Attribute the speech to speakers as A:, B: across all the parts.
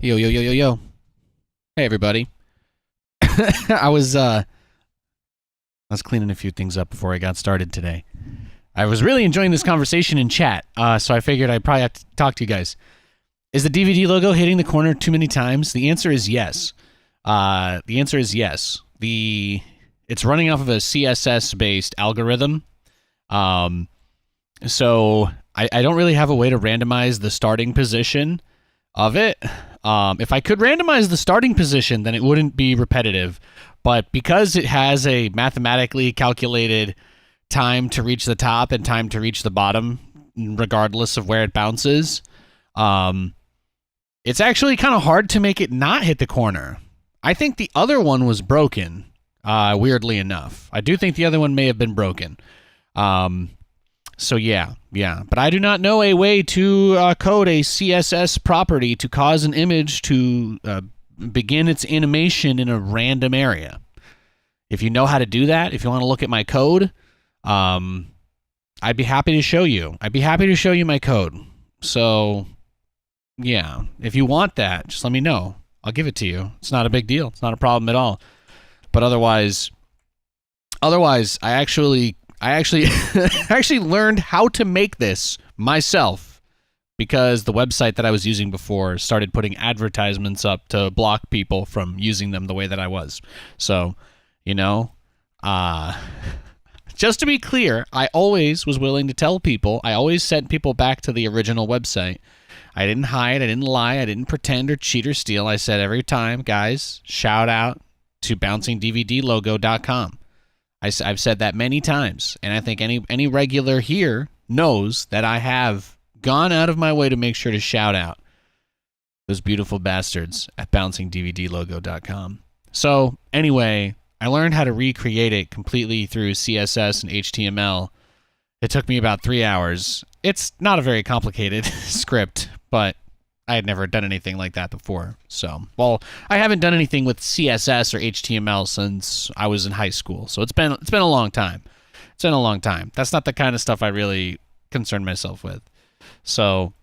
A: Yo, yo, yo, yo, yo. Hey, everybody. I was cleaning a few things up before I got started today. I was really enjoying this conversation in chat, so I figured I'd probably have to talk to you guys. Is the DVD logo hitting the corner too many times? The answer is yes. It's running off of a CSS-based algorithm. So I don't really have a way to randomize the starting position of it. If I could randomize the starting position, then it wouldn't be repetitive. But because it has a mathematically calculated time to reach the top and time to reach the bottom, regardless of where it bounces, it's actually kind of hard to make it not hit the corner. I think the other one was broken, weirdly enough. I do think the other one may have been broken. So yeah. But I do not know a way to code a CSS property to cause an image to begin its animation in a random area. If you know how to do that, if you want to look at my code, I'd be happy to show you. I'd be happy to show you my code. So yeah, if you want that, just let me know. I'll give it to you. It's not a big deal. It's not a problem at all. But otherwise, I actually actually learned how to make this myself because the website that I was using before started putting advertisements up to block people from using them the way that I was. So, just to be clear, I always was willing to tell people. I always sent people back to the original website. I didn't hide. I didn't lie. I didn't pretend or cheat or steal. I said every time, guys, shout out to bouncingdvdlogo.com. I've said that many times, and I think any regular here knows that I have gone out of my way to make sure to shout out those beautiful bastards at bouncingdvdlogo.com. So anyway, I learned how to recreate it completely through CSS and HTML. It took me about 3 hours. It's not a very complicated script, but I had never done anything like that before. So, I haven't done anything with CSS or HTML since I was in high school. So it's been a long time. It's been a long time. That's not the kind of stuff I really concern myself with. So,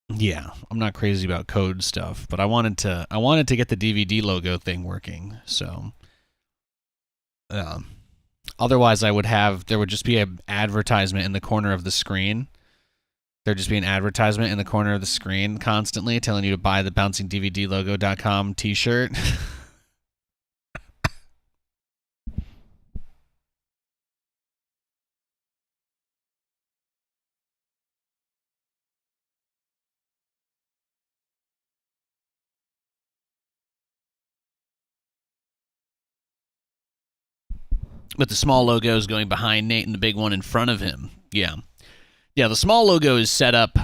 A: yeah, I'm not crazy about code stuff, but I wanted to get the DVD logo thing working. So, otherwise there would just be an advertisement in the corner of the screen. There'd just be an advertisement in the corner of the screen constantly telling you to buy the bouncingdvdlogo.com t-shirt. With the small logos going behind Nate and the big one in front of him. Yeah. Yeah, the small logo is set up,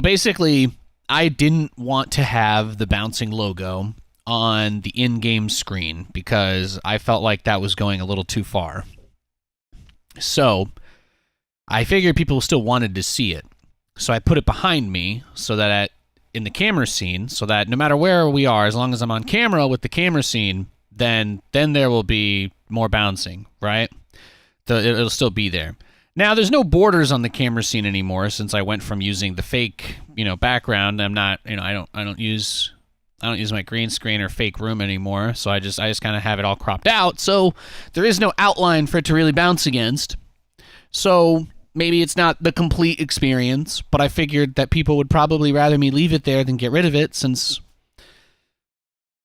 A: basically, I didn't want to have the bouncing logo on the in-game screen because I felt like that was going a little too far. So, I figured people still wanted to see it. So I put it behind me so that in the camera scene, so that no matter where we are, as long as I'm on camera with the camera scene, then there will be more bouncing, right? It'll still be there. Now, there's no borders on the camera scene anymore since I went from using the fake, background. I'm not, I don't use my green screen or fake room anymore. So I just kind of have it all cropped out. So there is no outline for it to really bounce against. So maybe it's not the complete experience, but I figured that people would probably rather me leave it there than get rid of it since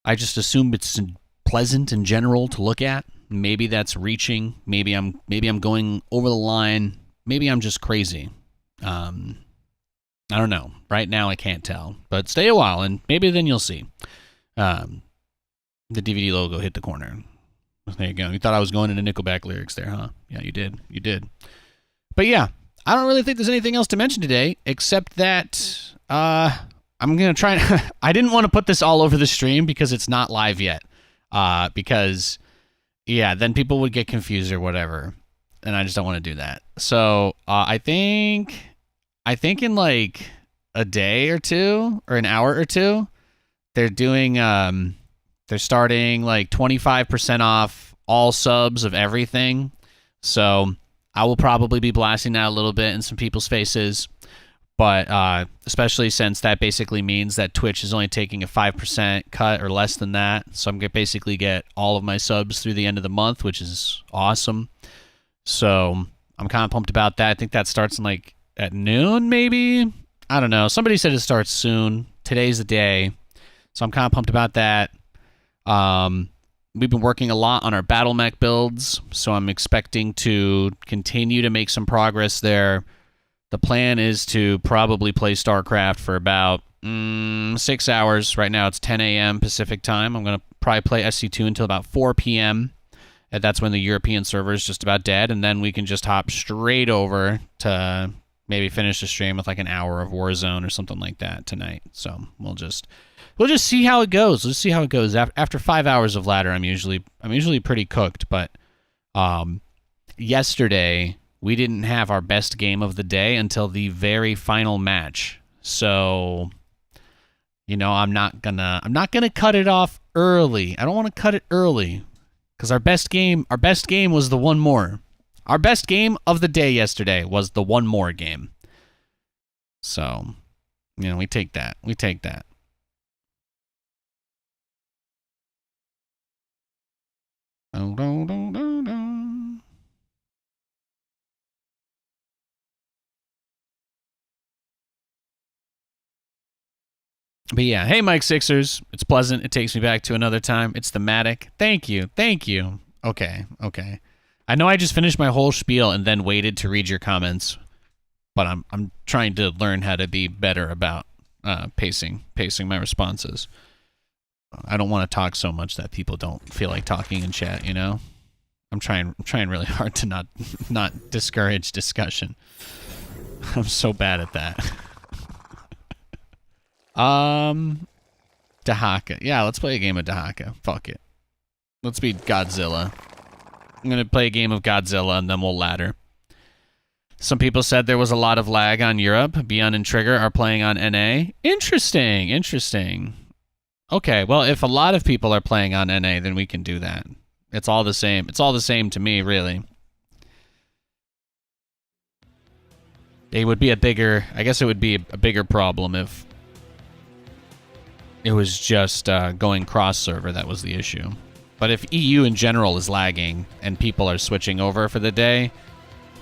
A: I just assume it's pleasant in general to look at. Maybe that's reaching. Maybe I'm going over the line. Maybe I'm just crazy. I don't know. Right now I can't tell. But stay a while and maybe then you'll see. The DVD logo hit the corner. There you go. You thought I was going into Nickelback lyrics there, huh? Yeah, you did. You did. But yeah, I don't really think there's anything else to mention today except that I'm going to try and I didn't want to put this all over the stream because it's not live yet. Because yeah, then people would get confused or whatever, and I just don't want to do that. So I think in like a day or two or an hour or two, they're doing they're starting like 25% off all subs of everything. So I will probably be blasting that a little bit in some people's faces. But especially since that basically means that Twitch is only taking a 5% cut or less than that. So I'm going to basically get all of my subs through the end of the month, which is awesome. So I'm kind of pumped about that. I think that starts in like at noon, maybe? I don't know. Somebody said it starts soon. Today's the day. So I'm kind of pumped about that. We've been working a lot on our battle mech builds, so I'm expecting to continue to make some progress there. The plan is to probably play StarCraft for about 6 hours. Right now it's 10 a.m. Pacific time. I'm going to probably play SC2 until about 4 p.m. And that's when the European server is just about dead, and then we can just hop straight over to maybe finish the stream with like an hour of Warzone or something like that tonight. So we'll just see how it goes. Let's see how it goes. After 5 hours of ladder, I'm usually pretty cooked. But yesterday we didn't have our best game of the day until the very final match. So you know, I'm not gonna cut it off early. I don't want to cut it early because our best game was the one more. Our best game of the day yesterday was the one more game. So, you know, we take that. We take that. But yeah, hey Mike Sixers. It's pleasant. It takes me back to another time. It's thematic. Thank you. Thank you. Okay. Okay. I know I just finished my whole spiel and then waited to read your comments, but I'm trying to learn how to be better about pacing my responses. I don't want to talk so much that people don't feel like talking in chat, you know? I'm trying really hard to not discourage discussion. I'm so bad at that. Dahaka. Yeah, let's play a game of Dahaka. Fuck it. Let's be Godzilla. I'm gonna play a game of Godzilla and then we'll ladder. Some people said there was a lot of lag on Europe. Beyond and Trigger are playing on NA. Interesting, interesting. Okay, well, if a lot of people are playing on NA, then we can do that. It's all the same. It's all the same to me, really. It would be I guess it would be a bigger problem if it was just going cross-server that was the issue. But if EU in general is lagging and people are switching over for the day,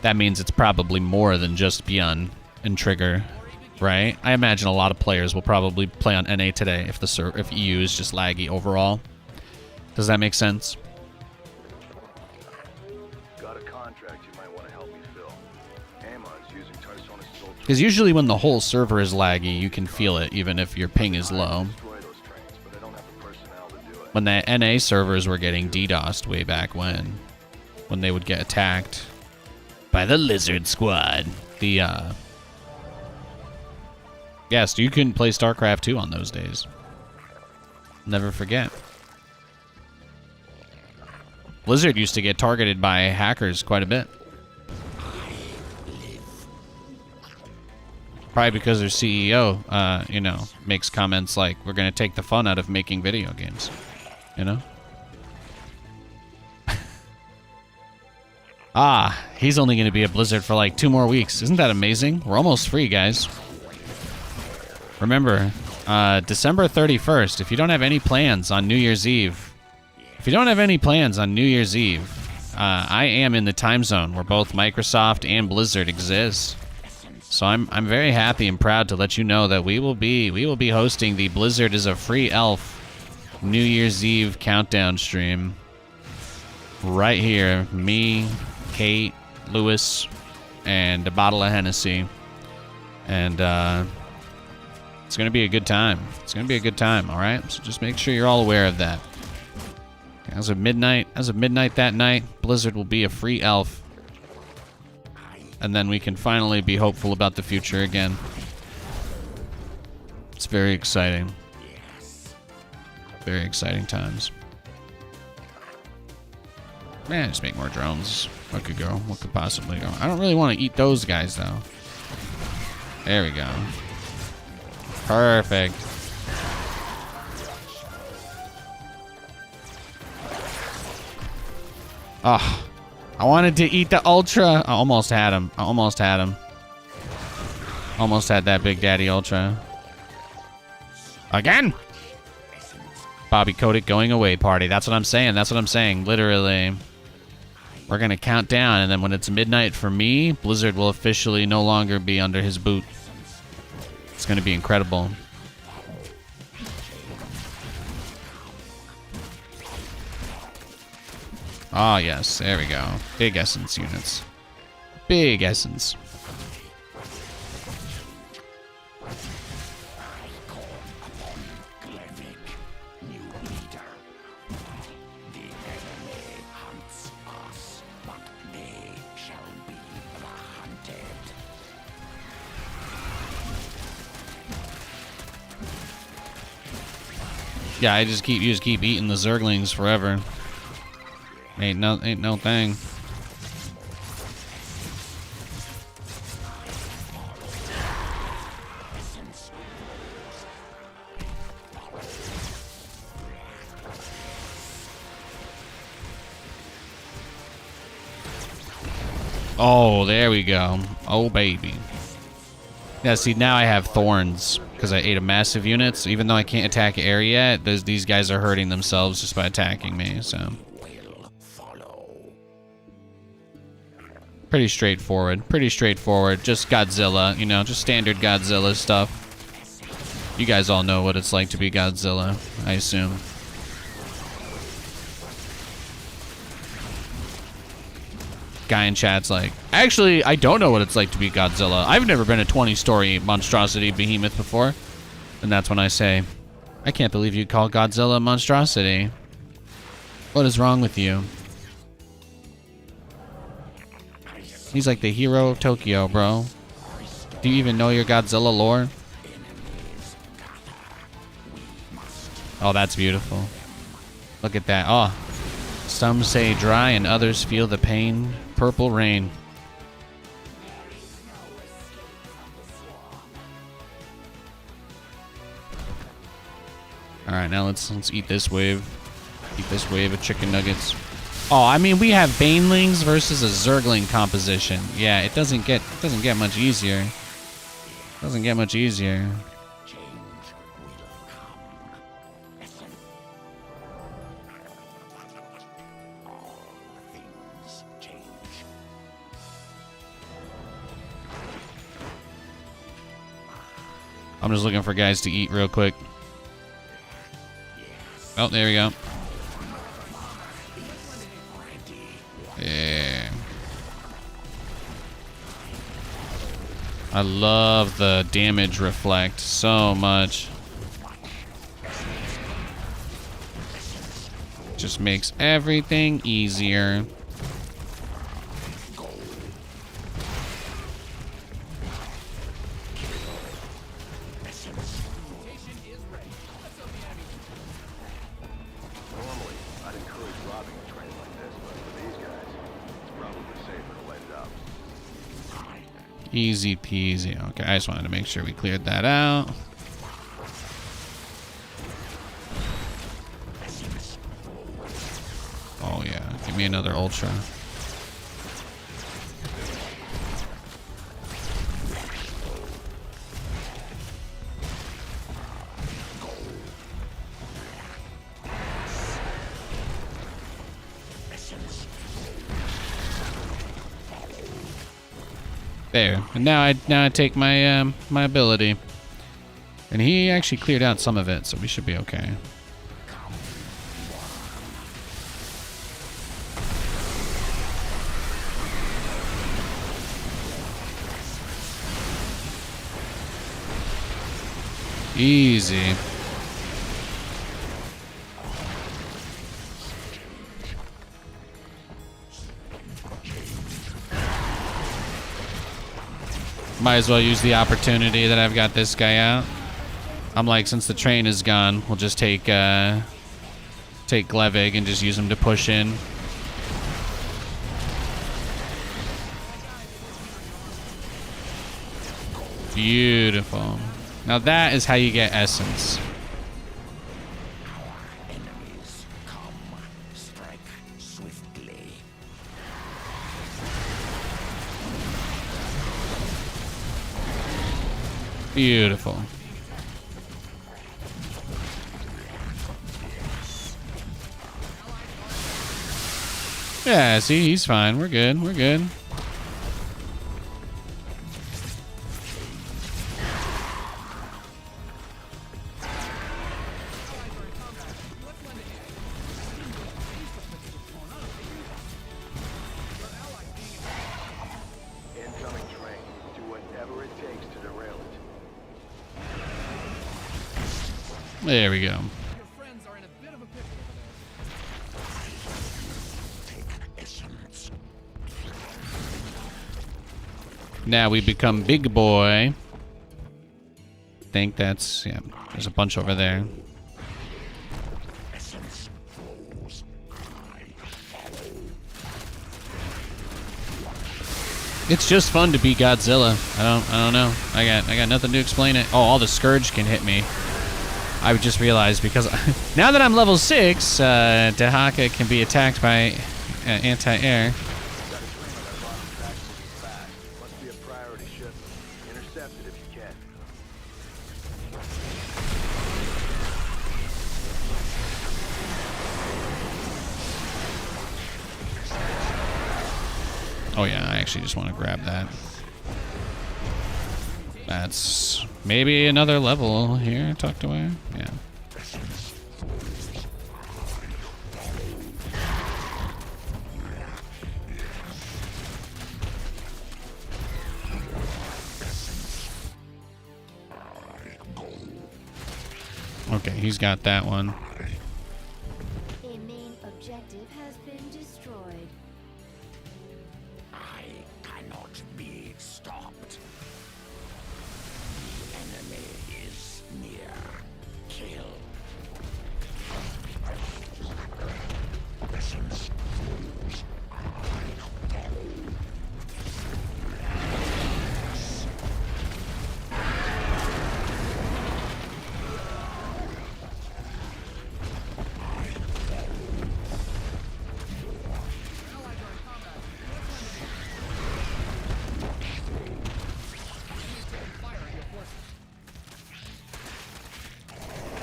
A: that means it's probably more than just Beyond and Trigger, right? I imagine a lot of players will probably play on NA today if EU is just laggy overall. Does that make sense?
B: Got a contract you might want to help me fill. Amon's using Tarsonis soldiers.
A: Because usually when the whole server is laggy, you can feel it even if your ping is low. When the NA servers were getting DDoSed way back when they would get attacked by the Lizard Squad. Yes, you couldn't play StarCraft 2 on those days. Never forget. Blizzard used to get targeted by hackers quite a bit. Probably because their CEO, you know, makes comments like, we're going to take the fun out of making video games. You know? He's only going to be at Blizzard for like 2 more weeks. Isn't that amazing? We're almost free, guys. Remember, December 31st, if you don't have any plans on New Year's Eve, I am in the time zone where both Microsoft and Blizzard exist. So I'm very happy and proud to let you know that we will be hosting the Blizzard is a Free Elf New Year's Eve countdown stream right here. Me, Kate, Lewis, and a bottle of Hennessy. And it's going to be a good time. It's going to be a good time, all right? So just make sure you're all aware of that. As of midnight that night, Blizzard will be a free elf. And then we can finally be hopeful about the future again. It's very exciting. Very exciting times. Man, just make more drones. What could go? What could possibly go? I don't really want to eat those guys, though. There we go. Perfect. Oh, I wanted to eat the Ultra. I almost had him. Almost had that Big Daddy Ultra. Again! Bobby Kotick going away party. That's what I'm saying. That's what I'm saying. Literally. We're going to count down, and then when it's midnight for me, Blizzard will officially no longer be under his boot. It's going to be incredible. Ah, yes. There we go. Big Essence units. Big Essence. Yeah, you just keep eating the Zerglings forever. Ain't no thing. Oh, there we go. Oh, baby. Yeah, see, now I have thorns because I ate a massive unit. So even though I can't attack air yet, these guys are hurting themselves just by attacking me, so. Pretty straightforward. Pretty straightforward. Just Godzilla, you know, just standard Godzilla stuff. You guys all know what it's like to be Godzilla, I assume. Guy in chat's like, actually, I don't know what it's like to be Godzilla. I've never been a 20-story monstrosity behemoth before. And that's when I say, I can't believe you call Godzilla a monstrosity. What is wrong with you? He's like the hero of Tokyo, bro. Do you even know your Godzilla lore? Oh, that's beautiful. Look at that. Oh, some say dry and others feel the pain. Purple rain. All right, now let's eat this wave. Eat this wave of chicken nuggets. Oh, I mean, we have Banelings versus a Zergling composition. Yeah, it doesn't get much easier. Doesn't get much easier. I'm just looking for guys to eat real quick. Oh, there we go. Yeah. I love the damage reflect so much. Just makes everything easier. Easy peasy. Okay, I just wanted to make sure we cleared that out. Oh yeah, give me another ultra. There, and now I take my my ability, and he actually cleared out some of it, so we should be okay. Easy. Might as well use the opportunity that I've got this guy out. I'm like, since the train is gone, we'll just take Glevig and just use him to push in. Beautiful. Now that is how you get essence. Beautiful. Yeah, see, he's fine. We're good. We're good.
B: Incoming train. Do whatever it takes to derail it.
A: There we go.
C: Your friends are in a bit of a pickle over there.
A: Now we become big boy. Think that's, yeah, there's a bunch over there. It's just fun to be Godzilla. I don't know. I got nothing to explain it. Oh, all the Scourge can hit me. I just realized because now that I'm level 6, Dahaka can be attacked by anti-air.
B: Got a train on that bottom track moving fast. Must be a priority shipment. Intercept it if you can.
A: Oh yeah, I actually just want to grab that. That's maybe another level here, tucked away. Yeah. Okay, he's got that one.
D: A main objective has been destroyed.
E: I cannot be stopped. The enemy is near. Kill. Lessons fools.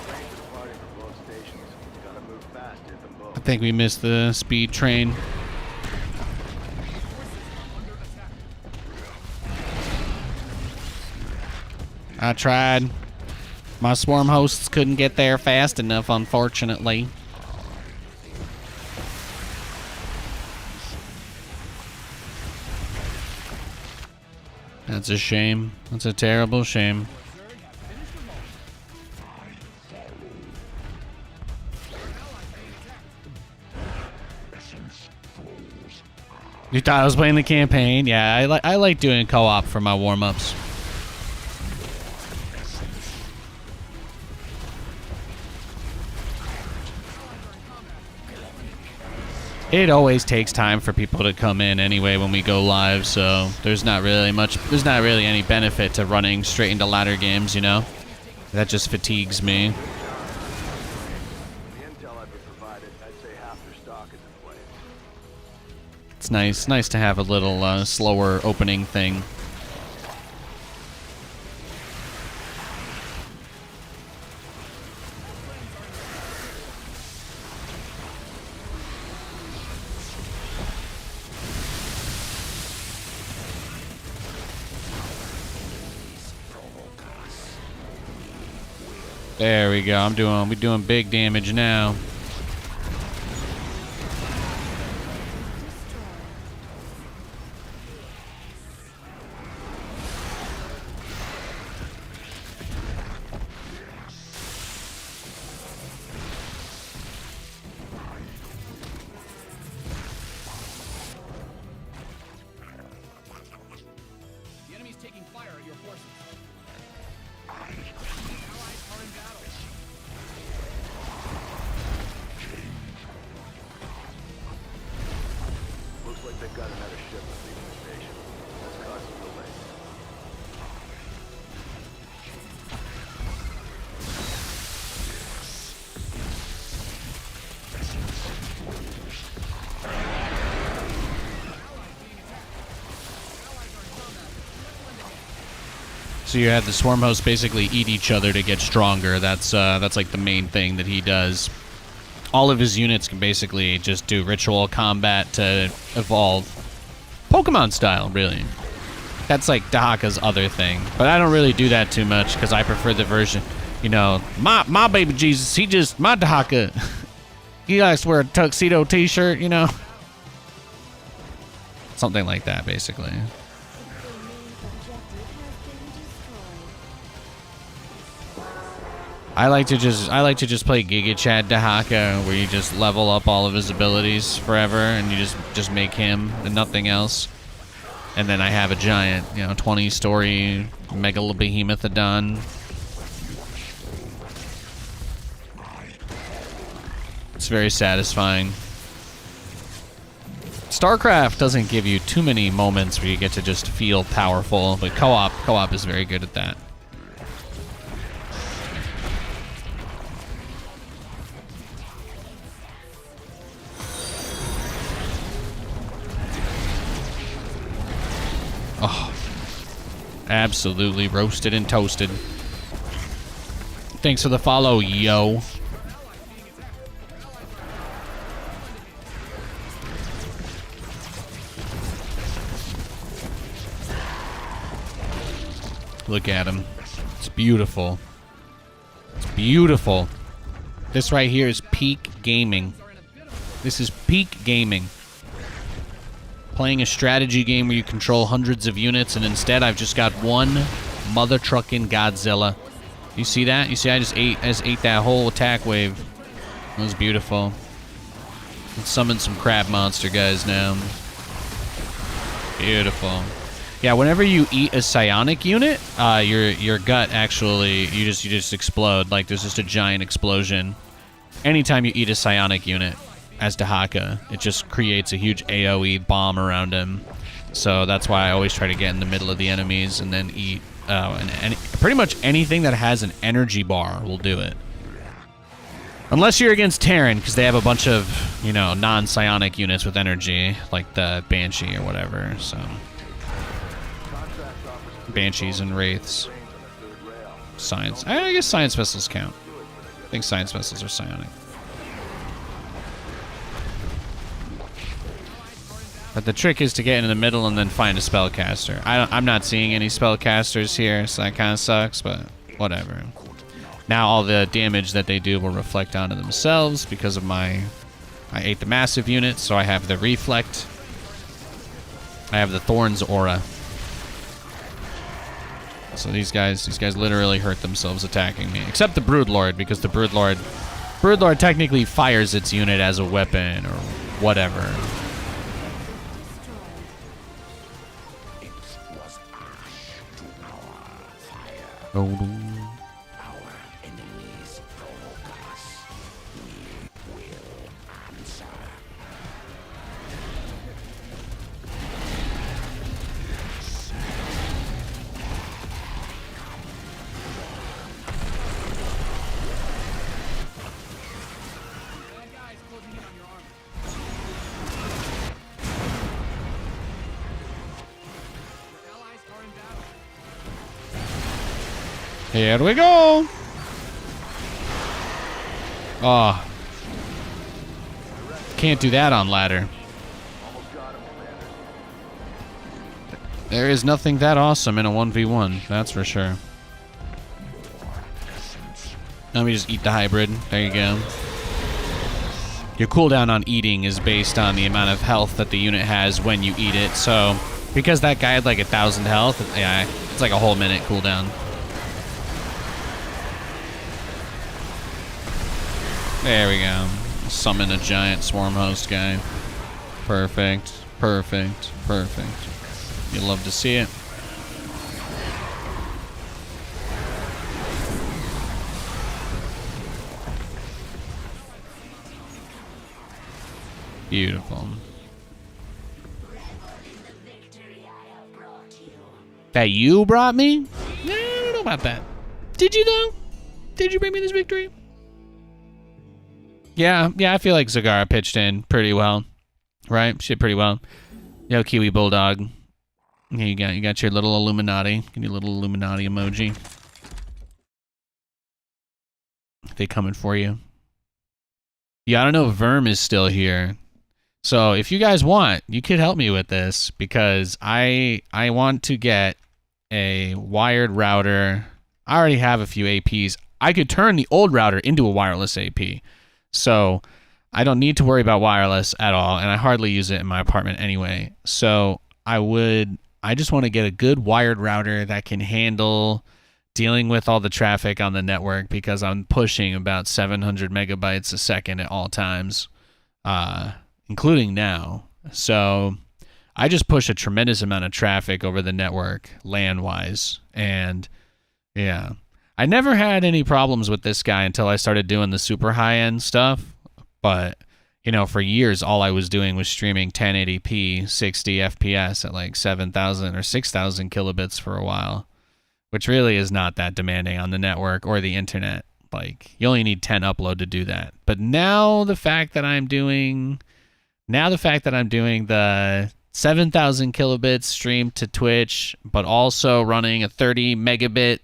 B: Trains departing from both stations. Gotta move fast to hit them both.
A: I think we missed the speed train. I tried. My swarm hosts couldn't get there fast enough, unfortunately. That's a shame. That's a terrible shame. You thought I was playing the campaign? Yeah, I like doing co-op for my warm-ups. It always takes time for people to come in anyway when we go live, so there's not really any benefit to running straight into ladder games, you know? That just fatigues me.
B: The intel I've been provided, I'd say half their stock is in place.
A: It's nice to have a little slower opening thing. There we go. We're doing big damage now.
C: The enemy's taking fire at your forces. Allies are in battle.
A: So you have the swarm hosts basically eat each other to get stronger. That's like the main thing that he does. All of his units can basically just do ritual combat to evolve. Pokemon style, really. That's like Dahaka's other thing. But I don't really do that too much because I prefer the version, you know, my baby Jesus, my Dahaka, he likes to wear a tuxedo t-shirt, you know. Something like that, basically. I like to just play Giga Chad Dahaka, where you just level up all of his abilities forever, and you just make him and nothing else. And then I have a giant, you know, 20-story Megalobehemothadon. It's very satisfying. StarCraft doesn't give you too many moments where you get to just feel powerful, but co-op is very good at that. Oh, absolutely roasted and toasted. Thanks for the follow, yo. Look at him. It's beautiful. It's beautiful. This right here is peak gaming. This is peak gaming. Playing a strategy game where you control hundreds of units, and instead I've just got one mother trucking Godzilla. You see that? You see I just ate that whole attack wave. It was beautiful. Let's summon some crab monster guys now. Beautiful. Yeah, whenever you eat a psionic unit, your gut actually you just explode. Like there's just a giant explosion. Anytime you eat a psionic unit as Dahaka, it just creates a huge AoE bomb around him. So that's why I always try to get in the middle of the enemies and then eat. And pretty much anything that has an energy bar will do it. Unless you're against Terran, because they have a bunch of, you know, non-psionic units with energy, like the Banshee or whatever. So Banshees and Wraiths. Science. I guess Science Vessels count. I think Science Vessels are psionic. But the trick is to get in the middle and then find a spellcaster. I'm not seeing any spellcasters here, so that kind of sucks, but whatever. Now all the damage that they do will reflect onto themselves because of I ate the massive unit, so I have the Reflect. I have the Thorns aura. So these guys literally hurt themselves attacking me. Except the Broodlord, because the Broodlord technically fires its unit as a weapon or whatever. Oh.
E: Our enemies provoke us. We will answer.
C: Bad guys closing in on your armor. Your allies are in battle.
A: Here we go. Oh. Can't do that on ladder. There is nothing that awesome in a 1v1, that's for sure. Let me just eat the hybrid. There you go. Your cooldown on eating is based on the amount of health that the unit has when you eat it. So, because that guy had like 1,000 health, yeah, it's like a whole minute cooldown. There we go. Summon a giant swarm host guy. Perfect. Perfect. Perfect. You'll love to see it. Beautiful. That you brought me? I don't know about that. Did you though? Did you bring me this victory? Yeah, I feel like Zagara pitched in pretty well. Right? She did pretty well. Yo, Kiwi Bulldog. Yeah, you got your little Illuminati. Give me a little Illuminati emoji. They coming for you. Yeah, I don't know if Verm is still here. So if you guys want, you could help me with this because I want to get a wired router. I already have a few APs. I could turn the old router into a wireless AP. So I don't need to worry about wireless at all, and I hardly use it in my apartment anyway. So I just want to get a good wired router that can handle dealing with all the traffic on the network because I'm pushing about 700 megabytes a second at all times, including now. So I just push a tremendous amount of traffic over the network LAN-wise, and yeah. I never had any problems with this guy until I started doing the super high-end stuff, but, you know, for years all I was doing was streaming 1080p 60 FPS at like 7,000 or 6,000 kilobits for a while, which really is not that demanding on the network or the internet. Like, you only need 10 upload to do that. But now the fact that I'm doing the 7,000 kilobits stream to Twitch, but also running a 30 megabit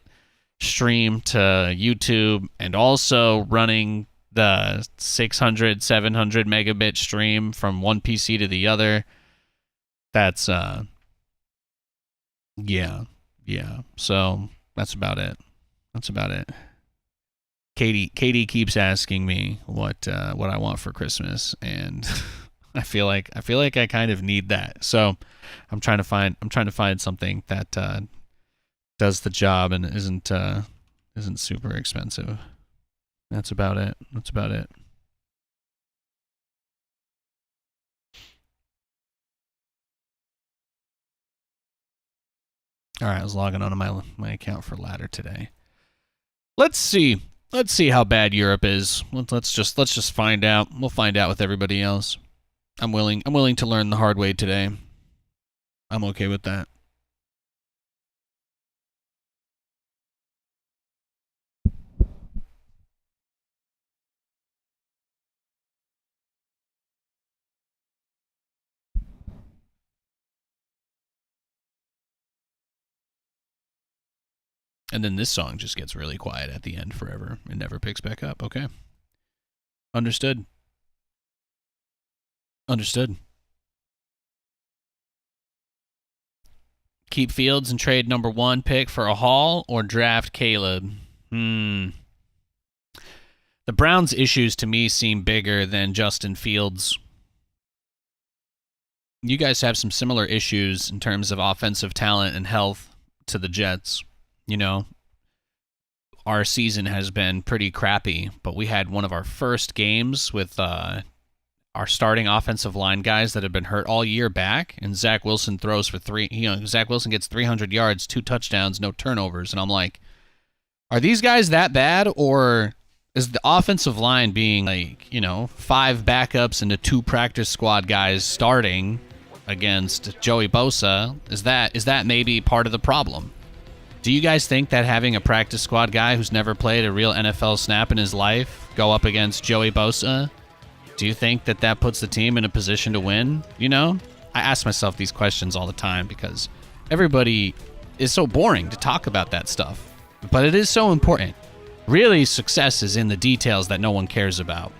A: stream to YouTube, and also running the 600, 700 megabit stream from one PC to the other, that's, yeah. So that's about it. Katie keeps asking me what I want for Christmas, and I feel like I kind of need that. So I'm trying to find something that does the job and isn't super expensive. That's about it. All right, I was logging onto my account for ladder today. Let's see how bad Europe is. Let's just find out. We'll find out with everybody else. I'm willing to learn the hard way today. I'm okay with that. And then this song just gets really quiet at the end forever. It never picks back up. Okay. Understood. Keep Fields and trade number 1 pick for a haul, or draft Caleb? The Browns' issues to me seem bigger than Justin Fields. You guys have some similar issues in terms of offensive talent and health to the Jets. You know, our season has been pretty crappy, but we had one of our first games with our starting offensive line guys that have been hurt all year back, and Zach Wilson throws for Zach Wilson gets 300 yards, 2 touchdowns, no turnovers, and I'm like, are these guys that bad, or is the offensive line being like, 5 backups and 2 practice squad guys starting against Joey Bosa? Is that maybe part of the problem? Do you guys think that having a practice squad guy who's never played a real NFL snap in his life go up against Joey Bosa, do you think that puts the team in a position to win? I ask myself these questions all the time because everybody is so boring to talk about that stuff. But it is so important. Really, success is in the details that no one cares about.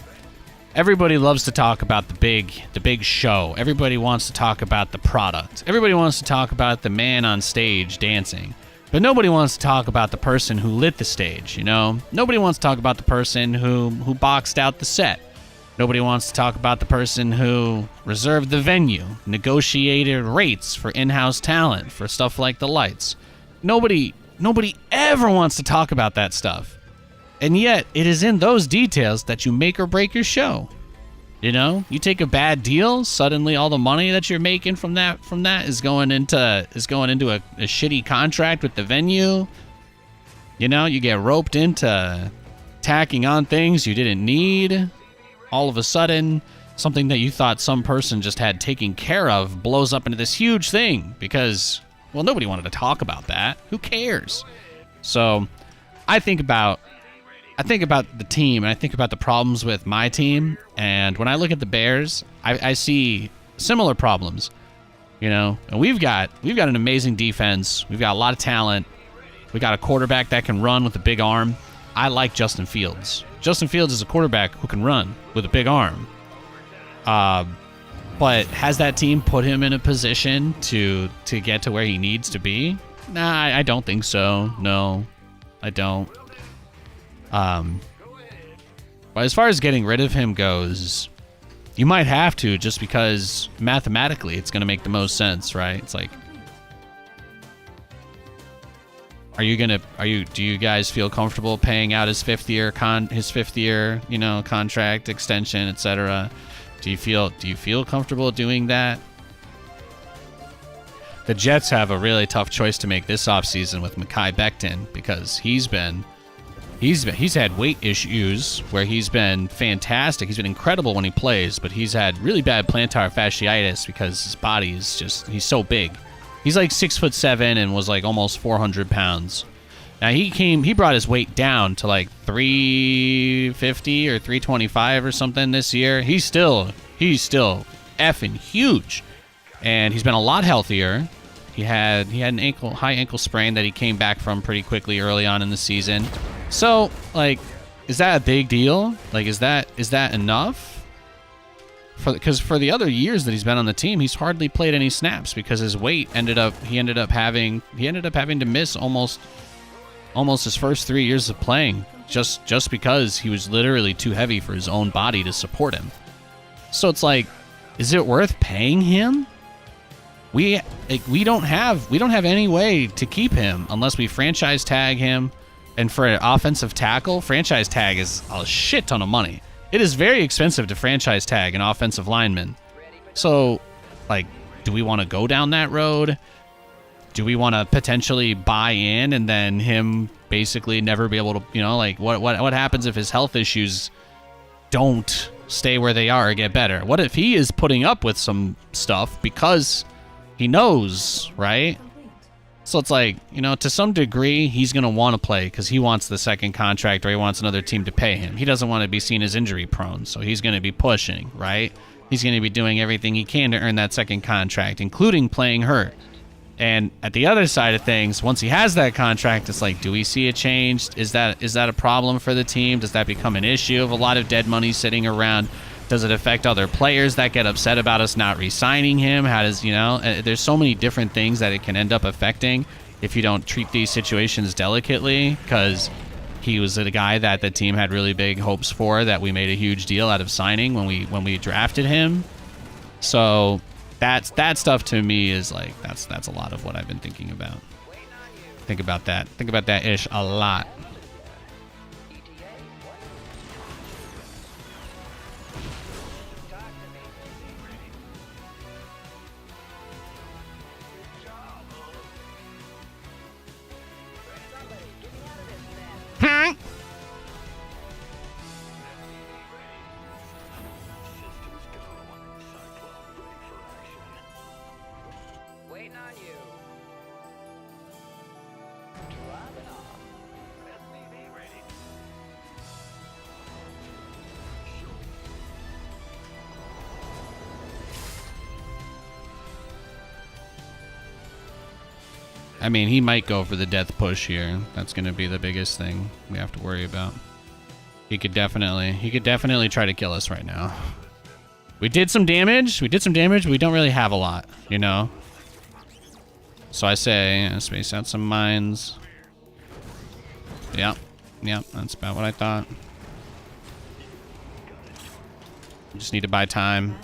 A: Everybody loves to talk about the big show. Everybody wants to talk about the product. Everybody wants to talk about the man on stage dancing. But nobody wants to talk about the person who lit the stage, Nobody wants to talk about the person who boxed out the set. Nobody wants to talk about the person who reserved the venue, negotiated rates for in-house talent, for stuff like the lights. Nobody ever wants to talk about that stuff. And yet, it is in those details that you make or break your show. You take a bad deal, suddenly all the money that you're making from that is going into a shitty contract with the venue. You get roped into tacking on things you didn't need. All of a sudden, something that you thought some person just had taken care of blows up into this huge thing because, well, nobody wanted to talk about that. Who cares? So I think about the team, and I think about the problems with my team, and when I look at the Bears, I see similar problems. You know, and we've got an amazing defense. We've got a lot of talent. We got a quarterback that can run with a big arm. I like Justin Fields. Justin Fields is a quarterback who can run with a big arm. But has that team put him in a position to get to where he needs to be? Nah, I don't think so. No, I don't. But as far as getting rid of him goes, you might have to, just because mathematically it's going to make the most sense, right? It's like, do you guys feel comfortable paying out his fifth year, you know, contract extension, etc.? Do you feel comfortable doing that? The Jets have a really tough choice to make this offseason with Mekhi Becton, because he's had weight issues where he's been fantastic. He's been incredible when he plays, but he's had really bad plantar fasciitis because his body is he's so big. He's like 6'7" and was like almost 400 pounds. Now he brought his weight down to like 350 or 325 or something this year. He's still effing huge, and he's been a lot healthier. He had an high ankle sprain that he came back from pretty quickly early on in the season. So, like, is that a big deal? Like, is that enough? Because for the other years that he's been on the team, he's hardly played any snaps because his weight he ended up having to miss almost his first 3 years of playing just because he was literally too heavy for his own body to support him. So it's like, is it worth paying him? We don't have any way to keep him unless we franchise tag him. And for an offensive tackle, franchise tag is a shit ton of money. It is very expensive to franchise tag an offensive lineman. So, like, do we want to go down that road? Do we want to potentially buy in and then him basically never be able to, you know, like, what happens if his health issues don't stay where they are or get better? What if he is putting up with some stuff because he knows, right? So it's like, you know, to some degree, he's going to want to play because he wants the second contract or he wants another team to pay him. He doesn't want to be seen as injury prone, so he's going to be pushing, right? He's going to be doing everything he can to earn that second contract, including playing hurt. And at the other side of things, once he has that contract, it's like, do we see a change? Is that a problem for the team? Does that become an issue of a lot of dead money sitting around? Does it affect other players that get upset about us not re-signing him? How does, you know, there's so many different things that it can end up affecting if you don't treat these situations delicately, because he was a guy that the team had really big hopes for, that we made a huge deal out of signing when we drafted him. So that stuff to me is like, that's a lot of what I've been thinking about. Think about that ish a lot. I mean, he might go for the death push here. That's going to be the biggest thing we have to worry about. He could definitely try to kill us right now. We did some damage. But we don't really have a lot, you know? So I say, space out some mines. Yep, that's about what I thought. Just need to buy time.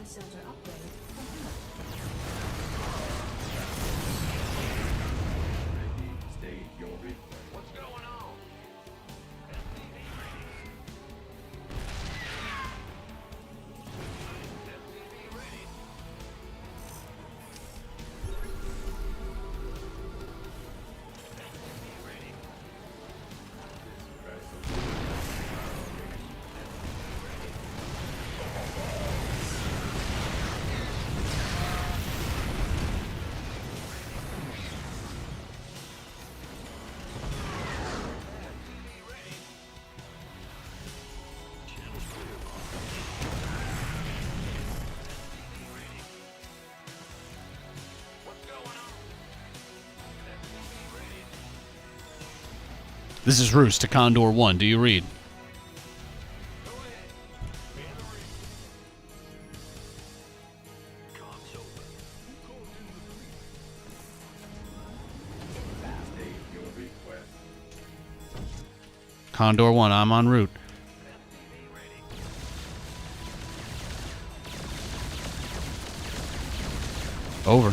A: This is Roos to Condor 1. Do you read? Condor 1, I'm en route. Over.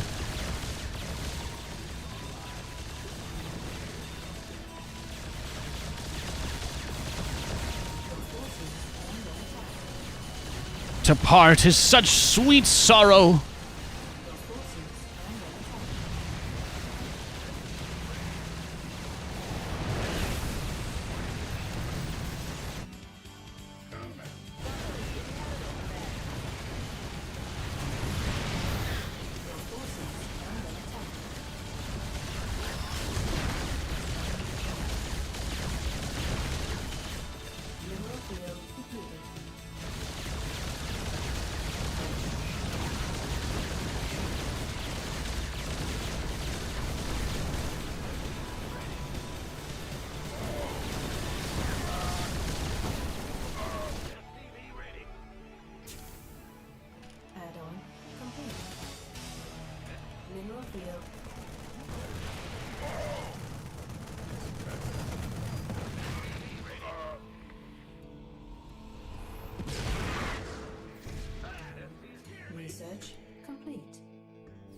A: To part is such sweet sorrow.
D: Add-on complete. Mineral field. Research complete.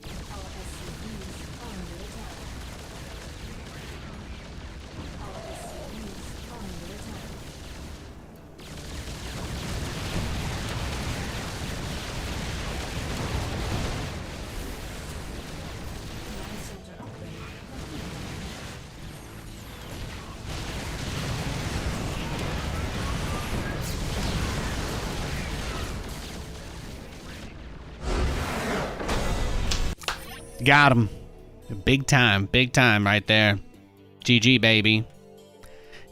D: Our SCVs are under attack. Our SCVs are under attack. Command center upgrade complete.
A: Got him. Big time right there. GG, baby.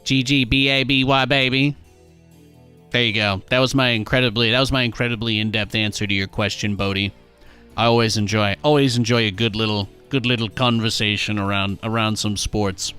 A: GG, BABY, baby. There you go. That was my incredibly in-depth answer to your question, Bodhi. I always enjoy a good little conversation around some sports.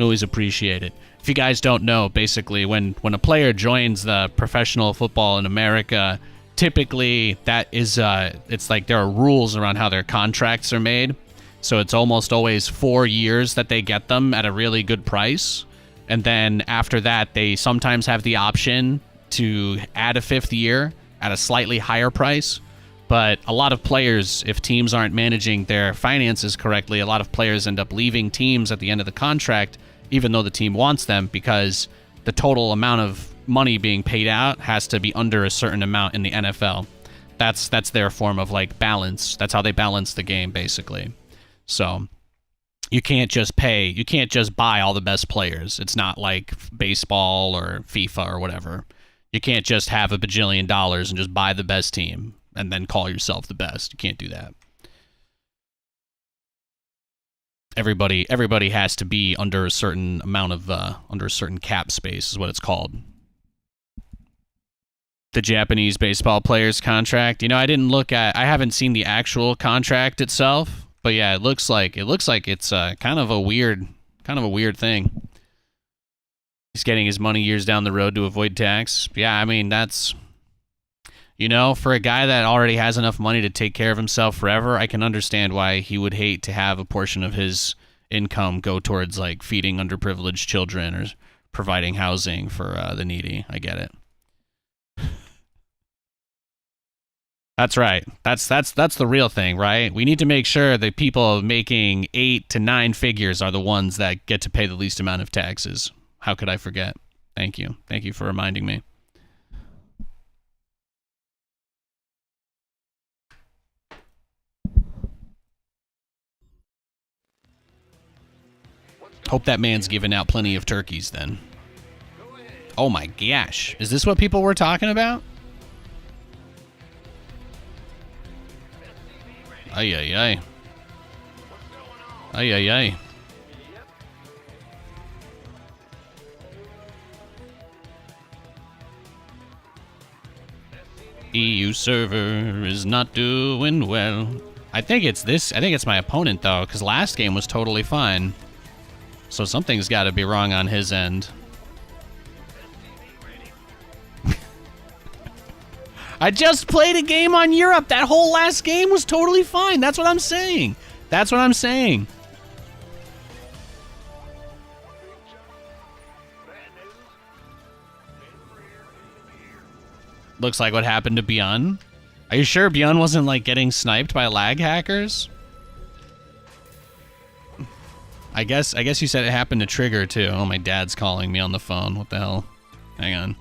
A: Always appreciate it. If you guys don't know, basically when a player joins the professional football in America, typically that is it's like there are rules around how their contracts are made. So it's almost always 4 years that they get them at a really good price. And then after that, they sometimes have the option to add a 5th year at a slightly higher price. But a lot of players, if teams aren't managing their finances correctly, a lot of players end up leaving teams at the end of the contract, even though the team wants them, because the total amount of money being paid out has to be under a certain amount in the NFL. That's their form of like balance. That's how they balance the game, basically. So you can't just buy all the best players. It's not like baseball or FIFA or whatever. You can't just have $1 bajillion and just buy the best team and then call yourself the best. You can't do that. Everybody has to be under a certain amount of under a certain cap space is what it's called. The Japanese baseball player's contract. You know, I haven't seen the actual contract itself. But yeah, it looks like it's kind of a weird thing. He's getting his money years down the road to avoid tax. Yeah, I mean that's, you know, for a guy that already has enough money to take care of himself forever, I can understand why he would hate to have a portion of his income go towards like feeding underprivileged children or providing housing for the needy. I get it. That's right. That's the real thing, right? We need to make sure that people making 8 to 9 figures are the ones that get to pay the least amount of taxes. How could I forget? Thank you. Thank you for reminding me. Hope that man's giving out plenty of turkeys then. Oh my gosh. Is this what people were talking about? Ay, ay, ay. Ay, ay, ay. EU server is not doing well. I think it's my opponent, though, because last game was totally fine. So something's got to be wrong on his end. I just played a game on Europe. That whole last game was totally fine. That's what I'm saying. That's what I'm saying. Looks like what happened to Bjorn. Are you sure Bjorn wasn't like getting sniped by lag hackers? I guess you said it happened to Trigger too. Oh, my dad's calling me on the phone. What the hell? Hang on.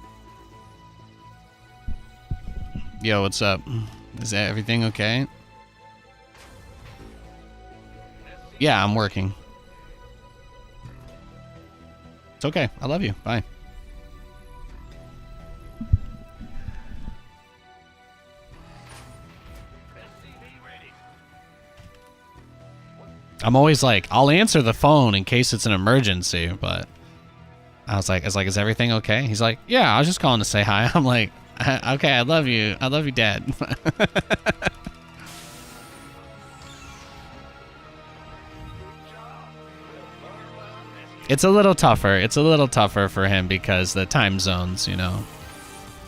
A: Yo, what's up? Is that everything okay? Yeah, I'm working. It's okay. I love you. Bye. I'm always like, I'll answer the phone in case it's an emergency, but I was like, is everything okay? He's like, yeah, I was just calling to say hi. I'm like, okay, I love you. I love you, Dad. It's a little tougher. It's a little tougher for him because the time zones, you know.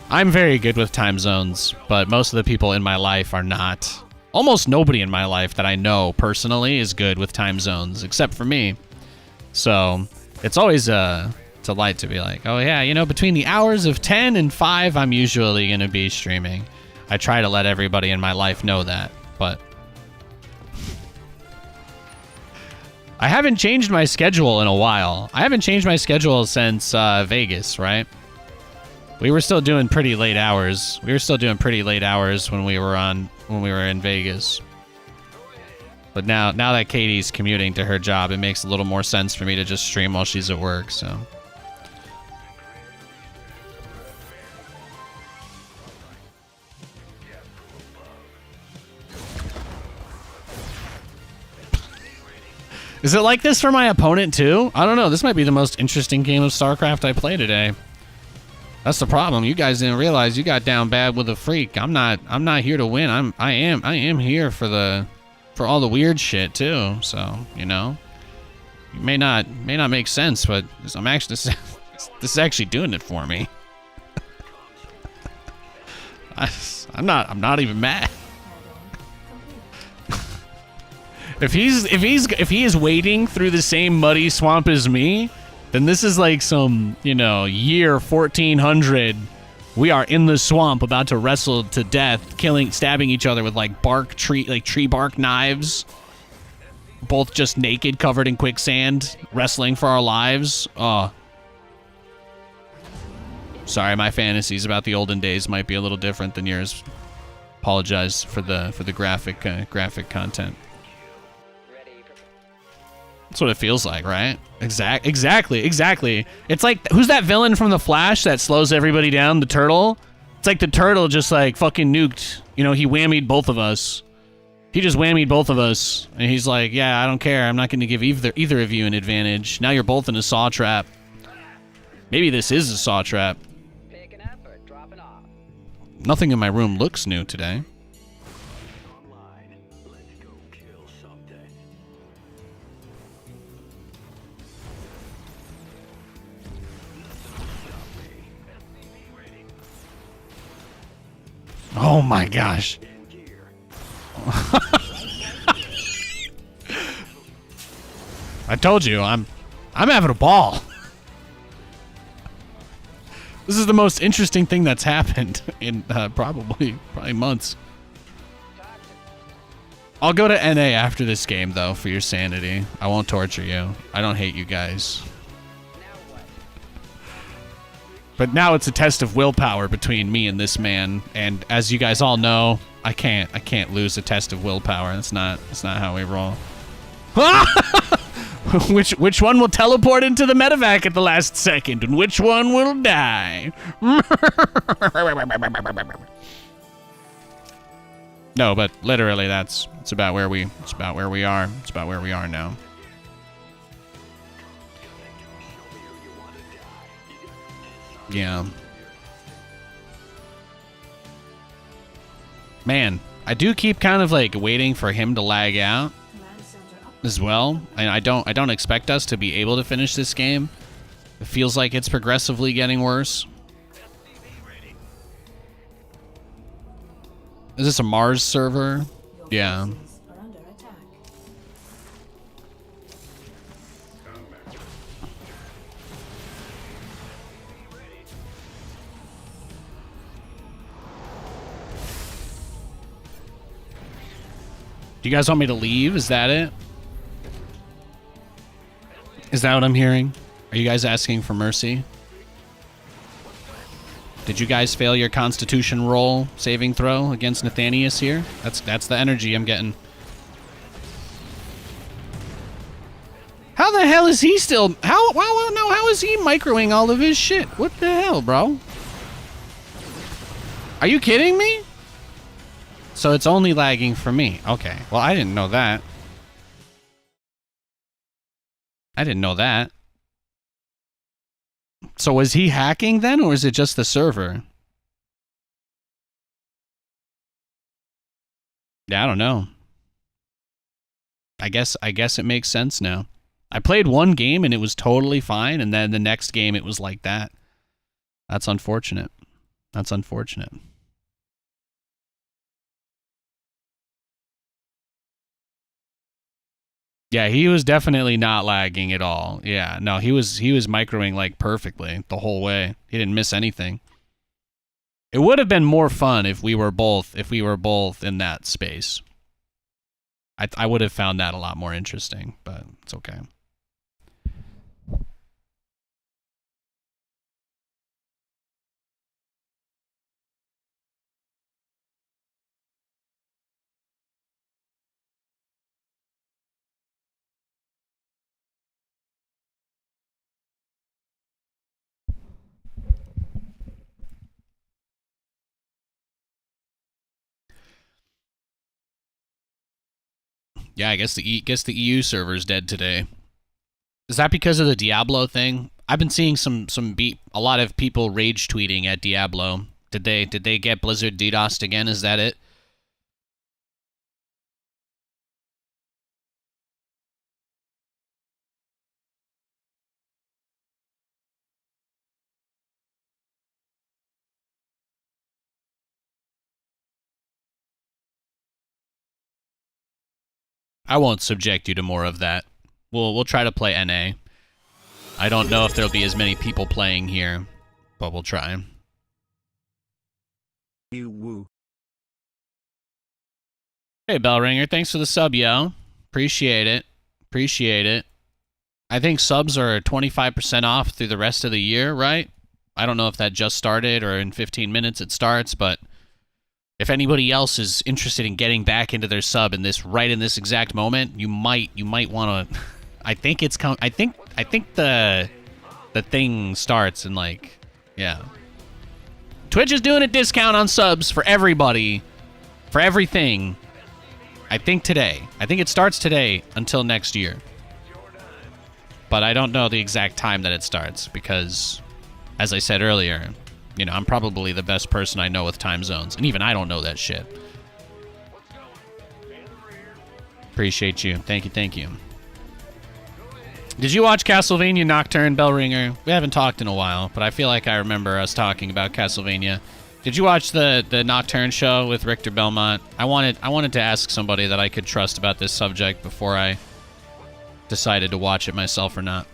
A: I'm very good with time zones, but most of the people in my life are not. Almost nobody in my life that I know personally is good with time zones, except for me. So it's always a delight to be like, oh yeah, you know, between the hours of 10 and 5, I'm usually going to be streaming. I try to let everybody in my life know that, but I haven't changed my schedule in a while. I haven't changed my schedule since Vegas, right? We were still doing pretty late hours. We were still doing pretty late hours when we were in Vegas. But now that Katie's commuting to her job, it makes a little more sense for me to just stream while she's at work, so. Is it like this for my opponent too? I don't know. This might be the most interesting game of StarCraft I play today. That's the problem. You guys didn't realize you got down bad with a freak. I'm not here to win. I am here for all the weird shit too. So, you know, it may not make sense, but I'm actually this is actually doing it for me. I'm not even mad. If he is wading through the same muddy swamp as me, then this is like some, you know, year 1400. We are in the swamp about to wrestle to death, stabbing each other with like tree bark knives. Both just naked, covered in quicksand, wrestling for our lives. Oh. Sorry, my fantasies about the olden days might be a little different than yours. Apologize for the graphic content. That's what it feels like, right? Exactly. It's like, who's that villain from The Flash that slows everybody down? The turtle? It's like the turtle just like fucking nuked. You know, he whammied both of us. He just whammied both of us. And he's like, yeah, I don't care. I'm not going to give either of you an advantage. Now you're both in a saw trap. Maybe this is a saw trap.
F: Picking up or dropping off?
A: Nothing in my room looks new today. Oh my gosh. I told you, I'm having a ball. This is the most interesting thing that's happened in probably months. I'll go to NA after this game though for your sanity. I won't torture you. I don't hate you guys. But now it's a test of willpower between me and this man, and as you guys all know, I can't lose a test of willpower. That's not how we roll. Which one will teleport into the medevac at the last second, and which one will die? No, but literally it's about where we are. It's about where we are now. Yeah. Man, I do keep kind of like waiting for him to lag out. as well. And I don't expect us to be able to finish this game. It feels like it's progressively getting worse. Is this a Mars server?
D: Your
A: Yeah.
D: forces are under attack.
A: Do you guys want me to leave? Is that it? Is that what I'm hearing? Are you guys asking for mercy? Did you guys fail your Constitution roll saving throw against Nathanias here? That's the energy I'm getting. How the hell is he still... How is he microing all of his shit? What the hell, bro? Are you kidding me? So it's only lagging for me. Okay. Well, I didn't know that. I didn't know that. So was he hacking then, or is it just the server? Yeah, I don't know. I guess it makes sense now. I played one game and it was totally fine, and then the next game it was like that. That's unfortunate. That's unfortunate. Yeah, he was definitely not lagging at all. Yeah, no, he was microing like perfectly the whole way. He didn't miss anything. It would have been more fun if we were both in that space. I would have found that a lot more interesting, but it's okay. Yeah, I guess the EU server's dead today. Is that because of the Diablo thing? I've been seeing a lot of people rage tweeting at Diablo. Did they get Blizzard DDoSed again? Is that it? I won't subject you to more of that. We'll try to play NA. I don't know if there'll be as many people playing here, but we'll try.
E: You woo.
A: Hey, Bellringer, thanks for the sub, yo. Appreciate it. Appreciate it. I think subs are 25% off through the rest of the year, right? I don't know if that just started or in 15 minutes it starts, but if anybody else is interested in getting back into their sub in this exact moment, you might want to. I think it's I think the thing starts in like, yeah. Twitch is doing a discount on subs for everybody, for everything. I think today. I think it starts today until next year. But I don't know the exact time that it starts because, as I said earlier, you know, I'm probably the best person I know with time zones, and even I don't know that shit. Appreciate you. Thank you, thank you. Did you watch Castlevania Nocturne, Bellringer? We haven't talked in a while, but I feel like I remember us talking about Castlevania. Did you watch the Nocturne show with Richter Belmont? I wanted to ask somebody that I could trust about this subject before I decided to watch it myself or not.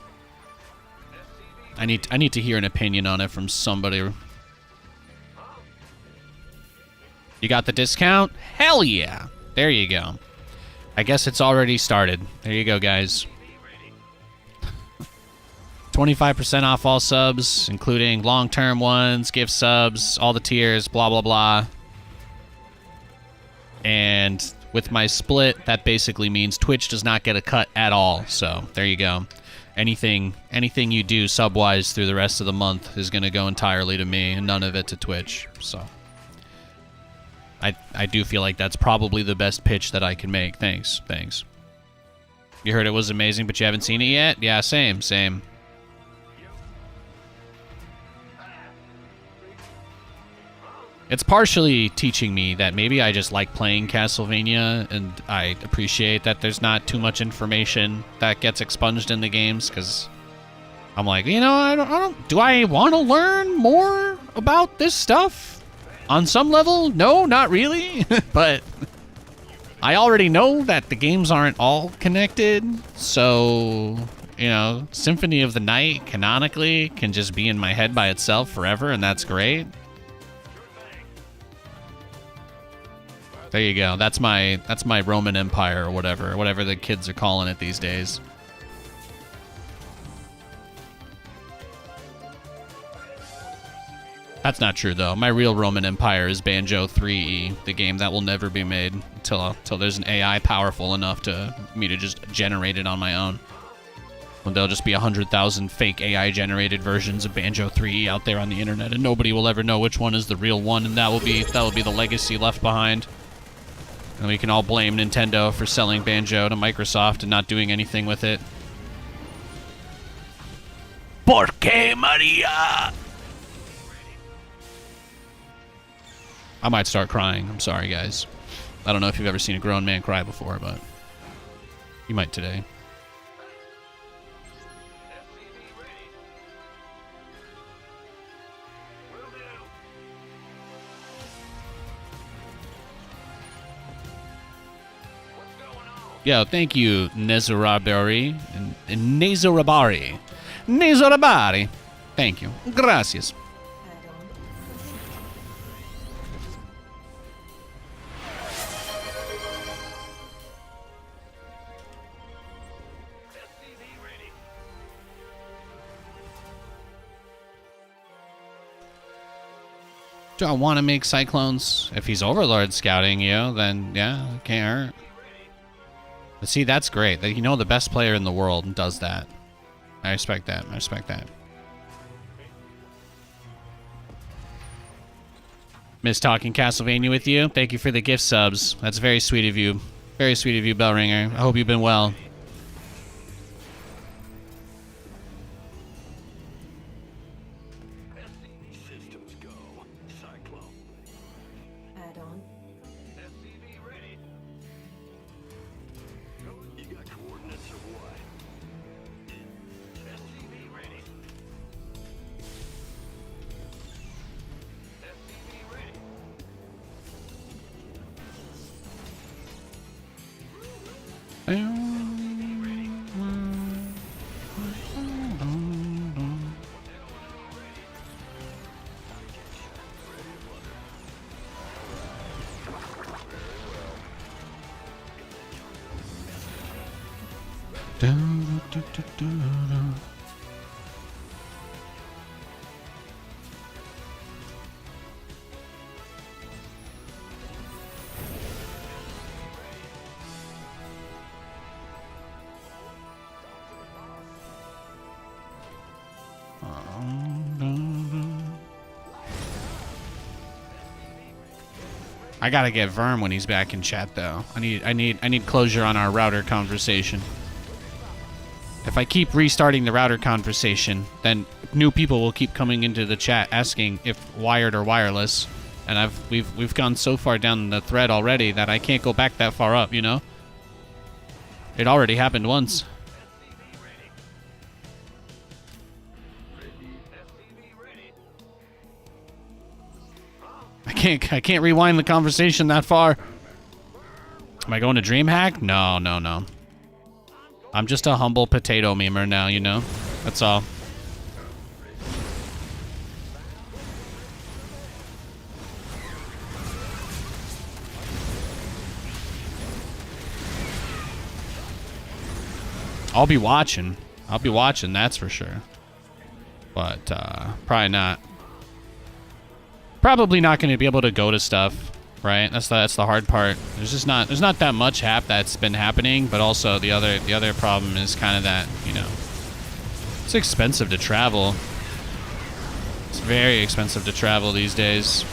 A: I need to hear an opinion on it from somebody. You got the discount? Hell yeah. There you go. I guess it's already started. There you go, guys. 25% off all subs, including long-term ones, gift subs, all the tiers, blah, blah, blah. And with my split, that basically means Twitch does not get a cut at all. So there you go. Anything you do sub-wise through the rest of the month is going to go entirely to me and none of it to Twitch. So I do feel like that's probably the best pitch that I can make. Thanks. You heard it was amazing, but you haven't seen it yet? Yeah, same. It's partially teaching me that maybe I just like playing Castlevania, and I appreciate that there's not too much information that gets expunged in the games, because I'm like, you know, I don't, do I want to learn more about this stuff? On some level, no, not really, but I already know that the games aren't all connected, so, you know, Symphony of the Night canonically can just be in my head by itself forever, and that's great. There you go. That's my Roman Empire or whatever the kids are calling it these days. That's not true though. My real Roman Empire is Banjo 3E, the game that will never be made until there's an AI powerful enough to me to just generate it on my own. When there'll just be 100,000 fake AI generated versions of Banjo 3E out there on the internet, and nobody will ever know which one is the real one, and that will be the legacy left behind. And we can all blame Nintendo for selling Banjo to Microsoft and not doing anything with it. ¿Por qué, Maria? I might start crying. I'm sorry, guys. I don't know if you've ever seen a grown man cry before, but you might today. Yo, thank you, Nezorabari. Nezorabari. Nezorabari. Thank you. Gracias. Do I want to make Cyclones? If he's Overlord scouting you, then yeah, it can't hurt. But see, that's great. That, you know, the best player in the world does that. I respect that. I respect that. Miss talking Castlevania with you. Thank you for the gift subs. That's very sweet of you. Very sweet of you, Bellringer. I hope you've been well.
B: Systems go. Cyclone.
D: Add-on.
B: SCV ready. You got coordinates or what? SCV ready. SCV ready.
A: I gotta get Verm when he's back in chat, though. I need closure on our router conversation. If I keep restarting the router conversation, then new people will keep coming into the chat asking if wired or wireless, and we've gone so far down the thread already that I can't go back that far up. You know, it already happened once. I can't rewind the conversation that far. Am I going to DreamHack? No, no, no. I'm just a humble potato memer now, you know? That's all. I'll be watching. I'll be watching, that's for sure. But, probably not. Probably not going to be able to go to stuff, right? That's the hard part. There's not that much that's been happening, but also the other problem is kind of that, you know, it's expensive to travel. It's very expensive to travel these days.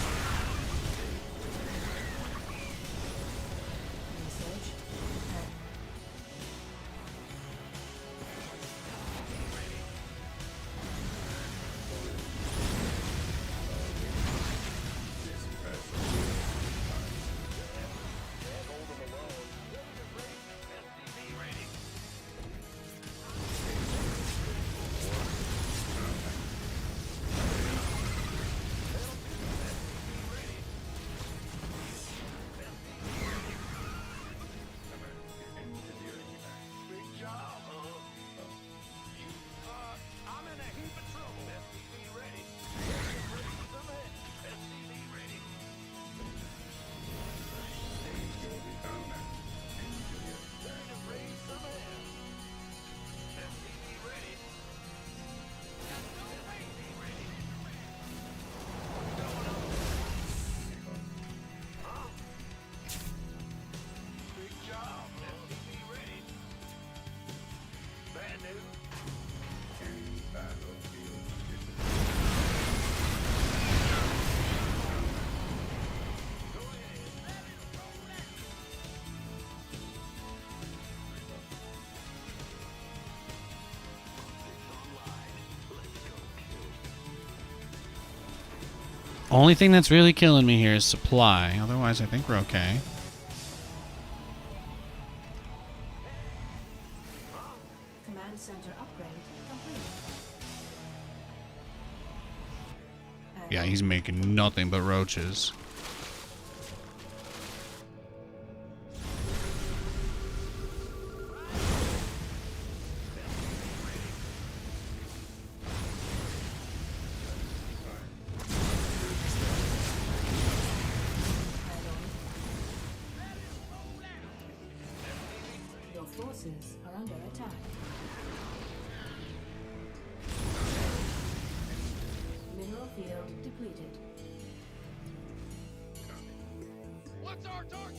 A: Only thing that's really killing me here is supply. Otherwise, I think we're okay.
D: Command center upgrade complete.
A: Yeah, he's making nothing but roaches.
D: Your forces are under attack. Mineral field depleted.
C: What's our target?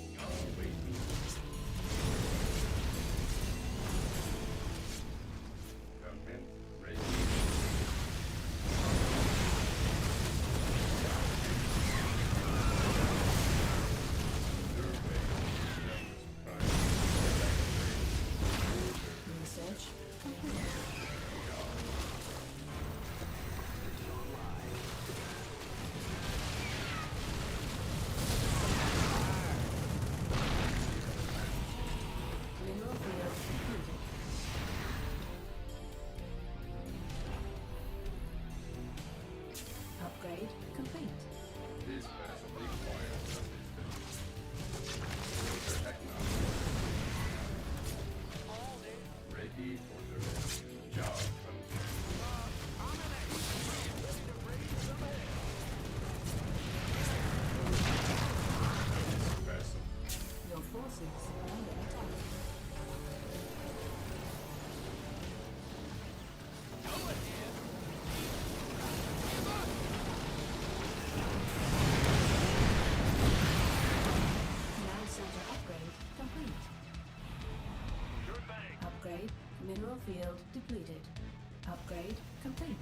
D: Research complete. Mineral field depleted. Upgrade complete. Your forces are under attack. Command center upgrade complete. Upgrade. Mineral field depleted. Upgrade complete.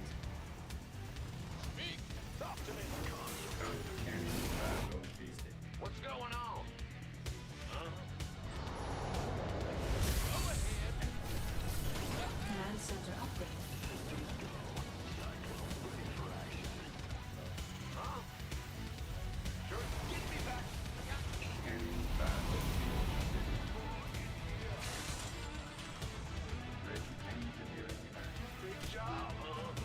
B: What's going on?
D: Command center upgrade.
B: Big job, huh?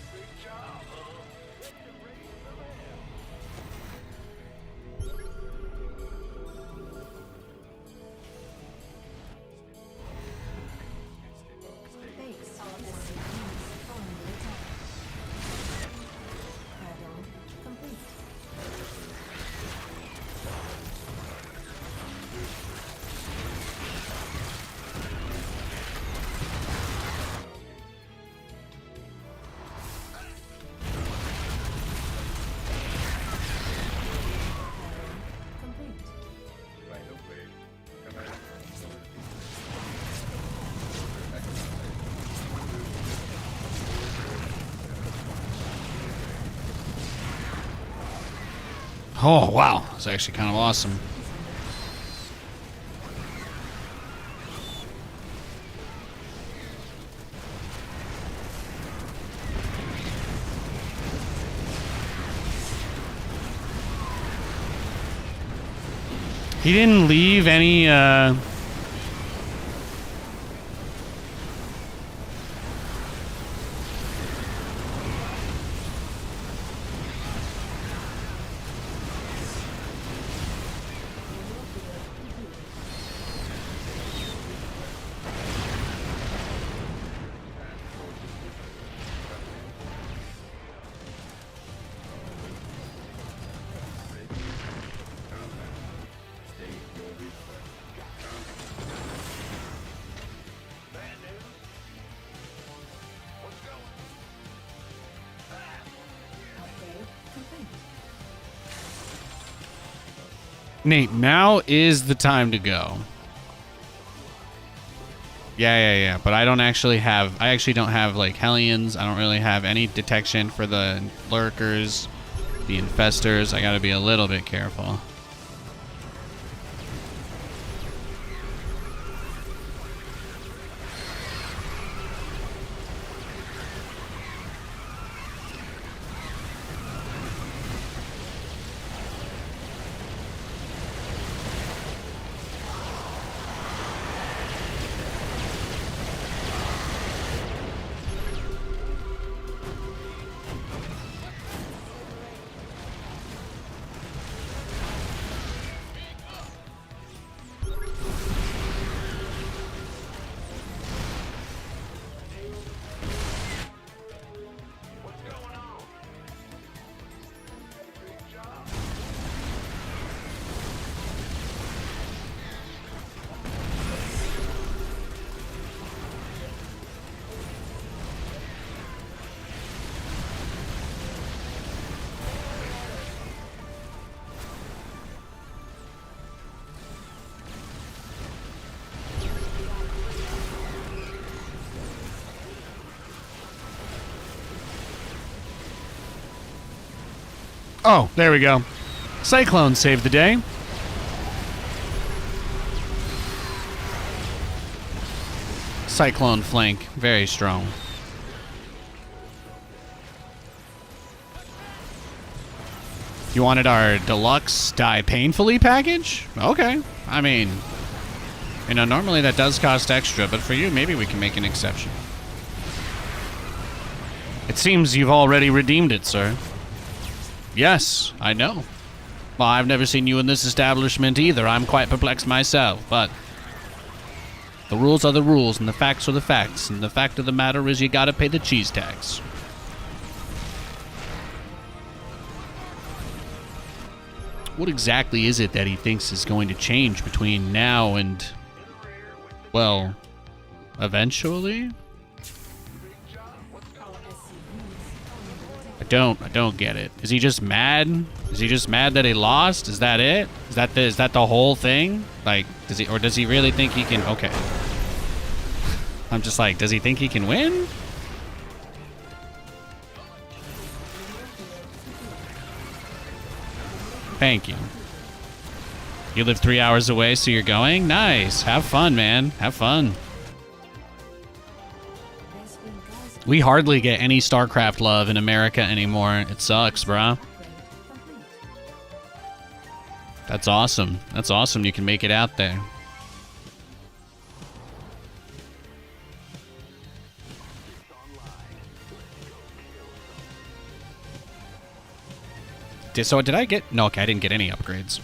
B: Big job, huh?
D: Base of SCPs under attack. Add-on complete. Add-on complete.
A: Oh, wow. It's actually kind of awesome. He didn't leave any,
D: Upgrade complete.
A: Nate, now is the time to go. Yeah. But I actually don't have like Hellions. I don't really have any detection for the lurkers, the infestors. I gotta be a little bit careful. Oh, there we go. Cyclones saved the day. Cyclone flank, very strong. You wanted our deluxe die painfully package? Okay. I mean, normally that does cost extra, but for you, maybe we can make an exception. It seems you've already redeemed it, sir. Yes, I know. Well, I've never seen you in this establishment either. I'm quite perplexed myself, but the rules are the rules, and the facts are the facts, and the fact of the matter is you gotta pay the cheese tax. What exactly is it that he thinks is going to change between now and, well, eventually? I don't get it. Is he just mad? Is he just mad that he lost? Is that it? Is that the whole thing? Like, does he really think he can? Okay. I'm just like, does he think he can win? Thank you. You live 3 hours away, so you're going? Nice. Have fun, man. Have fun. We hardly get any StarCraft love in America anymore. It sucks, bruh. That's awesome. That's awesome you can make it out there. So did I get... No, okay, I didn't get any upgrades.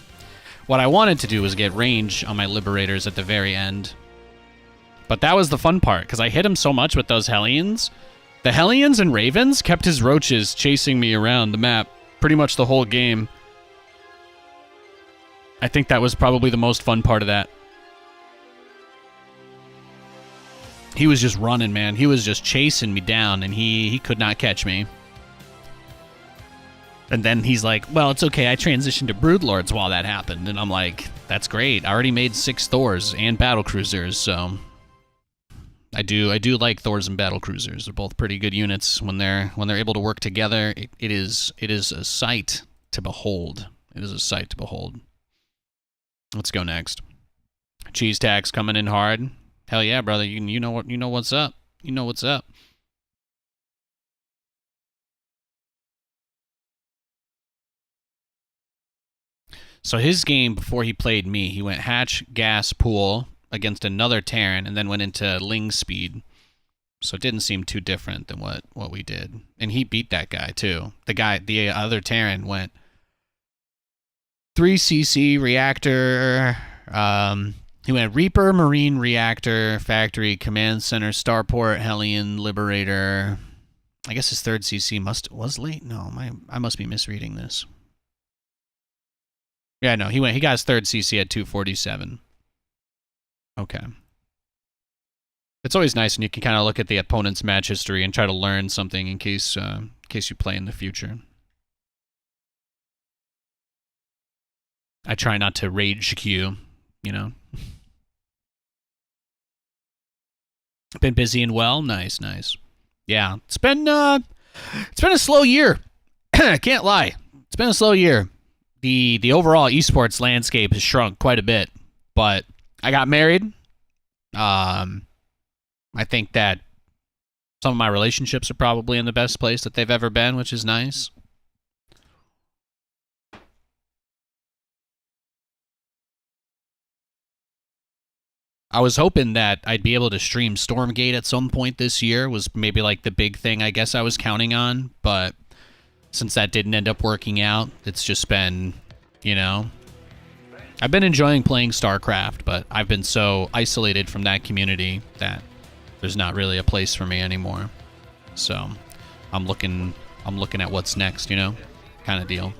A: What I wanted to do was get range on my Liberators at the very end. But that was the fun part, because I hit him so much with those Hellions. The Hellions and Ravens kept his roaches chasing me around the map pretty much the whole game. I think that was probably the most fun part of that. He was just running, man. He was just chasing me down, and he could not catch me. And then he's like, well, it's okay. I transitioned to Broodlords while that happened. And I'm like, that's great. I already made 6 Thors and Battlecruisers, so... I do like Thors and Battlecruisers. They're both pretty good units when they're able to work together. It is a sight to behold. It is a sight to behold. Let's go next. Cheese tax coming in hard. Hell yeah, brother. You know what's up. You know what's up. So his game before he played me, he went hatch, gas, pool against another Terran, and then went into Ling speed. So it didn't seem too different than what we did. And he beat that guy, too. The other Terran went 3cc reactor. He went Reaper, Marine Reactor, Factory, Command Center, Starport, Hellion, Liberator. I guess his 3rd CC was late? No, I must be misreading this. Yeah, no, he got his 3rd CC at 247. Okay. It's always nice when you can kind of look at the opponent's match history and try to learn something in case you play in the future. I try not to rage queue, you know. Been busy and well. Nice, nice. Yeah, it's been a slow year. I can't lie. It's been a slow year. The overall esports landscape has shrunk quite a bit, but I got married. I think that some of my relationships are probably in the best place that they've ever been, which is nice. I was hoping that I'd be able to stream Stormgate at some point this year, was maybe like the big thing I guess I was counting on, but since that didn't end up working out, it's just been, you know, I've been enjoying playing StarCraft, but I've been so isolated from that community that there's not really a place for me anymore. So I'm looking at what's next, you know, kind of deal.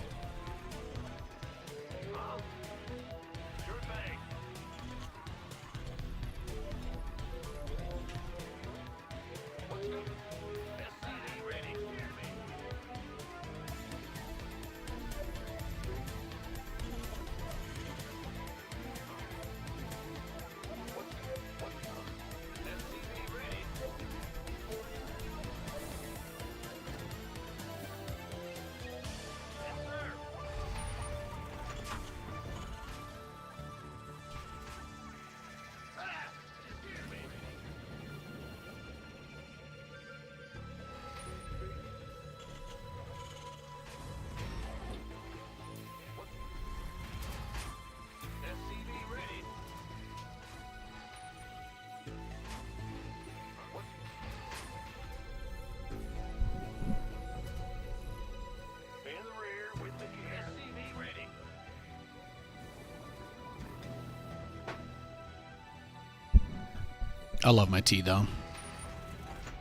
A: I love my tea, though.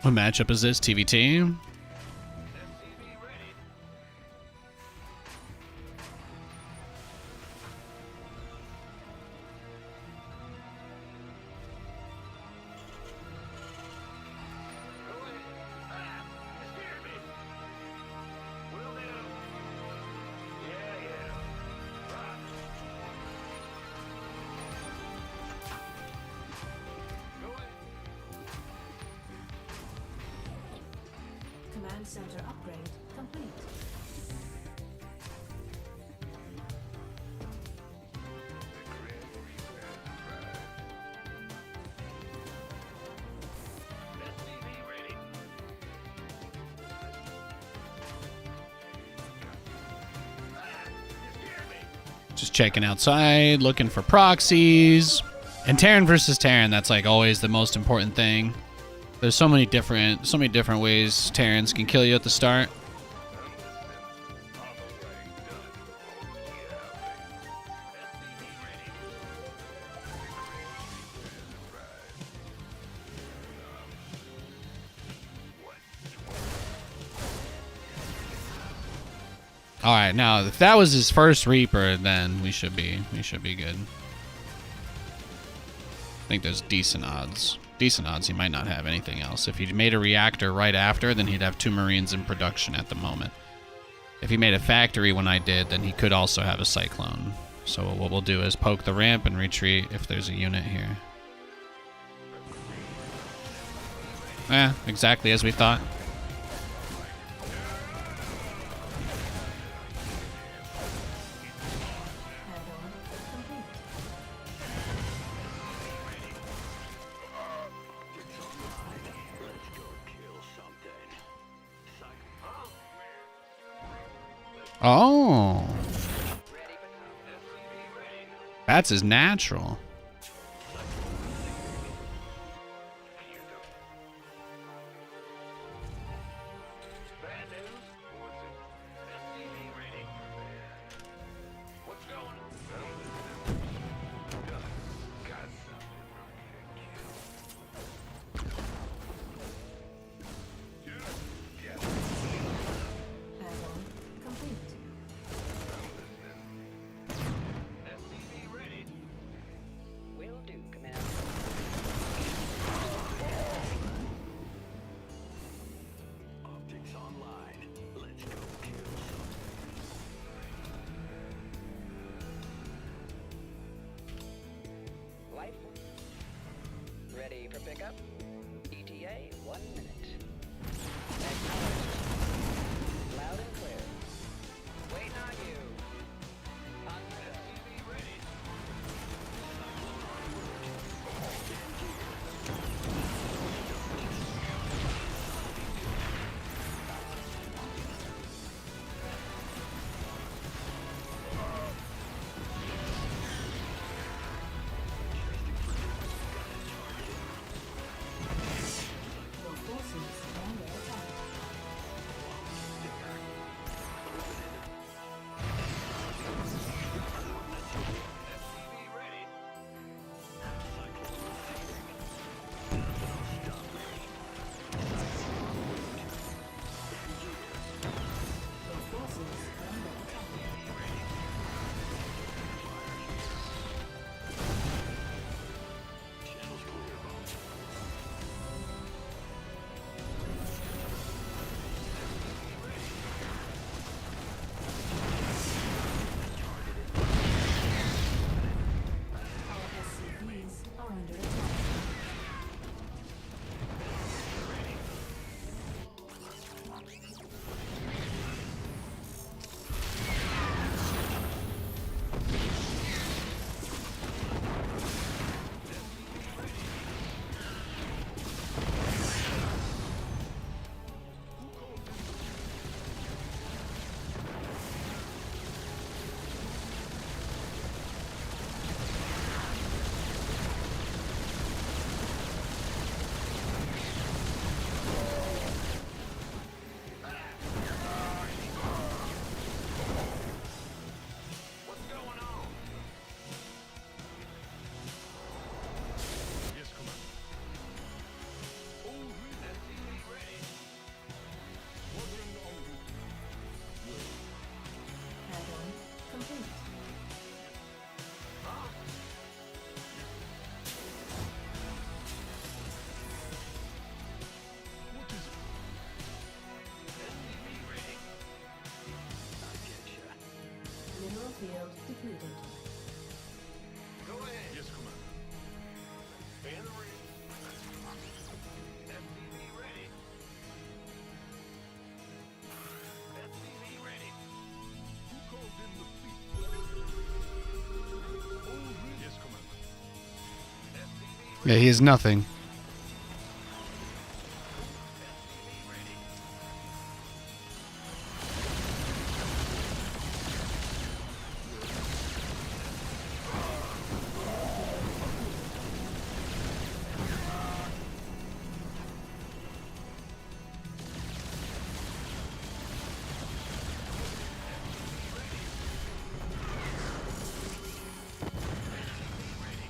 A: What matchup is this? TVT?
D: Command center upgrade complete.
A: Just checking outside, looking for proxies. And Terran versus Terran, that's like always the most important thing. There's so many different ways Terrans can kill you at the start. All right, now if that was his first Reaper, then we should be good. I think there's decent odds. Decent odds he might not have anything else. If he made a reactor right after, then he'd have 2 Marines in production at the moment. If he made a factory when I did, then he could also have a Cyclone. So what we'll do is poke the ramp and retreat if there's a unit here. Exactly as we thought. Oh. That's his natural.
F: Ready for pickup? ETA 1 minute. Acknowledged. Loud and clear. Waiting on you. On SCV ready.
D: Your forces are under attack.
B: SCV ready.
D: Your forces are under attack. Our SCVs are under attack.
B: What's going on? Yes, Commander. SCV ready. Squadron en route.
D: Add-on complete.
B: What is it? SCV ready. I get ya.
D: Mineral field depleted.
B: Go ahead. Yes, Commander. Fan the rear. SCV ready. SCV ready. Who called in the fleet? Oh, really? Yes, Commander. SCV
A: Yeah, he is nothing.
B: ready.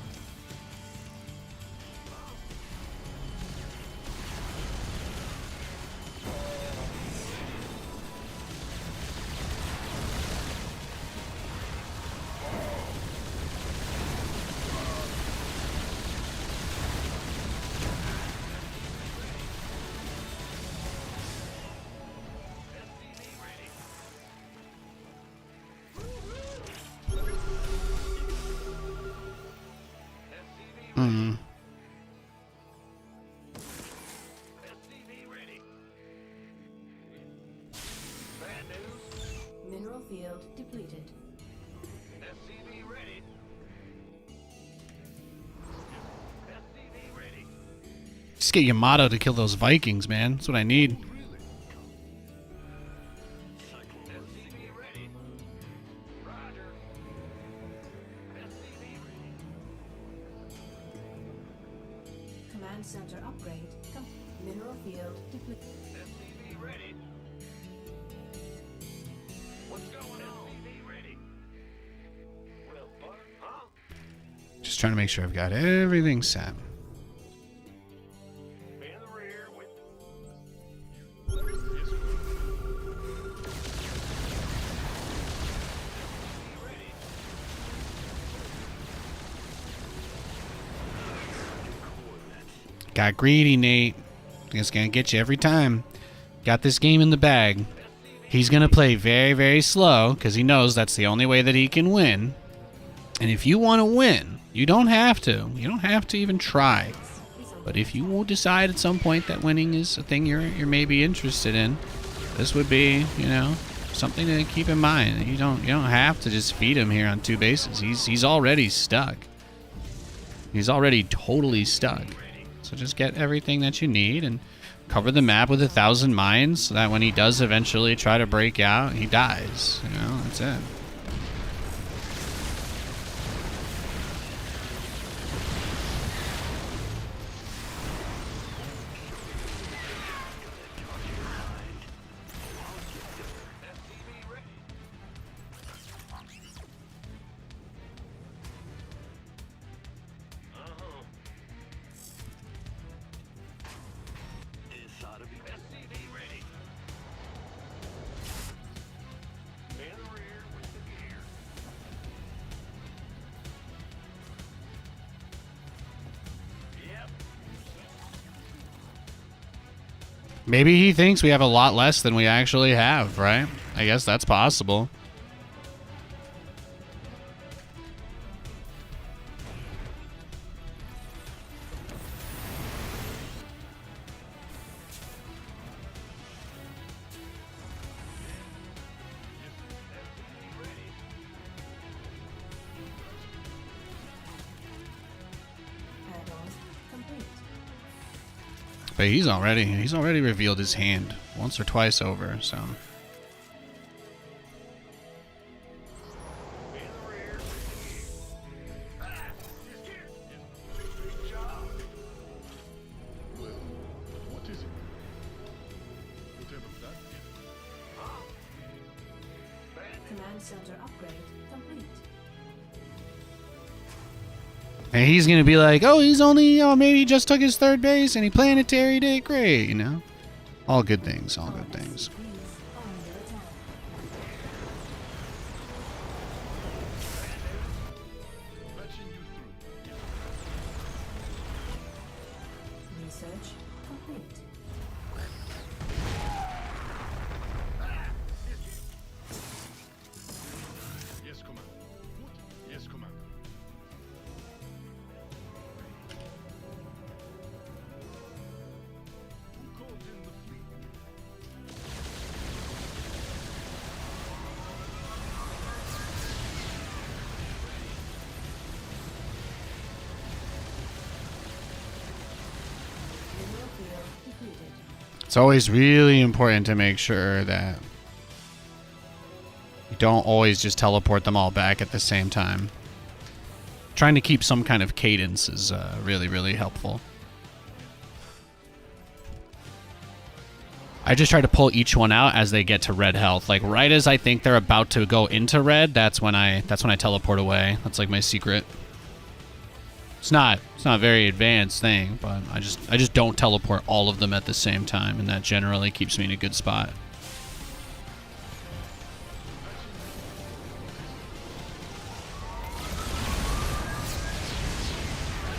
A: Hmm.
B: SCV ready. Bad news.
D: Mineral field depleted.
B: SCV ready. SCV ready.
A: Just get Yamato to kill those Vikings, man. That's what I need.
B: SCV ready. Roger. SCV ready.
D: Command center upgrade. Mineral field depleted.
B: SCV ready. What's going on? SCV ready. Well, butter, huh?
A: Just trying to make sure I've got everything set.
B: In the rear with.
A: Got greedy, Nate. It's gonna get you every time. Got this game in the bag. He's gonna play very, very slow because he knows that's the only way that he can win. And if you want to win, you don't have to. You don't have to even try.
D: Is
A: But if you will decide at some point that winning is a thing you're maybe interested in, this would be, you know, something to keep in mind. You don't have to just feed him here on 2 bases. He's already stuck. He's already totally stuck. So just get everything that you need and cover the map with 1,000 mines so that when he does eventually try to break out, he dies. You know, that's it. Maybe he thinks we have a lot less than we actually have, right? I guess that's possible.
D: Add-ons complete.
A: But he's already revealed his hand once or twice over, so.
D: Command center upgrade complete.
A: And he's gonna be like, oh, he's only, maybe he just took his 3rd base and he planetary did great, you know? All good things, all good things.
D: Bees under attack. Research complete.
B: Yes, Commander. What? Yes, Commander. Who called in the fleet?
D: Mineral field depleted.
A: It's always really important to make sure that you don't always just teleport them all back at the same time. Trying to keep some kind of cadence is really, really helpful. I just try to pull each one out as they get to red health. Like right as I think they're about to go into red, that's when I teleport away. That's like my secret. It's not a very advanced thing, but I just don't teleport all of them at the same time, and that generally keeps me in a good spot.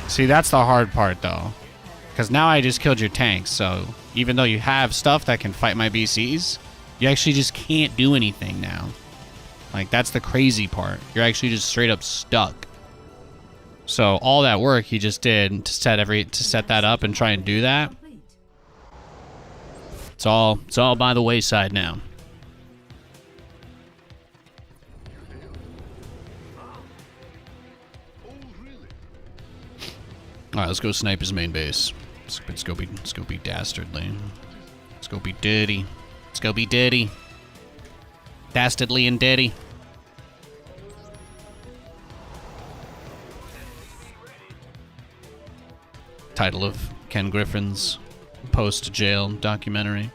A: See, that's the hard part though. Because now I just killed your tanks, so even though you have stuff that can fight my BCs, you actually just can't do anything now. Like, that's the crazy part. You're actually just straight up stuck. So all that work he just did to set that up and try and do that,
D: Complete.
A: it's all by the wayside now.
B: Oh, really?
A: All right, let's go snipe his main base. Let's go be dastardly. Let's go be dirty. Let's go be dirty. Dastardly and dirty. Title of Ken Griffin's post-jail documentary.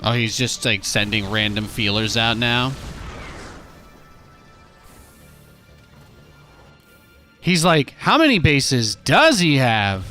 A: Oh, he's just like sending random feelers out now. He's like, how many bases does he have?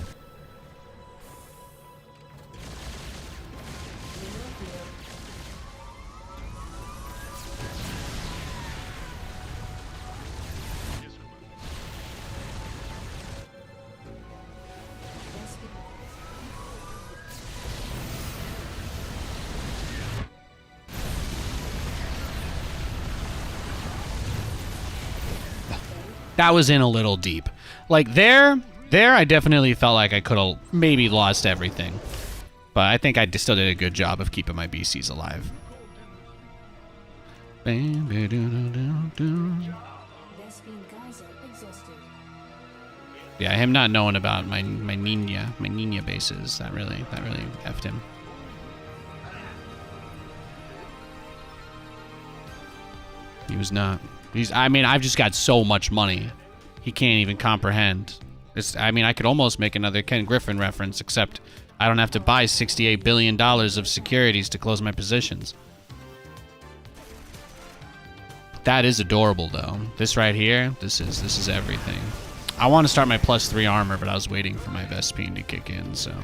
A: That was in a little deep. Like there I definitely felt like I could have maybe lost everything. But I think I still did a good job of keeping my BCs alive. Yeah, him not knowing about my Nina bases, that really effed him. He was not. I mean, I've just got so much money. He can't even comprehend. I mean, I could almost make another Ken Griffin reference, except I don't have to buy $68 billion of securities to close my positions. That is adorable, though. This right here, this is everything. I want to start my +3 armor, but I was waiting for my Vespine to kick in, so...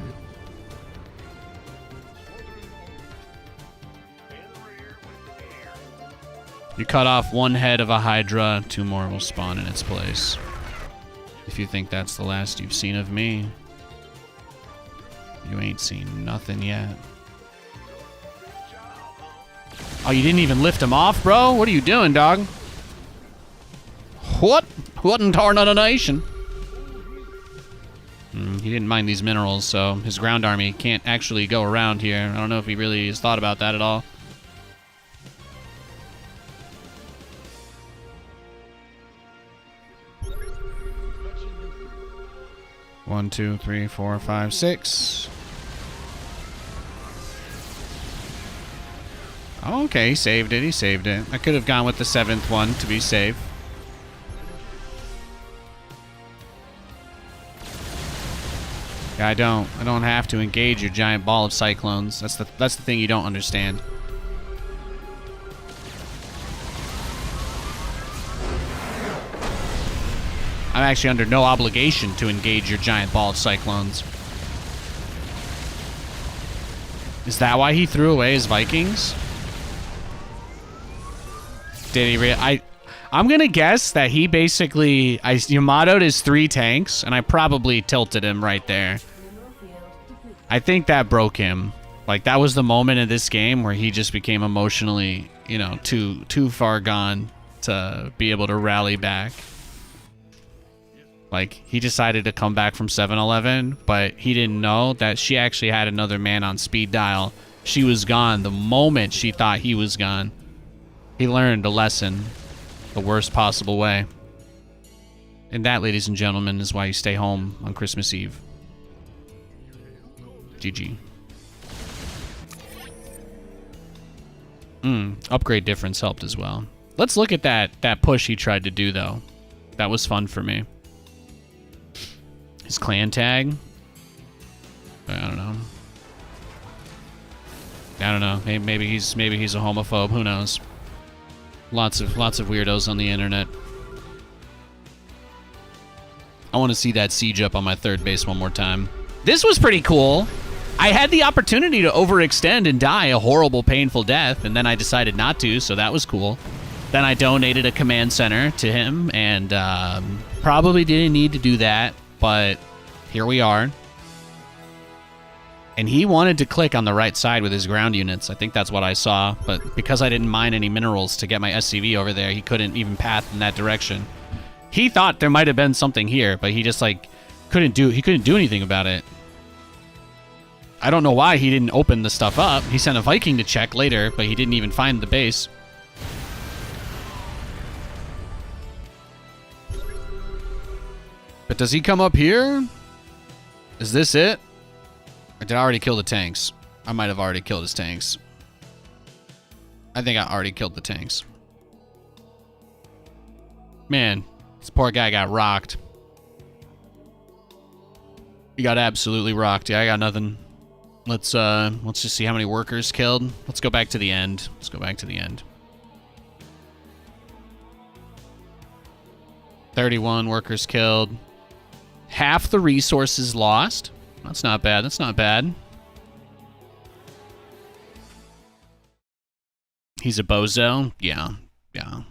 A: You cut off one head of a Hydra, 2 more will spawn in its place. If you think that's the last you've seen of me, you ain't seen nothing yet. Oh, you didn't even lift him off, bro? What are you doing, dog? What? What in tarnation? He didn't mind these minerals, so his ground army can't actually go around here. I don't know if he really has thought about that at all. One, 2, 3, 4, 5, 6. Oh, okay, he saved it. He saved it. I could have gone with the 7th one to be safe. Yeah, I don't have to engage your giant ball of Cyclones. That's the thing you don't understand. I'm actually under no obligation to engage your giant ball of Cyclones. Is that why he threw away his Vikings? Did he really? I'm gonna guess that he basically Yamato'd his 3 tanks, and I probably tilted him right there. I think that broke him. Like, that was the moment in this game where he just became emotionally, you know, too far gone to be able to rally back. Like, he decided to come back from 7-Eleven, but he didn't know that she actually had another man on speed dial. She was gone the moment she thought he was gone. He learned a lesson the worst possible way. And that, ladies and gentlemen, is why you stay home on Christmas Eve. GG. Upgrade difference helped as well. Let's look at that push he tried to do, though. That was fun for me. His clan tag? I don't know. I don't know. Maybe he's a homophobe. Who knows? Lots of weirdos on the internet. I want to see that siege up on my 3rd base one more time. This was pretty cool. I had the opportunity to overextend and die a horrible, painful death, and then I decided not to, so that was cool. Then I donated a command center to him, and probably didn't need to do that, but here we are. And he wanted to click on the right side with his ground units. I think that's what I saw, but because I didn't mine any minerals to get my SCV over there, he couldn't even path in that direction. He thought there might have been something here, but he just like couldn't do anything about it. I don't know why he didn't open the stuff up. He sent a Viking to check later, but he didn't even find the base. But does he come up here? Is this it? Or did I already kill the tanks? I might have already killed his tanks. I think I already killed the tanks. Man, this poor guy got rocked. He got absolutely rocked. Yeah, I got nothing. Let's just see how many workers killed. Let's go back to the end. Let's go back to the end. 31 workers killed. Half the resources lost. That's not bad. That's not bad. He's a bozo? Yeah. Yeah.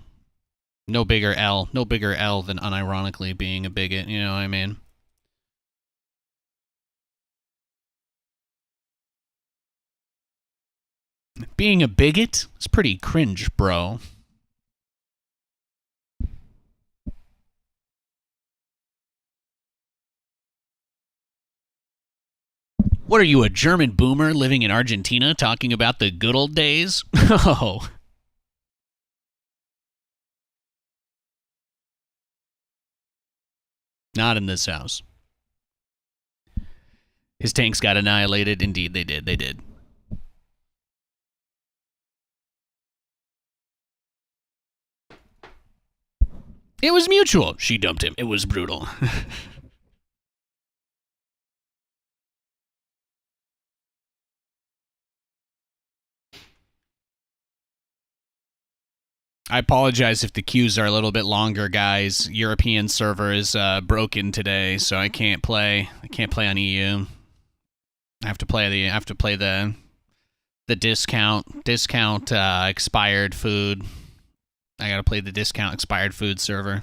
A: No bigger L. No bigger L than unironically being a bigot. You know what I mean? Being a bigot is pretty cringe, bro. What are you, a German boomer living in Argentina talking about the good old days? Oh. Not in this house. His tanks got annihilated. Indeed, they did. They did. It was mutual. She dumped him. It was brutal. I apologize if the queues are a little bit longer, guys. European server is broken today, so I can't play. I can't play on EU. I have to play the discount expired food. I gotta play the discount expired food server.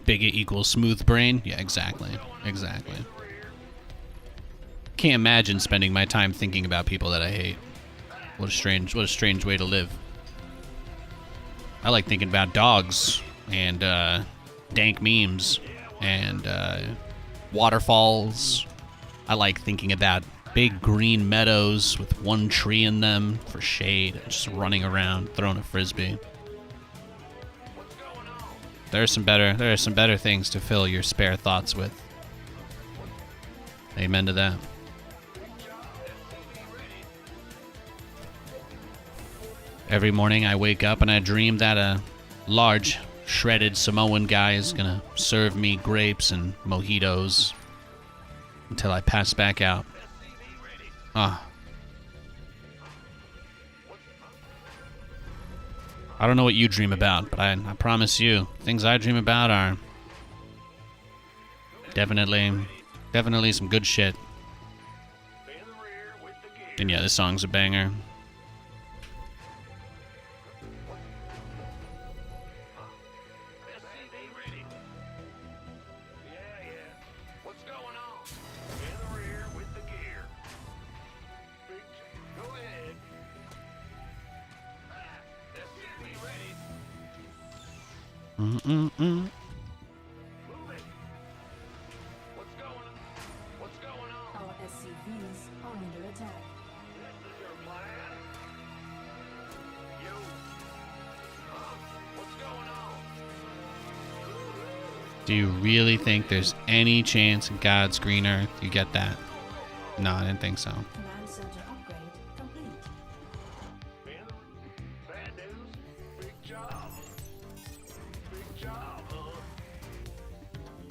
A: Bigot equals smooth brain? Yeah, exactly. Exactly. Can't imagine spending my time thinking about people that I hate. What a strange way to live. I like thinking about dogs and dank memes and waterfalls. I like thinking about big green meadows with one tree in them for shade, just running around throwing a frisbee. There are some better things to fill your spare thoughts with. Amen to that. Every morning I wake up and I dream that a large, shredded Samoan guy is gonna serve me grapes and mojitos until I pass back out. Ah. I don't know what you dream about, but I promise you, things I dream about are definitely some good shit. And yeah, this song's a banger. Mm-mm-mm.
D: Our SCVs are under attack.
A: Do you really think there's any chance in God's green earth you get that? No, I didn't think so.
D: Command center upgrade complete.
B: Bad news. Big job. Big job, huh?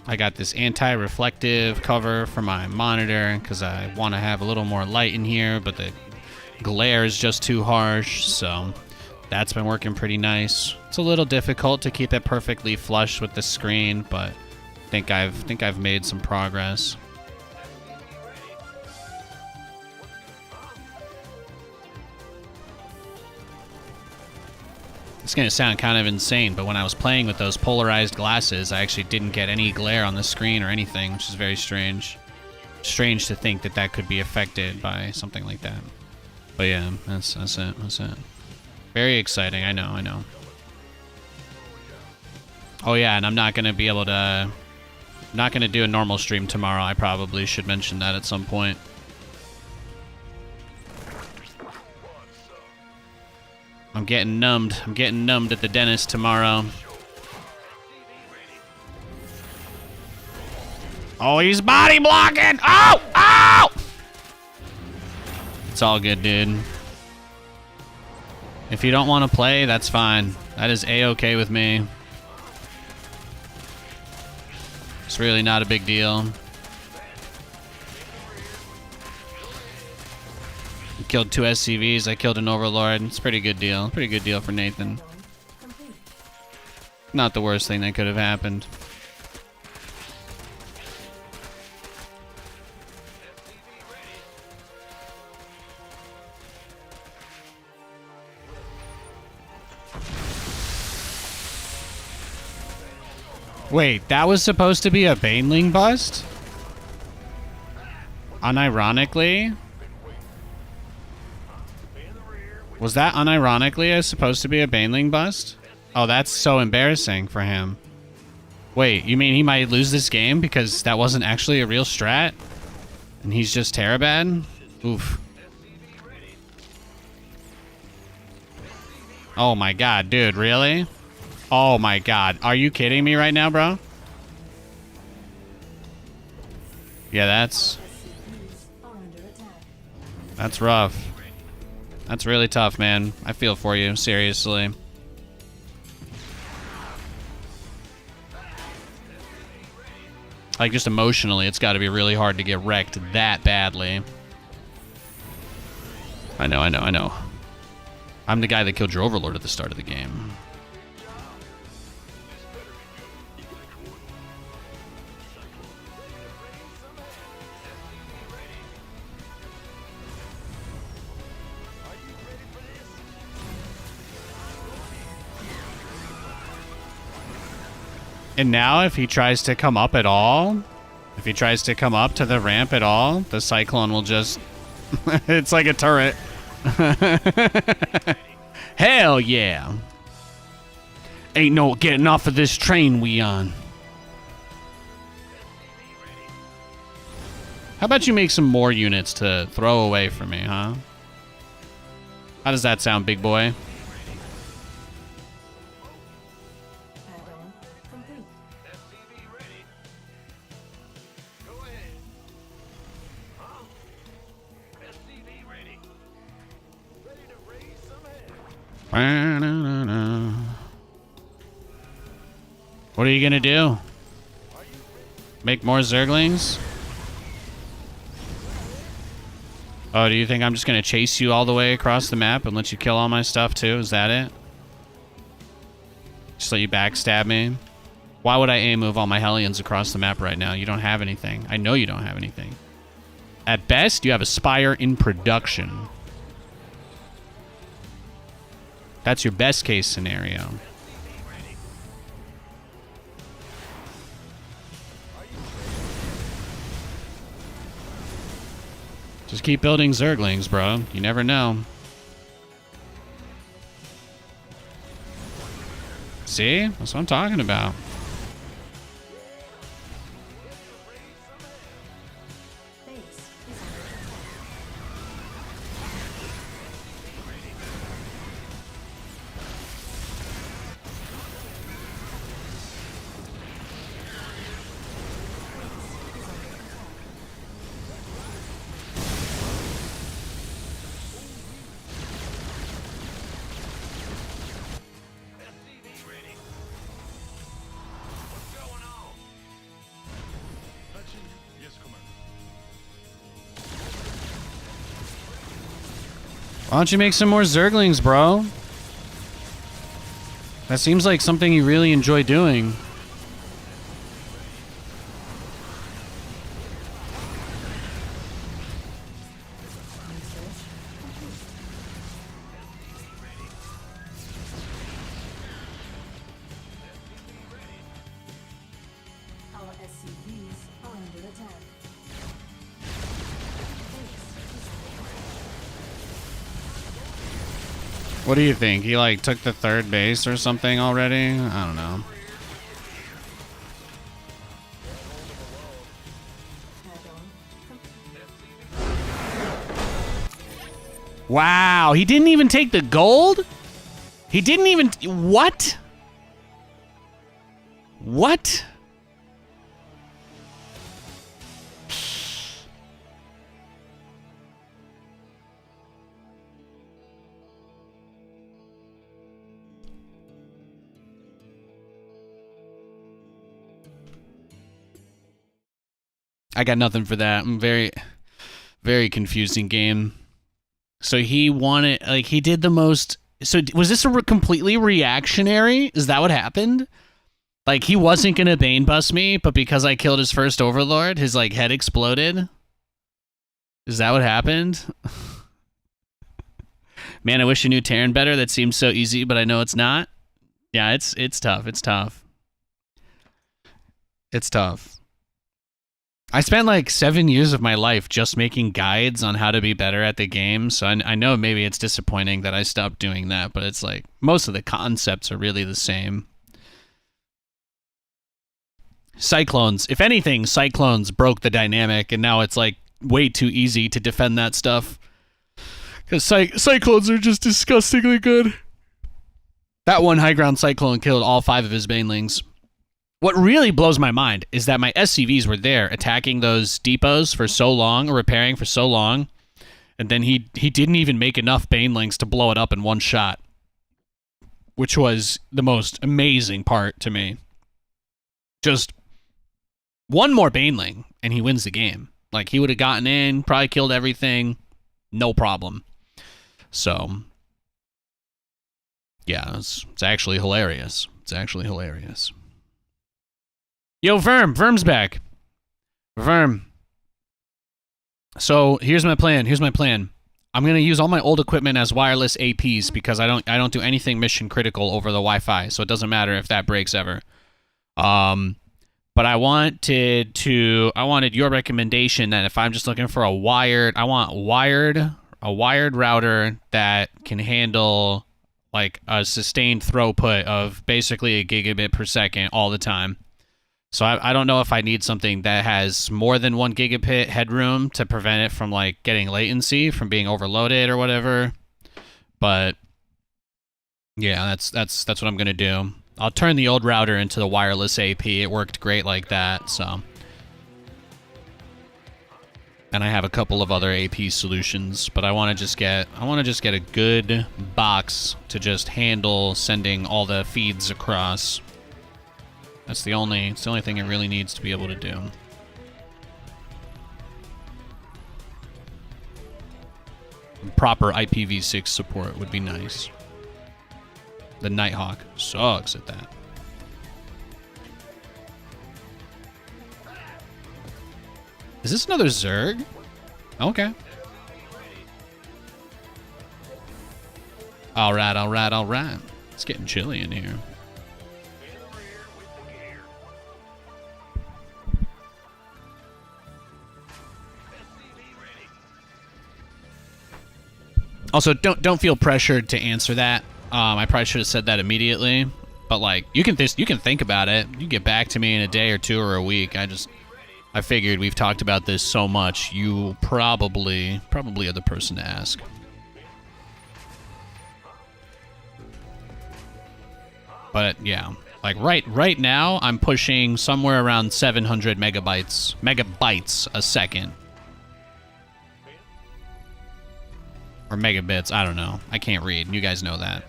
A: I got this anti-reflective cover for my monitor because I want to have a little more light in here, but the glare is just too harsh, so that's been working pretty nice. It's a little difficult to keep it perfectly flush with the screen, but I think I've made some progress. It's going to sound kind of insane, but when I was playing with those polarized glasses, I actually didn't get any glare on the screen or anything, which is very strange. Strange to think that that could be affected by something like that. But yeah, that's it. Very exciting, I know. Oh yeah, and I'm not going to be able to... not going to do a normal stream tomorrow. I probably should mention that at some point. I'm getting numbed. I'm getting numbed at the dentist tomorrow. Oh, he's body blocking! Oh! Oh! It's all good, dude. If you don't want to play, that's fine. That is A-okay with me. It's really not a big deal. Killed 2 SCVs. I killed an Overlord. It's a pretty good deal. Pretty good deal for Nathan.
D: Complete.
A: Not the worst thing that could have happened. Wait, that was supposed to be a Baneling bust? unironically... Was that unironically supposed to be a Baneling bust? Oh, that's so embarrassing for him. Wait, you mean he might lose this game because that wasn't actually a real strat? And he's just Terrabad? Oof. Oh my god, dude, really? Oh my god. Are you kidding me right now, bro? Yeah, that's rough. That's really tough, man. I feel for you, seriously. Like, just emotionally, it's got to be really hard to get wrecked that badly. I know. I'm the guy that killed your Overlord at the start of the game. And now if he tries to come up at all, if he tries to come up to the ramp at all, the Cyclone will just... it's like a turret. Hell yeah. Ain't no getting off of this train we on. How about you make some more units to throw away from me, huh? How does that sound, big boy? What are you gonna do? Make more Zerglings? Oh, do you think I'm just gonna chase you all the way across the map and let you kill all my stuff too? Is that it? Just let you backstab me? Why would I aim move all my Hellions across the map right now? You don't have anything. I know you don't have anything. At best, you have a Spire in production. That's your best case scenario. Just keep building Zerglings, bro. You never know. See? That's what I'm talking about. Why don't you make some more Zerglings, bro? That seems like something you really enjoy doing.
D: Our SCVs are under attack.
A: What do you think? He like took the third base or something already? I don't know. Wow, he didn't even take the gold? He didn't even... What? What? I got nothing for that. I'm very confusing game. So he wanted, like, he did the most... So was this a completely reactionary? Is that what happened? Like, he wasn't going to Bane bust me, but because I killed his first Overlord, his, like, head exploded? Is that what happened? Man, I wish I knew Terran better. That seems so easy, but I know it's not. Yeah, it's tough. It's tough. It's tough. I spent like 7 years of my life just making guides on how to be better at the game, so I know maybe it's disappointing that I stopped doing that, but it's like most of the concepts are really the same. Cyclones, if anything, Cyclones broke the dynamic, and now it's like way too easy to defend that stuff. Because Cyclones are just disgustingly good. That one high ground Cyclone killed all 5 of his banelings. What really blows my mind is that my SCVs were there attacking those depots for so long, or repairing for so long, and then he didn't even make enough banelings to blow it up in one shot. Which was the most amazing part to me. Just one more baneling, and he wins the game. Like, he would have gotten in, probably killed everything, no problem. So, yeah, it's actually hilarious. It's actually hilarious. Yo, Verm's back. Verm. So, here's my plan. I'm going to use all my old equipment as wireless APs because I don't do anything mission critical over the Wi-Fi, so it doesn't matter if that breaks ever. But I wanted your recommendation that if I'm just looking for a wired router that can handle like a sustained throughput of basically a gigabit per second all the time. So I don't know if I need something that has more than 1 gigabit headroom to prevent it from like getting latency from being overloaded or whatever. But yeah, that's what I'm gonna do. I'll turn the old router into the wireless AP. It worked great like that, so. And I have a couple of other AP solutions, but I want to just get a good box to just handle sending all the feeds across. It's the only thing it really needs to be able to do. Proper IPv6 support would be nice. The Nighthawk sucks at that. Is this another Zerg? Okay. Alright. It's getting chilly in here. Also, don't feel pressured to answer that. I probably should have said that immediately, but like you can think about it. You can get back to me in a day or two or a week. I figured we've talked about this so much. You probably are the person to ask. But yeah, like right now I'm pushing somewhere around 700 megabytes a second. Or megabits, I don't know. I can't read. You guys know that.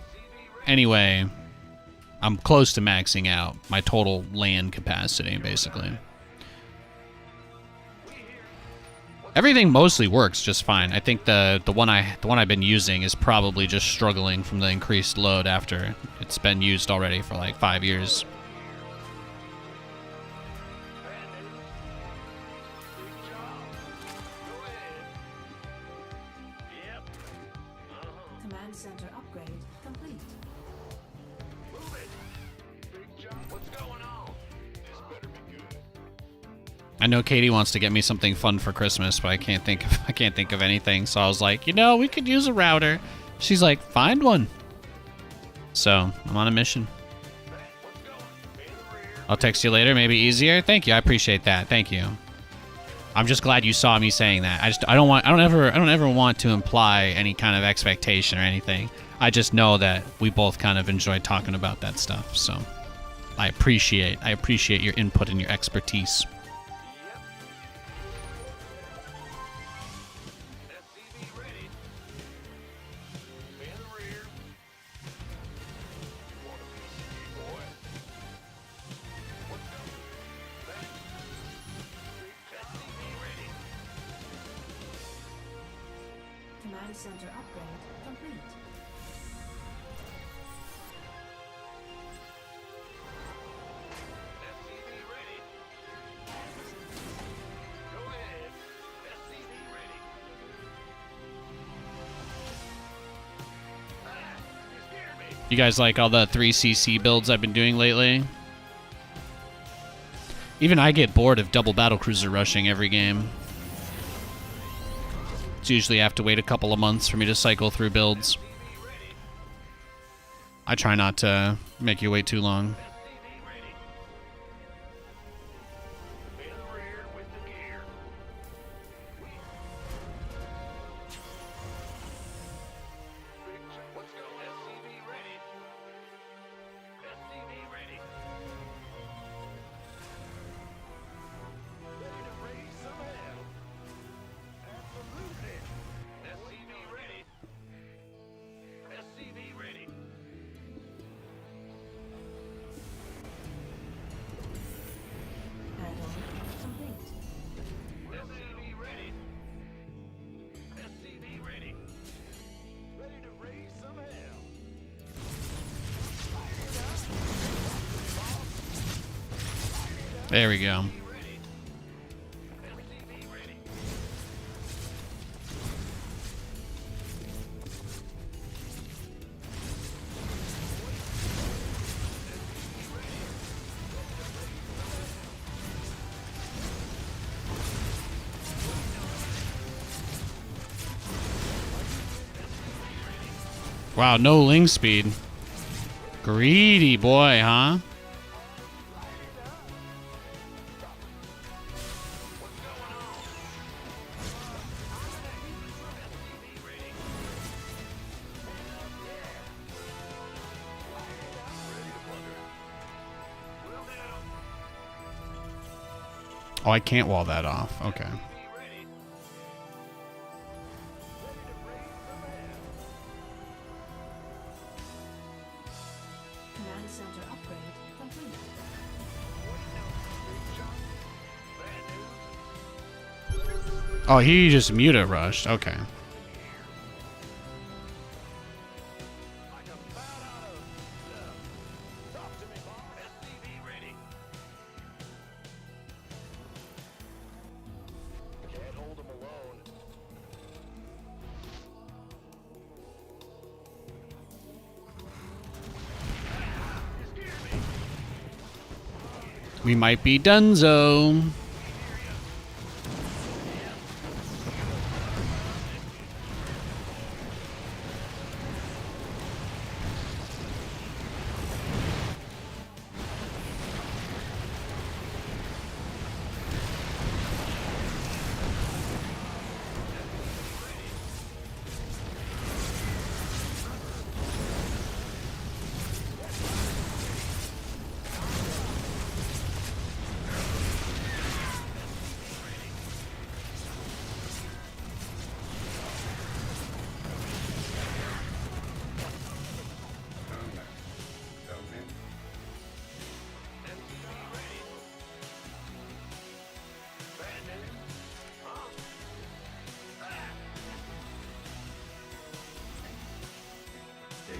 A: Anyway, I'm close to maxing out my total LAN capacity, basically. Everything mostly works just fine. I think the one I've been using is probably just struggling from the increased load after it's been used already for like 5 years.
D: Command center upgrade complete.
A: I know Katie wants to get me something fun for Christmas, but I can't think of anything. So I was like, we could use a router. She's like, find one. So I'm on a mission. I'll text you later, maybe easier. Thank you, I appreciate that. Thank you. I'm just glad you saw me saying that. I don't ever want to imply any kind of expectation or anything. I just know that we both kind of enjoy talking about that stuff. So I appreciate your input and your expertise.
D: Command center upgrade complete.
A: You guys like all the 3cc builds I've been doing lately? Even I get bored of double battlecruiser rushing every game. It's usually I have to wait a couple of months for me to cycle through builds. I try not to make you wait too long. There we go. Wow, no ling speed. Greedy boy, huh? Oh, I can't wall that off. Okay.
D: Command center upgrade complete.
A: Oh, he just muta rushed. Okay. We might be donezo.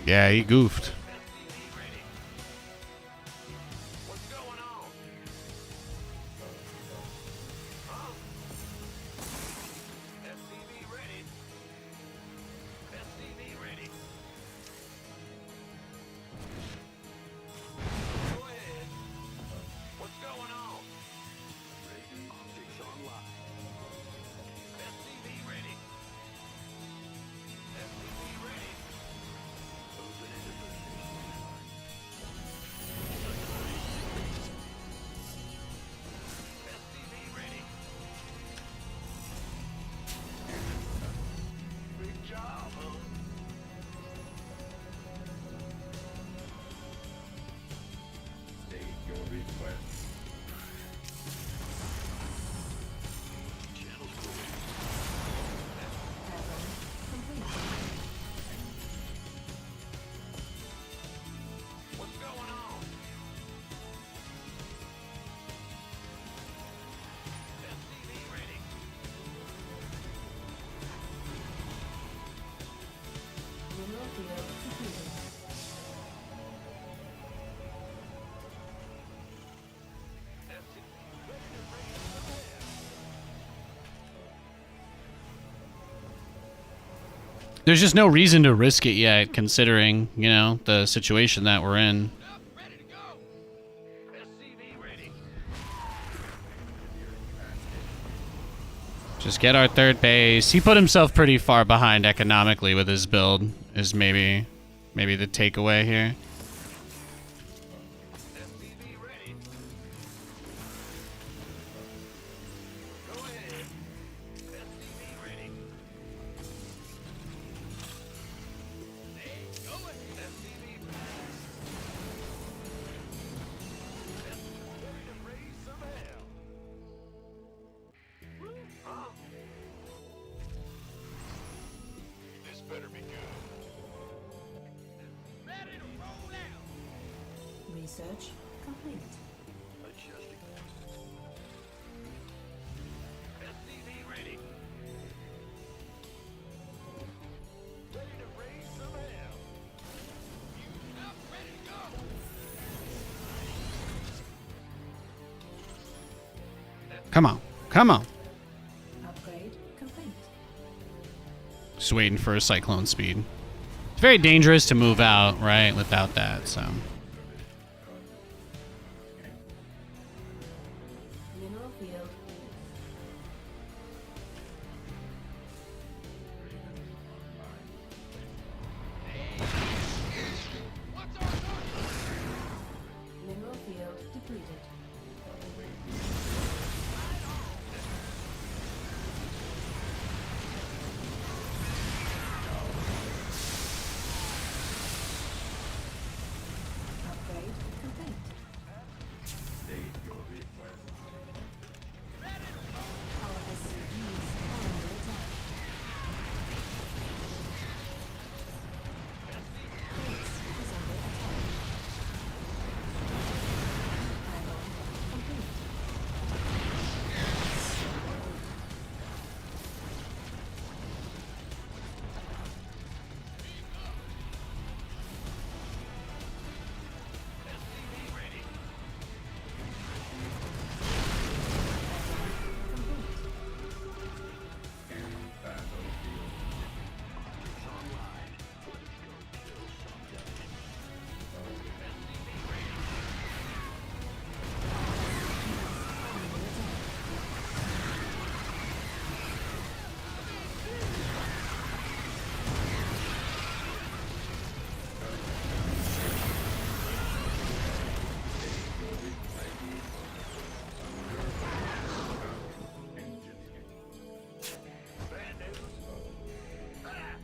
A: Yeah, he goofed. There's just no reason to risk it yet, considering, you know, the situation that we're in.
G: Just get our third base. He put himself pretty far behind economically with his build, is maybe the takeaway here.
D: Research complete.
G: Come on. Come on.
D: Upgrade complete.
G: Just waiting for a Cyclone speed. It's very dangerous to move out, right, without that, so.
D: Mineral field. Mineral field depleted. Upgrade complete. Our SCVs are under attack. Base is under attack. Add-on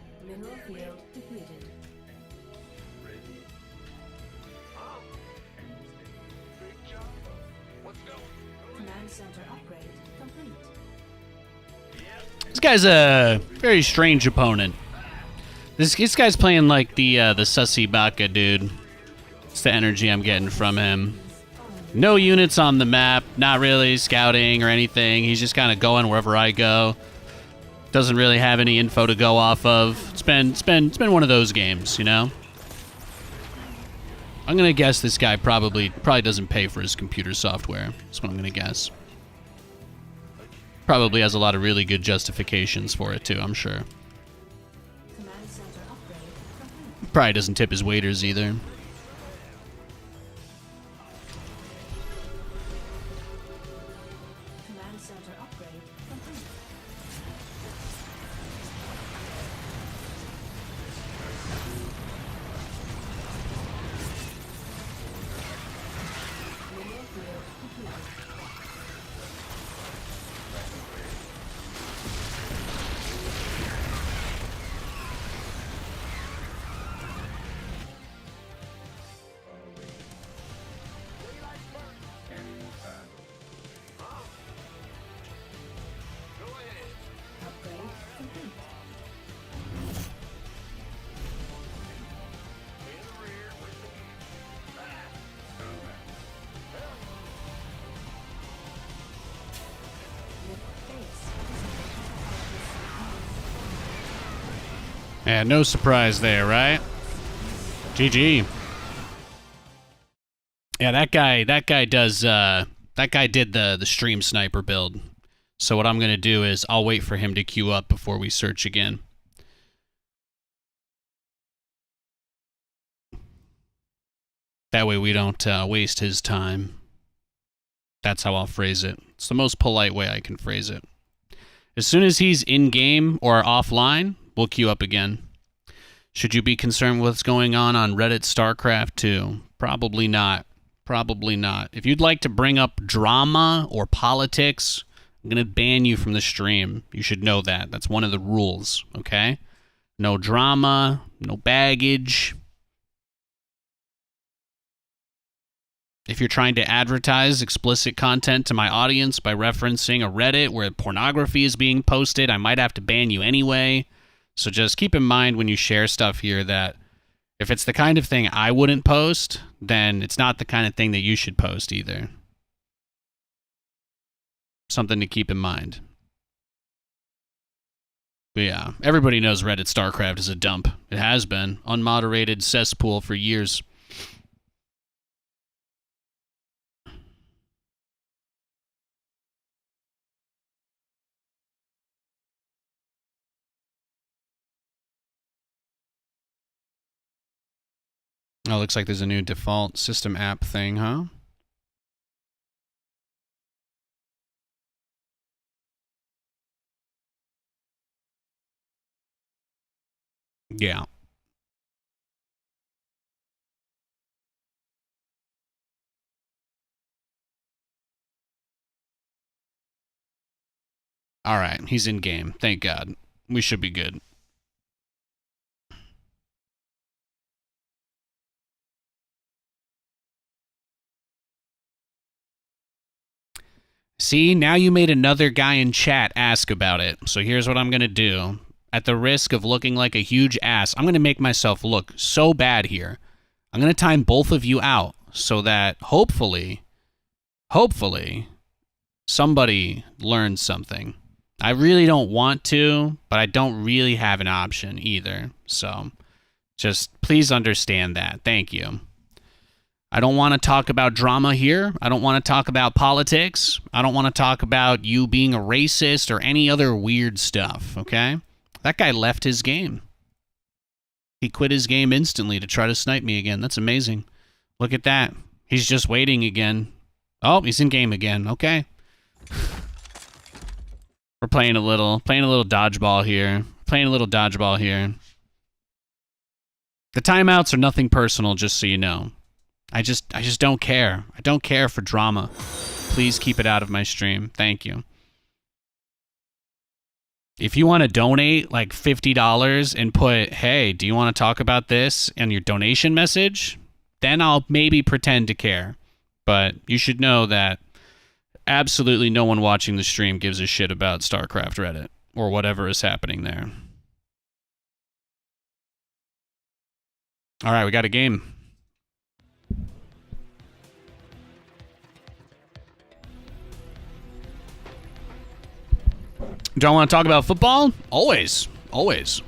D: complete. Mineral field depleted. Command center upgrade complete.
G: This guy's a very strange opponent. This guy's playing like the sussy Baka dude. It's the energy I'm getting from him. No units on the map, not really scouting or anything. He's just kind of going wherever I go. Doesn't really have any info to go off of. It's been one of those games, you know. I'm gonna guess this guy probably doesn't pay for his computer software. That's what I'm gonna guess. Probably has a lot of really good justifications for it too, I'm sure.
D: Command center upgrade complete.
G: Probably doesn't tip his waiters either.
D: Command center upgrade complete. Mineral field depleted. Upgrade complete.
G: Yeah, no surprise there, right? GG. Yeah, that guy did the stream sniper build. So what I'm gonna do is I'll wait for him to queue up before we search again. That way we don't waste his time. That's how I'll phrase it. It's the most polite way I can phrase it. As soon as he's in-game or offline, we'll queue up again. Should you be concerned with what's going on Reddit StarCraft 2? Probably not. Probably not. If you'd like to bring up drama or politics, I'm going to ban you from the stream. You should know that. That's one of the rules, okay? No drama, no baggage. If you're trying to advertise explicit content to my audience by referencing a Reddit where pornography is being posted, I might have to ban you anyway. So just keep in mind when you share stuff here that if it's the kind of thing I wouldn't post, then it's not the kind of thing that you should post either. Something to keep in mind. But yeah, everybody knows Reddit StarCraft is a dump. It has been. Unmoderated cesspool for years. Oh, looks like there's a new default system app thing, huh? Yeah. All right, he's in game. Thank God. We should be good. See, now you made another guy in chat ask about it. So here's what I'm going to do. At the risk of looking like a huge ass, I'm going to make myself look so bad here. I'm going to time both of you out so that hopefully, somebody learns something. I really don't want to, but I don't really have an option either. So just please understand that. Thank you. I don't want to talk about drama here. I don't want to talk about politics. I don't want to talk about you being a racist or any other weird stuff, okay? That guy left his game. He quit his game instantly to try to snipe me again. That's amazing. Look at that. He's just waiting again. Oh, he's in game again. Okay. We're playing a little dodgeball here. The timeouts are nothing personal, just so you know. I just don't care. I don't care for drama. Please keep it out of my stream. Thank you. If you want to donate like $50 and put, hey, do you want to talk about this in your donation message? Then I'll maybe pretend to care. But you should know that absolutely no one watching the stream gives a shit about StarCraft Reddit or whatever is happening there. All right, we got a game. Do I want to talk about football? Always. Always.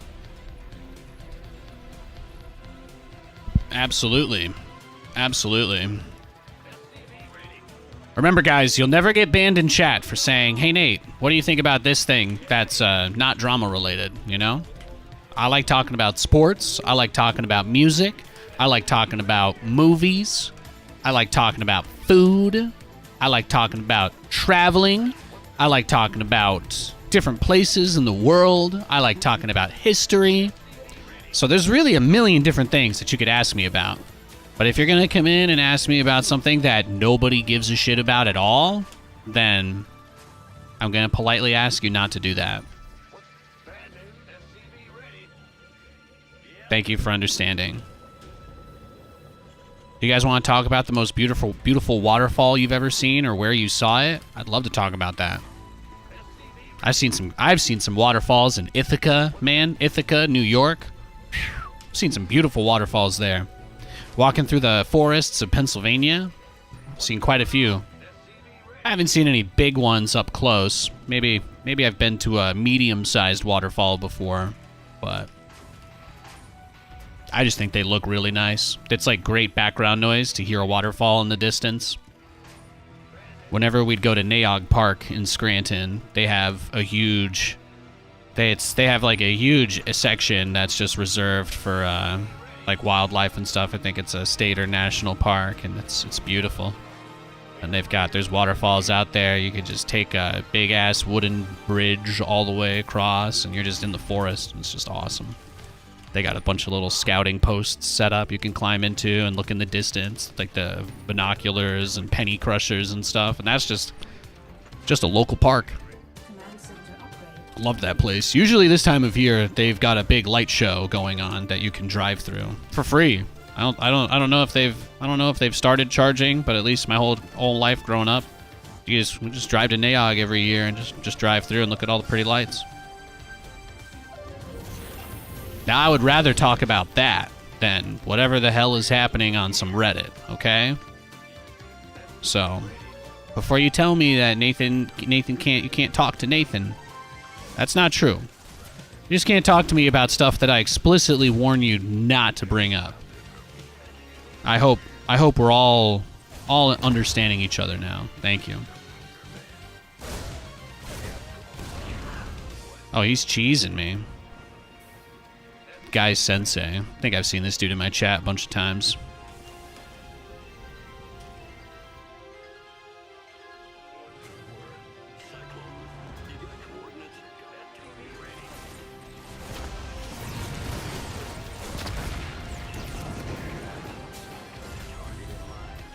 G: Absolutely. Absolutely. Remember, guys, you'll never get banned in chat for saying, hey, Nate, what do you think about this thing that's not drama-related, you know? I like talking about sports. I like talking about music. I like talking about movies. I like talking about food. I like talking about traveling. I like talking about different places in the world. I like talking about history. So there's really a million different things that you could ask me about. But if you're going to come in and ask me about something that nobody gives a shit about at all, then I'm going to politely ask you not to do that. Thank you for understanding. Do you guys want to talk about the most beautiful waterfall you've ever seen or where you saw it? I'd love to talk about that. I've seen some waterfalls in Ithaca, man. Ithaca, New York. I've seen some beautiful waterfalls there. Walking through the forests of Pennsylvania, I've seen quite a few. I haven't seen any big ones up close. Maybe I've been to a medium-sized waterfall before, but I just think they look really nice. It's like great background noise to hear a waterfall in the distance. Whenever we'd go to Naog Park in Scranton, they have a huge, they have like a huge section that's just reserved for like wildlife and stuff. I think it's a state or national park, and it's beautiful. And there's waterfalls out there. You could just take a big ass wooden bridge all the way across, and you're just in the forest. It's just awesome. They got a bunch of little scouting posts set up you can climb into and look in the distance, like the binoculars and penny crushers and stuff. And that's just a local park.
D: Command center upgrade.
A: Love that place. Usually this time of year, they've got a big light show going on that you can drive through for free. I don't know if they've started charging, but at least my whole life growing up, we just drive to Naog every year and just drive through and look at all the pretty lights. Now I would rather talk about that than whatever the hell is happening on some Reddit, okay? So, before you tell me that you can't talk to Nathan, that's not true. You just can't talk to me about stuff that I explicitly warn you not to bring up. I hope we're all understanding each other now. Thank you. Oh, he's cheesing me. Guy Sensei. I think I've seen this dude in my chat a bunch of times.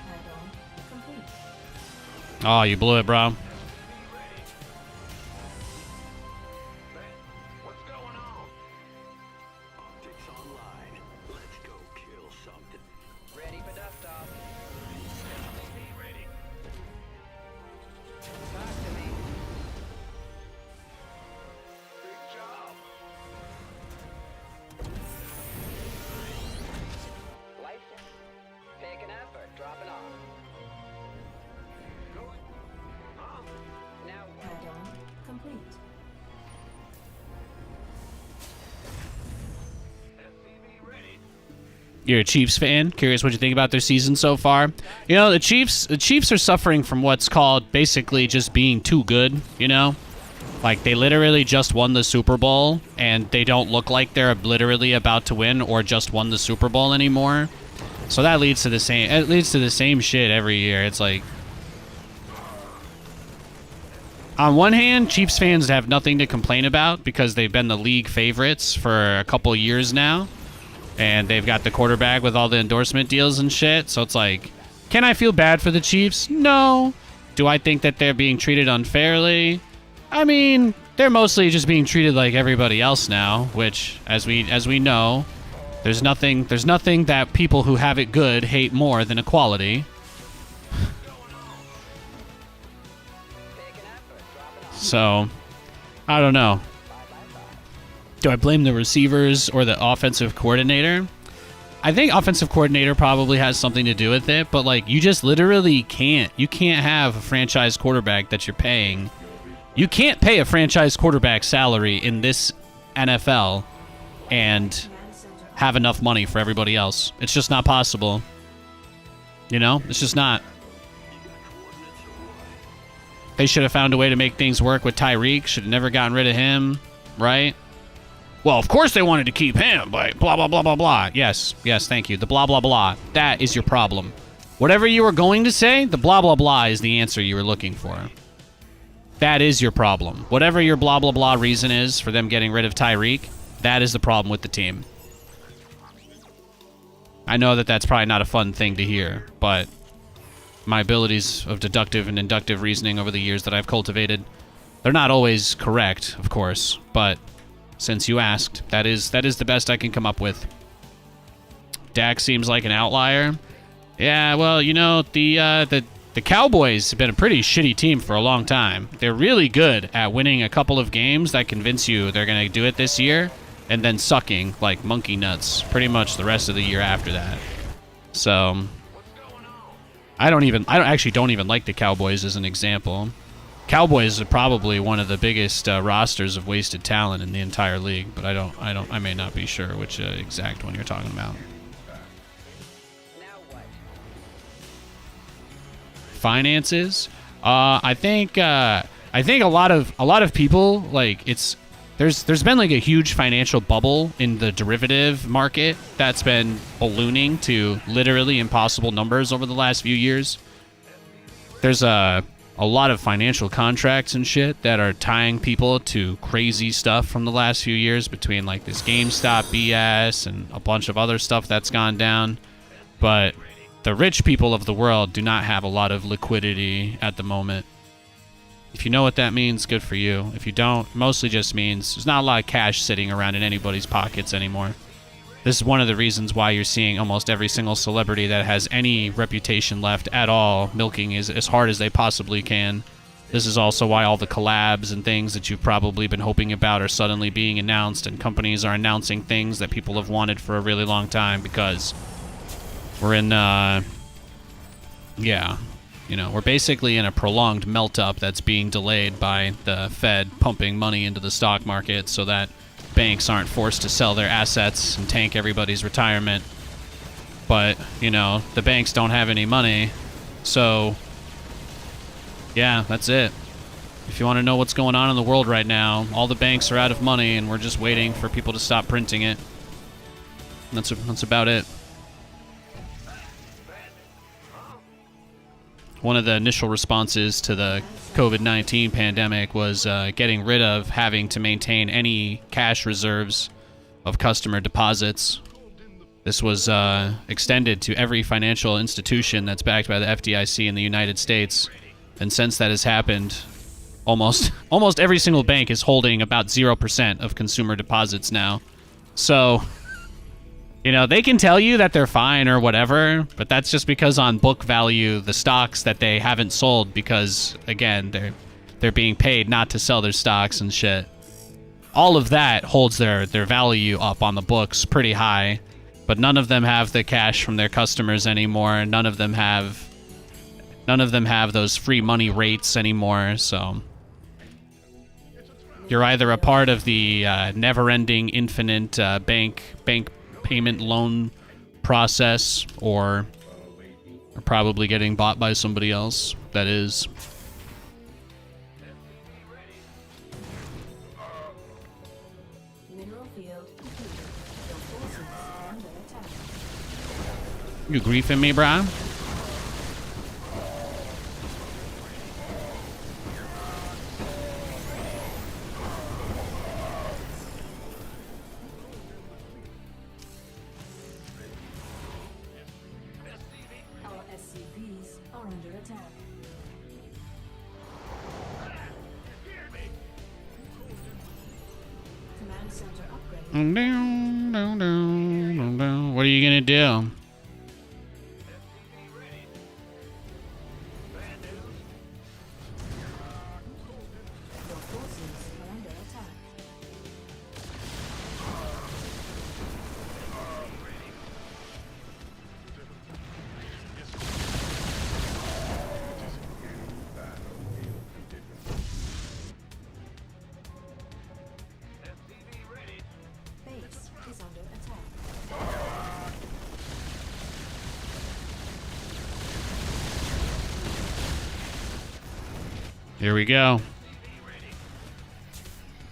D: Add-on complete.
G: Oh, you blew it, bro.
B: What's going on? Optics online. Let's go kill something.
F: Ready for dust off.
B: Ready.
F: Talk to me.
B: Big job.
F: License. Picking up or dropping off. Now what?
D: Add-on complete.
B: SCV ready.
G: You're a Chiefs fan? Curious what you think about their season so far? You know, the Chiefs are suffering from what's called basically just being too good, you know? Like, they literally just won the Super Bowl, and they don't look like they're literally about to win or just won the Super Bowl anymore. So that leads to the same shit every year. It's like, on one hand, Chiefs fans have nothing to complain about because they've been the league favorites for a couple years now. And they've got the quarterback with all the endorsement deals and shit. So it's like, can I feel bad for the Chiefs? No. Do I think that they're being treated unfairly? I mean, they're mostly just being treated like everybody else now, which, as we know, there's nothing that people who have it good hate more than equality.
F: Picking up or dropping off.
G: So, I don't know. Do I blame the receivers or the offensive coordinator? I think offensive coordinator probably has something to do with it, but like, you just literally can't. You can't have a franchise quarterback that you're paying. You can't pay a franchise quarterback salary in this NFL and
D: Command center
G: have enough money for everybody else. It's just not possible. You know? It's just not. They should have found a way to make things work with Tyreek. Should have never gotten rid of him, right? Well, of course they wanted to keep him, but blah, blah, blah, blah, blah. Yes, thank you. The blah, blah, blah. That is your problem. Whatever you were going to say, the blah, blah, blah is the answer you were looking for. That is your problem. Whatever your blah, blah, blah reason is for them getting rid of Tyreek, that is the problem with the team. I know that that's probably not a fun thing to hear, but my abilities of deductive and inductive reasoning over the years that I've cultivated, they're not always correct, of course, but since you asked, that is the best I can come up with. Dak seems like an outlier. Yeah, well, you know, the Cowboys have been a pretty shitty team for a long time. They're really good at winning a couple of games that convince you they're going to do it this year, and then sucking like monkey nuts pretty much the rest of the year after that. So I don't even like the Cowboys as an example. Cowboys are probably one of the biggest rosters of wasted talent in the entire league, but I may not be sure which exact one you're talking about.
F: Now what?
G: Finances. I think a lot of people, like, there's been like a huge financial bubble in the derivative market that's been ballooning to literally impossible numbers over the last few years. there's a lot of financial contracts and shit that are tying people to crazy stuff from the last few years between like this GameStop BS and a bunch of other stuff that's gone down. But the rich people of the world do not have a lot of liquidity at the moment. If you know what that means, good for you. If you don't, it mostly just means there's not a lot of cash sitting around in anybody's pockets anymore. This is one of the reasons why you're seeing almost every single celebrity that has any reputation left at all milking as hard as they possibly can. This is also why all the collabs and things that you've probably been hoping about are suddenly being announced, and companies are announcing things that people have wanted for a really long time, because we're in, we're basically in a prolonged melt-up that's being delayed by the Fed pumping money into the stock market so that banks aren't forced to sell their assets and tank everybody's retirement. But, the banks don't have any money, so yeah, that's it. If you want to know what's going on in the world right now, all the banks are out of money and we're just waiting for people to stop printing it. That's about it. One of the initial responses to the COVID-19 pandemic was getting rid of having to maintain any cash reserves of customer deposits. This was extended to every financial institution that's backed by the FDIC in the United States. And since that has happened, almost every single bank is holding about 0% of consumer deposits now. So, they can tell you that they're fine or whatever, but that's just because on book value, the stocks that they haven't sold, because, again, they're being paid not to sell their stocks and shit. All of that holds their value up on the books pretty high, but none of them have the cash from their customers anymore. None of them have those free money rates anymore, so you're either a part of the never-ending, infinite bank payment loan process, or are probably getting bought by somebody else. That is.
D: Mineral field completed. Your forces are under attack.
G: You griefing me, brah?
D: Our SCVs are under attack. Command center upgrade.
G: What are you gonna do?
D: Your forces are under attack. Base is under attack.
G: Here we go.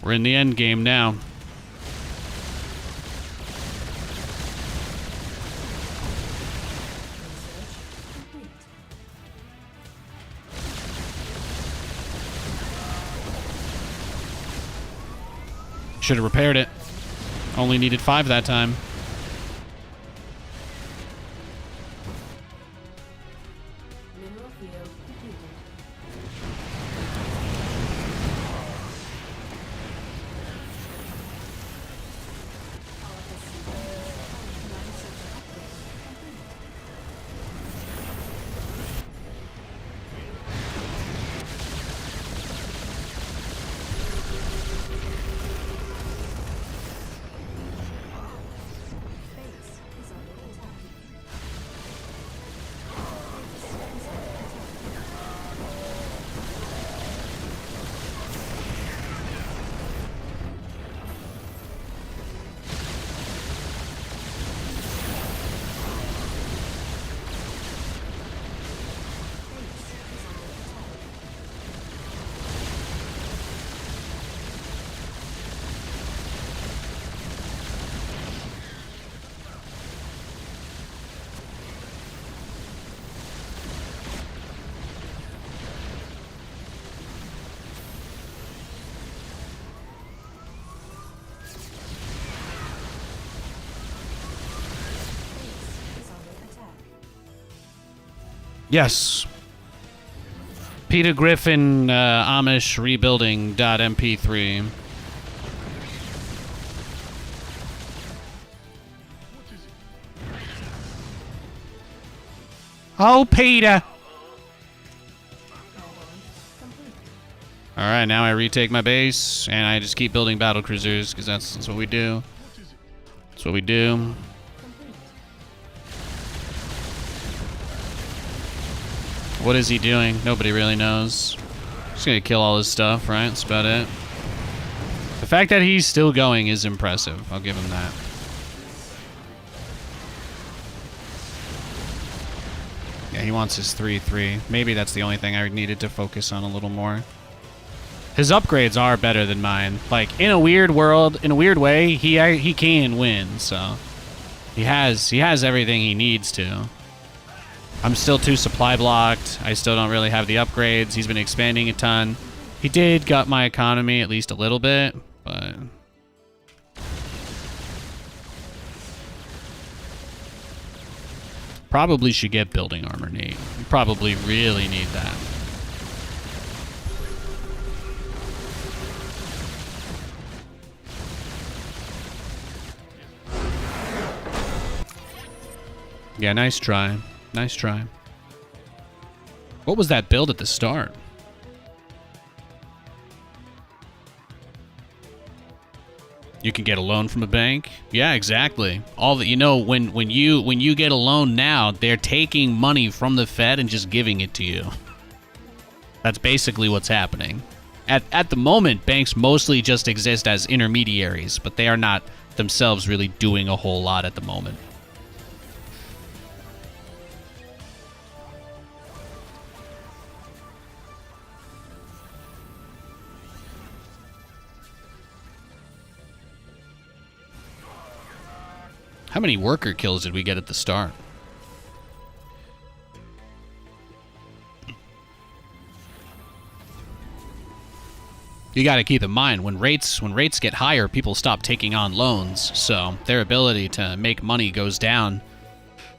G: We're in the end game now.
D: Research complete.
G: Should have repaired it. Only needed 5 that time.
D: Mineral field completed. Our SCVs and command center upgrade complete.
A: Yes.
G: Peter Griffin, Amish rebuilding .mp3.
A: Oh, Peter.
G: All right, now I retake my base, and I just keep building Battlecruisers, because that's what we do. That's what we do. What is he doing? Nobody really knows. Just gonna kill all his stuff, right? That's about it. The fact that he's still going is impressive. I'll give him that. Yeah, he wants his 3-3. Maybe that's the only thing I needed to focus on a little more. His upgrades are better than mine. Like, in a weird world, in a weird way, he can win, so he has everything he needs to. I'm still too supply blocked. I still don't really have the upgrades. He's been expanding a ton. He did gut my economy at least a little bit, but probably should get building armor, Nate. You probably really need that. Yeah, nice try. Nice try. What was that build at the start? You can get a loan from a bank? Yeah, exactly. All that, you know, when you get a loan now, they're taking money from the Fed and just giving it to you. That's basically what's happening. At the moment, banks mostly just exist as intermediaries, but they are not themselves really doing a whole lot at the moment. How many worker kills did we get at the start? You got to keep in mind, when rates get higher, people stop taking on loans, so their ability to make money goes down.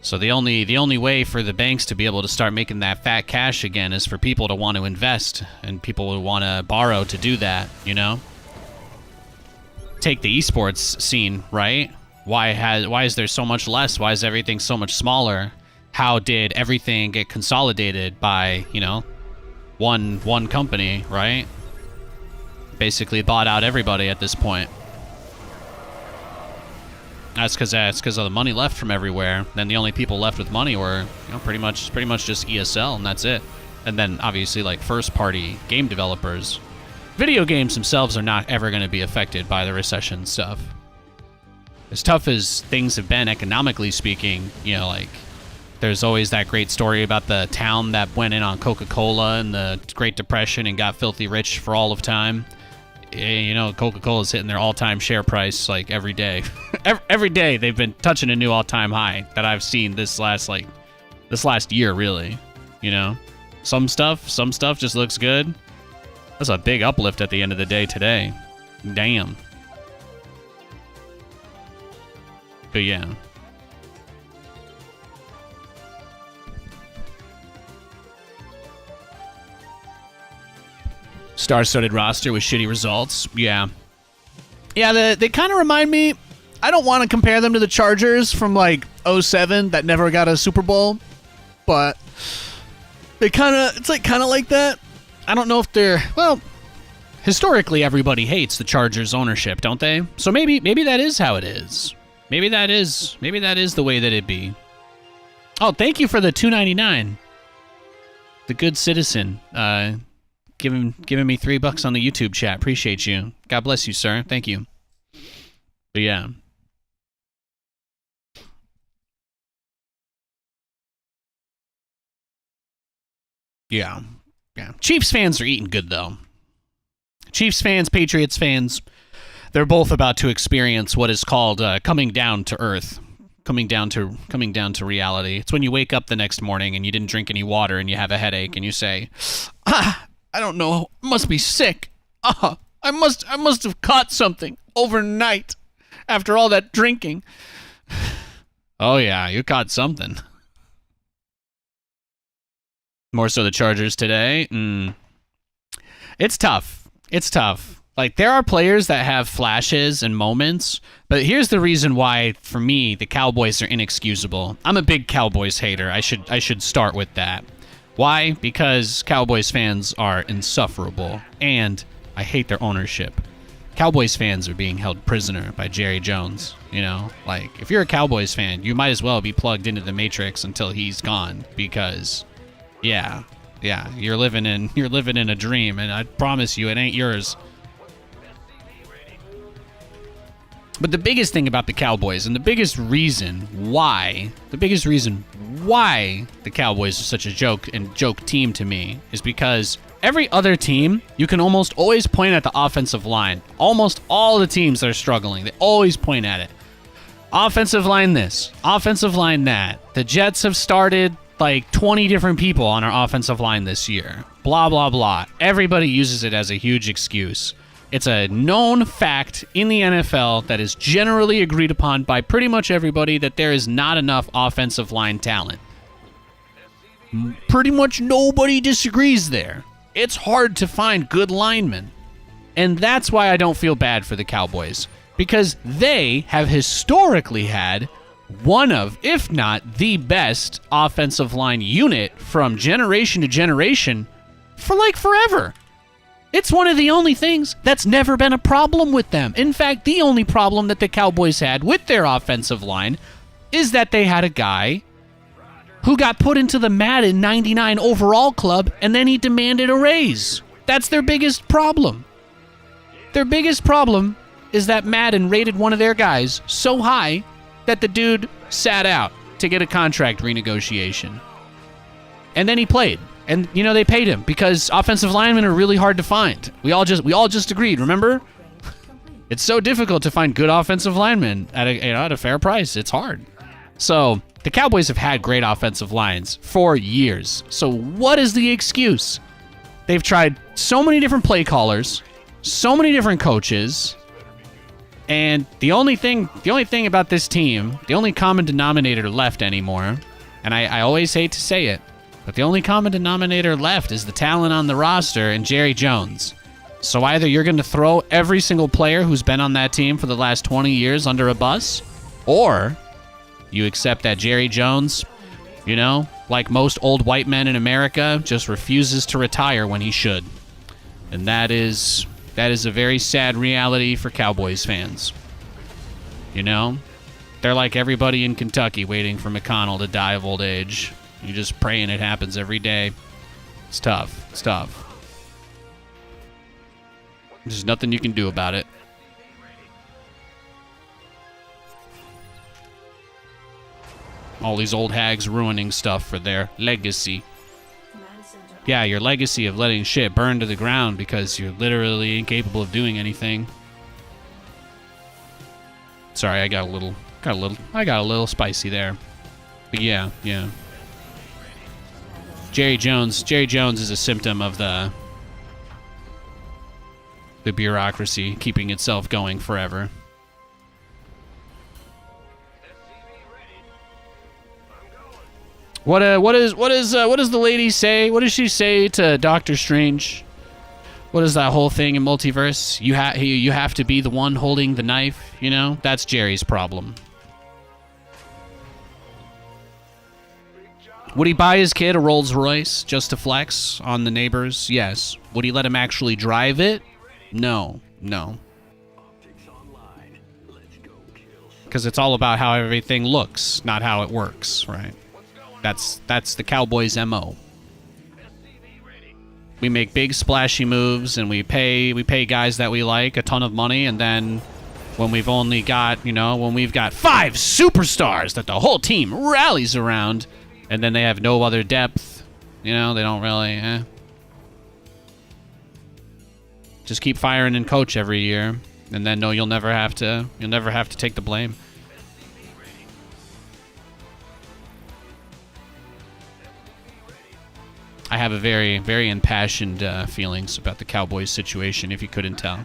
G: So the only way for the banks to be able to start making that fat cash again is for people to want to invest, and people would want to borrow to do that, you know? Take the esports scene, right? Why is there so much less? Why is everything so much smaller? How did everything get consolidated by, you know, one company, right? Basically bought out everybody at this point. That's because of the money left from everywhere. Then the only people left with money were, you know, pretty much just ESL, and that's it. And then obviously like first-party game developers. Video games themselves are not ever going to be affected by the recession stuff. As tough as things have been economically speaking, you know, like there's always that great story about the town that went in on Coca-Cola in the Great Depression and got filthy rich for all of time. You know, Coca-Cola's hitting their all-time share price like every day. every day they've been touching a new all-time high that I've seen this last year, really. You know, some stuff just looks good. That's a big uplift at the end of the day today. Damn. But yeah. Star-studded roster with shitty results. Yeah. Yeah, they kind of remind me... I don't want to compare them to the Chargers from, like, 07 that never got a Super Bowl. But they kind of... It's like kind of like that. I don't know if they're... Well, historically everybody hates the Chargers ownership, don't they? So maybe that is how it is. Maybe that is the way that it be. Oh, thank you for the $2.99. The good citizen, giving me $3 on the YouTube chat. Appreciate you. God bless you, sir. Thank you. But yeah. Yeah. Chiefs fans are eating good though. Chiefs fans, Patriots fans. They're both about to experience what is called coming down to earth, coming down to reality. It's when you wake up the next morning and you didn't drink any water and you have a headache and you say, I don't know, I must be sick. I must have caught something overnight after all that drinking. Oh yeah, you caught something. More so the Chargers today. It's tough. It's tough. Like, there are players that have flashes and moments, but here's the reason why, for me, the Cowboys are inexcusable. I'm a big Cowboys hater. I should start with that. Why? Because Cowboys fans are insufferable, and I hate their ownership. Cowboys fans are being held prisoner by Jerry Jones, you know? Like, if you're a Cowboys fan, you might as well be plugged into the Matrix until he's gone, because, yeah, you're living in a dream, and I promise you it ain't yours. But the biggest thing about the Cowboys, and the biggest reason why the Cowboys are such a joke team to me, is because every other team, you can almost always point at the offensive line. Almost all the teams that are struggling, they always point at it. Offensive line this, offensive line that. The Jets have started like 20 different people on our offensive line this year. Blah, blah, blah. Everybody uses it as a huge excuse. It's a known fact in the NFL that is generally agreed upon by pretty much everybody that there is not enough offensive line talent. Pretty much nobody disagrees there. It's hard to find good linemen. And that's why I don't feel bad for the Cowboys. Because they have historically had one of, if not the best offensive line unit from generation to generation for like forever. It's one of the only things that's never been a problem with them. In fact, the only problem that the Cowboys had with their offensive line is that they had a guy who got put into the Madden 99 overall club, and then he demanded a raise. That's their biggest problem. Their biggest problem is that Madden rated one of their guys so high that the dude sat out to get a contract renegotiation. And then he played. And, you know, they paid him because offensive linemen are really hard to find. We all just agreed, remember? It's so difficult to find good offensive linemen at a fair price. It's hard. So, the Cowboys have had great offensive lines for years. So, what is the excuse? They've tried so many different play callers, so many different coaches, and the only thing about this team, the only common denominator left anymore, and I always hate to say it, but the only common denominator left is the talent on the roster and Jerry Jones. So either you're going to throw every single player who's been on that team for the last 20 years under a bus, or you accept that Jerry Jones, you know, like most old white men in America, just refuses to retire when he should. And that is a very sad reality for Cowboys fans. You know? They're like everybody in Kentucky waiting for McConnell to die of old age. You're just praying it happens every day. It's tough. It's tough. There's nothing you can do about it. All these old hags ruining stuff for their legacy. Yeah, your legacy of letting shit burn to the ground because you're literally incapable of doing anything. Sorry, I got a little spicy there. But yeah. Jerry Jones is a symptom of the bureaucracy keeping itself going forever. What does the lady say? What does she say to Doctor Strange? What is that whole thing in multiverse? You have to be the one holding the knife, you know? That's Jerry's problem. Would he buy his kid a Rolls Royce just to flex on the neighbors? Yes. Would he let him actually drive it? No. Because it's all about how everything looks, not how it works, right? That's the Cowboys' MO. We make big splashy moves and we pay guys that we like a ton of money, and then when we've got 5 superstars that the whole team rallies around, and then they have no other depth, you know, they don't really just keep firing and coach every year, and then you'll never have to take the blame. I have a very, very impassioned feelings about the Cowboys situation, if you couldn't tell.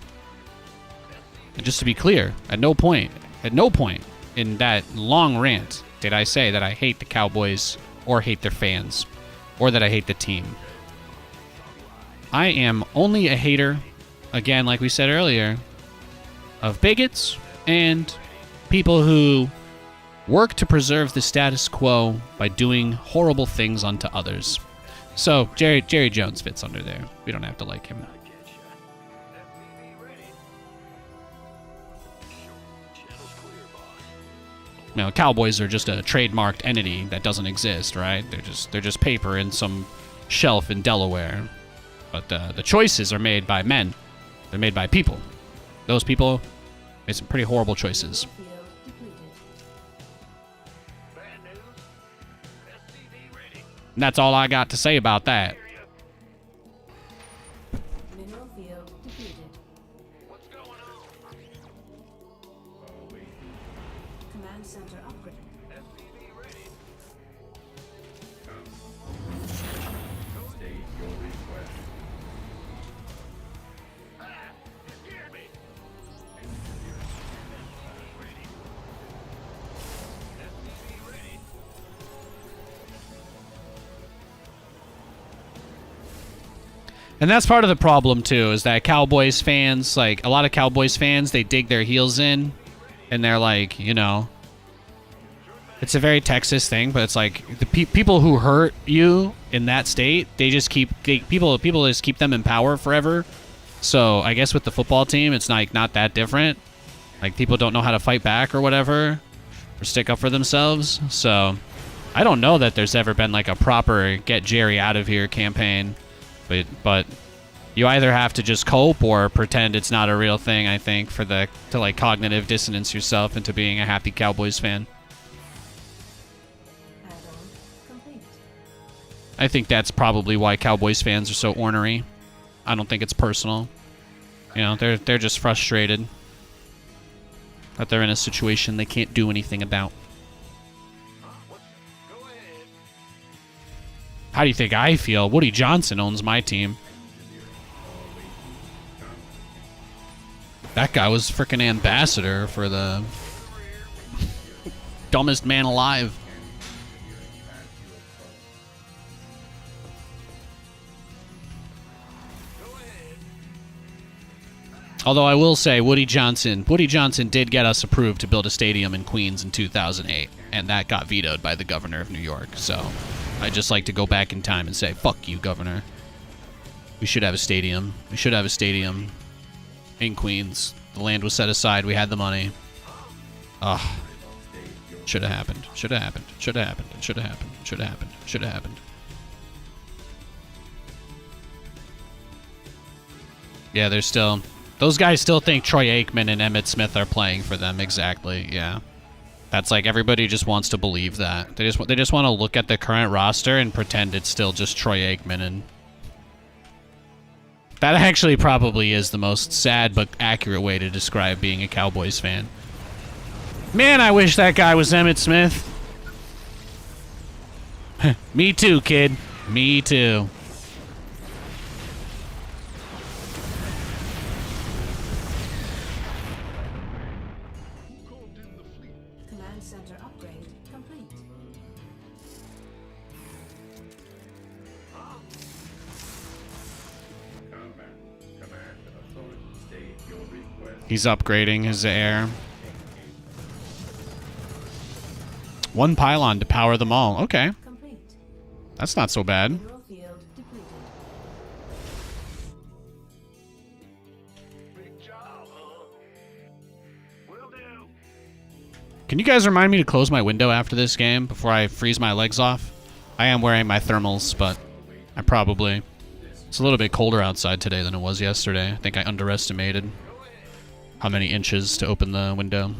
G: And just to be clear, at no point in that long rant did I say that I hate the Cowboys or hate their fans.
A: or that I hate the team. I am only a hater, again, like we said earlier, of bigots and people who work to preserve the status quo by doing horrible things unto others. So Jerry Jones fits under there. We don't have to like him. You know, Cowboys are just a trademarked entity that doesn't exist, right? They're just paper in some shelf in Delaware. But the choices are made by men. They're made by people. Those people made some pretty horrible choices.
D: Field depleted.
A: And that's all I got to say about that.
D: Mineral field depleted. Command center upgrade.
A: And that's part of the problem, too, is that Cowboys fans, like, a lot of Cowboys fans, they dig their heels in, and they're like, you know, it's a very Texas thing, but it's like, the people who hurt you in that state, they just people just keep them in power forever. So, I guess with the football team, it's like not that different. Like, people don't know how to fight back or whatever, or stick up for themselves. So, I don't know that there's ever been, like, a proper get Jerry out of here campaign. But you either have to just cope or pretend it's not a real thing, I think, to like cognitive dissonance yourself into being a happy Cowboys fan.
D: Add-on complete.
A: I think that's probably why Cowboys fans are so ornery. I don't think it's personal. You know, they're just frustrated that they're in a situation they can't do anything about. How do you think I feel? Woody Johnson owns my team. That guy was freaking ambassador for the dumbest man alive. Although I will say, Woody Johnson did get us approved to build a stadium in Queens in 2008, and that got vetoed by the governor of New York. So I'd just like to go back in time and say, fuck you, governor. We should have a stadium. We should have a stadium in Queens. The land was set aside. We had the money. Ugh. Should have happened. Should have happened. Should have happened. Should have happened. Should have happened. Should have happened. Yeah, there's still... Those guys still think Troy Aikman and Emmitt Smith are playing for them. Exactly, yeah. That's like everybody just wants to believe that. They just want to look at the current roster and pretend it's still just Troy Aikman, and that actually probably is the most sad but accurate way to describe being a Cowboys fan. Man, I wish that guy was Emmitt Smith. Me too, kid. Me too.
D: Command center upgrade complete.
A: He's upgrading his air. One pylon to power them all. Okay.
D: Complete.
A: That's not so bad.
D: Mineral field depleted.
B: Big job, huh? Will do.
A: Can you guys remind me to close my window after this game before I freeze my legs off? I am wearing my thermals, but I probably... It's a little bit colder outside today than it was yesterday. I think I underestimated how many inches to open the window.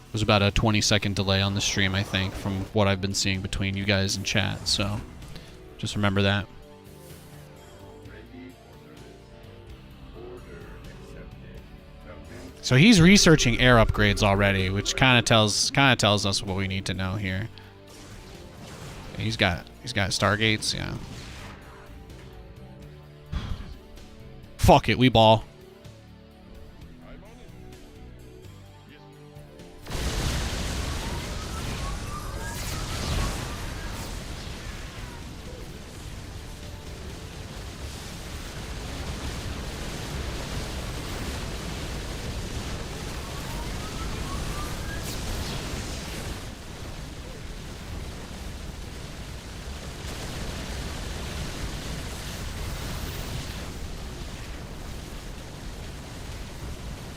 A: It was about a 20-second delay on the stream, I think, from what I've been seeing between you guys and chat, so just remember that. So he's researching air upgrades already, which kind of tells us what we need to know here. He's got Stargates, yeah. Fuck it, we ball.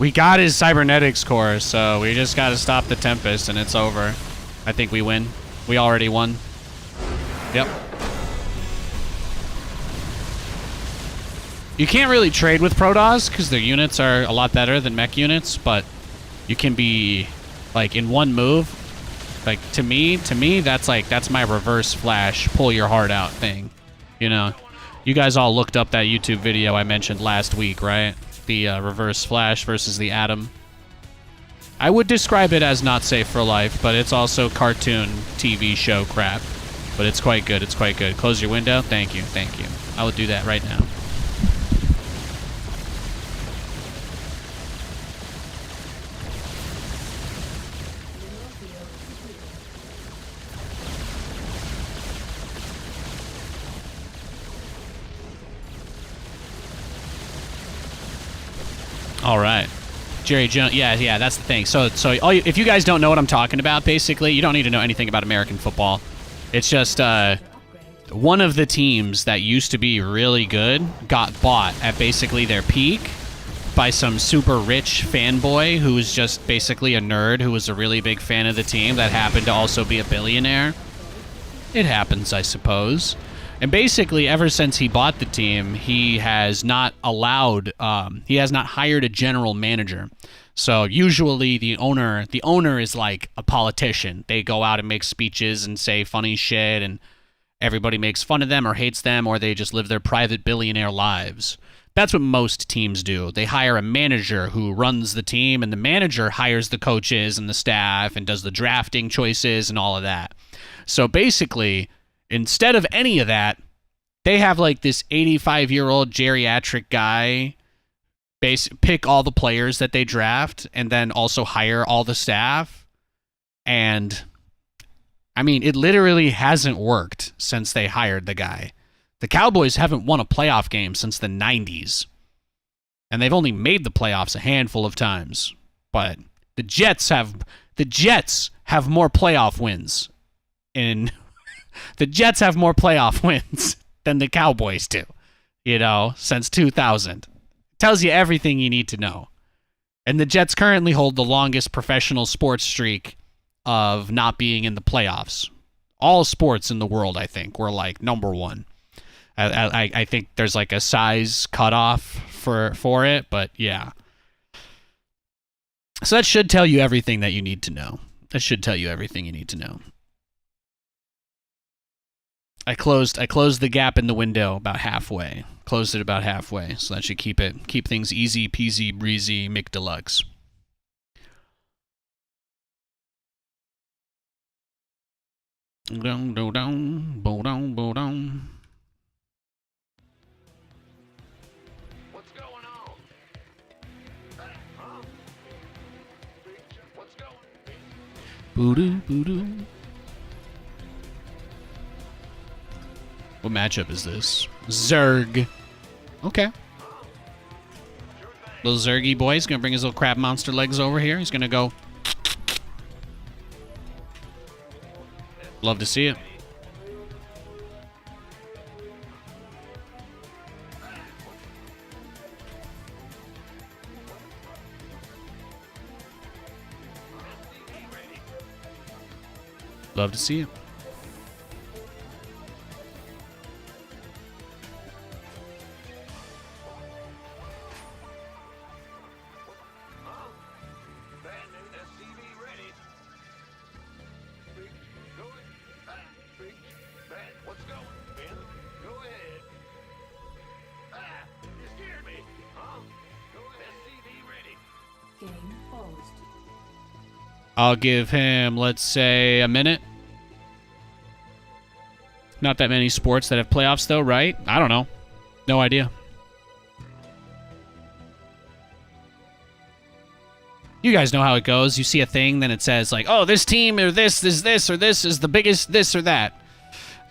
G: We got his cybernetics core, so we just gotta stop the Tempest and it's over. I think we win. We already won. Yep. You can't really trade with Protoss because their units are a lot better than mech units, but you can be like in one move. Like to me, that's my reverse flash, pull your heart out thing. You know, you guys all looked up that YouTube video I mentioned last week, right? The reverse flash versus the Atom. I would describe it as not safe for life, but it's also cartoon TV show crap. But it's quite good. It's quite good. Close your window. Thank you. Thank you. I will do that right now. All right. Jerry Jones. Yeah, that's the thing. So if you guys don't know what I'm talking about, basically, you don't need to know anything about American football. It's just one of the teams that used to be really good got bought at basically their peak by some super rich fanboy who was just basically a nerd who was a really big fan of the team that happened to also be a billionaire. It happens, I suppose. And basically, ever since he bought the team, he has not allowed, he has not hired a general manager. So usually the owner is like a politician. They go out and make speeches and say funny shit, and everybody makes fun of them or hates them, or they just live their private billionaire lives. That's what most teams do. They hire a manager who runs the team, and the manager hires the coaches and the staff and does the drafting choices and all of that. So basically, instead of any of that, they have like this 85-year-old geriatric guy pick all the players that they draft and then also hire all the staff. And I mean, it literally hasn't worked since they hired the guy. The Cowboys haven't won a playoff game since the 90s. And they've only made the playoffs a handful of times. But the Jets have more playoff wins the Jets have more playoff wins than the Cowboys do, since 2000. Tells you everything you need to know. And the Jets currently hold the longest professional sports streak of not being in the playoffs. All sports in the world, I think, were like number one. I think there's like a size cutoff for it, but yeah. So that should tell you everything that you need to know. That should tell you everything you need to know. I closed the gap in the window about halfway. Closed it about halfway, so that should keep things easy peasy breezy McDeluxe. Dong do dong, bo dong bo dong.
B: What's going on? Huh? What's going on?
G: Boo-doo, boo-doo. What matchup is this? Zerg. Okay. Little Zergy boy's gonna bring his little crab monster legs over here. He's gonna go. Love to see it. Love to see it. I'll give him, let's say, a minute. Not that many sports that have playoffs, though, right? I don't know. No idea. You guys know how it goes. You see a thing, then it says, like, oh, this team or this is this or this is the biggest this or that.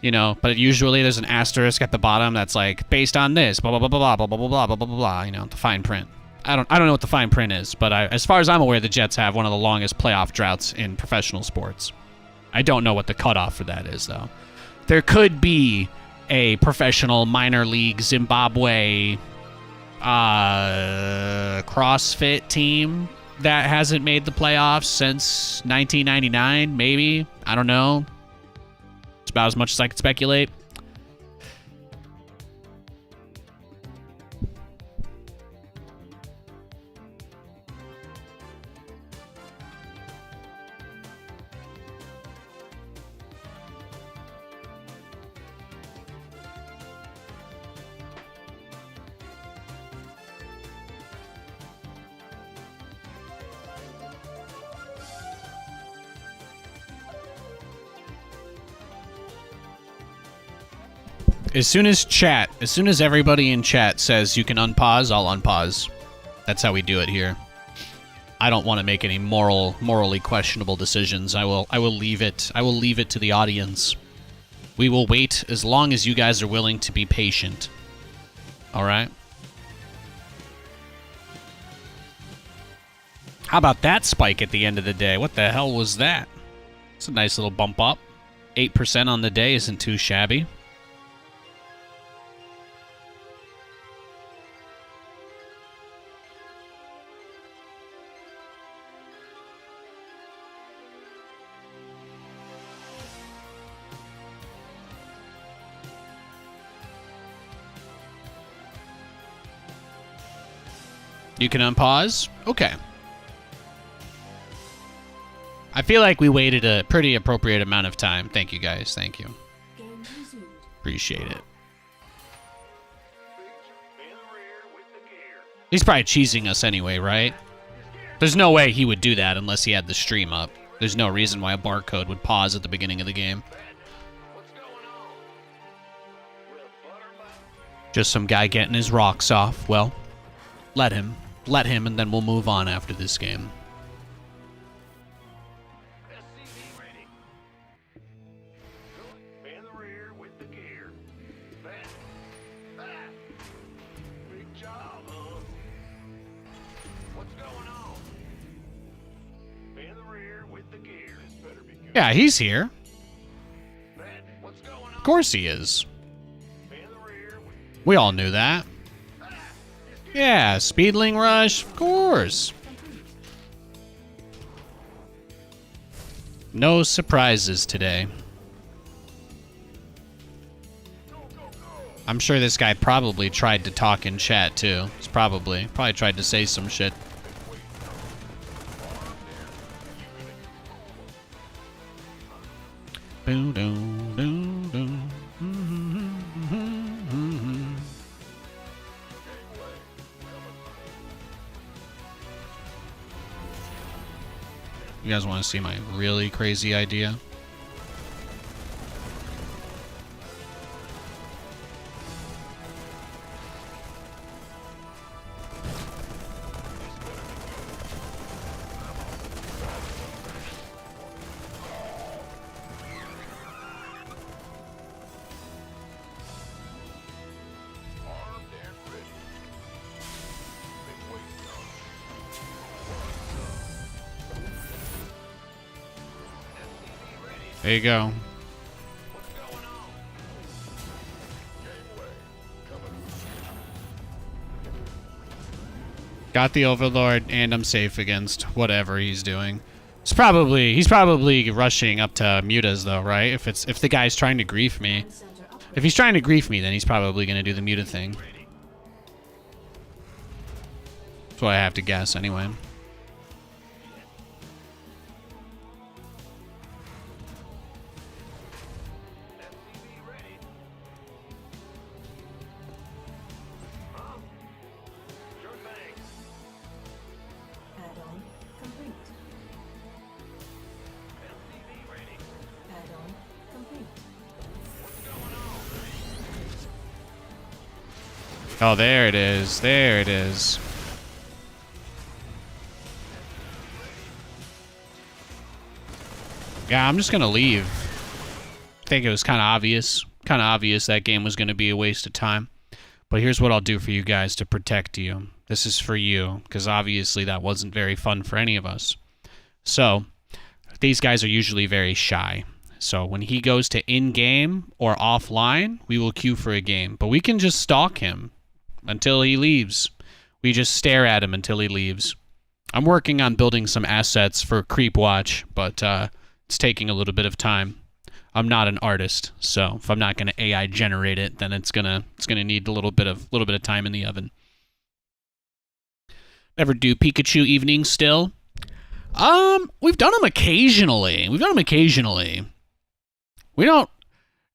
G: But usually there's an asterisk at the bottom that's like, based on this, blah, blah, blah, blah, blah, blah, blah, blah, blah, blah, blah, the fine print. I don't know what the fine print is, but as far as I'm aware, the Jets have one of the longest playoff droughts in professional sports. I don't know what the cutoff for that is, though. There could be a professional minor league Zimbabwe
A: CrossFit team that hasn't made the playoffs since 1999, maybe. I don't know. It's about as much as I could speculate. As soon as everybody in chat says you can unpause, I'll unpause. That's how we do it here. I don't want to make any morally questionable decisions. I will leave it to the audience. We will wait as long as you guys are willing to be patient. All right? How about that spike at the end of the day? What the hell was that? It's a nice little bump up. 8% on the day isn't too shabby. You can unpause? Okay. I feel like we waited a pretty appropriate amount of time. Thank you, guys. Thank you.
D: Game resumed.
A: Appreciate it. He's probably cheesing us anyway, right? There's no way he would do that unless he had the stream up. There's no reason why a barcode would pause at the beginning of the game. Just some guy getting his rocks off. Well, let him. Let him, and then we'll move on after this game. Yeah, he's here. Of course he is. We all knew that. Yeah, Speedling Rush, of course. No surprises today. I'm sure this guy probably tried to talk in chat too. He's probably tried to say some shit. Boom, boom, boom, boom. You guys want to see my really crazy idea? There you go. Got the Overlord, and I'm safe against whatever he's doing. He's probably rushing up to Mutas though, right? If the guy's trying to grief me. If he's trying to grief me, then he's probably gonna do the Muta thing. That's what I have to guess anyway.
D: Add-on complete. Add-on complete.
A: Oh, there it is. There it is. Yeah, I'm just gonna leave. I think it was kind of obvious. Kind of obvious that game was gonna be a waste of time. But here's what I'll do for you guys to protect you. This is for you, because obviously that wasn't very fun for any of us. So, these guys are usually very shy. So when he goes to in-game or offline, we will queue for a game. But we can just stalk him.
G: until he leaves. We just stare at him until he leaves. I'm working on building some assets for Creep Watch, but it's taking a little bit of time. I'm not an artist, so if I'm not going to AI generate it, then it's gonna need a little bit of time in the oven. Ever do Pikachu evenings still? We've done them occasionally. We don't.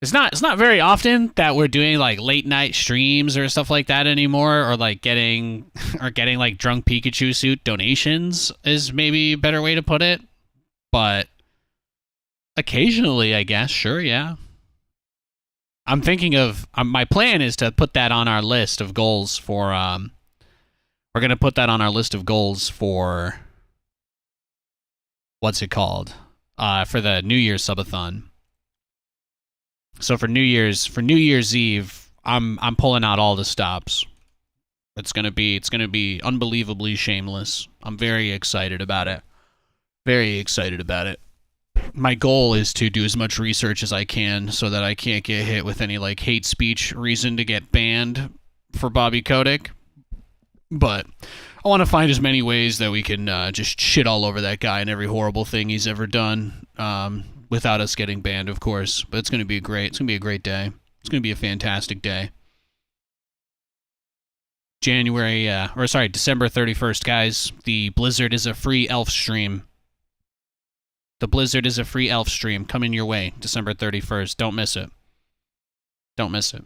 G: It's not very often that we're doing like late night streams or stuff like that anymore, or like getting like drunk Pikachu suit donations is maybe a better way to put it. But occasionally, I guess, sure, yeah. I'm thinking of my plan is to put that on our list of goals for we're gonna put that on our list of goals for what's it called? For the New Year's subathon. So for New Year's Eve, I'm pulling out all the stops. It's gonna be unbelievably shameless. I'm very excited about it. Very excited about it. My goal is to do as much research as I can so that I can't get hit with any like hate speech reason to get banned for Bobby Kotick. But I want to find as many ways that we can just shit all over that guy and every horrible thing he's ever done. Without us getting banned, of course. But it's going to be great. It's going to be a great day. It's going to be a fantastic day. December 31st, guys. The Blizzard is a free elf stream. The Blizzard is a free elf stream coming your way, December 31st. Don't miss it. Don't miss it.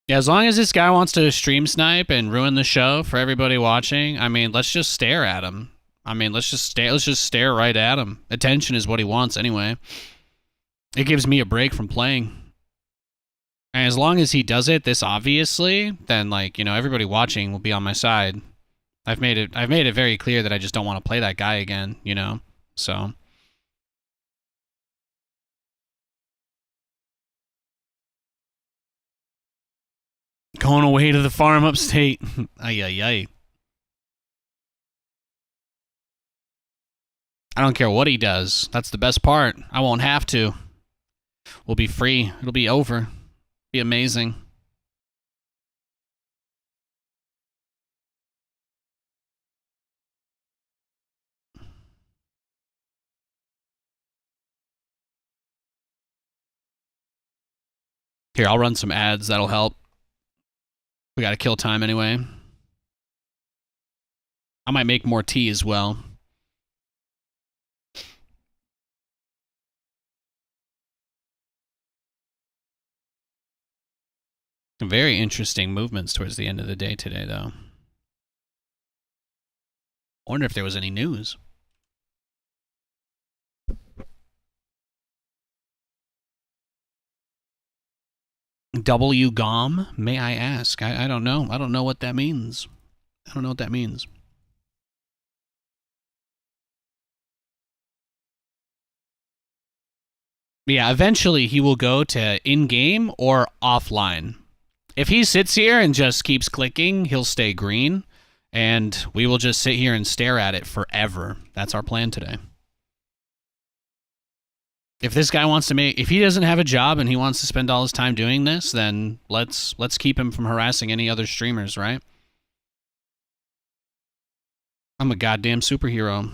G: Yeah, as long as this guy wants to stream snipe and ruin the show for everybody watching, I mean, let's just stare at him. I mean, let's just stare right at him. Attention is what he wants anyway. It gives me a break from playing. And as long as he does it this obviously, then like, you know, everybody watching will be on my side. I've made it very clear that I just don't want to play that guy again, you know? So going away to the farm upstate. Ay, ay, ay. I don't care what he does. That's the best part. I won't have to. We'll be free. It'll be over. Be amazing. Here, I'll run some ads. That'll help. We gotta kill time anyway. I might make more tea as well. Very interesting movements towards the end of the day today, though. I wonder if there was any news. W-GOM, may I ask? I don't know. I don't know what that means. I don't know what that means. Yeah, eventually he will go to in-game or offline. If he sits here and just keeps clicking, he'll stay green, and we will just sit here and stare at it forever. That's our plan today. If this guy wants to if he doesn't have a job and he wants to spend all his time doing this, then let's keep him from harassing any other streamers, right? I'm a goddamn superhero.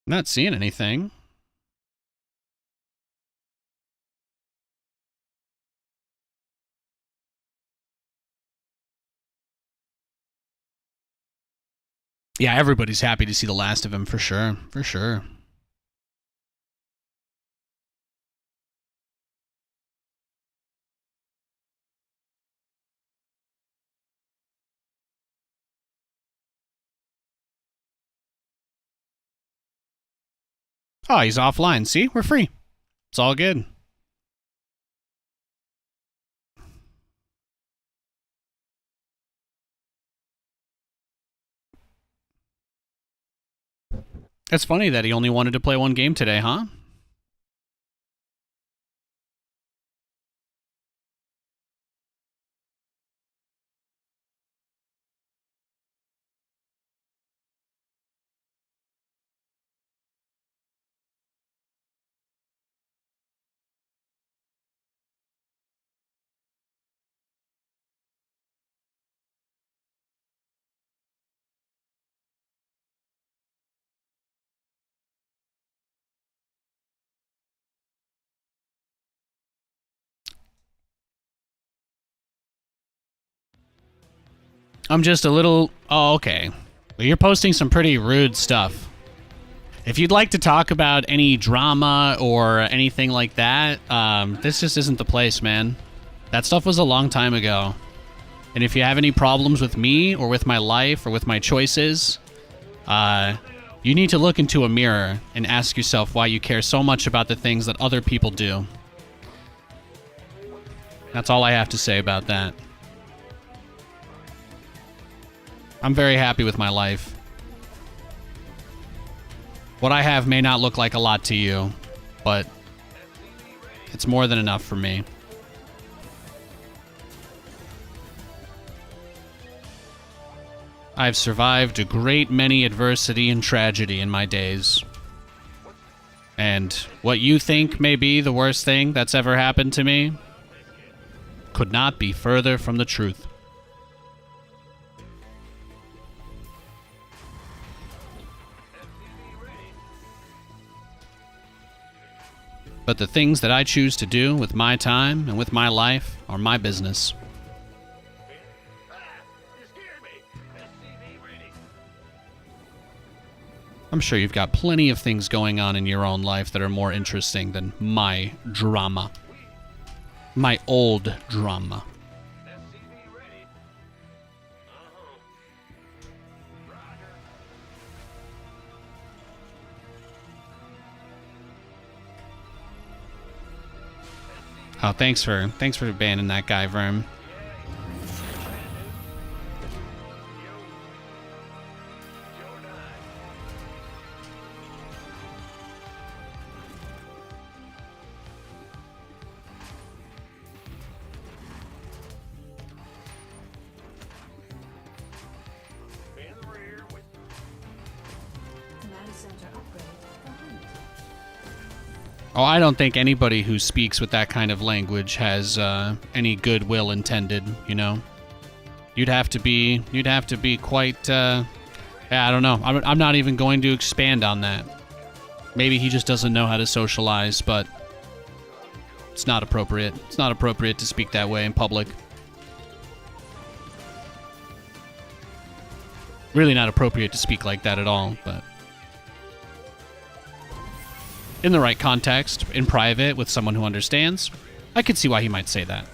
G: I'm not seeing anything. Yeah, everybody's happy to see the last of him for sure. For sure. Oh, he's offline. See? We're free. It's all good. It's funny that he only wanted to play one game today, huh? I'm just a little... Oh, okay. Well, you're posting some pretty rude stuff. If you'd like to talk about any drama or anything like that, this just isn't the place, man. That stuff was a long time ago. And if you have any problems with me or with my life or with my choices, you need to look into a mirror and ask yourself why you care so much about the things that other people do. That's all I have to say about that. I'm very happy with my life. What I have may not look like a lot to you, but it's more than enough for me. I've survived a great many adversity and tragedy in my days. And what you think may be the worst thing that's ever happened to me could not be further from the truth. But the things that I choose to do with my time and with my life are my business. I'm sure you've got plenty of things going on in your own life that are more interesting than my drama. My old drama. Oh, thanks for banning that guy, Verm.
D: Command center upgrade complete.
G: Oh, I don't think anybody who speaks with that kind of language has any goodwill intended, you know? You'd have to be quite, yeah, I don't know. I'm not even going to expand on that. Maybe he just doesn't know how to socialize, but it's not appropriate. It's not appropriate to speak that way in public. Really not appropriate to speak like that at all, but... in the right context, in private, with someone who understands, I could see why he might say that.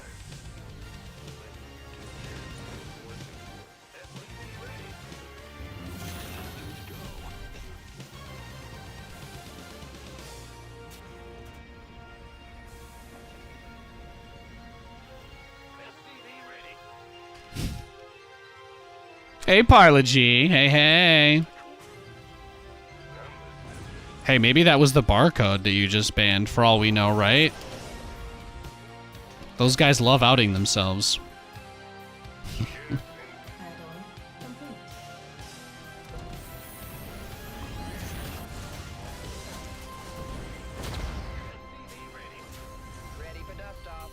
G: Hey, Parla G. Hey, hey. Hey, maybe that was the barcode that you just banned, for all we know, right? Those guys love outing themselves.
D: Add-on complete.
F: Ready for dust off.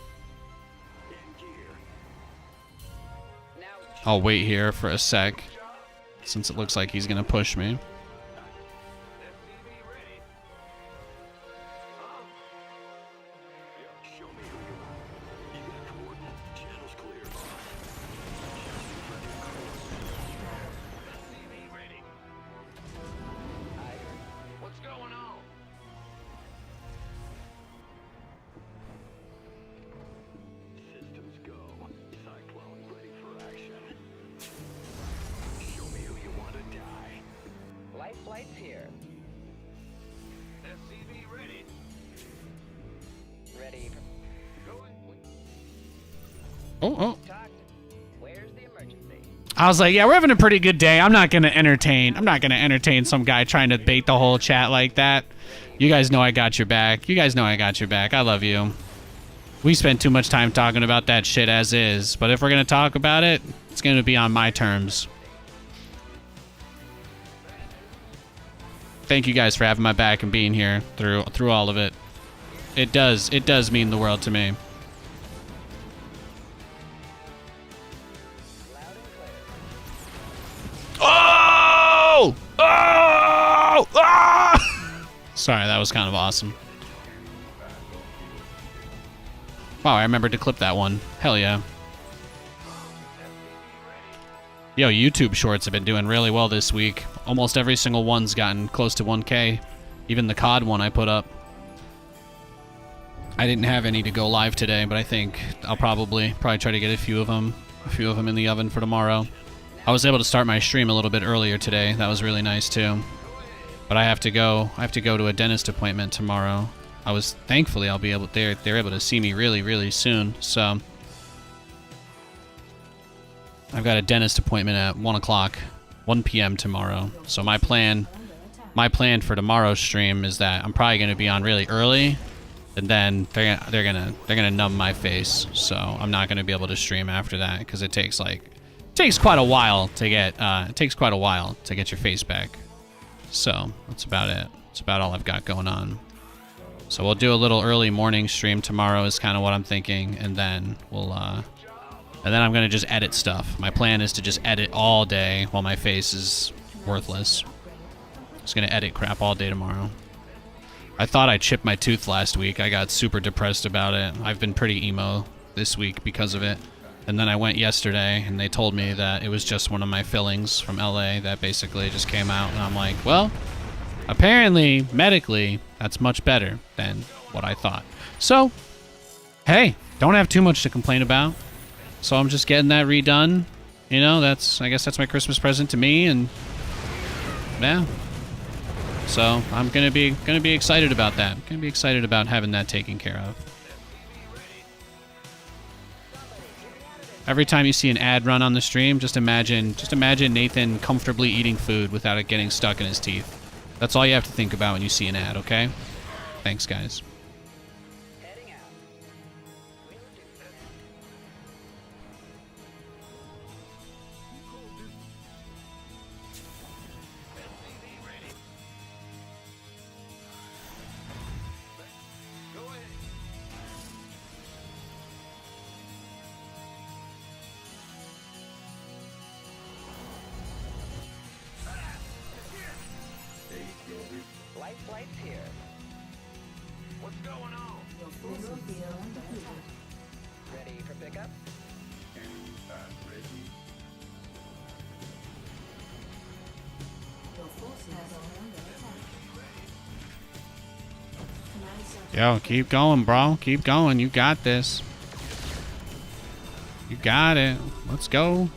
F: Now
G: I'll wait here for a sec, since it looks like he's gonna push me.
F: what's going on?
B: Systems go. Cyclones ready for action. Show me who you want to die.
F: Light flight's here.
B: SCV ready.
F: Ready for...
G: Oh, oh.
F: Talk. Where's the emergency?
G: I was like, yeah, we're having a pretty good day. I'm not gonna entertain some guy trying to bait the whole chat like that. You guys know I got your back. I love you. We spend too much time talking about that shit as is, but if we're gonna talk about it, it's gonna be on my terms. Thank you guys for having my back and being here through all of it. It does mean the world to me. Oh! Oh! Ah! Sorry, that was kind of awesome. Wow, I remembered to clip that one. Hell yeah. Yo, YouTube shorts have been doing really well this week. Almost every single one's gotten close to 1K. Even the COD one I put up. I didn't have any to go live today, but I think I'll probably try to get a few of them in the oven for tomorrow. I was able to start my stream a little bit earlier today. That was really nice too. But I have to go to a dentist appointment tomorrow. Thankfully I'll be able they're able to see me really soon. So I've got a dentist appointment at 1 p.m. tomorrow. So my plan for tomorrow's stream is that I'm probably going to be on really early, and then they're gonna numb my face. So I'm not going to be able to stream after that because it takes quite a while to get your face back. So that's about it. That's about all I've got going on. So we'll do a little early morning stream tomorrow is kind of what I'm thinking, and then and then I'm gonna just edit stuff. My plan is to just edit all day while my face is worthless. Just gonna edit crap all day tomorrow. I thought I chipped my tooth last week. I got super depressed about it. I've been pretty emo this week because of it. And then I went yesterday, and they told me that it was just one of my fillings from LA that basically just came out, and I'm like, well, apparently, medically, that's much better than what I thought. So, hey, don't have too much to complain about. So I'm just getting that redone. You know, I guess that's my Christmas present to me, and yeah. So I'm gonna be excited about that. Gonna be excited about having that taken care of. Every time you see an ad run on the stream, just imagine Nathan comfortably eating food without it getting stuck in his teeth. That's all you have to think about when you see an ad, okay? Thanks, guys.
F: Heading out. Light flight's here.
B: What's going on?
F: Ready for pickup?
G: Yo, keep going, bro. Keep going. You got this. You got it. Let's go.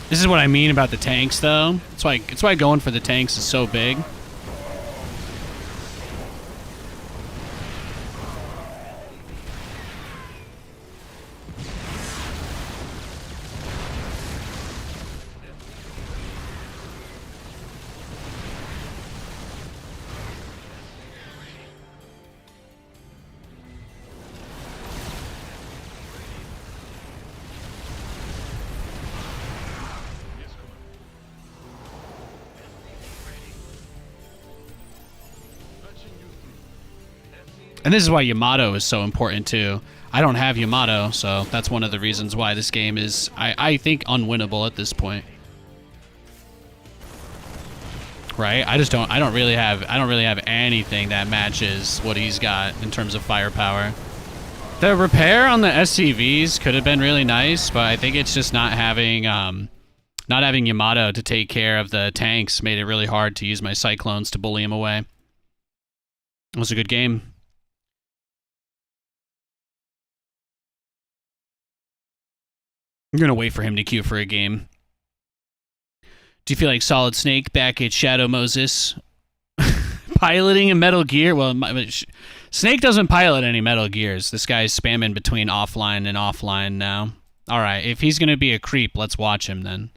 G: This is what I mean about the tanks, though. That's why going for the tanks is so big. And this is why Yamato is so important too. I don't have Yamato, so that's one of the reasons why this game is, I think, unwinnable at this point. Right? I don't really have anything that matches what he's got in terms of firepower. The repair on the SCVs could have been really nice, but I think it's just not having Yamato to take care of the tanks made it really hard to use my Cyclones to bully him away. It was a good game. I'm gonna wait for him to queue for a game. Do you feel like Solid Snake back at Shadow Moses? Piloting a Metal Gear? Well, Snake doesn't pilot any Metal Gears. This guy's spamming between offline and offline now. Alright, if he's gonna be a creep, let's watch him then.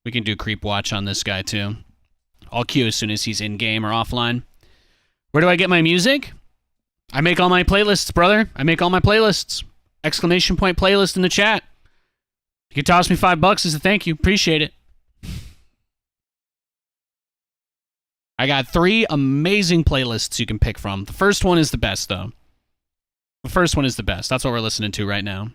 G: We can do creep watch on this guy too. I'll queue as soon as he's in-game or offline. Where do I get my music? I make all my playlists, brother. I make all my playlists. Exclamation point playlist in the chat. You can toss me $5 as a thank you. Appreciate it. I got 3 amazing playlists you can pick from. The first one is the best, though. The first one is the best. That's what we're listening to right now.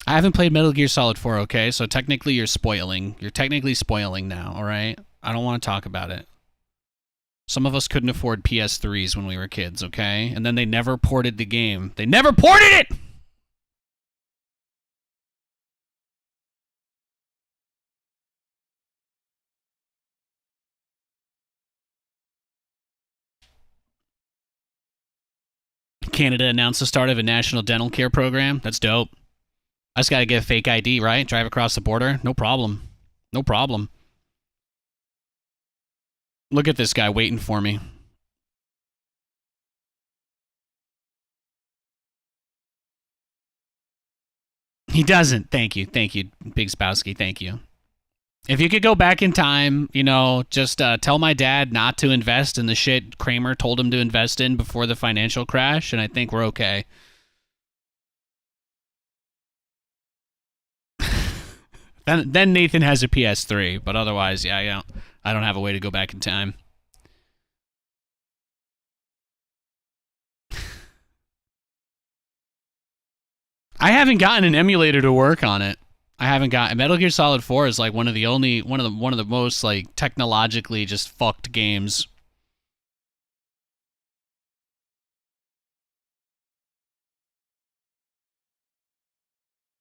G: I haven't played Metal Gear Solid 4, okay? So technically you're spoiling. You're technically spoiling now, alright? I don't want to talk about it. Some of us couldn't afford PS3s when we were kids, okay? And then they never ported the game. They never ported it! Canada announced the start of a national dental care program. That's dope. I just gotta get a fake ID, right? Drive across the border? No problem. No problem. Look at this guy waiting for me. He doesn't. Thank you. Thank you, Big Spowski. Thank you. If you could go back in time, you know, just tell my dad not to invest in the shit Kramer told him to invest in before the financial crash, and I think we're okay. Then Nathan has a PS3, but otherwise, yeah, I don't have a way to go back in time. I haven't gotten an emulator to work on it. I haven't got Metal Gear Solid 4 is like one of the most like technologically just fucked games.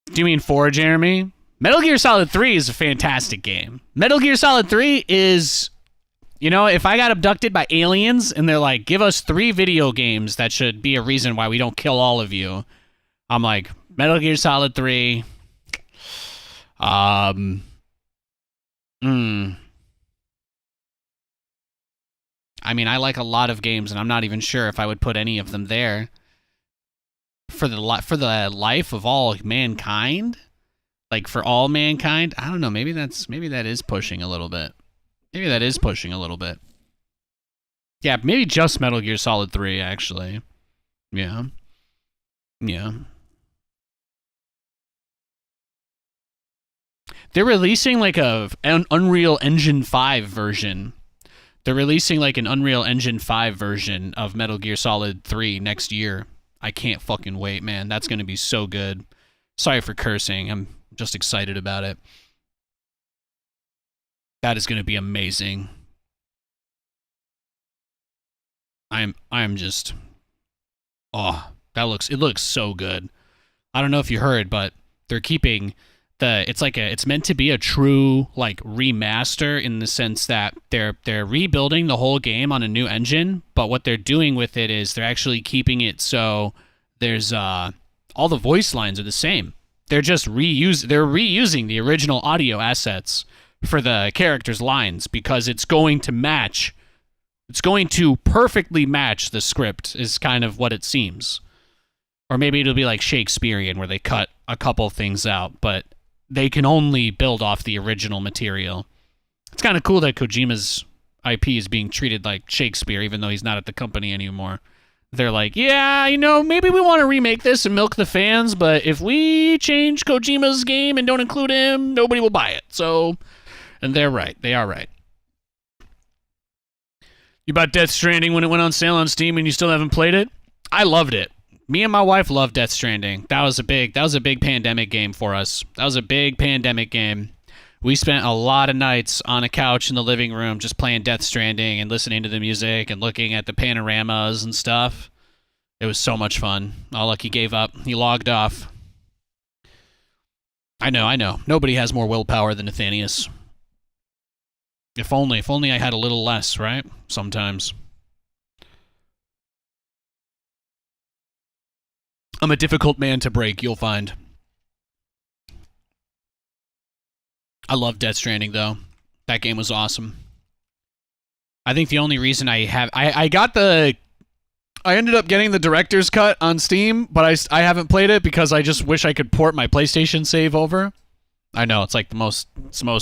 G: Do you mean 4, Jeremy? Metal Gear Solid 3 is a fantastic game. Metal Gear Solid 3 is, you know, if I got abducted by aliens and they're like, give us 3 video games that should be a reason why we don't kill all of you, I'm like, Metal Gear Solid 3. I mean, I like a lot of games, and I'm not even sure if I would put any of them there. For the life of all mankind, like for all mankind, I don't know. Maybe that is pushing a little bit. Maybe that is pushing a little bit. Yeah, maybe just Metal Gear Solid 3, actually. Yeah. Yeah. They're releasing like an Unreal Engine 5 version. They're releasing like an Unreal Engine 5 version of Metal Gear Solid 3 next year. I can't fucking wait, man. That's going to be so good. Sorry for cursing. I'm just excited about it. That is going to be amazing. I am just... Oh, it looks so good. I don't know if you heard, but they're keeping... It's meant to be a true like remaster in the sense that they're rebuilding the whole game on a new engine, but what they're doing with it is they're actually keeping it so there's all the voice lines are the same. They're just reusing the original audio assets for the characters' lines because it's going to perfectly match the script is kind of what it seems. Or maybe it'll be like Shakespearean where they cut a couple things out, but they can only build off the original material. It's kind of cool that Kojima's IP is being treated like Shakespeare, even though he's not at the company anymore. they're like, yeah, you know, maybe we want to remake this and milk the fans, but if we change Kojima's game and don't include him, nobody will buy it. So, and they're right. They are right. You bought Death Stranding when it went on sale on Steam and you still haven't played it? I loved it. Me and my wife loved Death Stranding. That was a big pandemic game for us. That was a big pandemic game. We spent a lot of nights on a couch in the living room just playing Death Stranding and listening to the music and looking at the panoramas and stuff. It was so much fun. Oh, look, he gave up. He logged off. I know. Nobody has more willpower than Nathanias. If only I had a little less, right? Sometimes. I'm a difficult man to break, you'll find. I love Death Stranding, though. That game was awesome. I think the only reason I ended up getting the director's cut on Steam, but I haven't played it because I just wish I could port my PlayStation save over. I know, it's like the most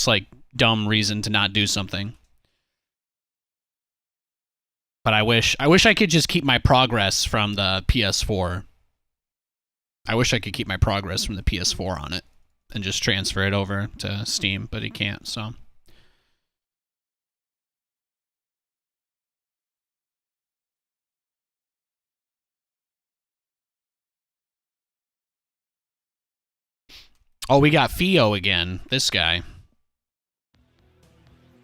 G: like dumb reason to not do something. But I wish I could just keep my progress from the PS4. I wish I could keep my progress from the PS4 on it and just transfer it over to Steam, but it can't, so. Oh, we got Theo again. This guy.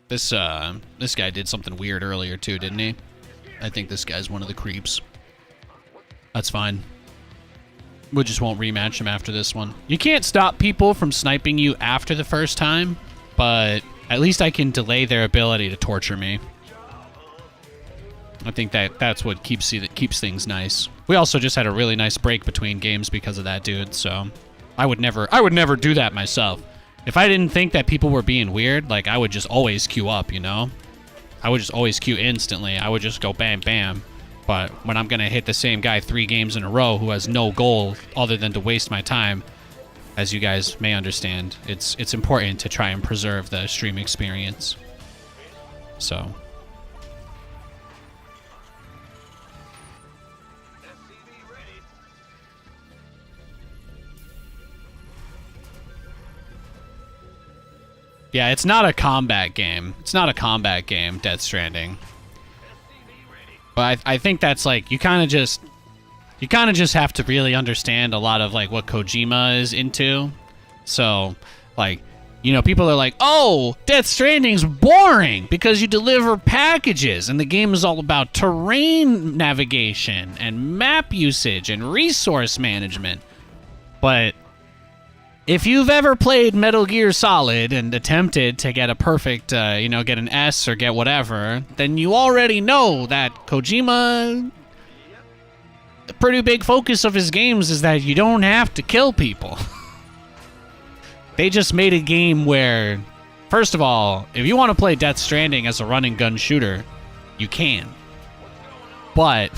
G: This guy did something weird earlier too, didn't he? I think this guy's one of the creeps. That's fine. We just won't rematch him after this one. You can't stop people from sniping you after the first time, but at least I can delay their ability to torture me. I think that's what keeps things nice. We also just had a really nice break between games because of that dude, so I would never do that myself. If I didn't think that people were being weird, like, I would just always queue up, you know? I would just always queue instantly. I would just go bam, bam. But when I'm going to hit the same guy 3 games in a row who has no goal other than to waste my time, as you guys may understand, it's important to try and preserve the stream experience. So. Yeah, it's not a combat game. It's not a combat game, Death Stranding. But I think that's like, you kind of just have to really understand a lot of like what Kojima is into. So, like, you know, people are like, oh, Death Stranding's boring because you deliver packages and the game is all about terrain navigation and map usage and resource management. But if you've ever played Metal Gear Solid and attempted to get a perfect, you know, get an S or get whatever, then you already know that Kojima, the pretty big focus of his games is that you don't have to kill people. They just made a game where, first of all, if you want to play Death Stranding as a run-and-gun shooter, you can. But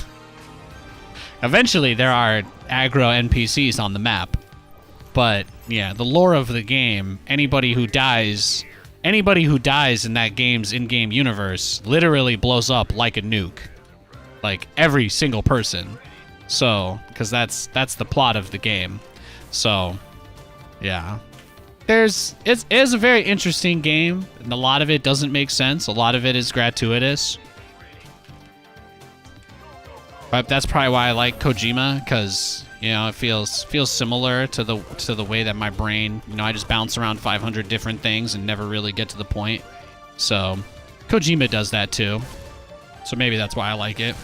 G: eventually there are aggro NPCs on the map. But yeah, the lore of the game, anybody who dies in that game's in-game universe literally blows up like a nuke. Like every single person. So, because that's the plot of the game. So, yeah. It's a very interesting game, and a lot of it doesn't make sense. A lot of it is gratuitous. But that's probably why I like Kojima, because, you know, it feels similar to the way that my brain, you know, I just bounce around 500 different things and never really get to the point. So, Kojima does that too. So maybe that's why I like it.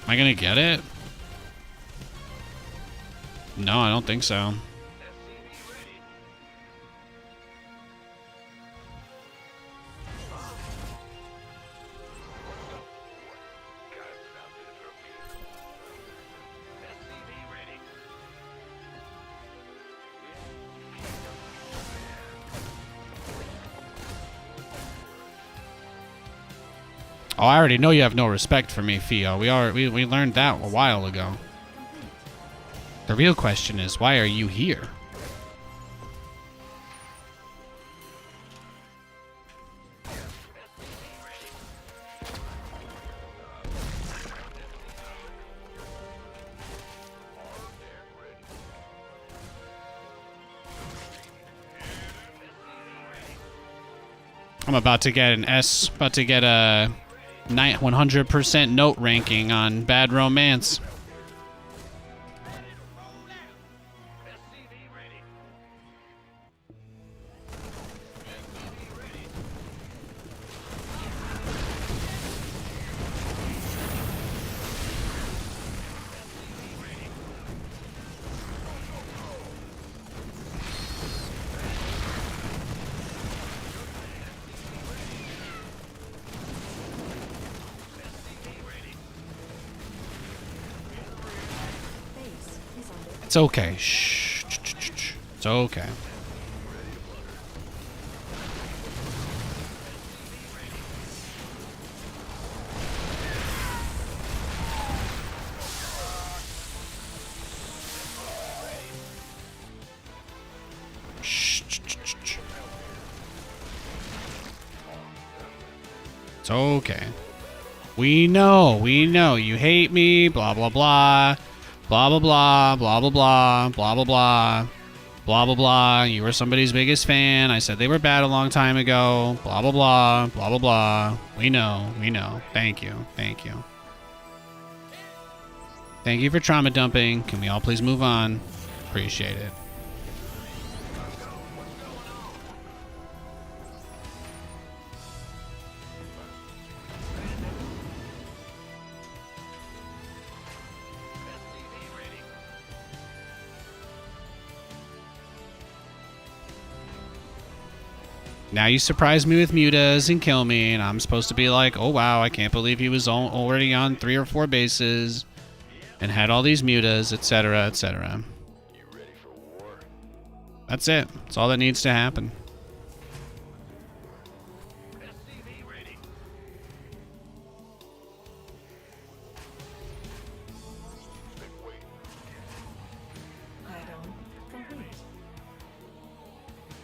G: Am I gonna get it? No, I don't think so. Oh, I already know you have no respect for me, Theo. We learned that a while ago. The real question is, why are you here? I'm about to get a 100% note ranking on Bad Romance.
D: Base is under
G: It's okay. Shh. It's okay. Shh. It's okay. We know. You hate me, blah, blah, blah. Blah, blah, blah, blah, blah, blah, blah, blah, blah. Blah, blah, blah. You were somebody's biggest fan. I said they were bad a long time ago. Blah, blah, blah, blah, blah, blah. We know. Thank you. Thank you for trauma dumping. Can we all please move on? Appreciate it. Now you surprise me with mutas and kill me, and I'm supposed to be like, oh wow, I can't believe he was already on 3 or 4 bases and had all these mutas, etc., etc.
B: You ready for war?
G: That's it. That's all that needs to happen.
B: SCV ready. Been waiting.
D: add-on complete.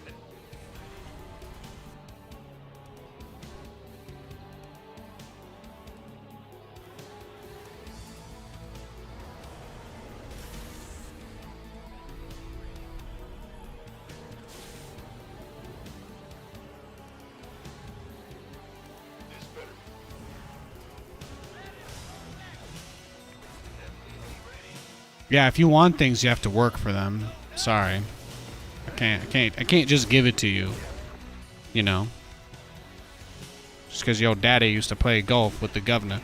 B: This better be.
G: Yeah, if you want things, you have to work for them. Sorry. I can't just give it to you. You know. Just because your daddy used to play golf with the governor.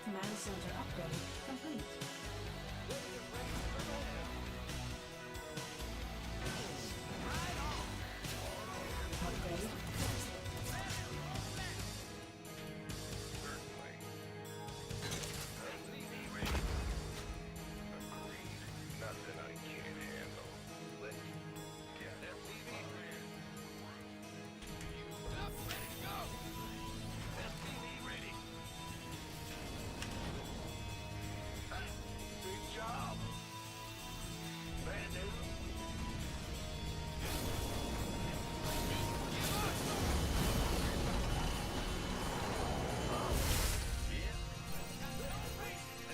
D: Command center upgrade complete. Upgrade.
B: Nothing I can't handle. Let's get SCV ready. SCV ready. Big job. Bad news.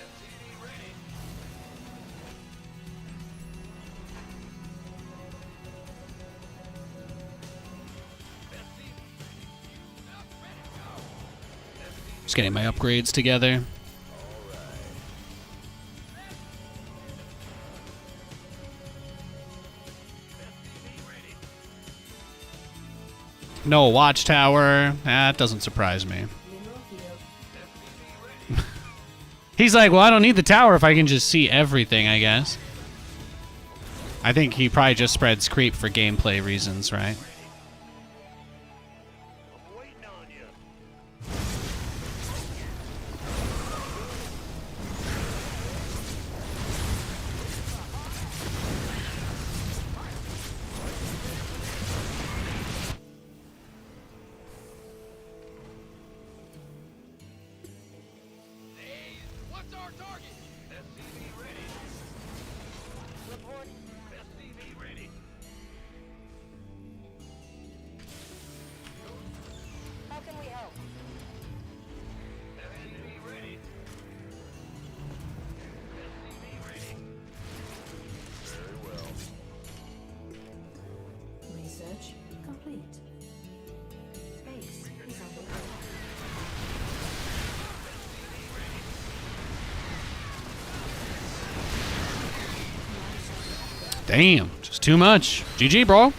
B: SCV ready.
G: Just getting my upgrades together. No watchtower. That doesn't surprise me.
D: Mineral field.
G: He's like, well, I don't need the tower if I can just see everything, I guess. I think he probably just spreads creep for gameplay reasons, right?
B: I'm waiting on you.
C: What's our target?
F: Report.
B: SCV ready.
F: How can we help?
B: SCV ready. SCV ready. Very well.
D: Research complete. Base is under attack.
G: Damn, just too much. GG, bro.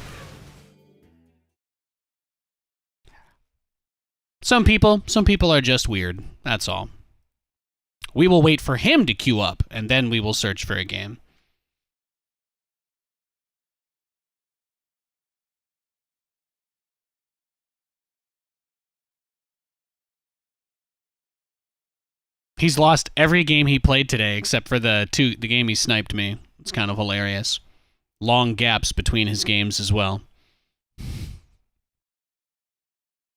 G: Some people are just weird. That's all. We will wait for him to queue up, and then we will search for a game. He's lost every game he played today except for the game he sniped me. It's kind of hilarious. Long gaps between his games as well.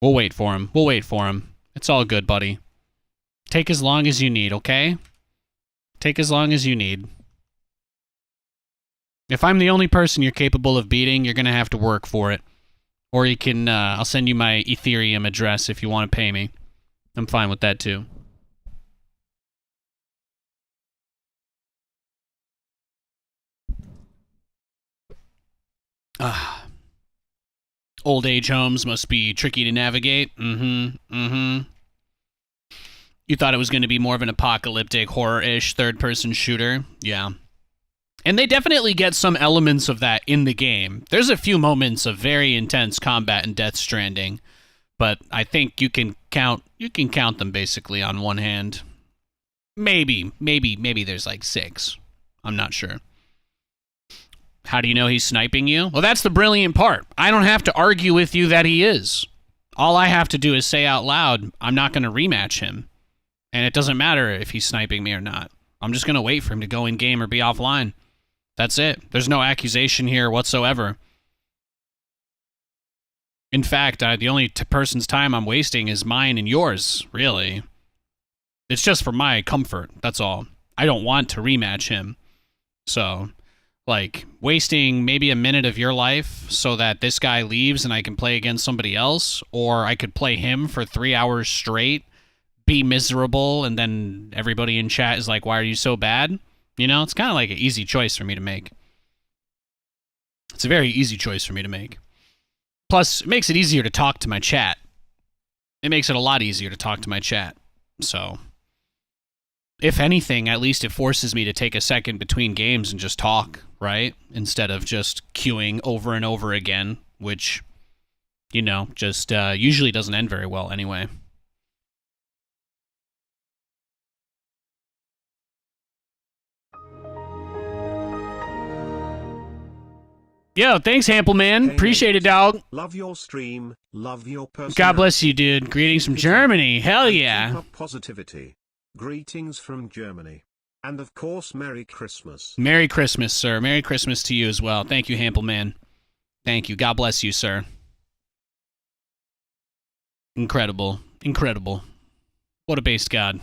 G: We'll wait for him. We'll wait for him. It's all good, buddy. Take as long as you need, okay? Take as long as you need. If I'm the only person you're capable of beating, you're going to have to work for it. Or you can, I'll send you my Ethereum address if you want to pay me. I'm fine with that too. Old age homes must be tricky to navigate. You thought it was going to be more of an apocalyptic, horror-ish, third-person shooter? Yeah. And they definitely get some elements of that in the game. There's a few moments of very intense combat in Death Stranding, but I think you can count them basically on one hand. Maybe there's like 6. I'm not sure. How do you know he's sniping you? Well, that's the brilliant part. I don't have to argue with you that he is. All I have to do is say out loud, I'm not going to rematch him. And it doesn't matter if he's sniping me or not. I'm just going to wait for him to go in-game or be offline. That's it. There's no accusation here whatsoever. In fact, the only person's time I'm wasting is mine and yours, really. It's just for my comfort, that's all. I don't want to rematch him. So, like, wasting maybe a minute of your life so that this guy leaves and I can play against somebody else, or I could play him for 3 hours straight, be miserable, and then everybody in chat is like, why are you so bad? You know, it's kind of like an easy choice for me to make. It's a very easy choice for me to make. Plus, it makes it easier to talk to my chat. It makes it a lot easier to talk to my chat. So, if anything, at least it forces me to take a second between games and just talk, right? Instead of just queuing over and over again, which, you know, just usually doesn't end very well anyway. Yo, thanks, Hampleman.
H: Hey,
G: Appreciate
H: mate.
G: it, dog.
H: Love your stream. Love your personality.
G: God bless you, dude. Greetings from Germany. Hell
H: And
G: yeah.
H: Keep up positivity. Greetings from Germany. And of course, Merry Christmas.
G: Merry Christmas, sir. Merry Christmas to you as well. Thank you, Hampleman. Thank you. God bless you, sir. Incredible. Incredible. What a based god.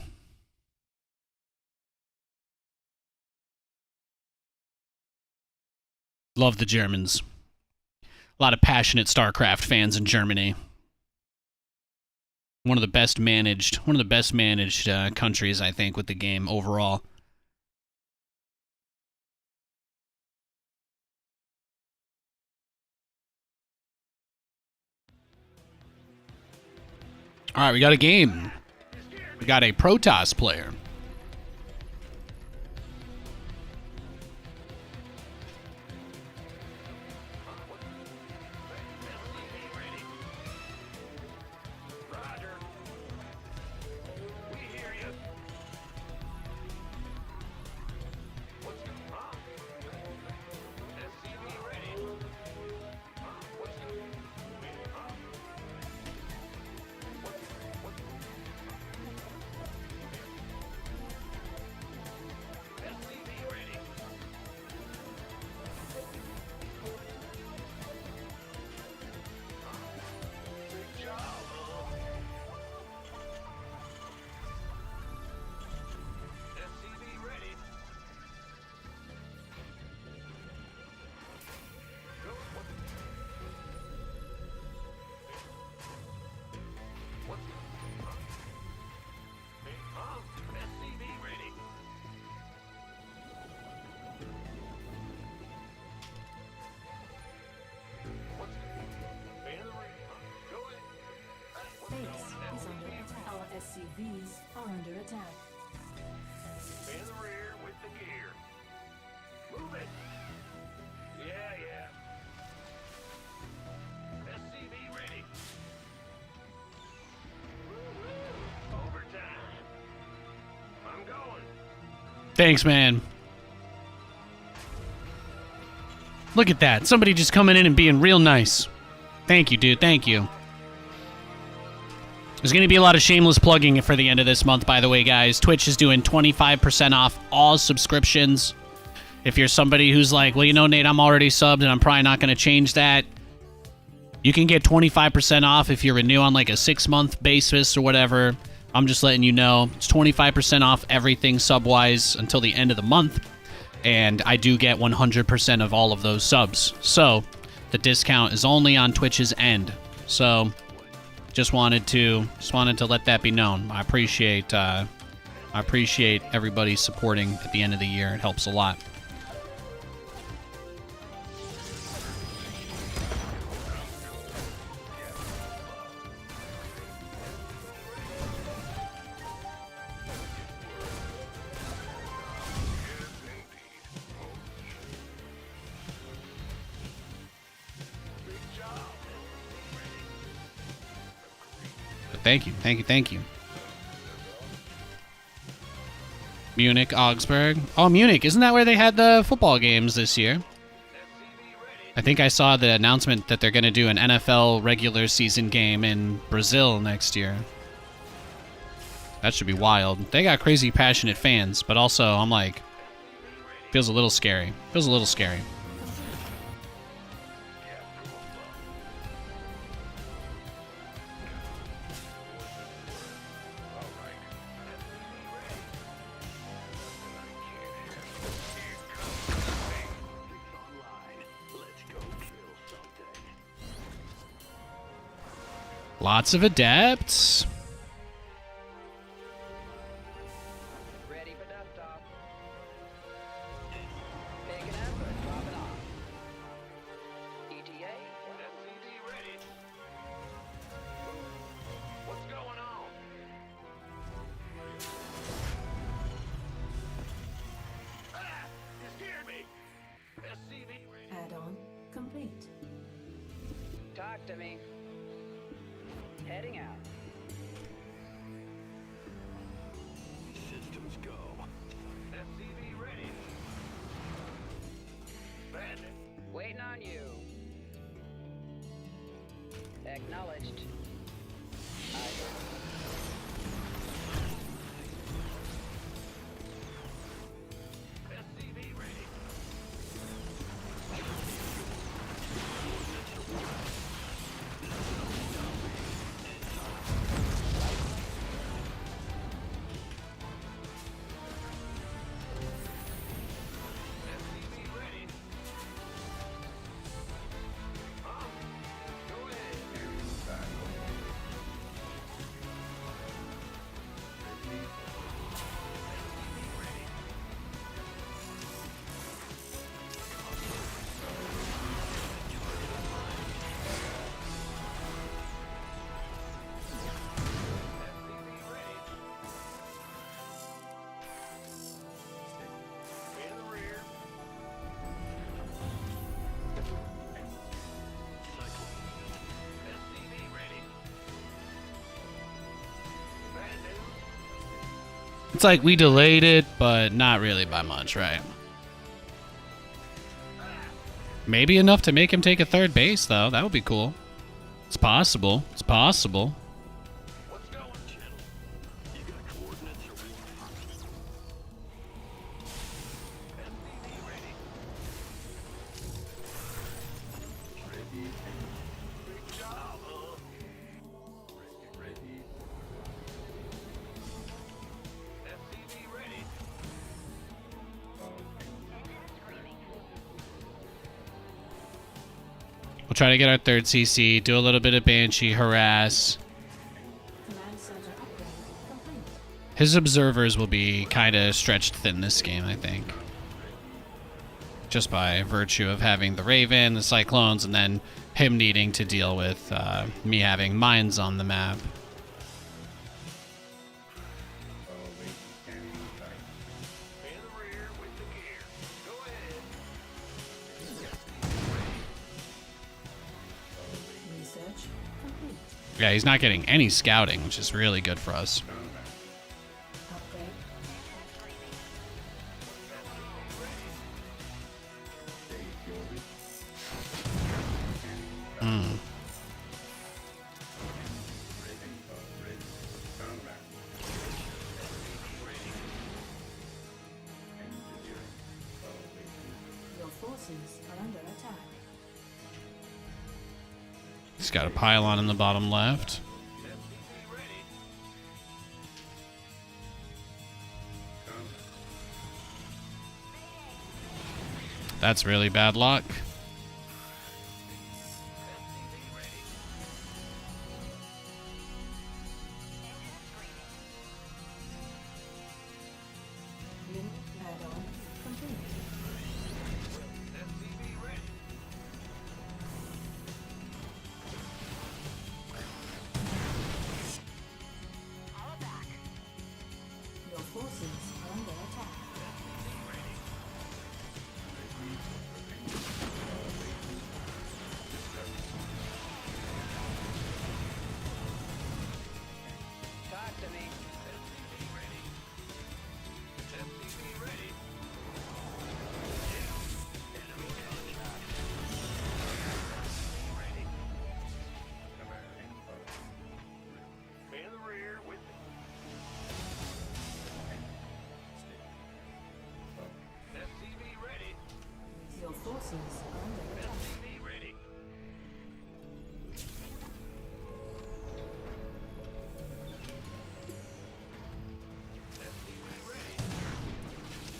G: Love the Germans. A lot of passionate StarCraft fans in Germany. One of the best managed countries, I think, with the game overall. All right, we got a game. We got a Protoss player.
D: under attack.
B: In the rear with the gear. Move it. Yeah. SCV ready. Overtime. I'm going.
G: Thanks, man. Look at that. Somebody just coming in and being real nice. Thank you, dude. Thank you. There's going to be a lot of shameless plugging for the end of this month, by the way, guys. Twitch is doing 25% off all subscriptions. If you're somebody who's like, well, you know, Nate, I'm already subbed and I'm probably not going to change that. You can get 25% off if you renew on like a 6-month basis or whatever. I'm just letting you know. It's 25% off everything sub-wise until the end of the month. And I do get 100% of all of those subs. So the discount is only on Twitch's end. So just wanted to let that be known. I appreciate everybody supporting at the end of the year. It helps a lot. Thank you. Munich, Augsburg. Oh, Munich. Isn't that where they had the football games this year? I think I saw the announcement that they're going to do an NFL regular season game in Brazil next year. That should be wild. They got crazy passionate fans, but also I'm like, feels a little scary. Lots of adepts.
F: Ready for desktop. Pick it up or drop it off. ETA.
B: SCV ready. What's going on? Ah! You scared me. SCV ready.
D: Add-on complete.
F: Talk to me. Heading out.
B: Systems go. SCV ready. Bandit.
F: Waiting on you. Acknowledged.
B: SCV ready. SCV ready. Go ahead. SCV ready. In the rear. Cyclones. SCV ready. Bad news.
G: It's like we delayed it, but not really by much, right? Maybe enough to make him take a third base, though. That would be cool. It's possible.
B: What's going, Channel? You got coordinates or what? SCV ready. Ready. Big job, huh? Ready. SCV ready.
G: We'll try to get our third CC, do a little bit of Banshee, harass.
D: Command center upgrade complete.
G: His observers will be kind of stretched thin this game, I think. Just by virtue of having the Raven, the Cyclones, and then him needing to deal with me having mines on the map. Yeah, he's not getting any scouting, which is really good for us.
D: Upgrade. Your forces are under attack.
G: He's got a pylon in the bottom left. That's really bad luck.
D: Link add-on complete. Your forces are under attack.
F: Talk to me.
B: In the rear with me. SCV ready.
D: Your forces are under attack.
B: SCV ready.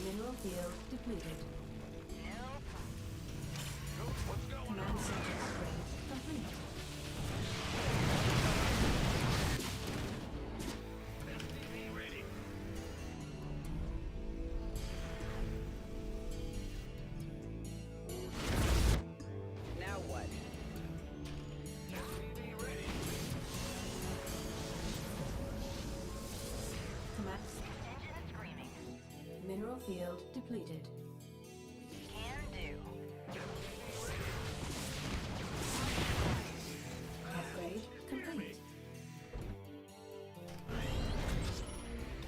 D: Mineral field depleted.
B: What's going on?
D: Command center upgrade complete.
B: SCV ready.
F: Now what?
B: SCV ready.
D: Command. Mineral field depleted. Upgrade complete.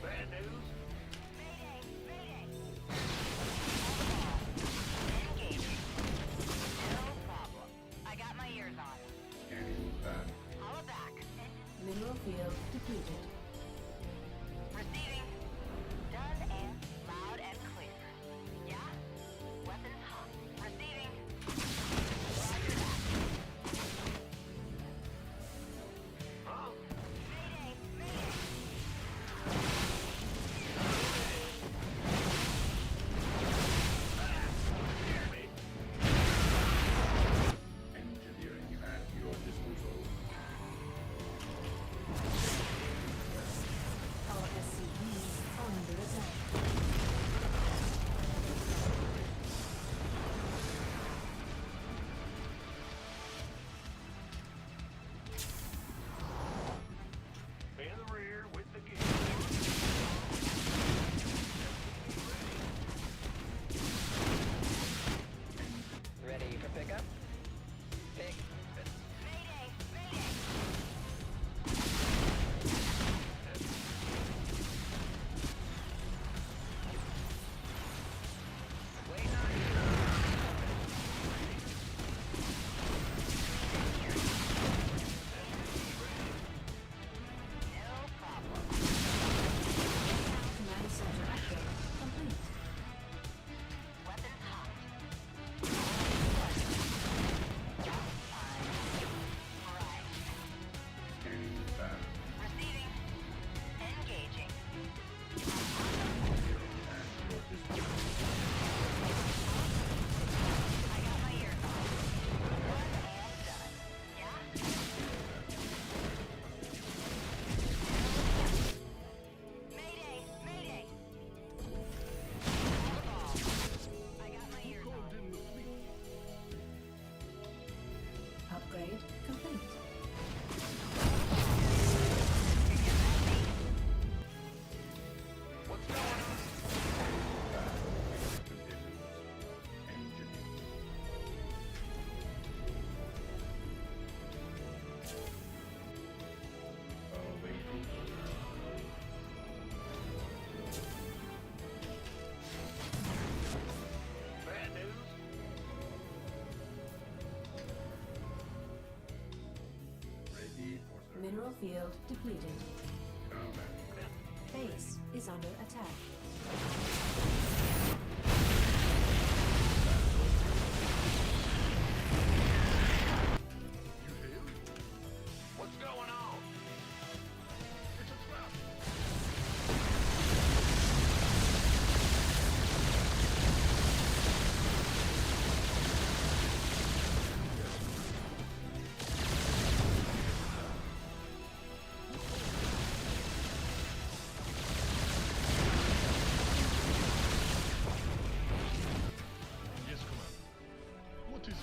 B: Bad news.
D: Mineral field depleted.
I: Receiving. Done and loud and clear. Yeah?
D: field depleted. Base is under attack.
B: What's going on? It's a trap. Yes, Commander. What is it?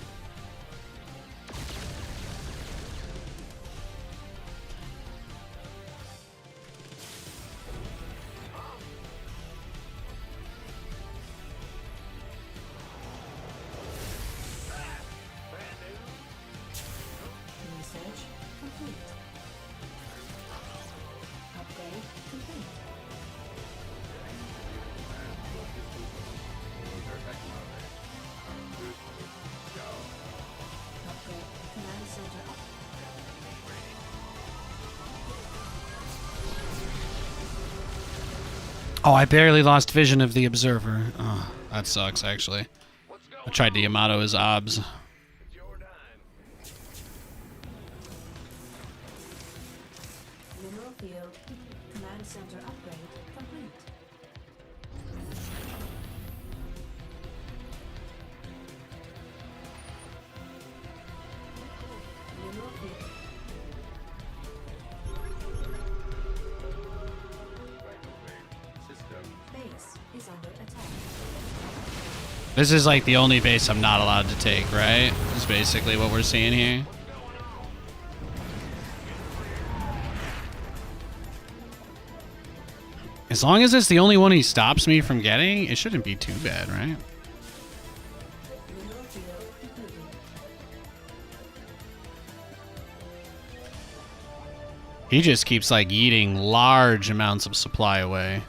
D: Research complete. Upgrade complete. Upgrade command center up.
G: Oh, I barely lost vision of the observer. Oh, that sucks, actually.
B: What's going
G: I tried to Yamato his obs.
B: It's your time.
D: Mineral field. Command center upgrade complete. Mineral field. Base is under attack.
G: This is like the only base I'm not allowed to take, right? Is basically what we're seeing here. As long as it's the only one he stops me from getting, it shouldn't be too bad, right?
D: Mineral field depleted.
G: He just keeps like eating large amounts of supply away.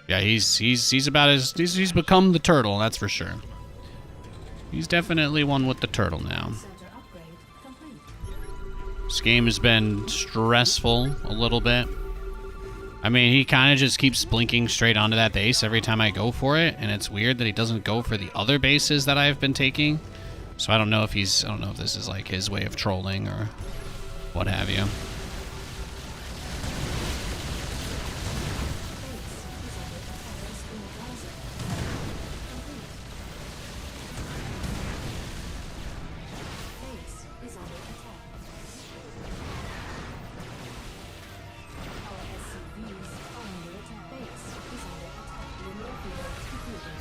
G: Yeah, he's about as he's become the turtle, that's for sure. He's definitely one with the turtle now.
D: Center upgrade complete.
G: This game has been stressful a little bit. I mean, he kind of just keeps blinking straight onto that base every time I go for it, and it's weird that he doesn't go for the other bases that I've been taking. So I don't know if this is like his way of trolling or what have you.
D: Base is under attack. Our SCVs are under attack. Base is under attack. Mineral field depleted.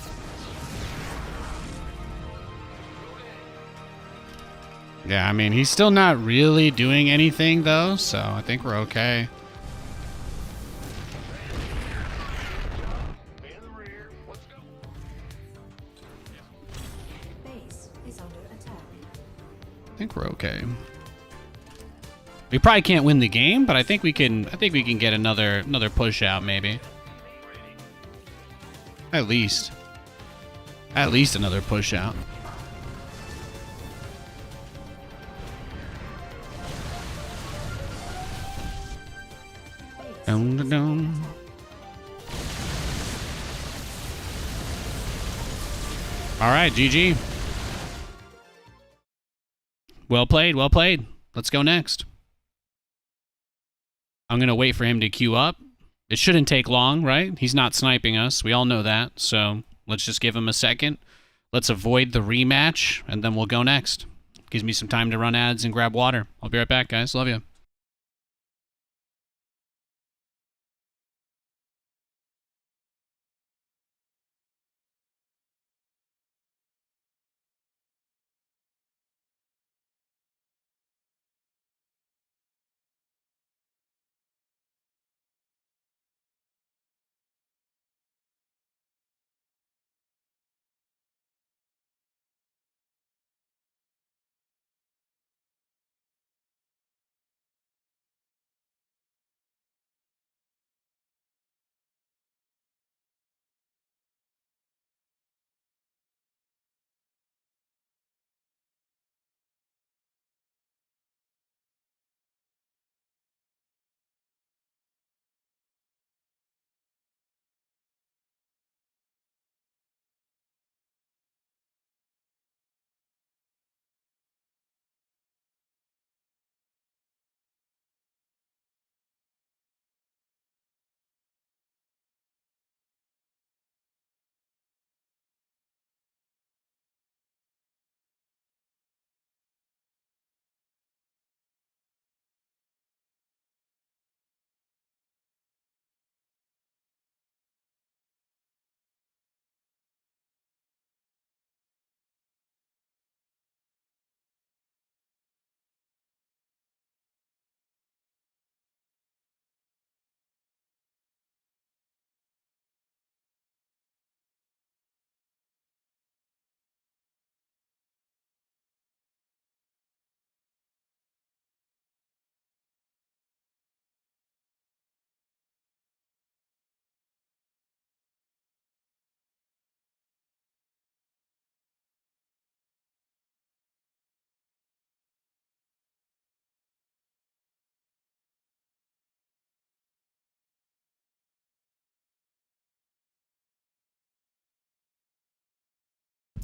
G: Yeah, I mean, he's still not really doing anything though, so I think we're okay.
B: In the rear. Let's go.
D: Base is under attack.
G: I think we're okay. We probably can't win the game, but I think we can get another push out maybe. At least another push out. Dun, dun, dun. All right, GG. Well played, well played. Let's go next. I'm going to wait for him to queue up. It shouldn't take long, right? He's not sniping us. We all know that. So let's just give him a second. Let's avoid the rematch, and then we'll go next. Gives me some time to run ads and grab water. I'll be right back, guys. Love you.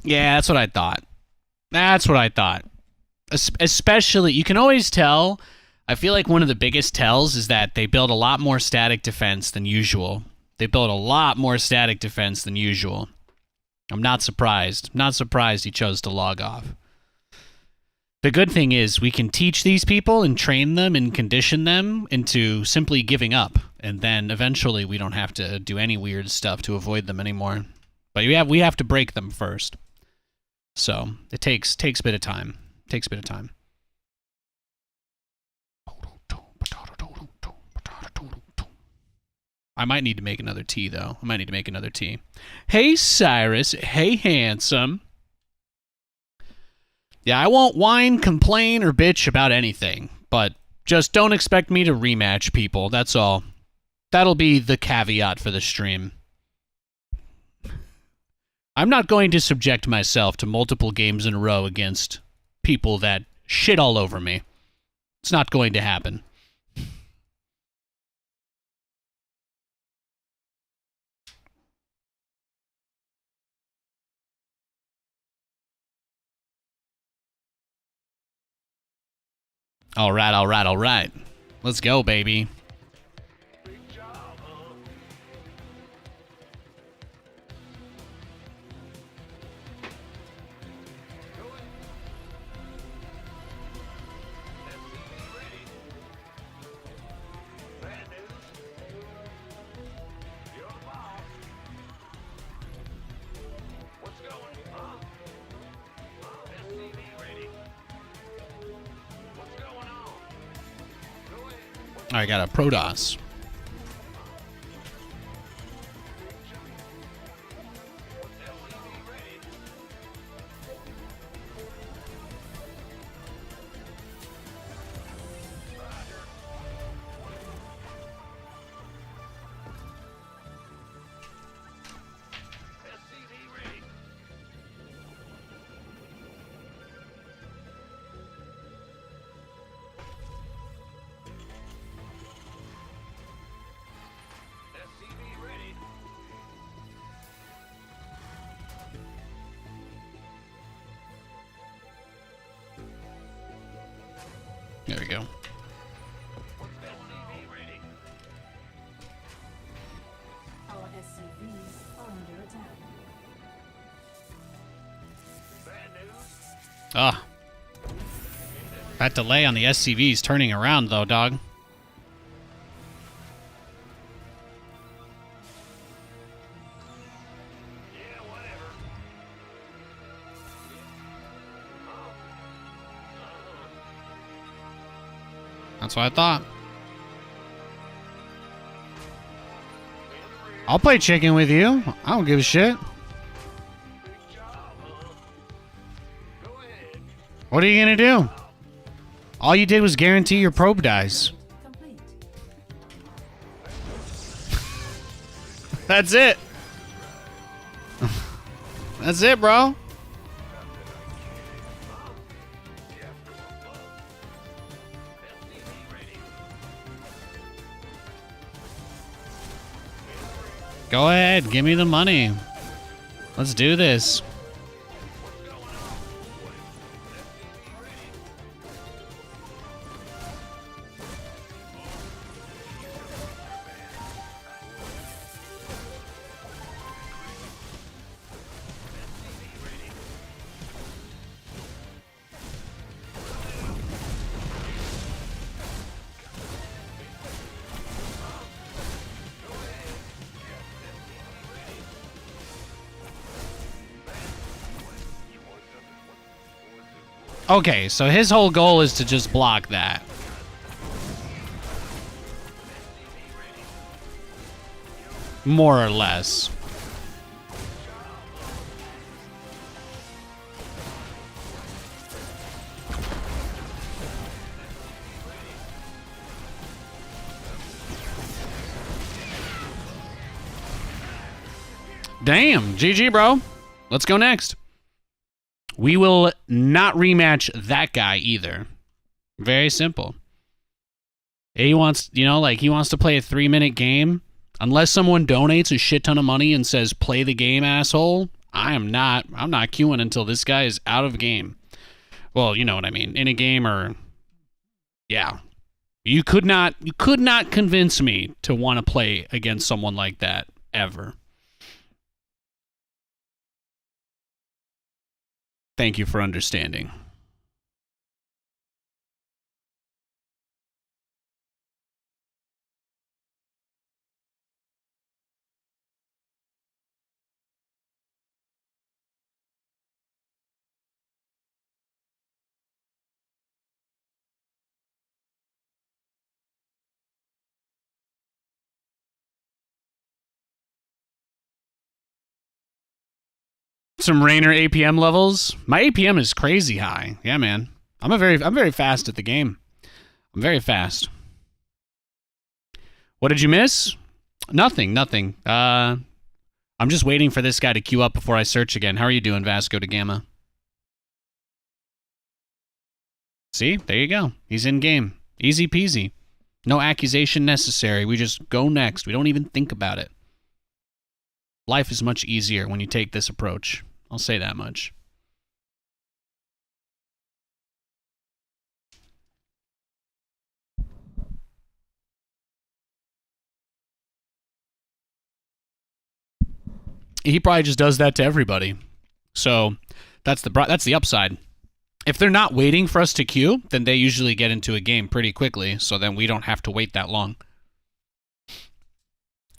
A: Yeah, that's what I thought. That's what I thought. Especially, you can always tell. I feel like one of the biggest tells is that they build a lot more static defense than usual. They build a lot more static defense than usual. I'm not surprised. Not surprised he chose to log off. The good thing is we can teach these people and train them and condition them into simply giving up. And then eventually we don't have to do any weird stuff to avoid them anymore. But we have to break them first. So it takes a bit of time. Takes a bit of time. I might need to make another tea, though. I might need to make another tea. Hey, Cyrus. Hey, handsome. Yeah, I won't whine, complain, or bitch about anything. But just don't expect me to rematch people. That's all. That'll be the caveat for the stream. I'm not going to subject myself to multiple games in a row against people that shit all over me. It's not going to happen. All right, all right, all right. Let's go, baby. I got a Protoss. There we go.
D: Our SCVs are under attack.
A: Ah. That delay on the SCV's turning around, though, dog. That's what I thought. I'll play chicken with you. I don't give a shit. What are you gonna do? All you did was guarantee your probe dies.
D: Complete.
A: That's it. That's it, bro. Go ahead, give me the money. Let's do this. Okay, so his whole goal is to just block that. More or less. Damn, GG, bro. Let's go next. We will not rematch that guy either. Very simple. He wants, you know, like he wants to play a 3-minute game. Unless someone donates a shit ton of money and says, play the game, asshole,
G: I'm not queuing until this guy is out of game. Well, you know what I mean. In a game or yeah. You could not convince me to want to play against someone like that ever. Thank you for understanding. Some Rainer APM levels. My APM is crazy high. Yeah, man. I'm very fast at the game. I'm very fast. What did you miss? Nothing. I'm just waiting for this guy to queue up before I search again. How are you doing, Vasco da Gama? See? There you go. He's in game. Easy peasy. No accusation necessary. We just go next. We don't even think about it. Life is much easier when you take this approach. I'll say that much. He probably just does that to everybody. So that's the upside. If they're not waiting for us to queue, then they usually get into a game pretty quickly, so then we don't have to wait that long.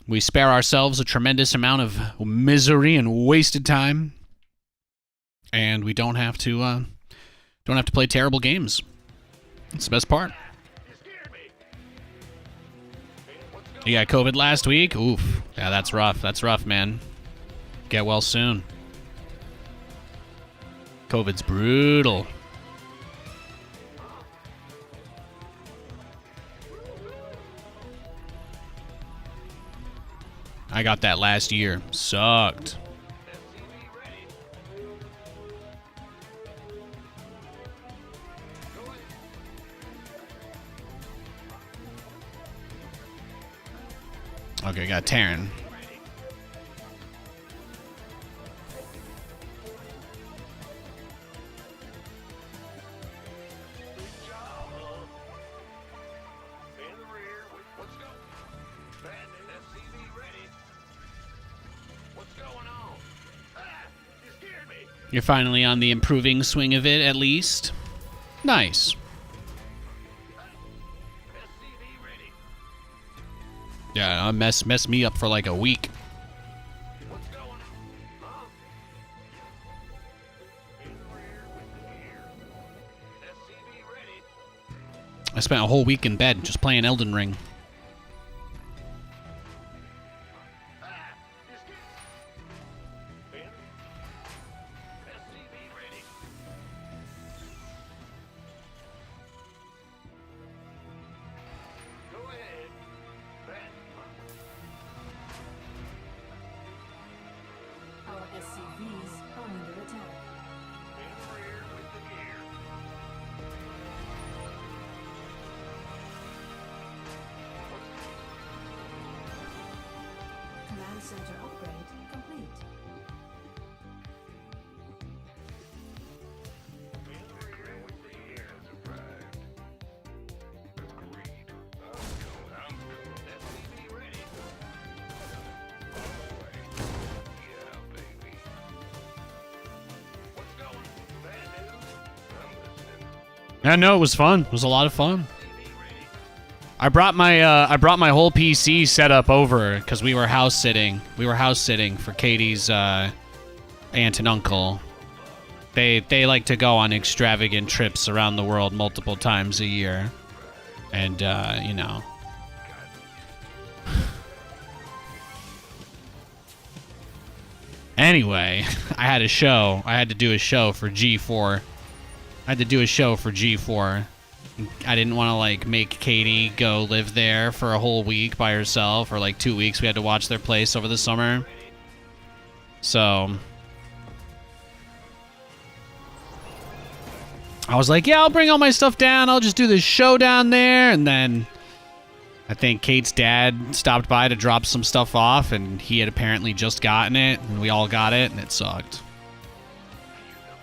G: We spare ourselves a tremendous amount of misery and wasted time, and we don't have to play terrible games. It's the best part. You got COVID last week? Oof. Yeah, that's rough. That's rough, man. Get well soon. COVID's brutal. I got that last year. Sucked. Okay, got Terran. You're finally on the improving swing of it, at least. Nice. Yeah, mess me up for like a week. I spent a whole week in bed just playing Elden Ring.
D: Center upgrade complete.
G: Yeah, no, it was fun. It was a lot of fun. I brought my whole PC setup over because we were house sitting. We were house sitting for Katie's aunt and uncle. They like to go on extravagant trips around the world multiple times a year, and you know. Anyway, I had a show. I had to do a show for G4. I didn't want to like make Katie go live there for a whole week by herself, or like 2 weeks. We had to watch their place over the summer. So I was like, yeah, I'll bring all my stuff down. I'll just do this show down there. And then I think Kate's dad stopped by to drop some stuff off, and he had apparently just gotten it, and we all got it, and it sucked.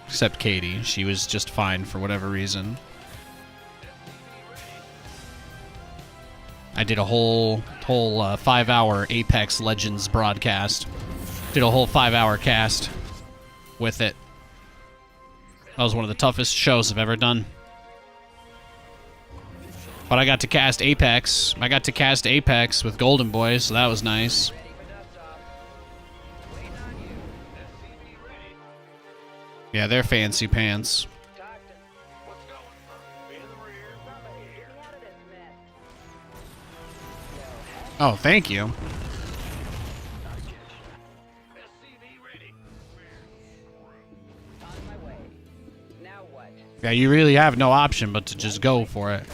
G: Except Katie. She was just fine for whatever reason. I did a whole 5-hour Apex Legends broadcast. Did a whole 5-hour cast with it. That was one of the toughest shows I've ever done. But I got to cast Apex. I got to cast Apex with Golden Boy, so that was nice. Yeah, they're fancy pants. Oh, thank you. Yeah, you really have no option but to just go for it.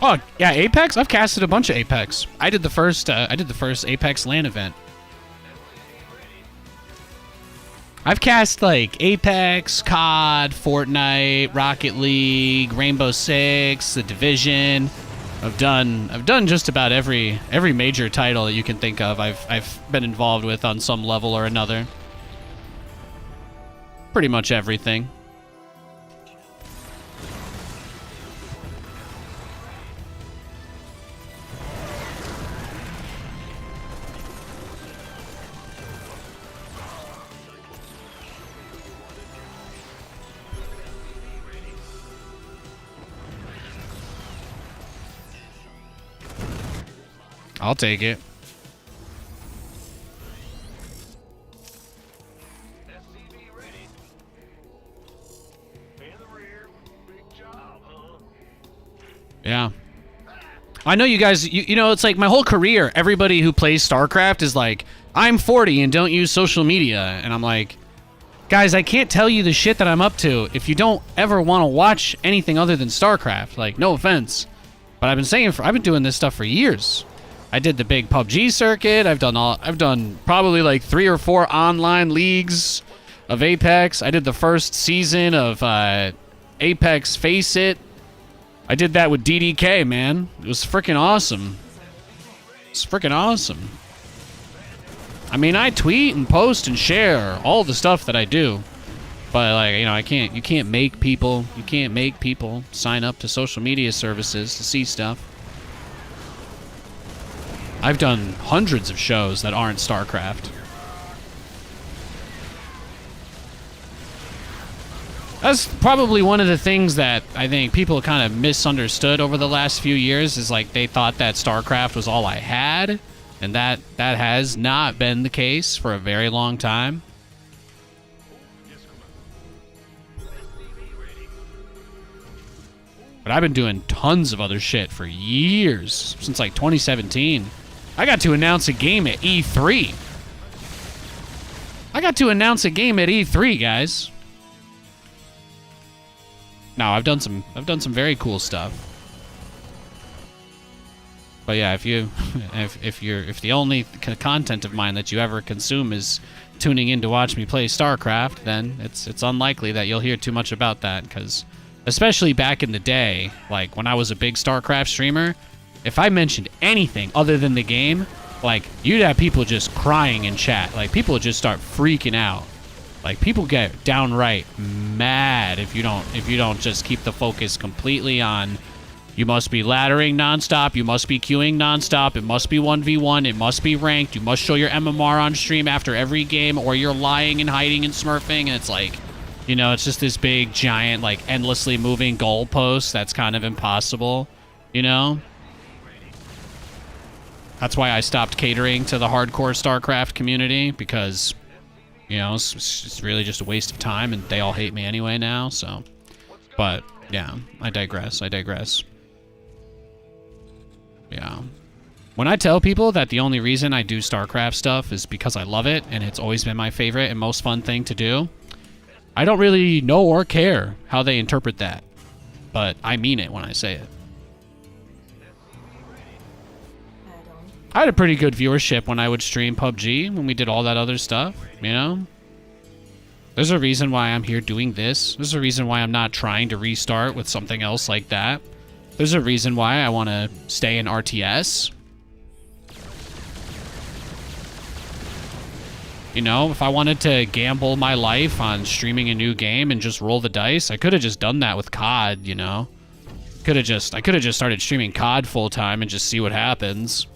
G: Oh yeah, Apex. I've casted a bunch of Apex. I did the first Apex LAN event. I've cast like Apex, COD, Fortnite, Rocket League, Rainbow Six, The Division. I've done just about every major title that you can think of. I've been involved with on some level or another. Pretty much everything. I'll take it. Yeah. I know you guys, you know, it's like my whole career, everybody who plays StarCraft is like, I'm 40 and don't use social media. And I'm like, guys, I can't tell you the shit that I'm up to if you don't ever want to watch anything other than StarCraft. Like, no offense. But I've been doing this stuff for years. I did the big PUBG circuit. I've done probably like 3 or 4 online leagues of Apex. I did the first season of Apex Face It. I did that with DDK, man. It was freaking awesome. It's freaking awesome. I mean, I tweet and post and share all the stuff that I do. But like, you know, you can't make people sign up to social media services to see stuff. I've done hundreds of shows that aren't StarCraft. That's probably one of the things that I think people kind of misunderstood over the last few years is like they thought that StarCraft was all I had, and that has not been the case for a very long time. But I've been doing tons of other shit for years, since like 2017. I got to announce a game at E3. Guys. No, I've done some very cool stuff. But yeah, if the only content of mine that you ever consume is tuning in to watch me play StarCraft, then it's unlikely that you'll hear too much about that, because especially back in the day, like when I was a big StarCraft streamer, if I mentioned anything other than the game, like you'd have people just crying in chat. Like people would just start freaking out. Like people get downright mad if you don't just keep the focus completely on you must be laddering nonstop, you must be queuing nonstop, it must be 1v1, it must be ranked, you must show your MMR on stream after every game, or you're lying and hiding and smurfing, and it's like, you know, it's just this big giant like endlessly moving goalpost that's kind of impossible, you know? That's why I stopped catering to the hardcore StarCraft community, because, you know, it's really just a waste of time, and they all hate me anyway now, so. But, yeah, I digress. Yeah. When I tell people that the only reason I do StarCraft stuff is because I love it, and it's always been my favorite and most fun thing to do, I don't really know or care how they interpret that. But I mean it when I say it. I had a pretty good viewership when I would stream PUBG, when we did all that other stuff, you know? There's a reason why I'm here doing this. There's a reason why I'm not trying to restart with something else like that. There's a reason why I want to stay in RTS. You know, if I wanted to gamble my life on streaming a new game and just roll the dice, I could have just done that with COD, you know? I could have just started streaming COD full time and just see what happens.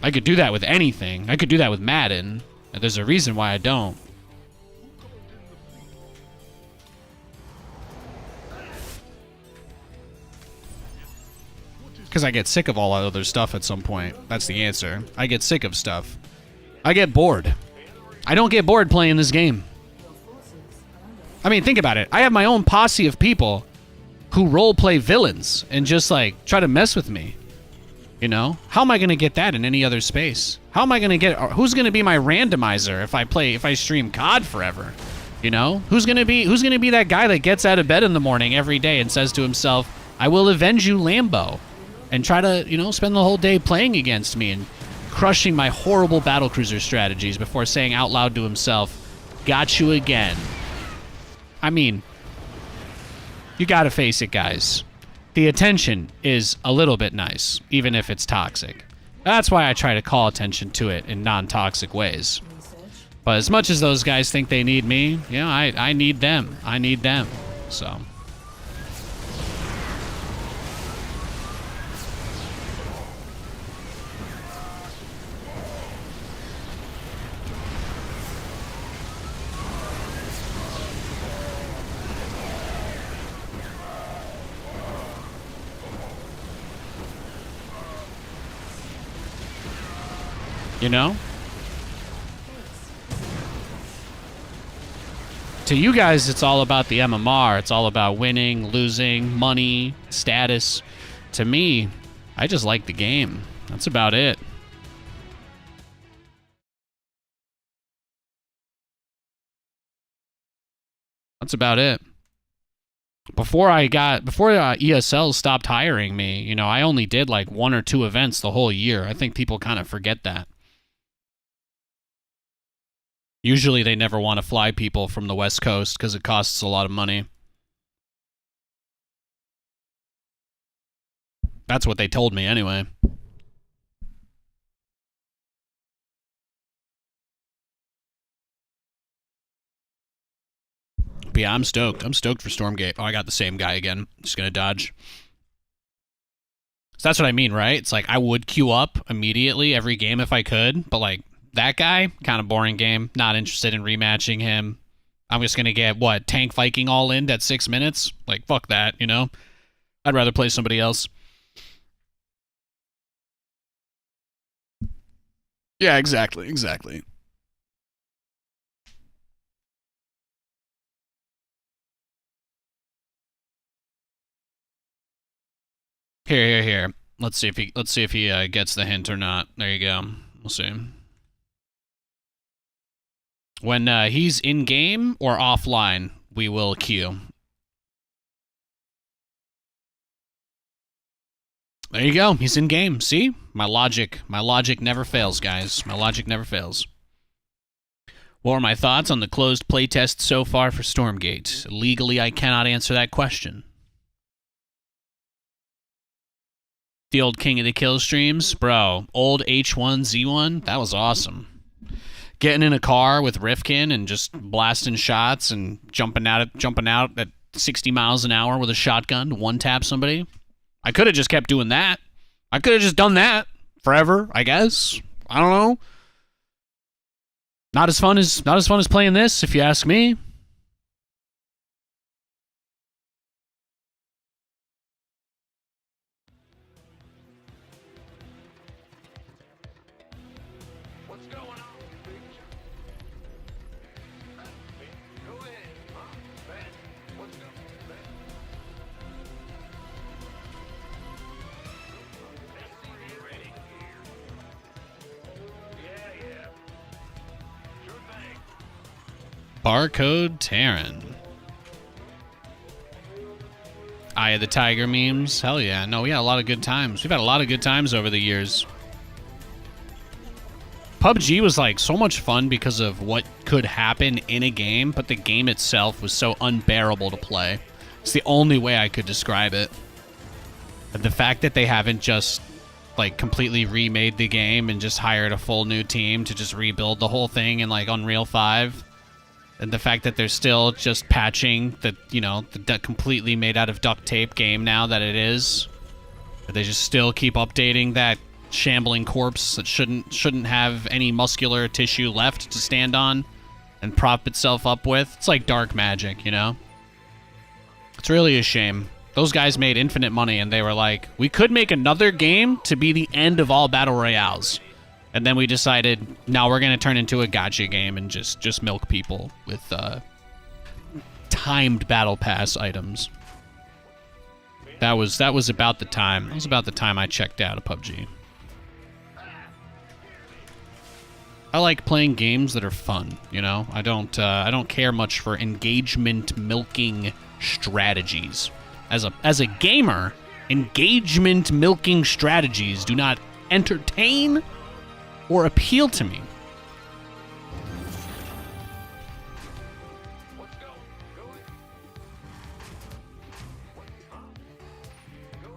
G: I could do that with anything. I could do that with Madden. And there's a reason why I don't. Because I get sick of all that other stuff at some point. That's the answer. I get sick of stuff. I get bored. I don't get bored playing this game. I mean, think about it. I have my own posse of people who roleplay villains and just, like, try to mess with me. You know? How am I going to get that in any other space? How am I going to get... Who's going to be my randomizer if I stream COD forever? You know? Who's going to be that guy that gets out of bed in the morning every day and says to himself, I will avenge you, Lambo. And try to, you know, spend the whole day playing against me and crushing my horrible Battlecruiser strategies before saying out loud to himself, got you again. I mean, you gotta face it, guys. The attention is a little bit nice, even if it's toxic. That's why I try to call attention to it in non-toxic ways. But as much as those guys think they need me, you know, I need them. I need them. So... You know? To you guys, it's all about the MMR. It's all about winning, losing, money, status. To me, I just like the game. That's about it. That's about it. Before ESL stopped hiring me, you know, I only did like 1 or 2 events the whole year. I think people kind of forget that. Usually they never want to fly people from the West Coast because it costs a lot of money. That's what they told me anyway. But yeah, I'm stoked. I'm stoked for Stormgate. Oh, I got the same guy again. Just gonna dodge. So that's what I mean, right? It's like I would queue up immediately every game if I could, but like that guy, kind of boring game. Not interested in rematching him. I'm just gonna get, what, Tank Viking all in at 6 minutes? Like, fuck that, you know? I'd rather play somebody else. Yeah, exactly. Here. Let's see if he gets the hint or not. There you go. We'll see. When he's in game or offline, we will queue. There you go. He's in game. See? My logic never fails, guys. My logic never fails. What are my thoughts on the closed playtest so far for Stormgate? Legally, I cannot answer that question. The old King of the Kill streams? Bro, old H1Z1? That was awesome. Getting in a car with Rifkin and just blasting shots and jumping out at 60 miles an hour with a shotgun to one-tap somebody. I could have just kept doing that. I could have just done that forever, I guess. I don't know. Not as fun as playing this, if you ask me. Barcode Terran. Eye of the Tiger memes. Hell yeah. No, we had a lot of good times. We've had a lot of good times over the years. PUBG was like so much fun because of what could happen in a game, but the game itself was so unbearable to play. It's the only way I could describe it. And the fact that they haven't just like completely remade the game and just hired a full new team to just rebuild the whole thing in like Unreal 5. And the fact that they're still just patching the, you know, the completely made out of duct tape game now that it is. They just still keep updating that shambling corpse that shouldn't have any muscular tissue left to stand on and prop itself up with. It's like dark magic, you know? It's really a shame. Those guys made infinite money and they were like, we could make another game to be the end of all battle royales. And then we decided, now we're going to turn into a gacha game and just milk people with timed battle pass items. That was about the time. That was about the time I checked out of PUBG. I like playing games that are fun, you know? I don't care much for engagement milking strategies. As a gamer, engagement milking strategies do not entertain or appeal to me.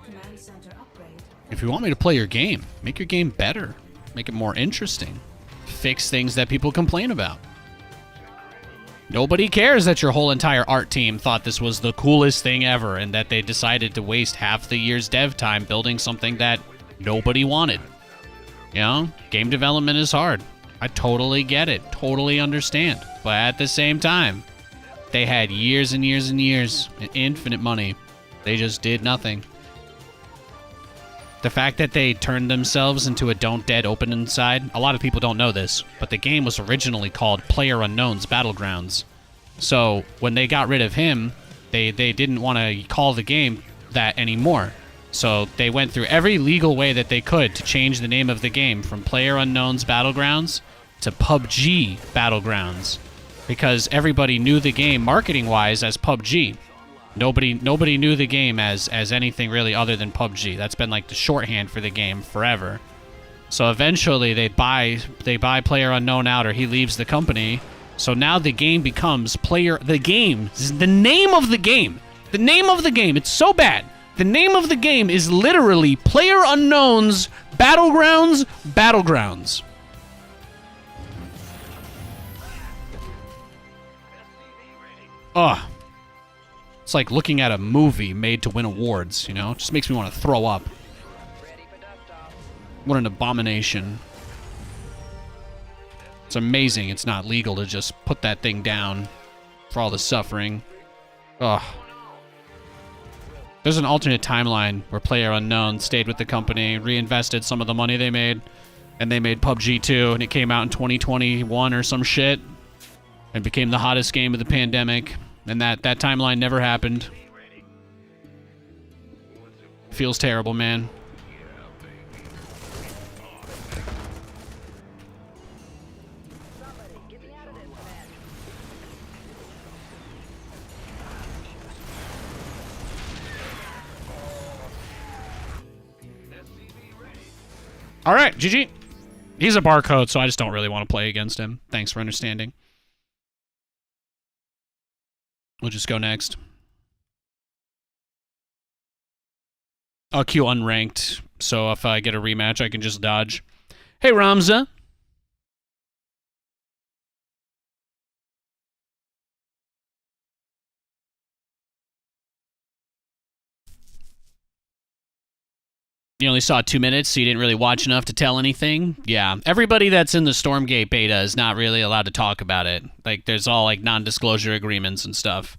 D: Command center upgrade.
G: If you want me to play your game, make your game better. Make it more interesting. Fix things that people complain about. Nobody cares that your whole entire art team thought this was the coolest thing ever and that they decided to waste half the year's dev time building something that nobody wanted. You know, game development is hard. I totally get it, totally understand. But at the same time, they had years and years and years and infinite money. They just did nothing. The fact that they turned themselves into a Don't Dead open inside, a lot of people don't know this, but the game was originally called PlayerUnknown's Battlegrounds. So when they got rid of him, they didn't want to call the game that anymore. So they went through every legal way that they could to change the name of the game from PlayerUnknown's Battlegrounds to PUBG Battlegrounds, because everybody knew the game marketing-wise as PUBG. Nobody knew the game as anything really other than PUBG. That's been like the shorthand for the game forever. So eventually they buy PlayerUnknown out, or he leaves the company. So now the game becomes the game. This is the name of the game. The name of the game. It's so bad. The name of the game is literally PlayerUnknown's Battlegrounds. Ugh. It's like looking at a movie made to win awards, you know? It just makes me want to throw up. What an abomination. It's amazing it's not legal to just put that thing down for all the suffering. Ugh. There's an alternate timeline where PlayerUnknown stayed with the company, reinvested some of the money they made, and they made PUBG 2, and it came out in 2021 or some shit, and became the hottest game of the pandemic. And that timeline never happened. Feels terrible, man. All right, GG. He's a barcode, so I just don't really want to play against him. Thanks for understanding. We'll just go next. I'll queue unranked, so if I get a rematch, I can just dodge. Hey, Ramza. You only saw 2 minutes, so you didn't really watch enough to tell anything? Yeah. Everybody that's in the Stormgate beta is not really allowed to talk about it. Like, there's all, like, non-disclosure agreements and stuff.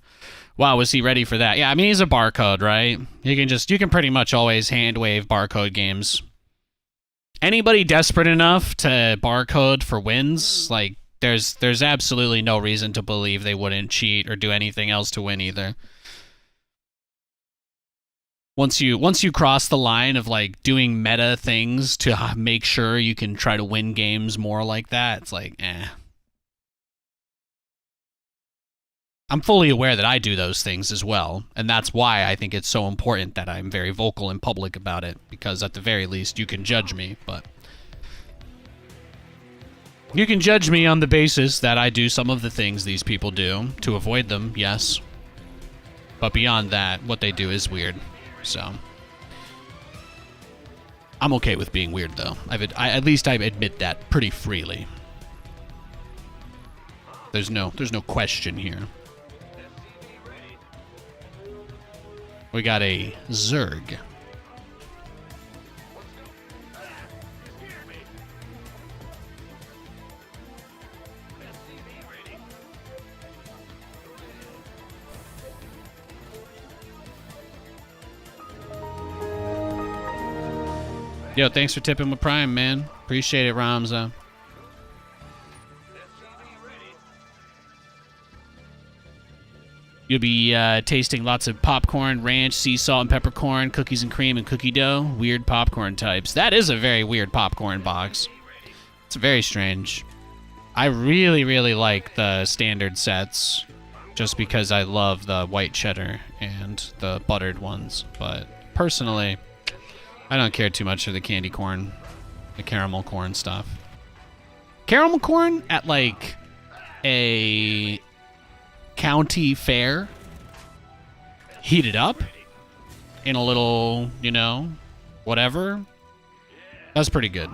G: Wow, was he ready for that? Yeah, I mean, he's a barcode, right? You can pretty much always hand-wave barcode games. Anybody desperate enough to barcode for wins, like, there's absolutely no reason to believe they wouldn't cheat or do anything else to win either. Once you cross the line of like doing meta things to make sure you can try to win games more like that, it's like, eh.
A: I'm fully aware that I do those things as well, and that's why I think it's so important that I'm very vocal in public about it, because at the very least you can judge me, but you can judge me on the basis that I do some of the things these people do to avoid them, yes. But beyond that, what they do is weird, so I'm okay with being weird, though. At least I admit that pretty freely. There's no question here. We got a Zerg. Yo, thanks for tipping with Prime, man. Appreciate it, Ramza. You'll be tasting lots of popcorn, ranch, sea salt and peppercorn, cookies and cream, and cookie dough. Weird popcorn types. That is a very weird popcorn box. It's very strange. I really, really like the standard sets just because I love the white cheddar and the buttered ones. But personally, I don't care too much for the candy corn, the caramel corn stuff. Caramel corn at like a county fair, heated up in a little, you know, whatever. That's pretty good.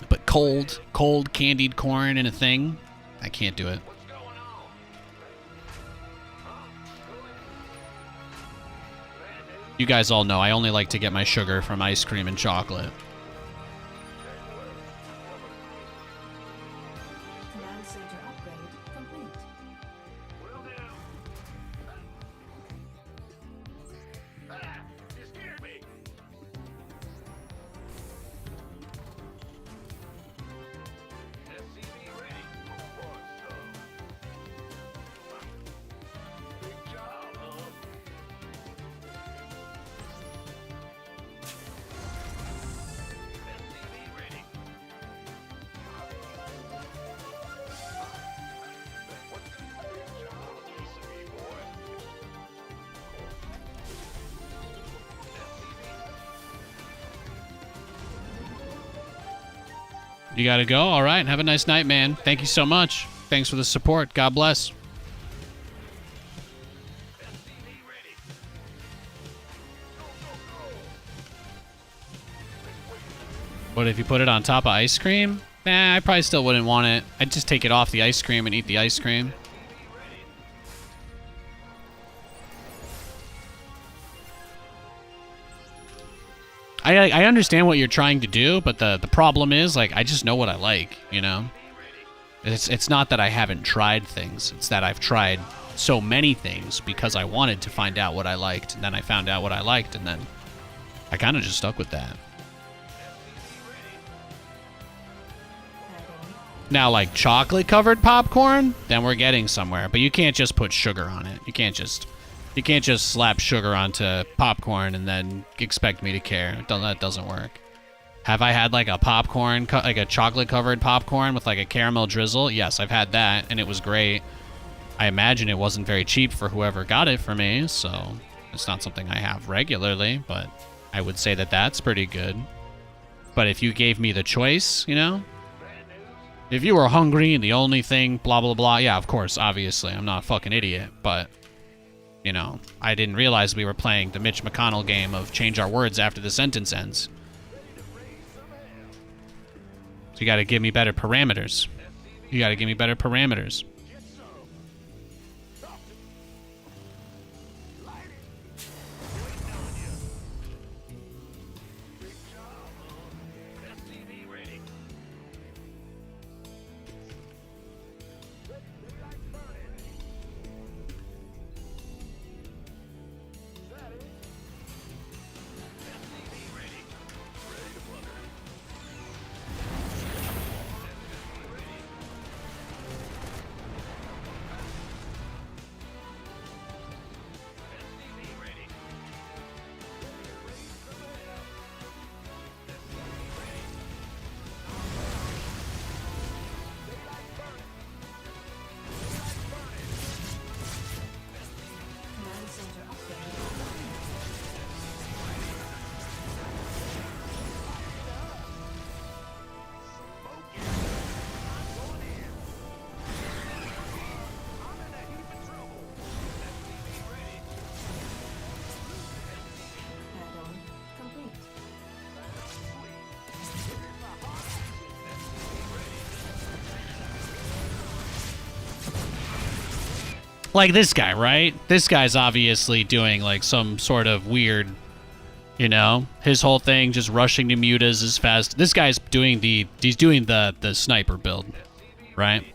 A: But cold candied corn in a thing, I can't do it. You guys all know I only like to get my sugar from ice cream and chocolate.
D: Command center upgrade complete.
B: You scared me. SCV ready. Who wants some? Big job, huh? SCV ready. Big job, SCV boy.
A: You gotta go? All right. Have a nice night, man. Thank you so much. Thanks for the support. God bless. But if you put it on top of ice cream, nah, I probably still wouldn't want it. I'd just take it off the ice cream and eat the ice cream. I understand what you're trying to do, but the problem is, like, I just know what I like, you know? It's not that I haven't tried things. It's that I've tried so many things because I wanted to find out what I liked, and then I found out what I liked, and then I kind of just stuck with that. Now, like chocolate-covered popcorn, then we're getting somewhere. But you can't just put sugar on it. You can't just slap sugar onto popcorn and then expect me to care. That doesn't work. Have I had like a popcorn, like a chocolate-covered popcorn with like a caramel drizzle? Yes, I've had that, and it was great. I imagine it wasn't very cheap for whoever got it for me, so it's not something I have regularly, but I would say that that's pretty good. But if you gave me the choice, you know? If you were hungry and the only thing, blah, blah, blah, yeah, of course, obviously. I'm not a fucking idiot, but, you know, I didn't realize we were playing the Mitch McConnell game of change our words after the sentence ends. So you gotta give me better parameters. You gotta give me better parameters.
G: Like this guy, right? This guy's obviously doing like some sort of weird, you know, his whole thing just rushing to mutas as fast. This guy's doing the sniper build, right?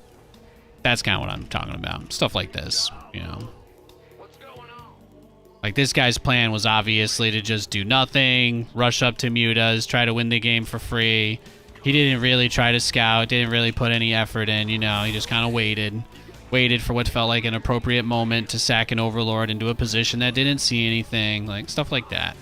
G: That's kind of what I'm talking about. Stuff like this, you know. Like this guy's plan was obviously to just do nothing, rush up to mutas, try to win the game for free. He didn't really try to scout, didn't really put any effort in, you know, he just kind of waited for what felt like an appropriate moment to sack an overlord into a position that didn't see anything, like stuff like that.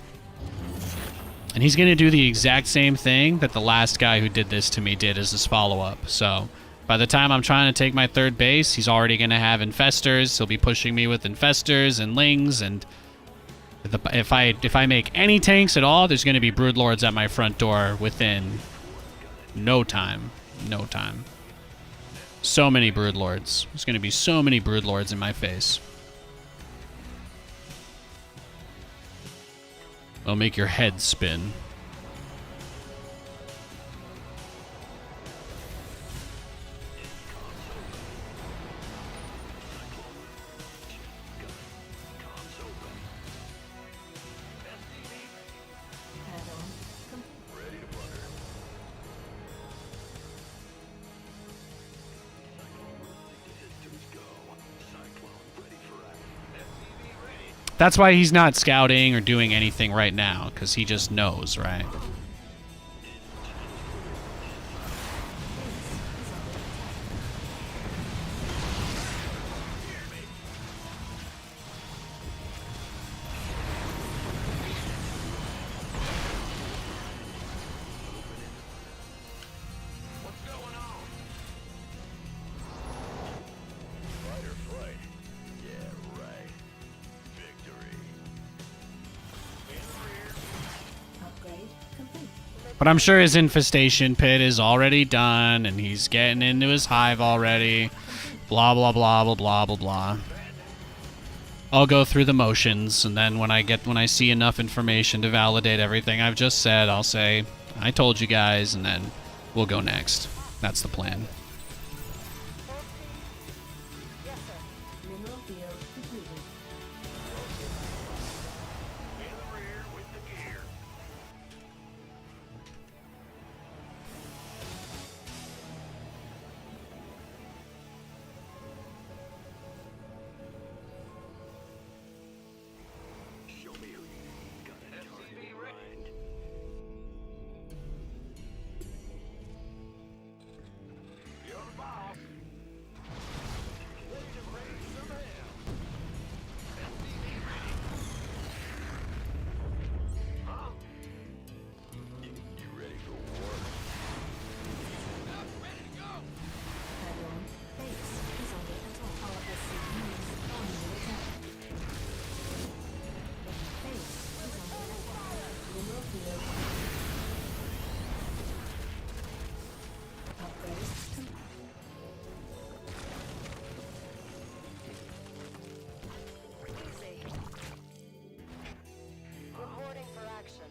G: And he's going to do the exact same thing that the last guy who did this to me did as his follow-up. So by the time I'm trying to take my third base, he's already going to have infestors. He'll be pushing me with infestors and lings, and if I make any tanks at all, there's going to be broodlords at my front door within no time. No time. So many broodlords. There's going to be so many broodlords in my face. They'll make your head spin.
D: Add-on complete.
G: That's why he's not scouting or doing anything right now, because he just knows, right?
D: Upgrade complete.
G: But I'm sure his infestation pit is already done, and he's getting into his hive already. Blah, blah, blah, blah, blah, blah, blah. I'll go through the motions, and then when I see enough information to validate everything I've just said, I'll say, I told you guys, and then we'll go next. That's the plan.
D: Yes, sir. Mineral field completed. Add-on base is under attack. Our SCVs under attack. Base is under attack. Mineral field. Upgrade complete.
F: Easy. Reporting for action.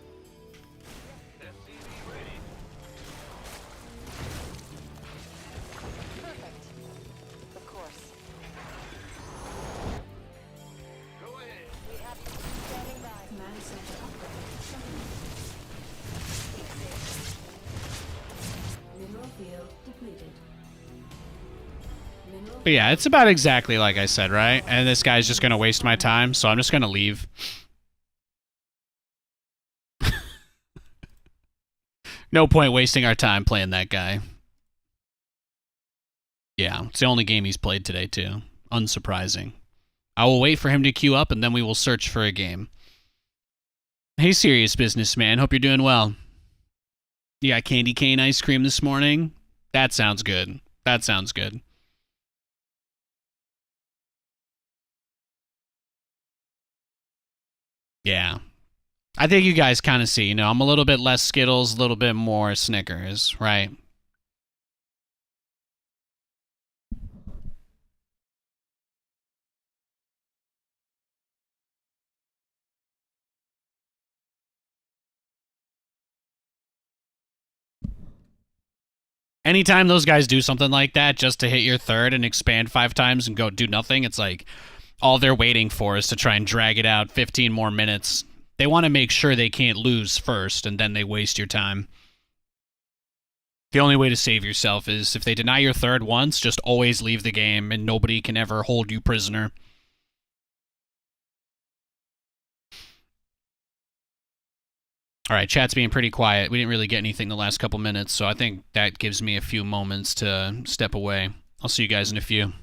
F: Perfect. Of course. Go ahead. We have standing by.
D: Command center upgrade complete. Mineral field depleted. Mineral
G: But yeah, it's about exactly like I said, right? And this guy's just going to waste my time, so I'm just going to leave. No point wasting our time playing that guy. Yeah, it's the only game he's played today, too. Unsurprising. I will wait for him to queue up, and then we will search for a game. Hey, serious businessman. Hope you're doing well. You got candy cane ice cream this morning? That sounds good. That sounds good. Yeah. I think you guys kind of see, you know, I'm a little bit less Skittles, a little bit more Snickers, right? Anytime those guys do something like that just to hit your third and expand 5 times and go do nothing, it's like, all they're waiting for is to try and drag it out 15 more minutes. They want to make sure they can't lose first, and then they waste your time. The only way to save yourself is if they deny your third once, just always leave the game, and nobody can ever hold you prisoner. Alright, chat's being pretty quiet. We didn't really get anything the last couple minutes, so I think that gives me a few moments to step away. I'll see you guys in a few.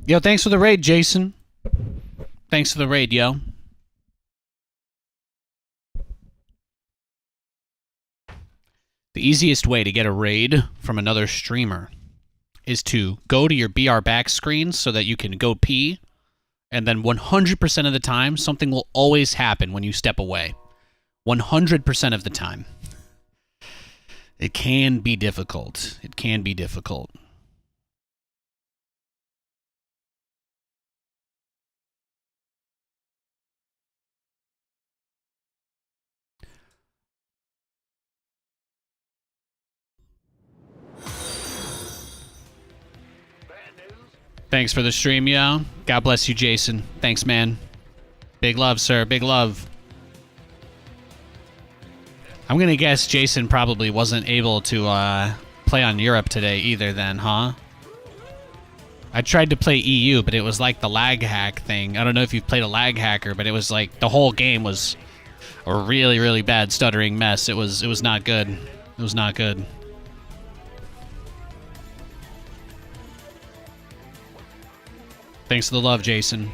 G: Yo, thanks for the raid, Jason. Thanks for the raid, yo. The easiest way to get a raid from another streamer is to go to your BR back screen so that you can go pee, and then 100% of the time, something will always happen when you step away. 100% of the time. It can be difficult. It can be difficult. Thanks for the stream, yo. God bless you, Jason. Thanks, man. Big love, sir. Big love. I'm gonna guess Jason probably wasn't able to play on Europe today either then, huh? I tried to play EU, but it was like the lag hack thing. I don't know if you've played a lag hacker, but it was like the whole game was a really, really bad stuttering mess. It was not good. It was not good. Thanks for the love, Jason.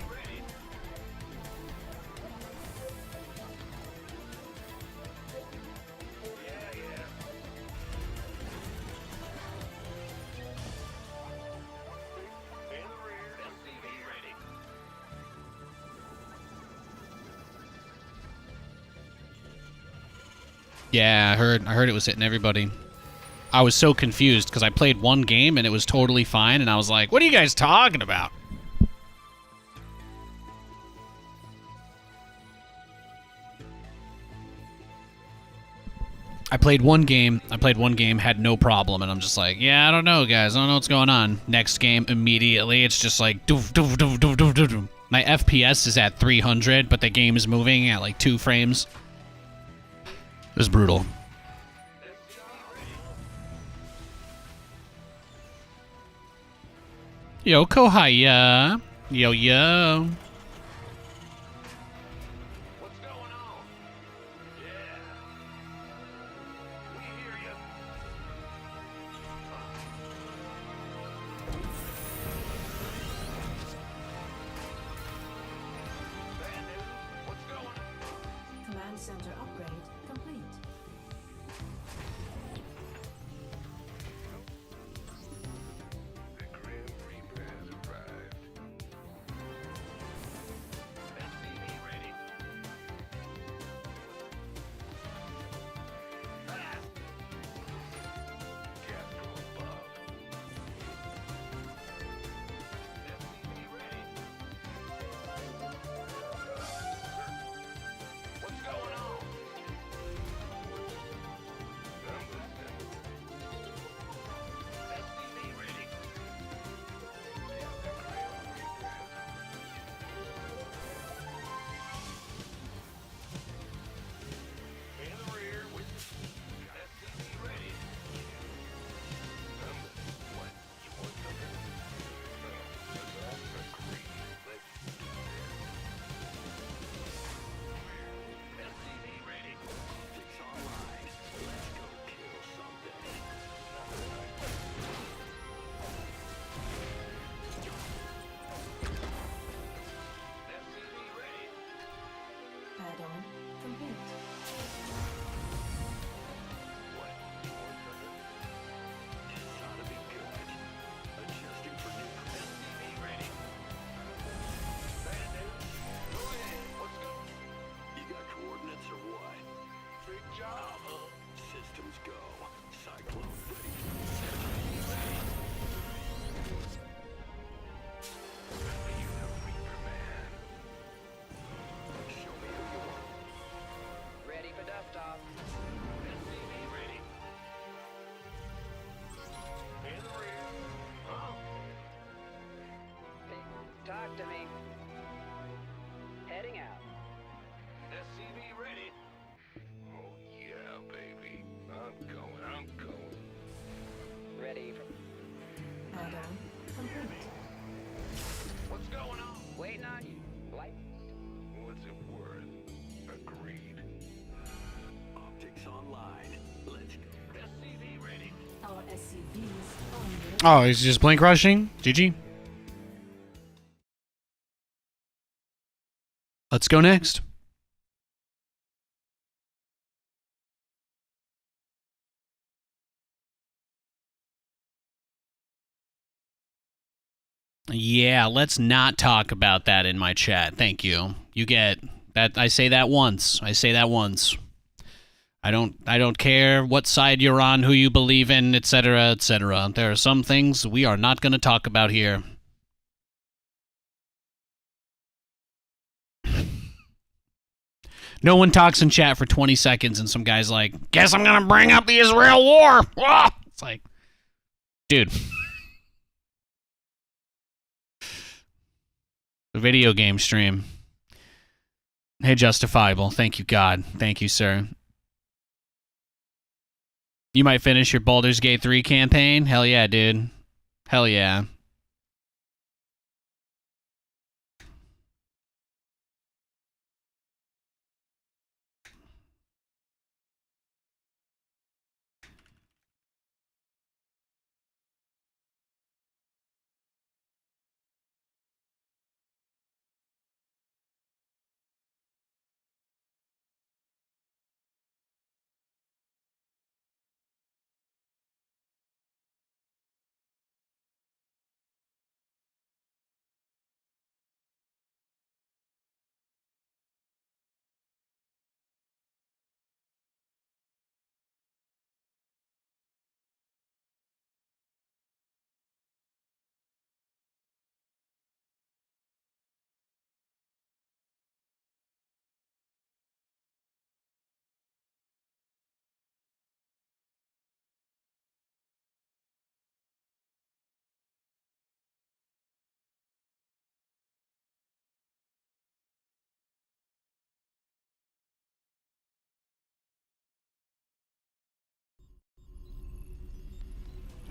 A: Yeah, I heard it was hitting everybody. I was so confused because I played one game and it was totally fine, and I was like, what are you guys talking about? I played one game, had no problem, and I'm just like, yeah, I don't know, guys. I don't know what's going on. Next game, immediately, it's just like, doof, doof, doof, doof, doof, doof, doof. My FPS is at 300, but the game is moving at like 2 frames. It was brutal. Yo, Kohaya. Yo, yo.
B: What's going on? Yeah. We hear you. Bad news. What's going on?
D: Command center upgrade complete.
B: The Grim Reaper has arrived. SCV ready. Ah! Cat from above. SCV ready. What's going on? I'm listening. SCV ready. In the rear with SCV ready. What? You want something? Agreed. Let's SCV ready. Optics online. Let's go kill something. SCV ready.
D: Add-on complete.
B: What? You want something? This ought to be good. Adjusting for new SCV ready. Bad news. Go ahead. What's going? You got coordinates or what? Big job, huh? Systems go. Cyclone ready. SCV ready. You the Reaper man. Show me who you are.
F: Ready for dust-off.
B: SCV ready. In the rear. Huh?
F: Hey, talk to me. Heading out.
B: SCV ready. Oh yeah, baby. I'm going.
F: Ready for...
D: Add-on complete.
B: What's going on?
F: Waiting on you. Light.
B: What's it worth? Agreed. Optics online. Let's go. SCV ready.
D: Our SCVs under
A: Oh, he's just blink rushing? GG. Let's go next. Yeah, let's not talk about that in my chat. Thank you. You get that. I say that once. I don't care what side you're on, who you believe in, etc., etc. There are some things we are not going to talk about here. No one talks in chat for 20 seconds and some guy's like, guess I'm going to bring up the Israel war. Ah! It's like, dude. The video game stream. Hey, Justifiable. Thank you, God. Thank you, sir. You might finish your Baldur's Gate 3 campaign? Hell yeah, dude. Hell yeah.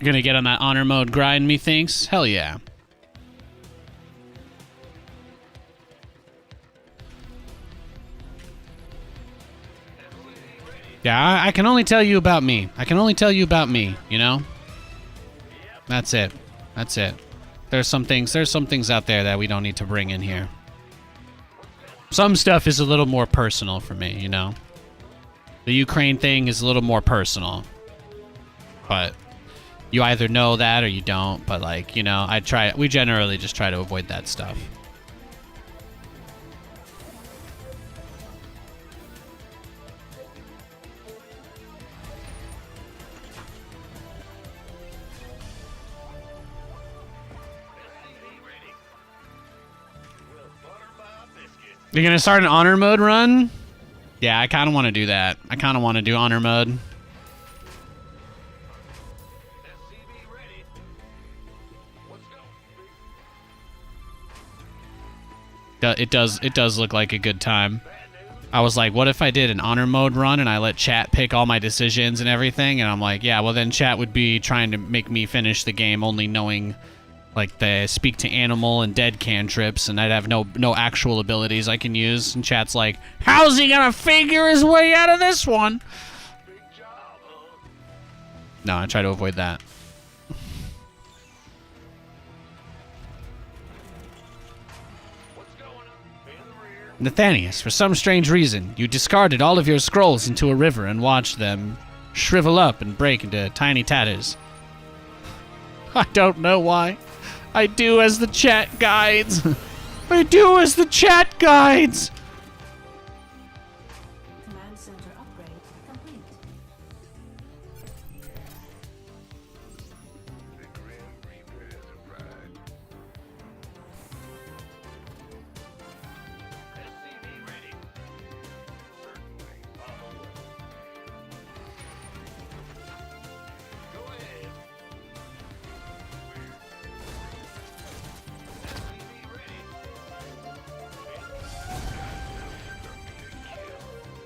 G: You're gonna get on that honor mode grind, methinks? Hell yeah. Yeah, I can only tell you about me. I can only tell you about me, you know? That's it. That's it. There's some things out there that we don't need to bring in here. Some stuff is a little more personal for me, you know? The Ukraine thing is a little more personal. But you either know that or you don't, but like, you know, we generally just try to avoid that stuff. You're gonna start an honor mode run? Yeah, I kind of want to do that. I kind of want to do honor mode. It does look like a good time. I was like, what if I did an honor mode run and I let chat pick all my decisions and everything? And I'm like, yeah, well then chat would be trying to make me finish the game only knowing like the speak to animal and dead cantrips, and I'd have no actual abilities I can use. And chat's like, how's he gonna figure his way out of this one? No, I try to avoid that. Nathanias, for some strange reason, you discarded all of your scrolls into a river and watched them shrivel up and break into tiny tatters. I don't know why. I do as the chat guides. I do as the chat guides.
D: Command center upgrade complete.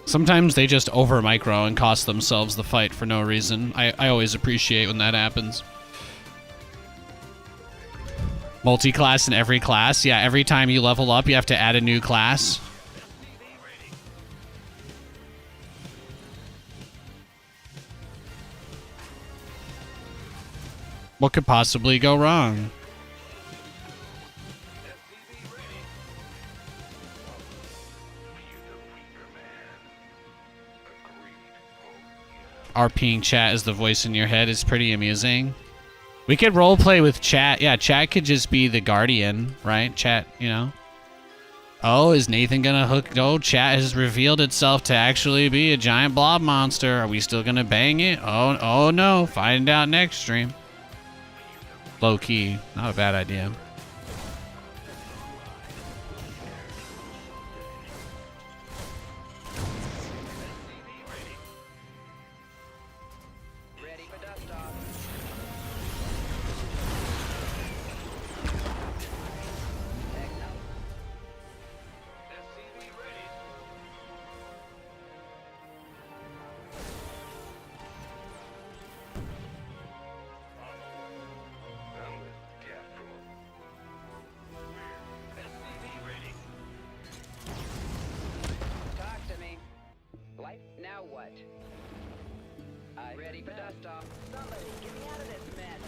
G: Sometimes they just over micro and cost themselves the fight for no reason. I always appreciate when that happens. Multi-class in every class. Yeah, every time you level up, you have to add a new class. What could possibly go wrong? RPing chat as the voice in your head is pretty amusing. We could roleplay with chat. Yeah, chat could just be the guardian, right? Chat, you know. Oh, is Nathan gonna hook? Oh, chat has revealed itself to actually be a giant blob monster. Are we still gonna bang it? Oh no. Find out next stream. Low key, not a bad idea.
F: Ready for dust off. Techno. SCV ready. I'm with Capcom. SCV ready. Talk to me. Light, now what? Ready for dust off. Somebody, get me out of this mess.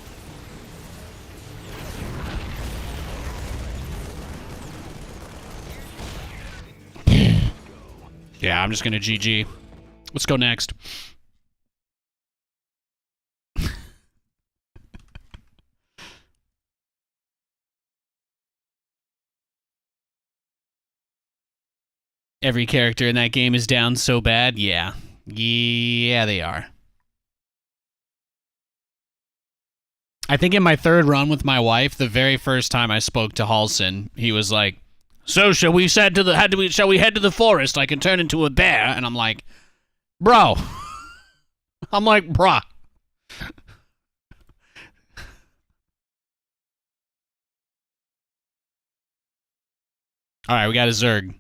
G: Yeah, I'm just gonna GG. Let's go next. Every character in that game is down so bad. Yeah. Yeah, they are. I think in my third run with my wife, the very first time I spoke to Halson, he was like, "So shall we head to the forest? I can turn into a bear." And I'm like, "Bro." I'm like, "Bruh." All right, we got a Zerg.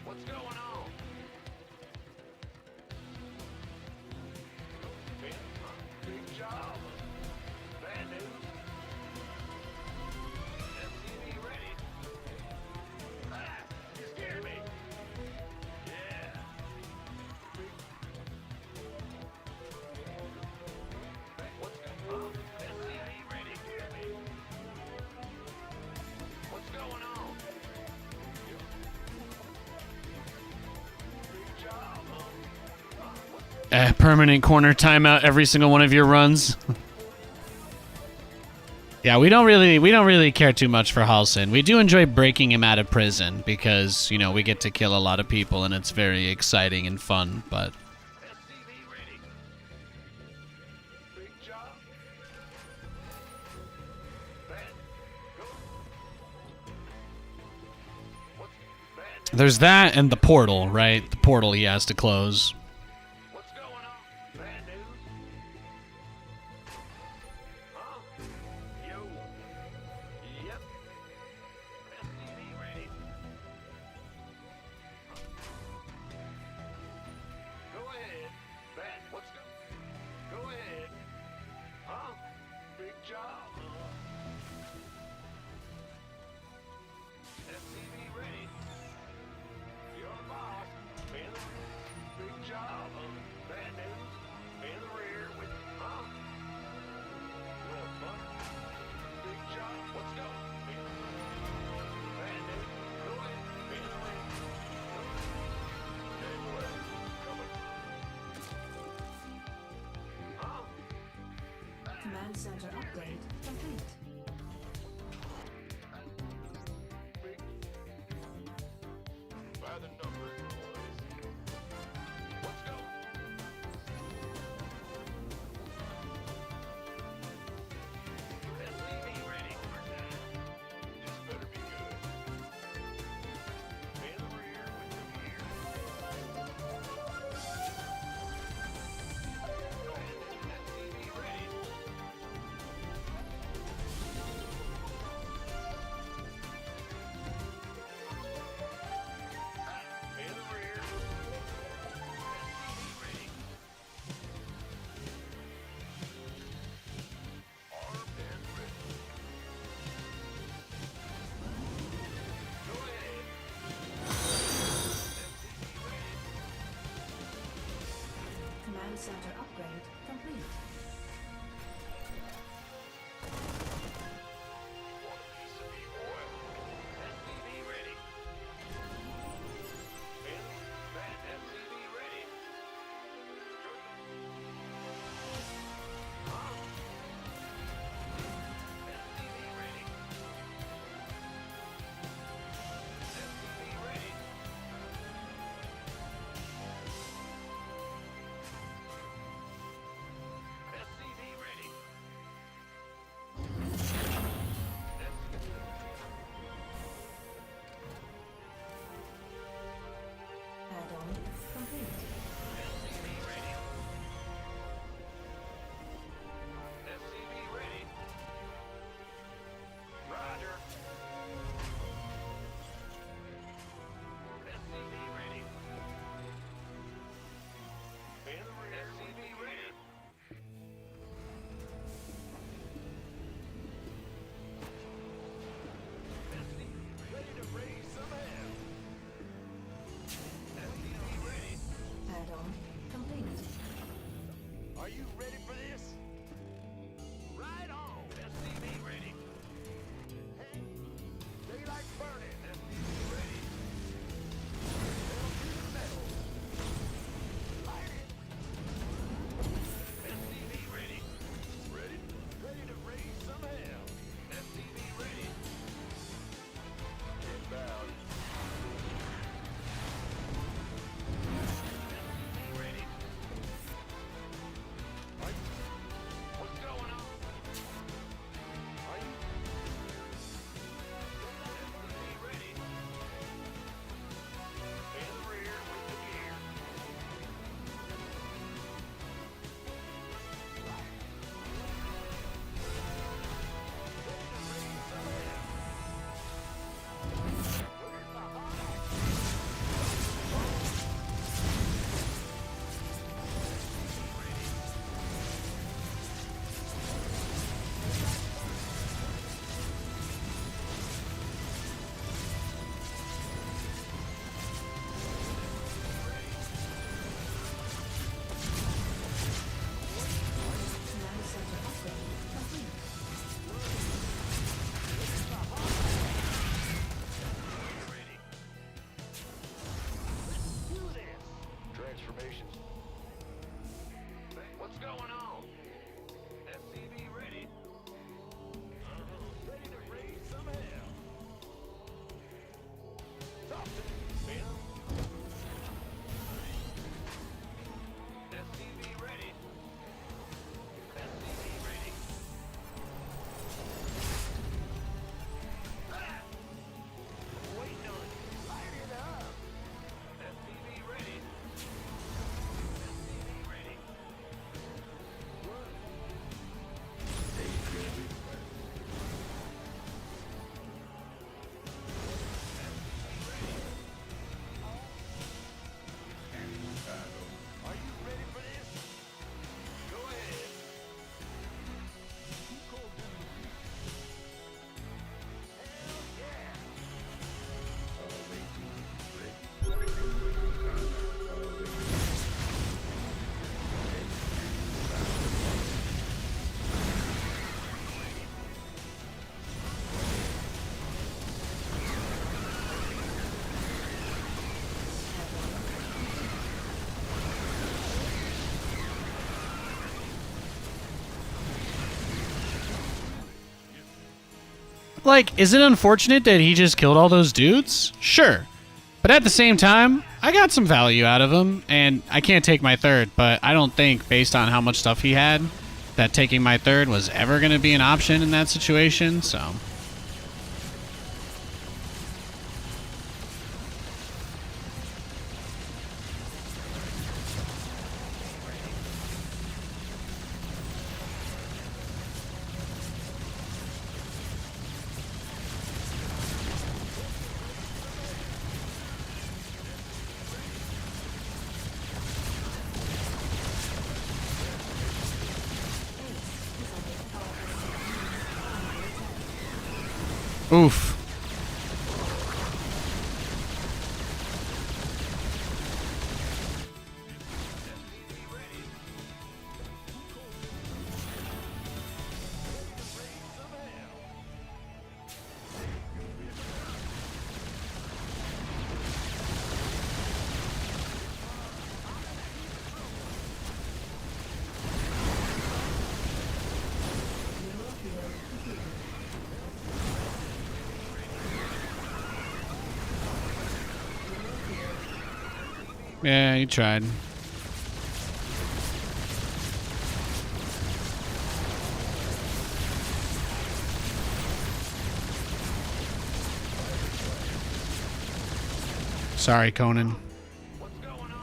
B: What's going on? job. Bad news. SCV ready. Ah, you scared me. Yeah. What's going on? SCV ready. Hear me. What's going on? Big job, huh?
G: Permanent corner timeout every single one of your runs. Yeah, we don't really care too much for Halsin. We do enjoy breaking him out of prison because, you know, we get to kill a lot of people and it's very exciting and fun, but
B: SCV ready. Big job. Bad. Go. What's bad?
G: there's that and the portal, right? The portal he has to close.
B: What's going on? Bad news? Huh? Yo. Yep. SCV ready. Go ahead. Bad. What's go? Go ahead. Huh? Big job. SCV ready. You're boss. Man, big job. Bad news. In the rear with, huh? Well, fun. Big job. Let's go. Bad news. Go ahead. In the rear. Head west. Coming. Huh?
D: Command center upgrade complete.
B: Big. By the numbers, boys. Let's go. SCV ready. This better be good. In the rear with the gear. SCV ready. In the rear. SCV ready. Armed and ready. Go ahead. SCV ready.
D: Command center upgrade complete.
B: Want a piece of me, boy? SCV ready. In. Bad SCV ready. Huh? SCV ready. SCV ready.
G: Like, is it unfortunate that he just killed all those dudes? Sure. But at the same time, I got some value out of him, and I can't take my third, but I don't think, based on how much stuff he had, that taking my third was ever going to be an option in that situation, so... Oof. Yeah, you tried. Sorry, Conan.
B: What's going on?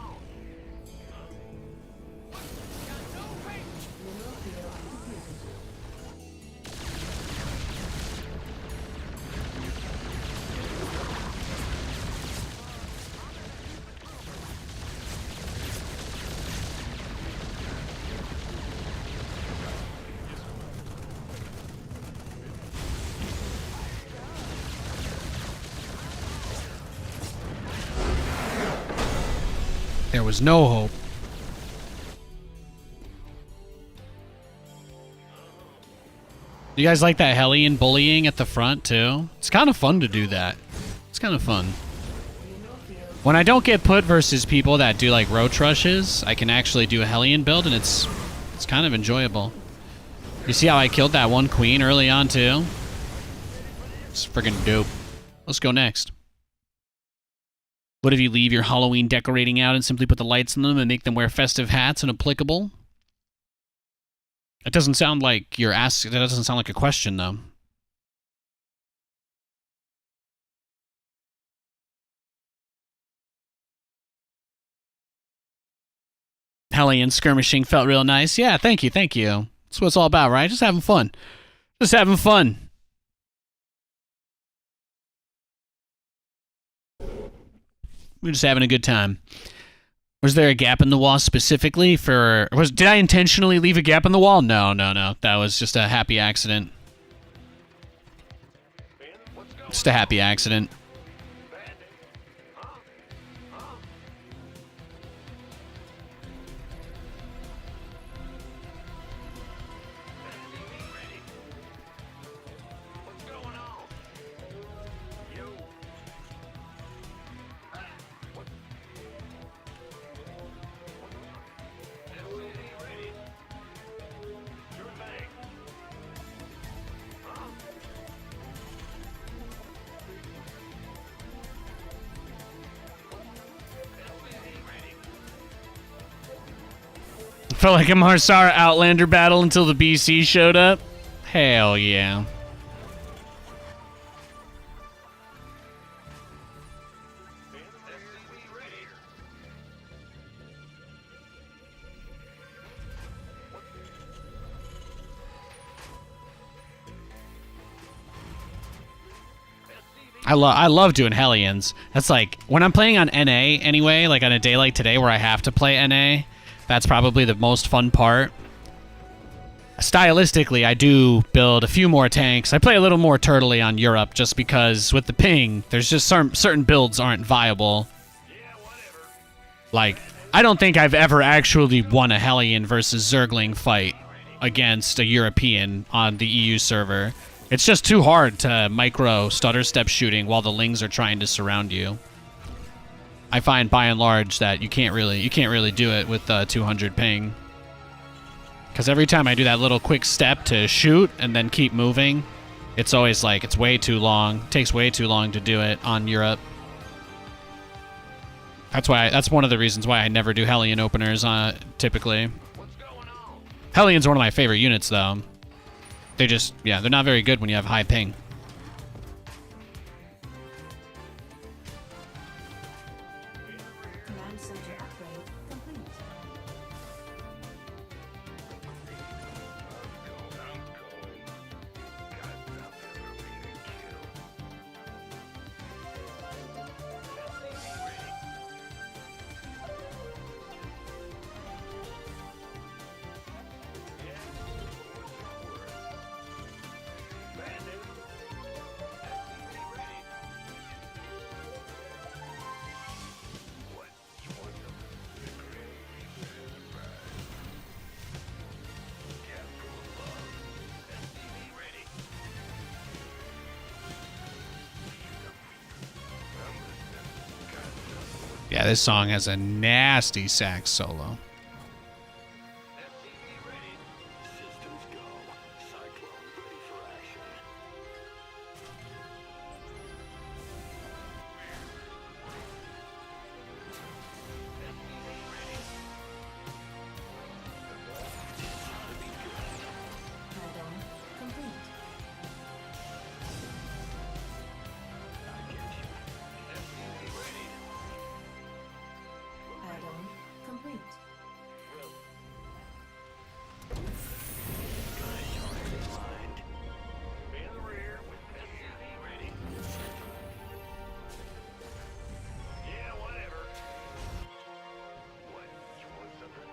G: There was no hope. You guys like that Hellion bullying at the front, too? It's kind of fun to do that. It's kind of fun. When I don't get put versus people that do, like, roach rushes, I can actually do a Hellion build, and it's kind of enjoyable. You see how I killed that one queen early on, too? It's friggin' dope. Let's go next. What if you leave your Halloween decorating out and simply put the lights in them and make them wear festive hats and applicable? It doesn't sound like you're asking. That doesn't sound like a question, though. Hellion skirmishing felt real nice. Yeah, thank you, thank you. That's what it's all about, right? Just having fun. Just having fun. We're just having a good time. Was there a gap in the wall specifically for... Did I intentionally leave a gap in the wall? No. That was just a happy accident. Just a happy accident. Felt like a Marsara Outlander battle until the BC showed up. Hell yeah. I love doing Hellions. That's like, when I'm playing on NA anyway, like on a day like today where I have to play NA, that's probably the most fun part. Stylistically, I do build a few more tanks. I play a little more turtly on Europe just because with the ping, there's just certain builds aren't viable. Like, I don't think I've ever actually won a Hellion versus Zergling fight against a European on the EU server. It's just too hard to micro stutter step shooting while the lings are trying to surround you. I find by and large that you can't really do it with 200 ping. Because every time I do that little quick step to shoot and then keep moving, It's always like it's way too long. Takes way too long to do it on Europe. That's one of the reasons why I never do Hellion openers typically. Hellion's one of my favorite units though. They just, yeah, they're not very good when you have high ping.
D: Command center upgrade complete.
G: Yeah, this song has a nasty sax solo.
B: SCV ready. Systems go. Cyclone ready for action.
D: Add-on complete. Add-on complete.
B: In the rear with SCV ready. Yeah, whatever. What? You want something?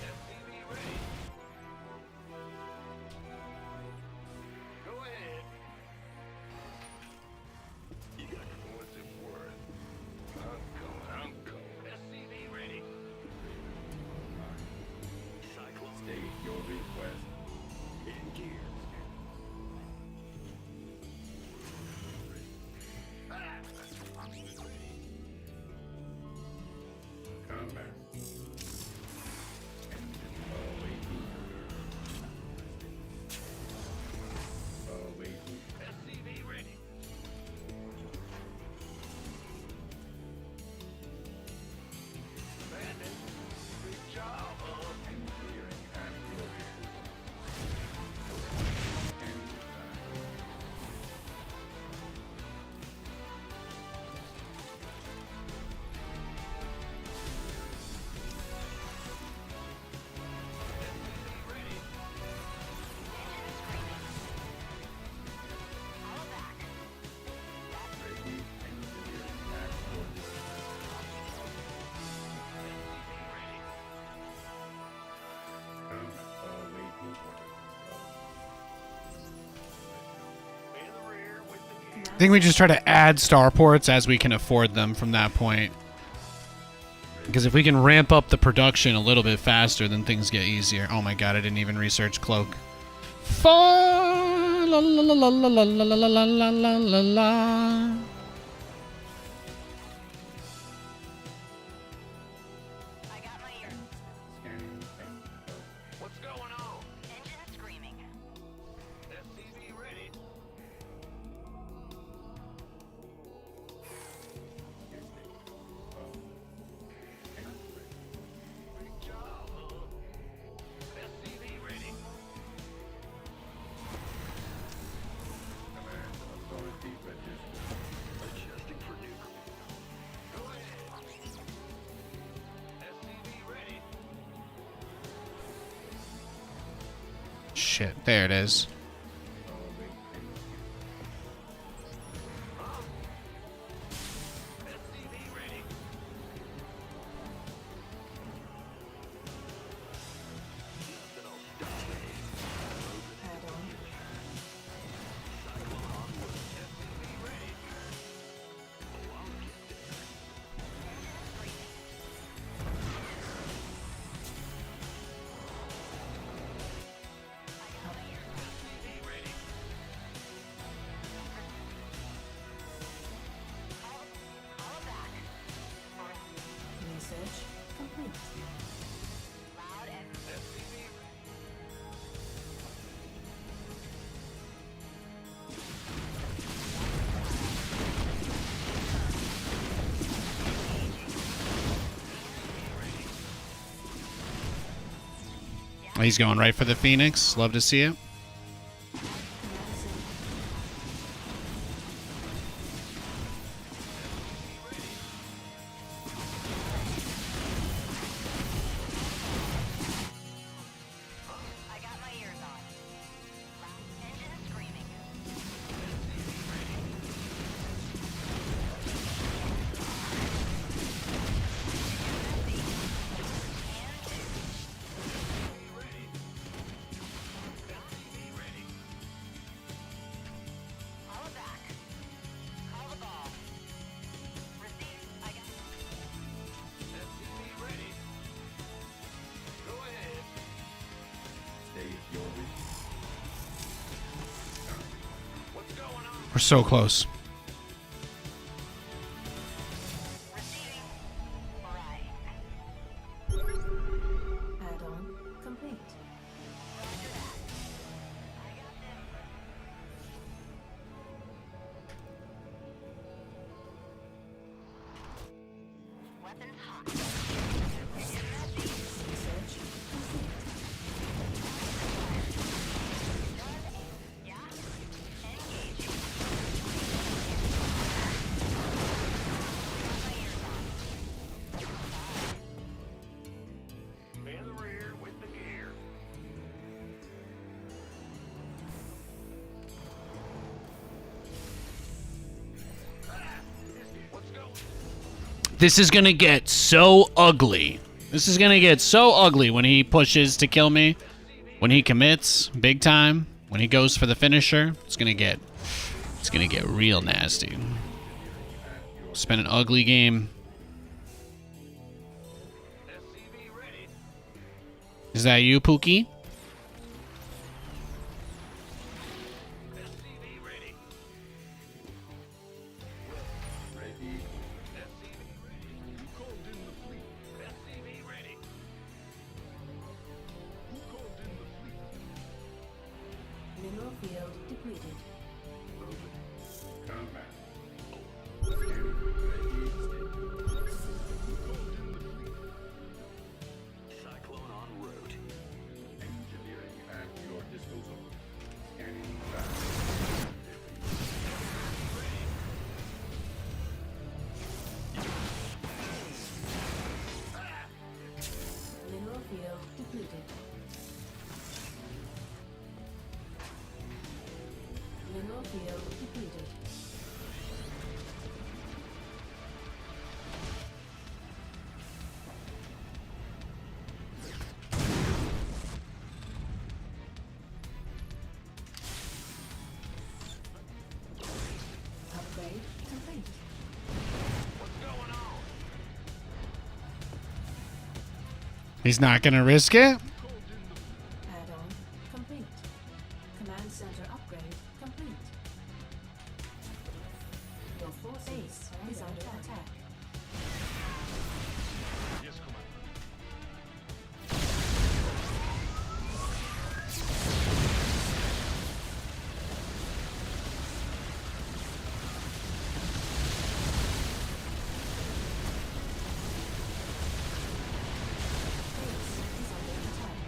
B: SCV ready. Go ahead. You got what's it worth? I'm going. SCV ready. Cyclone. State your request. In gear. Combat. SCV ready. Bandit, big job, In the rear with the gear.
G: I think we just try to add starports as we can afford them from that point. Because if we can ramp up the production a little bit faster, then things get easier. Oh my god, I didn't even research cloak. La la la la la la la la la la la la la.
B: What's going on? Engine screaming. SCV ready. Big job, SCV ready. Adjusting for nuclear. Go ahead. SCV ready.
G: Shit, there it is.
B: SCV ready.
D: Add-on.
G: He's going right for the Phoenix. Love to see it.
I: I got my ears on. Last engine screaming. Call it back. Call the ball. Receive. I got.
B: SCV ready. Go ahead. What's going on?
A: We're so close.
I: Receiving. Right.
D: Add-on complete.
I: Roger that. I got this. Weapons hot. Getting messy.
D: Research complete.
I: Done. Yeah. Engaging. Got my ears on.
B: In the rear with the gear. What's going?
G: This is gonna get so ugly. This is gonna get so ugly when he pushes to kill me. When he commits, big time. When he goes for the finisher, it's gonna get real nasty. It's been an ugly game.
B: SCV ready.
G: Is that you, Pookie?
B: SCV ready. SCV ready. You called in the fleet. SCV ready. Who called in the fleet?
D: Mineral field depleted.
B: Cyclone en route. Engineering at your disposal. Scanning
D: Mineral field depleted. Mineral field depleted. Upgrade complete.
B: What's going on?
A: He's not gonna risk it.
D: Add-on complete. Command center upgrade complete. Your force base is under attack.
B: Yes, Commander.
D: Base is under attack.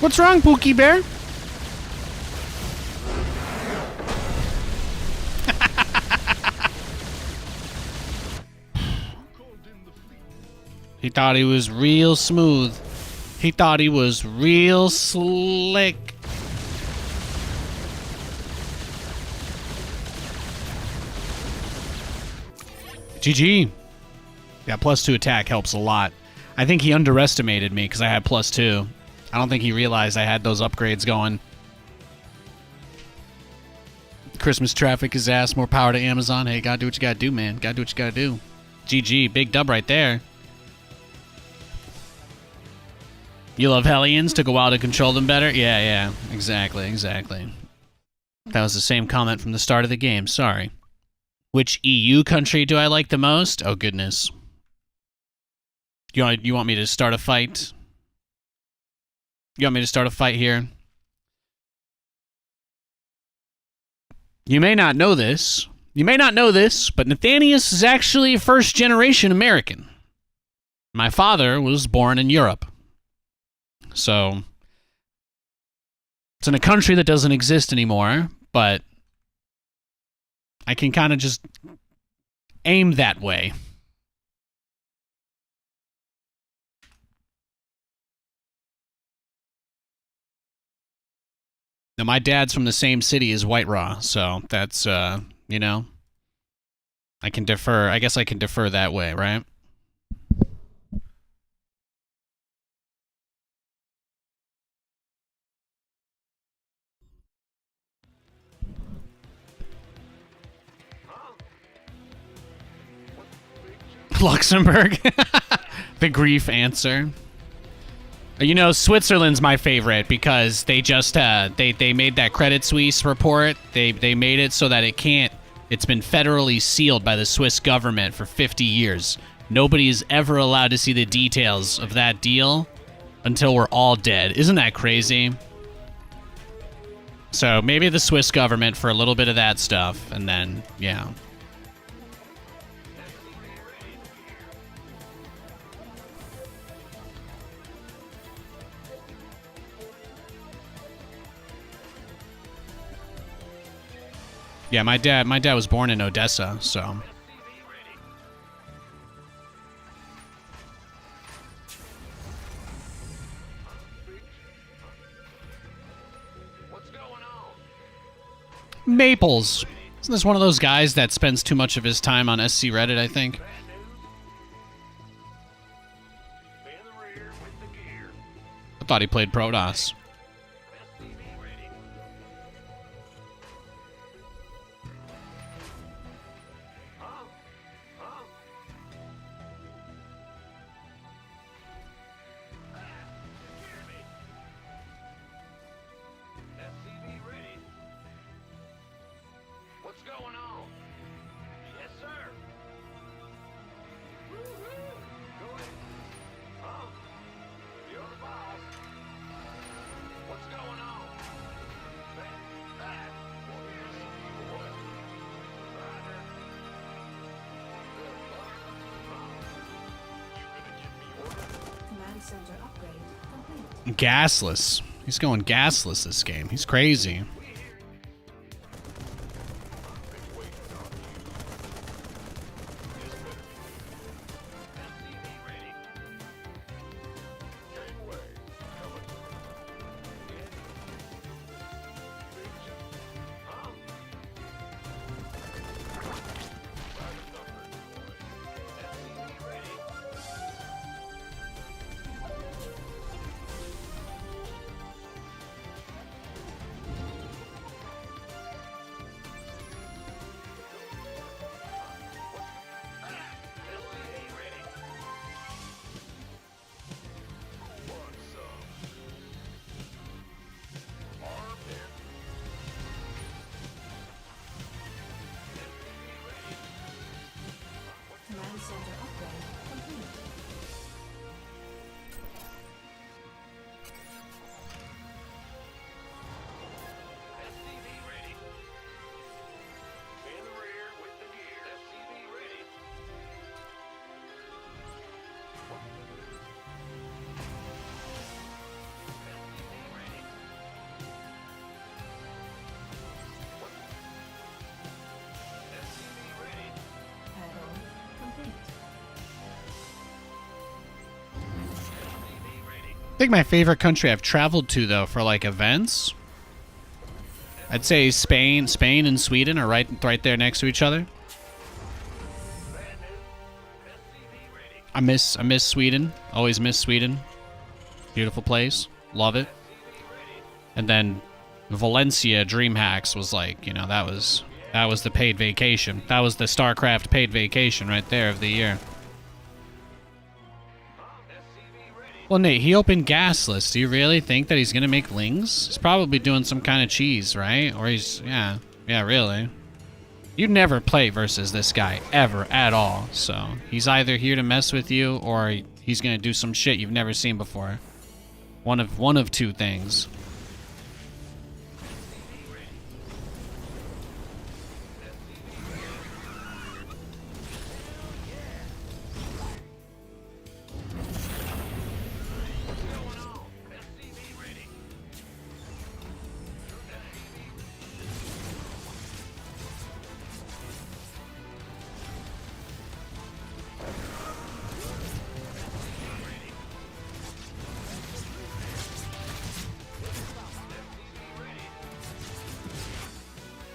A: What's wrong, Pookie Bear?
G: He thought he was real smooth. He thought he was real slick. GG. Yeah, +2 attack helps a lot. I think he underestimated me because I had +2. I don't think he realized I had those upgrades going. Christmas traffic is ass. More power to Amazon. Hey, gotta do what you gotta do, man. Gotta do what you gotta do. GG. Big dub right there. You love Hellions? Took a while to control them better? Yeah. Exactly. That was the same comment from the start of the game. Sorry. Which EU country do I like the most? Oh, goodness. You want me to start a fight? You want me to start a fight here? You may not know this. But Nathanias is actually a first-generation American. My father was born in Europe. So, it's in a country that doesn't exist anymore, but I can kind of just aim that way. Now, my dad's from the same city as White Raw, so that's, you know, I can defer. I guess I can defer that way, right? Luxembourg. The grief answer. You know, Switzerland's my favorite because they just they made that Credit Suisse report. They made it so that it's been federally sealed by the Swiss government for 50 years. Nobody is ever allowed to see the details of that deal until we're all dead. Isn't that crazy? So maybe the Swiss government for a little bit of that stuff, and then yeah. Yeah, my dad was born in Odessa, so.
B: What's going on?
G: Maples. Isn't this one of those guys that spends too much of his time on SC Reddit, I think?
B: Stay in the rear with the gear.
G: I thought he played Protoss.
B: SCV ready. Huh? Hear me. SCV ready. What's going on? Yes, sir. Go ahead. Huh? You're the boss. What's going on?
D: Command center upgrade complete.
G: Gasless. He's going gasless this game. He's crazy.
D: Command center upgrade complete.
B: SCV ready. Stay in the rear with the gear. SCV ready. SCV ready. SCV ready.
D: Add-on complete.
B: SCV ready.
G: I think my favorite country I've traveled to, though, for, like, events, I'd say Spain and Sweden are right there next to each other. I miss Sweden. Always miss Sweden. Beautiful place. Love it. And then Valencia DreamHacks was like, you know, that was the paid vacation. That was the StarCraft paid vacation right there of the year. Well, Nate, he opened gasless. Do you really think that he's gonna make lings? He's probably doing some kind of cheese, right? Or he's, yeah, really. You never play versus this guy ever at all. So he's either here to mess with you or he's gonna do some shit you've never seen before. One of two things.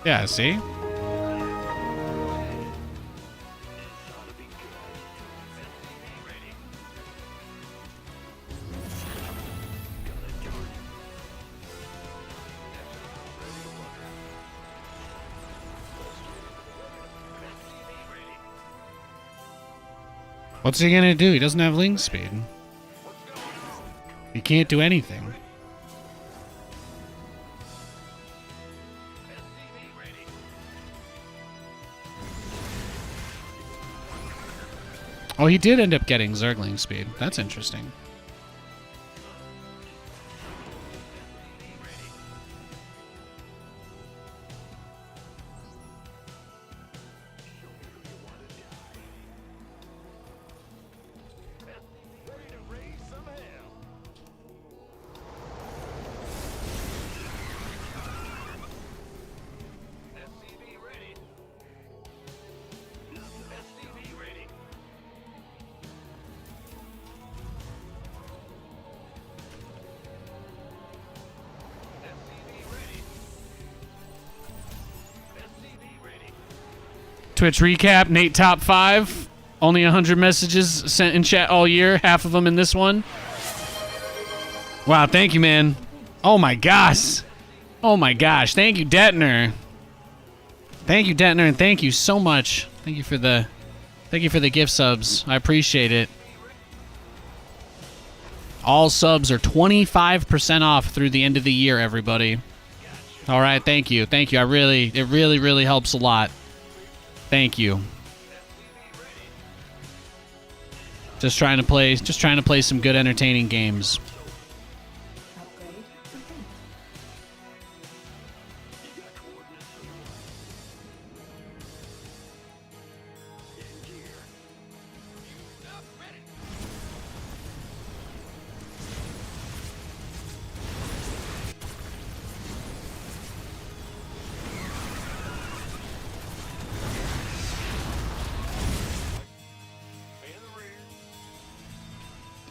G: Yeah, see? What's he gonna do? He doesn't have ling speed. He can't do anything. Oh, he did end up getting Zergling speed. That's interesting. Twitch recap, Nate top 5. Only 100 messages sent in chat all year. Half of them in this one. Wow, thank you, man. Oh my gosh. Oh my gosh. Thank you, Detner. Thank you, Detner, and thank you so much. Thank you for the gift subs. I appreciate it. All subs are 25% off through the end of the year, everybody. All right, thank you. Thank you. It really helps a lot. Thank you. Just trying to play some good entertaining games.
D: Upgrade complete.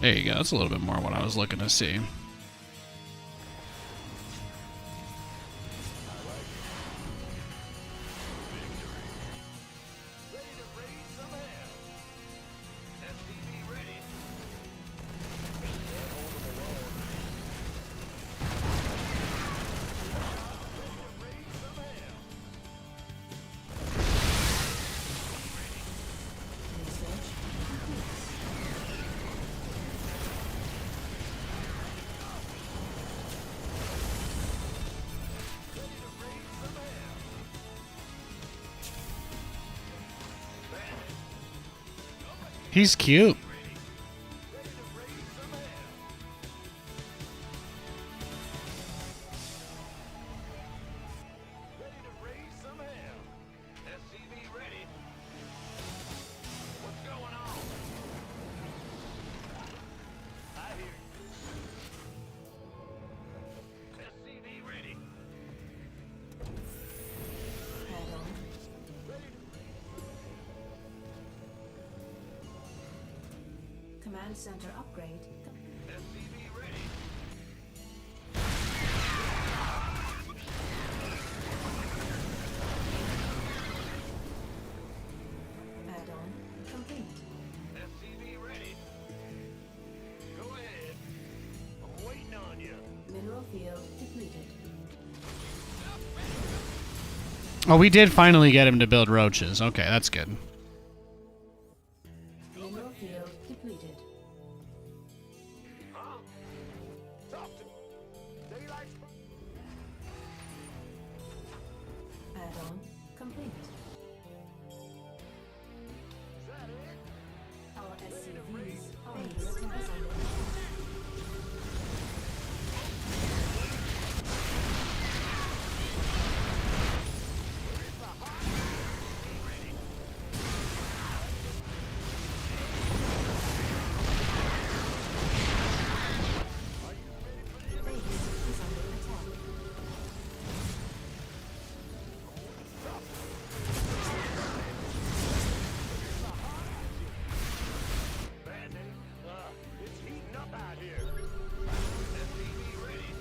G: There you go. That's a little bit more what I was looking to see. He's cute.
D: Command center upgrade. Add-on complete.
B: SCV ready.
G: Oh, we did finally get him to build roaches. Okay, that's good.
D: Mineral field depleted. Add-on complete. Our SCVs are under attack.
B: It's heating up out here. SCV ready.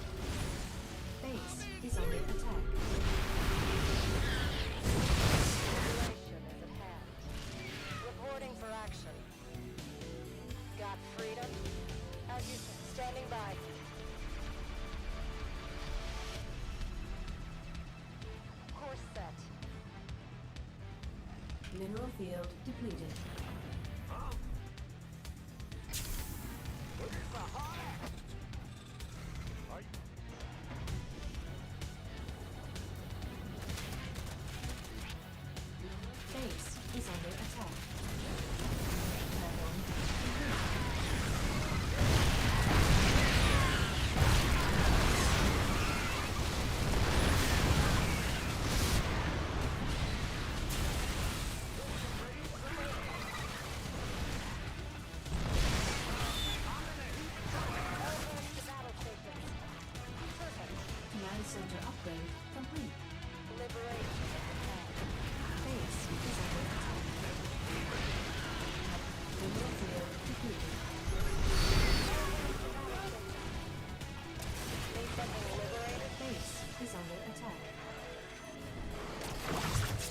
D: Base is under attack.
I: Liberation is at hand. Reporting for action. Got freedom? As you said, standing by. Course set.
D: Mineral field depleted. Base is under attack. Add-on
I: Battle stations. Perfect.
D: command center upgrade complete.
I: Liberation is at hand.
D: Base is under attack. Mineral field depleted.
I: Need something liberated?
D: Base is under attack.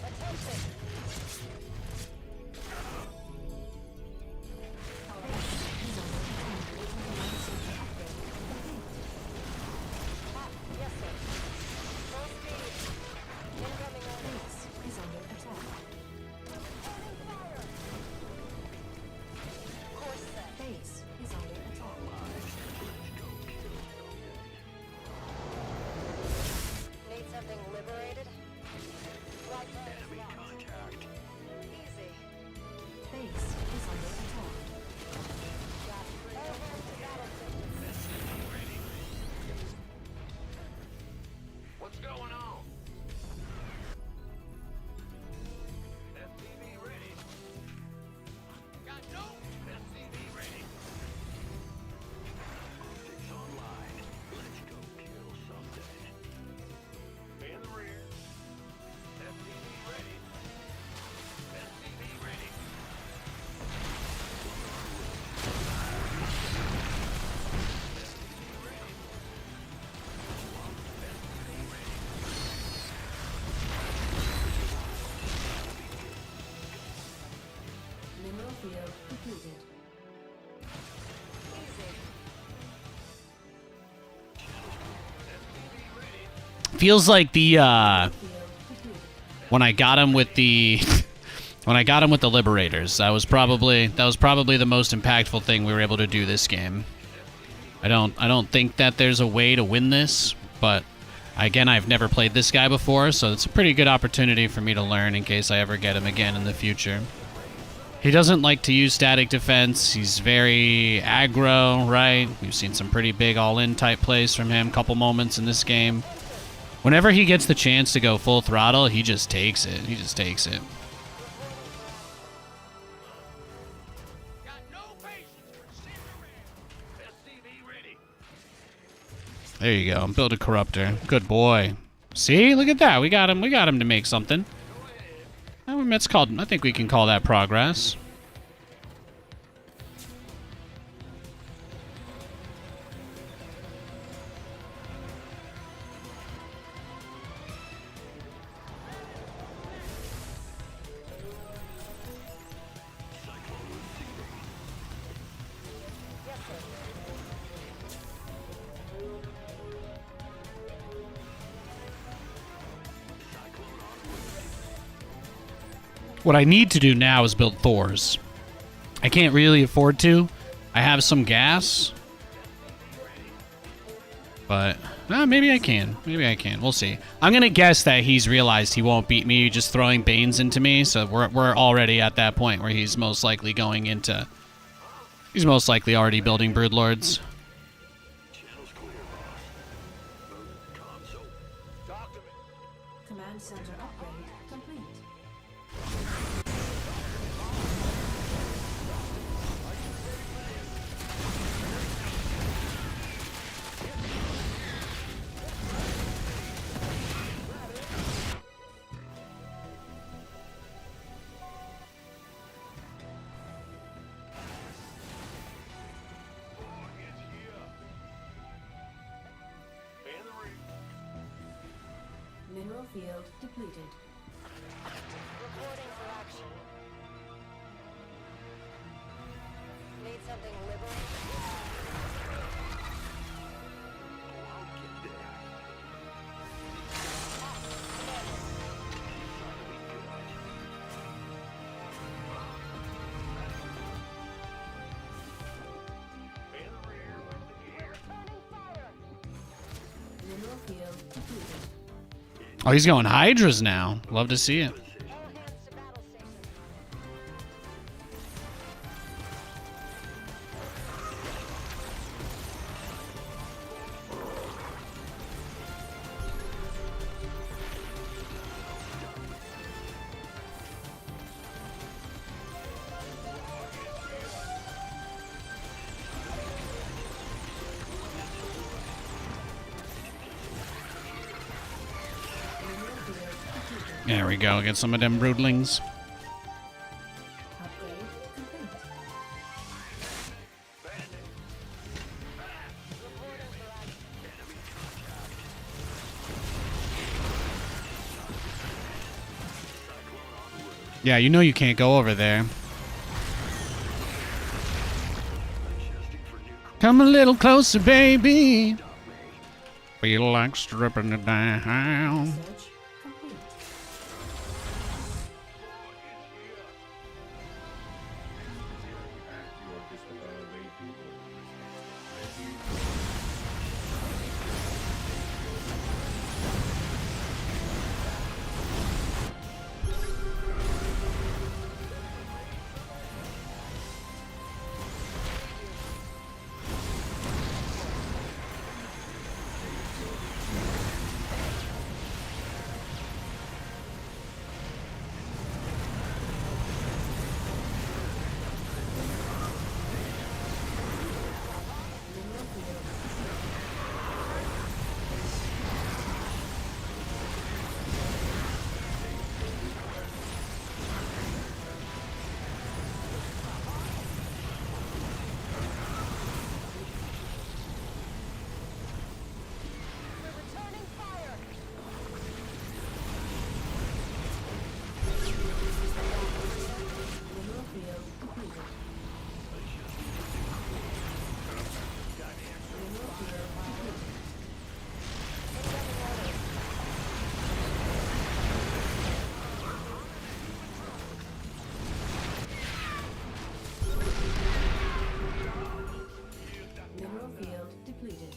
I: Attention!
D: Base is under attack. Command center upgrade complete.
I: Ah, yes, sir. Full speed. Incoming orders.
D: Base is under attack.
I: Course set.
D: Base is under attack.
I: Need something liberated? Right there. Enemy contact. Easy.
D: Base is under attack.
I: Got freedom. Over to battle station.
B: What's going on? SCV ready.
C: Got no.
B: SCV ready. Optics online. Let's go kill something. In the rear. SCV ready. SCV ready. SCV ready.
D: Mineral field depleted.
I: Easy.
G: Feels like the
D: Field depleted.
G: when I got him with the when I got him with the Liberators, that was probably the most impactful thing we were able to do this game. I don't think that there's a way to win this, but again, I've never played this guy before, so it's a pretty good opportunity for me to learn in case I ever get him again in the future. He doesn't like to use static defense. He's very aggro, right? We've seen some pretty big all-in type plays from him, couple moments in this game. Whenever he gets the chance to go full throttle, he just takes it. He just takes it.
C: Got no patience for sitting around.
B: SCV ready.
G: There you go. Build a corruptor. Good boy. See? Look at that. We got him. We got him to make something. That's called. I think we can call that progress.
I: Yes, sir.
G: What I need to do now is build Thors. I can't really afford to. I have some gas. But maybe I can. Maybe I can. We'll see. I'm going to guess that he's realized he won't beat me just throwing Banes into me. So we're already at that point where he's most likely going into... He's most likely already building Broodlords.
B: Channel's clear, boss. Move console. Talk to me.
D: Command center upgrade complete.
B: In the ring.
D: Mineral field depleted.
I: Reporting for action. Need something liberating?
B: In the rear.
I: Returning fire!
D: Mineral field depleted.
G: Oh, he's going Hydras now. Love to see it.
I: All hands to battle station.
G: There we go. Get some of them broodlings.
D: Upgrade complete.
G: Yeah, you know you can't go over there. Come a little closer, baby. Feel like stripping it down.
D: Search complete.
I: Returning fire!
D: Mineral field depleted. Mineral field depleted. Mineral field depleted.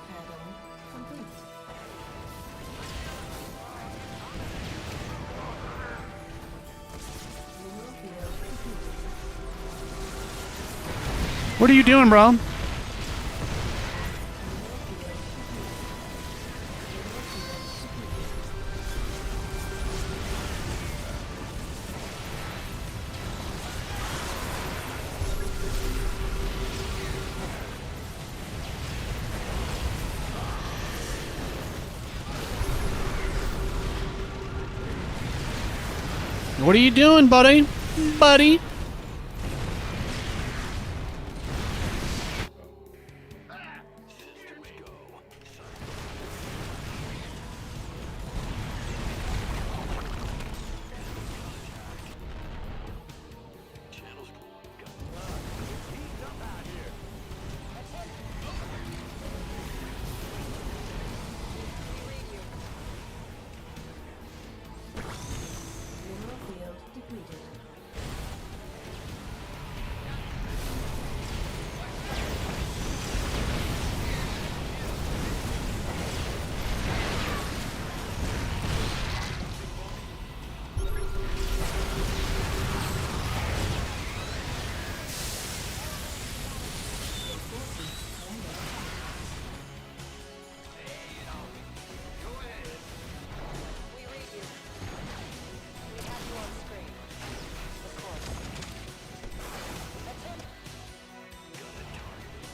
D: Add-on complete. Mineral field depleted.
G: What are you doing, bro? What are you doing, buddy? Buddy?
D: Mineral field depleted.
I: We read you. We have you on screen. Of course. Attention. We're returning toward interaction.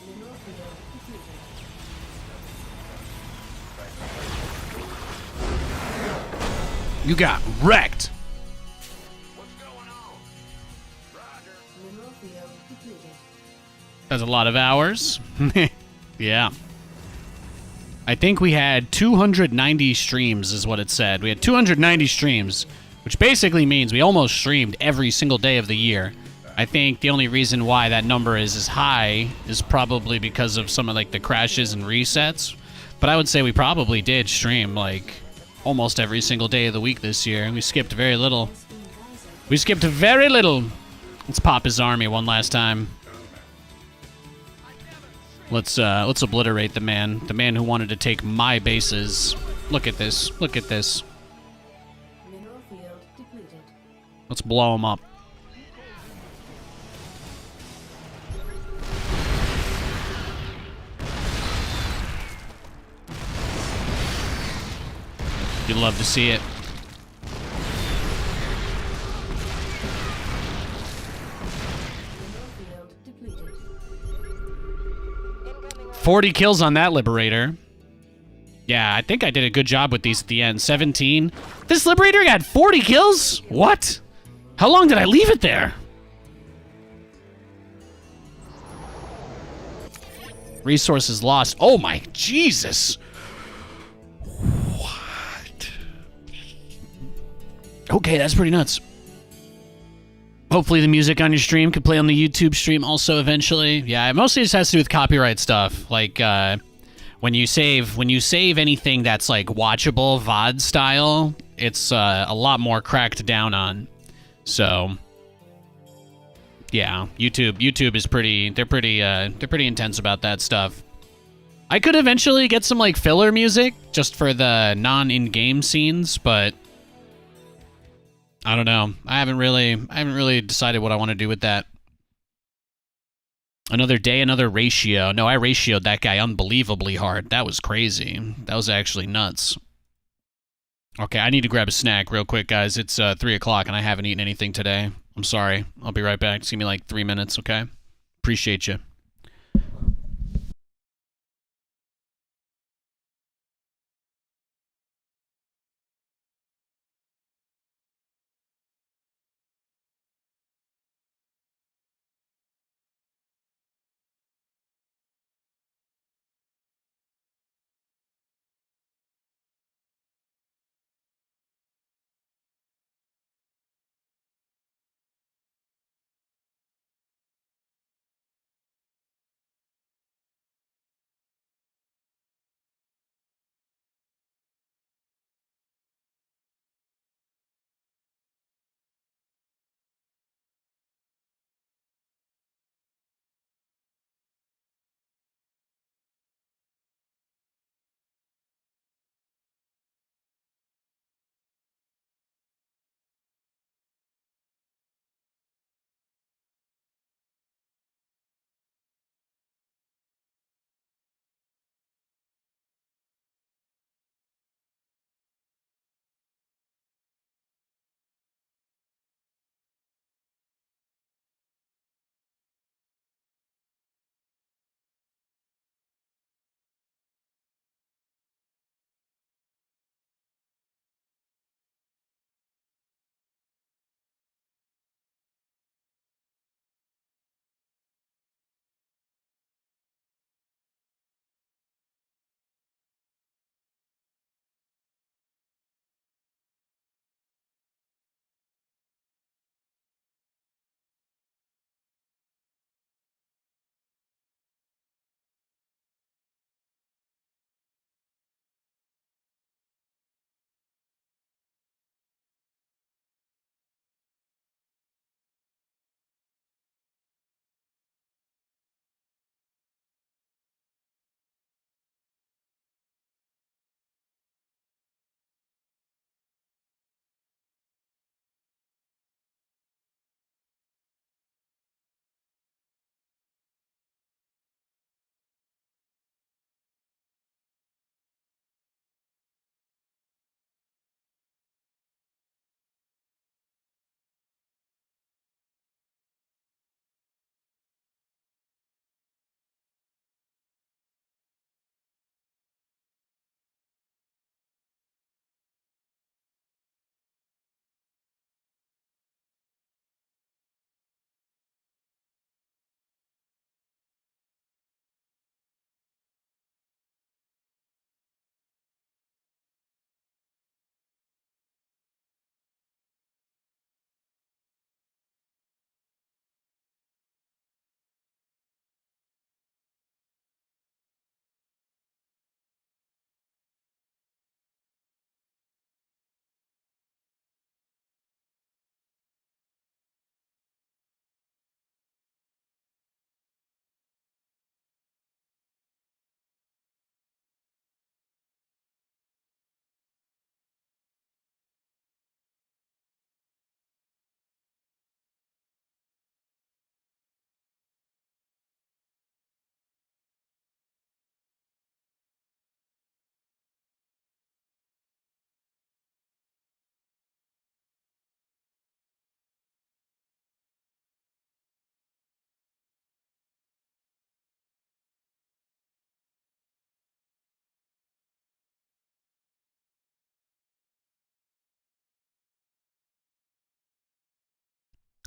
D: Mineral field depleted.
G: You got wrecked.
B: What's going on? Roger.
D: Mineral field depleted.
G: That's a lot of hours. Yeah. I think we had 290 streams is what it said. We had 290 streams, which basically means we almost streamed every single day of the year. I think the only reason why that number is as high is probably because of some of like the crashes and resets. But I would say we probably did stream like almost every single day of the week this year. We skipped very little. We skipped very little. Let's pop his army one last time. Let's obliterate the man who wanted to take my bases. Look at this. Look at this.
D: Mineral field depleted.
G: Let's blow him up. You'd love to see it.
D: Mineral field depleted.
G: 40 kills on that Liberator. Yeah, I think I did a good job with these at the end. 17. This Liberator got 40 kills? What? How long did I leave it there? Resources lost. Oh my Jesus. What? Okay, that's pretty nuts. Hopefully the music on your stream could play on the YouTube stream also eventually. Yeah, it mostly just has to do with copyright stuff. Like, when you save anything that's like watchable VOD style, it's a lot more cracked down on. So yeah, YouTube is they're pretty intense about that stuff. I could eventually get some like filler music just for the non-in-game scenes, but I don't know. I haven't really decided what I want to do with that. Another day, another ratio. No, I ratioed that guy unbelievably hard. That was crazy. That was actually nuts. Okay, I need to grab a snack real quick, guys. It's 3 o'clock and I haven't eaten anything today. I'm sorry. I'll be right back. Just give me like 3 minutes, okay? Appreciate you.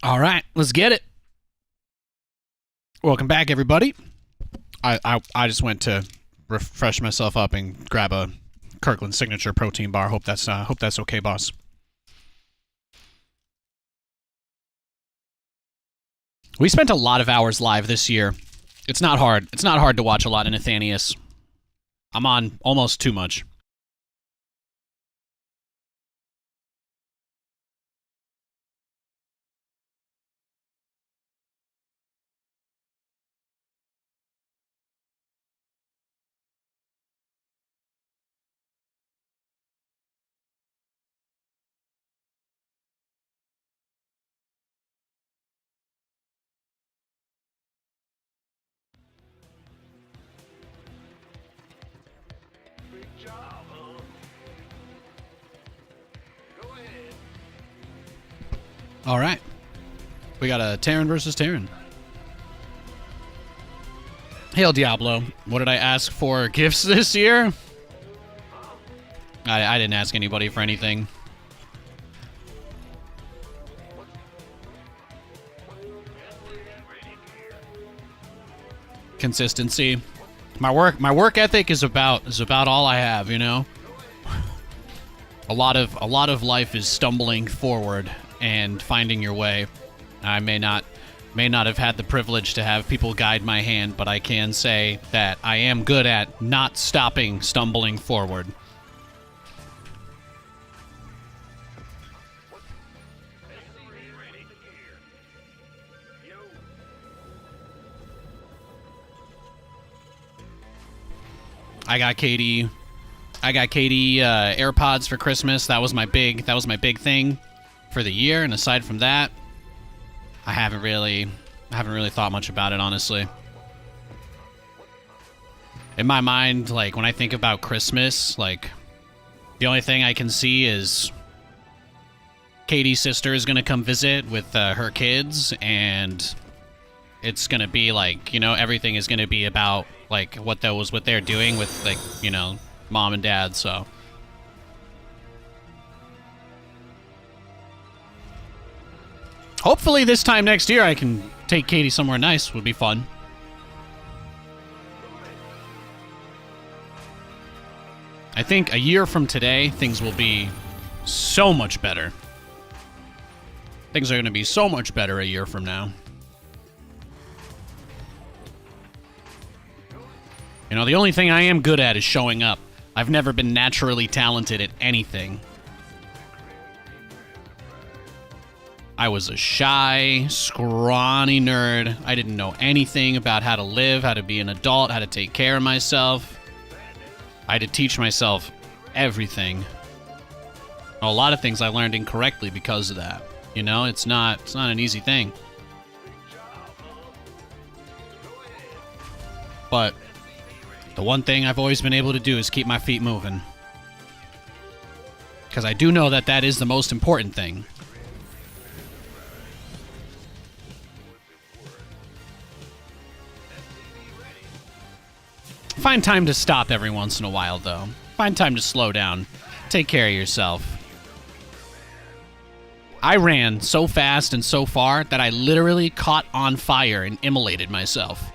A: All right, let's get it. Welcome back, everybody. I just went to refresh myself up and grab a Kirkland signature protein bar. Hope that's okay, boss. We spent a lot of hours live this year. It's not hard. It's not hard to watch a lot of Nathanias. I'm on almost too much.
B: Big job, huh? Go ahead.
A: All right. We got a Terran versus Terran. Hail Diablo. What did I ask for gifts this year? I didn't ask anybody for anything. Consistency. My work ethic is about all I have, you know? A lot of life is stumbling forward and finding your way. I may not have had the privilege to have people guide my hand, but I can say that I am good at not stopping stumbling forward. I got Katie AirPods for Christmas. That was my big thing for the year, and aside from that, I haven't really thought much about it, honestly. In my mind, like, when I think about Christmas, like, the only thing I can see is Katie's sister is gonna come visit with her kids, and it's gonna be like, you know, everything is gonna be about like what they're doing with, like, you know, mom and dad. So hopefully this time next year I can take Katie somewhere nice. Would be fun. I think a year from today, things will be so much better. Things are going to be so much better a year from now. You know, the only thing I am good at is showing up. I've never been naturally talented at anything. I was a shy, scrawny nerd. I didn't know anything about how to live, how to be an adult, how to take care of myself. I had to teach myself everything. A lot of things I learned incorrectly because of that. You know, it's not an easy thing. But the one thing I've always been able to do is keep my feet moving. Because I do know that that is the most important thing. Find time to stop every once in a while, though. Find time to slow down. Take care of yourself. I ran so fast and so far that I literally caught on fire and immolated myself.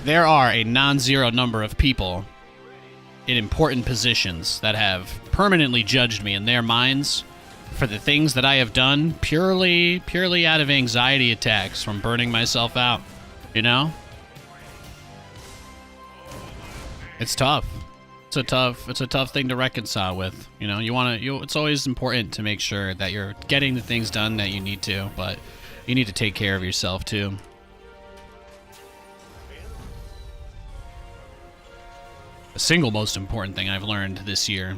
A: There are a non-zero number of people in important positions that have permanently judged me in their minds for the things that I have done purely out of anxiety attacks from burning myself out, you know? It's tough. It's a tough thing to reconcile with, you know? It's always important to make sure that you're getting the things done that you need to, but you need to take care of yourself too. The single most important thing I've learned this year,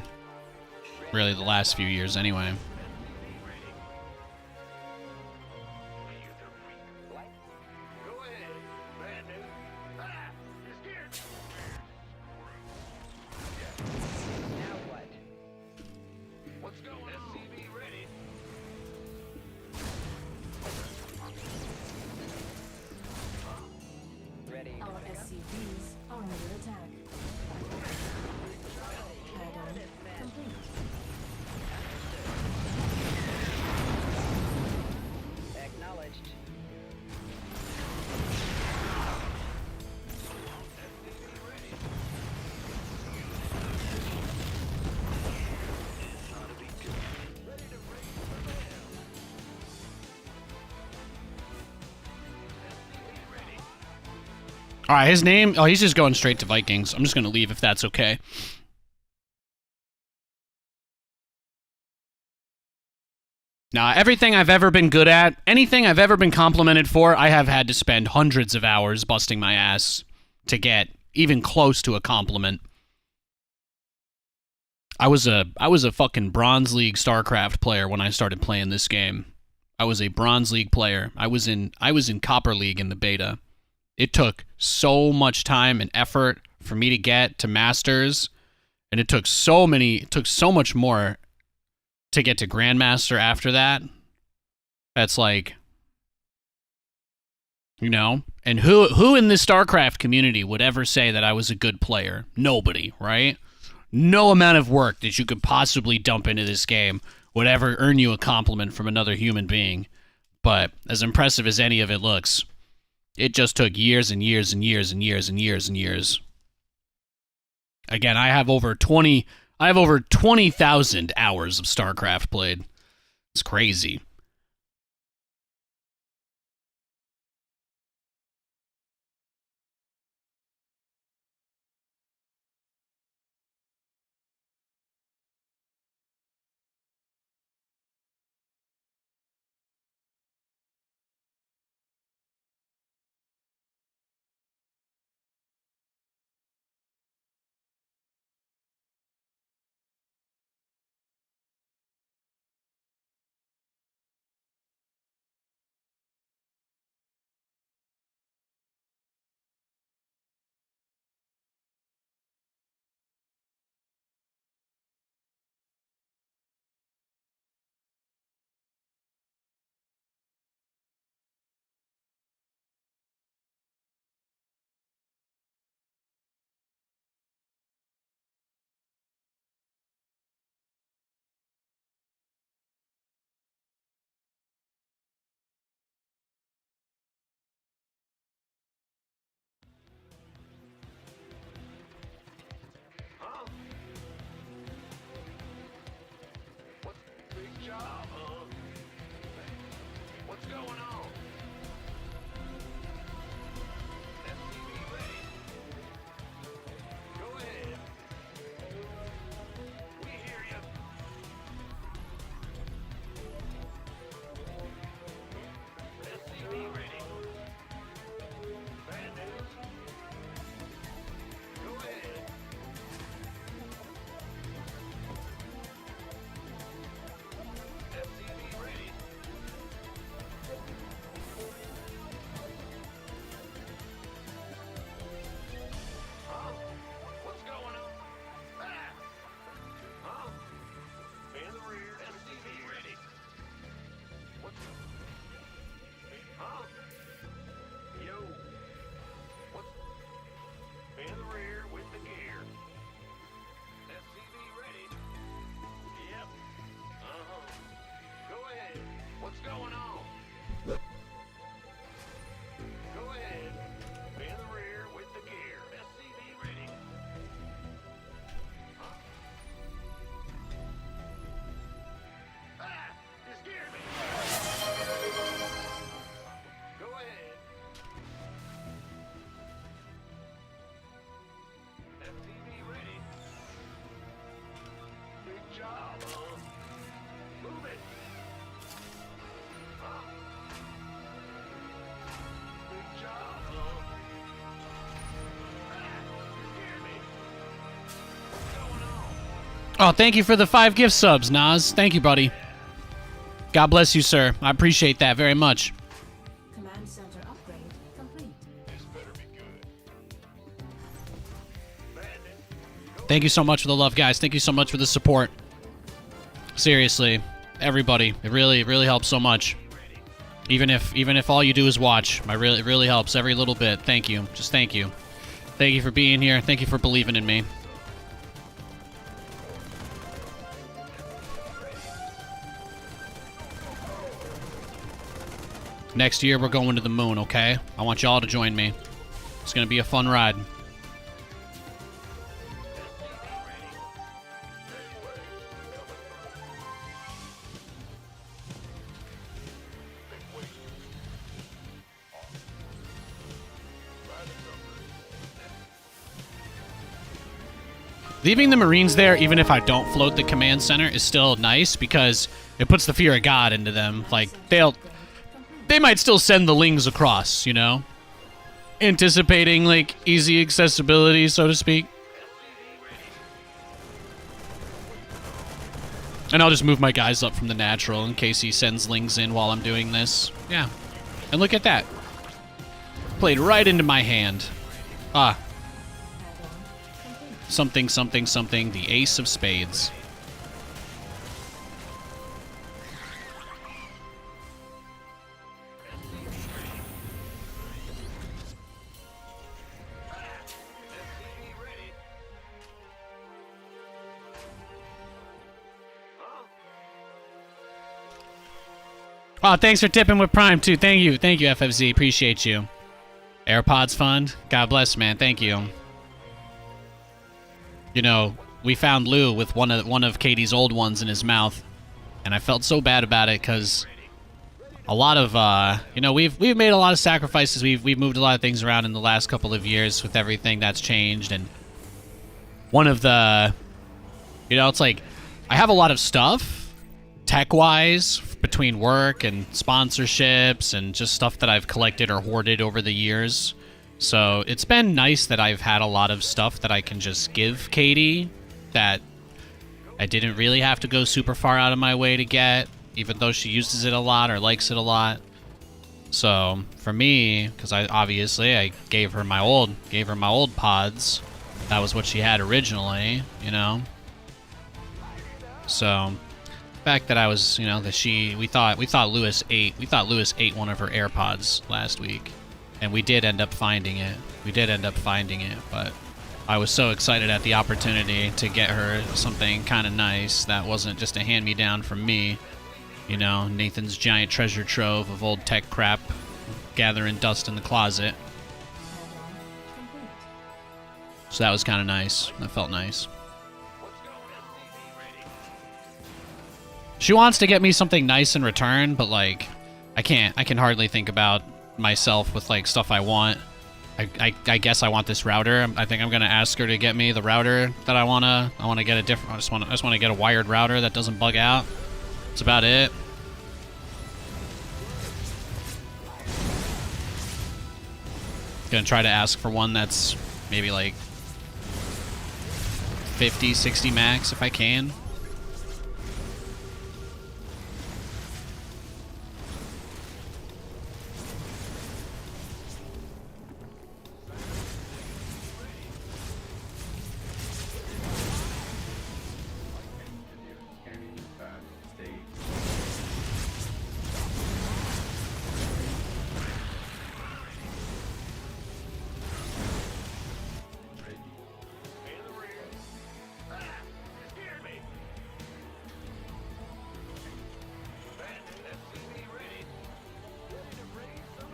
A: really the last few years anyway.
D: Our SCVs are under attack. Add-on
G: All right, his name... Oh, he's just going straight to Vikings. I'm just going to leave if that's okay. Now, everything I've ever been good at, anything I've ever been complimented for, I have had to spend hundreds of hours busting my ass to get even close to a compliment. I was a fucking Bronze League StarCraft player when I started playing this game. I was a Bronze League player. I was in Copper League in the beta. It took so much time and effort for me to get to Masters, and it took so much more to get to Grandmaster after that. That's like, you know, and who in this StarCraft community would ever say that I was a good player? Nobody, right? No amount of work that you could possibly dump into this game would ever earn you a compliment from another human being. But as impressive as any of it looks, it just took years and years and years and years and years and years. Again, I have over 20,000 hours of StarCraft played. It's crazy.
B: Huh? What? Big job, huh? What's going on? SCV ready. Go ahead. We hear you. SCV ready. Bad news. Go ahead. SCV ready. Huh? What's going on? Ah! Huh? In the rear. SCV ready. What's... Huh? Yo. What's... In the rear with the gear. SCV ready. Yep. Uh-huh. Go ahead. What's going on? Go ahead. In the rear with the gear. SCV ready. Huh? Ah! You scared me! Go ahead. SCV ready. Big job, huh? Move it. Huh? Big job, huh? Ah! You scared me. What's going on?
G: Oh, thank you for the 5 gift subs, Nas. Thank you, buddy. God bless you, sir. I appreciate that very much.
D: Command center upgrade complete.
B: This better be good. Bandit.
G: Thank you so much for the love, guys. Thank you so much for the support. Seriously, everybody. It really helps so much. Even if all you do is watch, it really helps every little bit. Thank you. Just thank you. Thank you for being here. Thank you for believing in me. Next year, we're going to the moon, okay? I want y'all to join me. It's going to be a fun ride.
B: Riding numbers.
G: Leaving the Marines there, even if I don't float the command center, is still nice because it puts the fear of God into them. Like, they might still send the Lings across, you know? Anticipating, like, easy accessibility, so to speak. And I'll just move my guys up from the natural in case he sends Lings in while I'm doing this. Yeah. And look at that. Played right into my hand. Ah. Something, something, something. The Ace of Spades. Oh, thanks for tipping with Prime, too. Thank you, FFZ. Appreciate you. AirPods Fund. God bless, man. Thank you. You know, we found Lou with one of Katie's old ones in his mouth, and I felt so bad about it because a lot of you know, we've made a lot of sacrifices. We've moved a lot of things around in the last couple of years with everything that's changed, and one of the, you know, it's like I have a lot of stuff tech-wise between work and sponsorships and just stuff that I've collected or hoarded over the years. So it's been nice that I've had a lot of stuff that I can just give Katie that I didn't really have to go super far out of my way to get, even though she uses it a lot or likes it a lot. So for me, because I gave her my old pods. That was what she had originally, you know. So the fact that I was, you know, that we thought Lewis ate one of her AirPods last week. And we did end up finding it. But I was so excited at the opportunity to get her something kind of nice that wasn't just a hand-me-down from me. You know, Nathan's giant treasure trove of old tech crap gathering dust in the closet. So that was kind of nice. That felt nice. She wants to get me something nice in return, but, like, I can hardly think about myself with, like, stuff I want. I guess I want this router. I think I'm gonna ask her to get me the router that I wanna get a different. I just wanna get a wired router that doesn't bug out. That's about it. Gonna try to ask for one that's maybe like 50, 60 max if I can.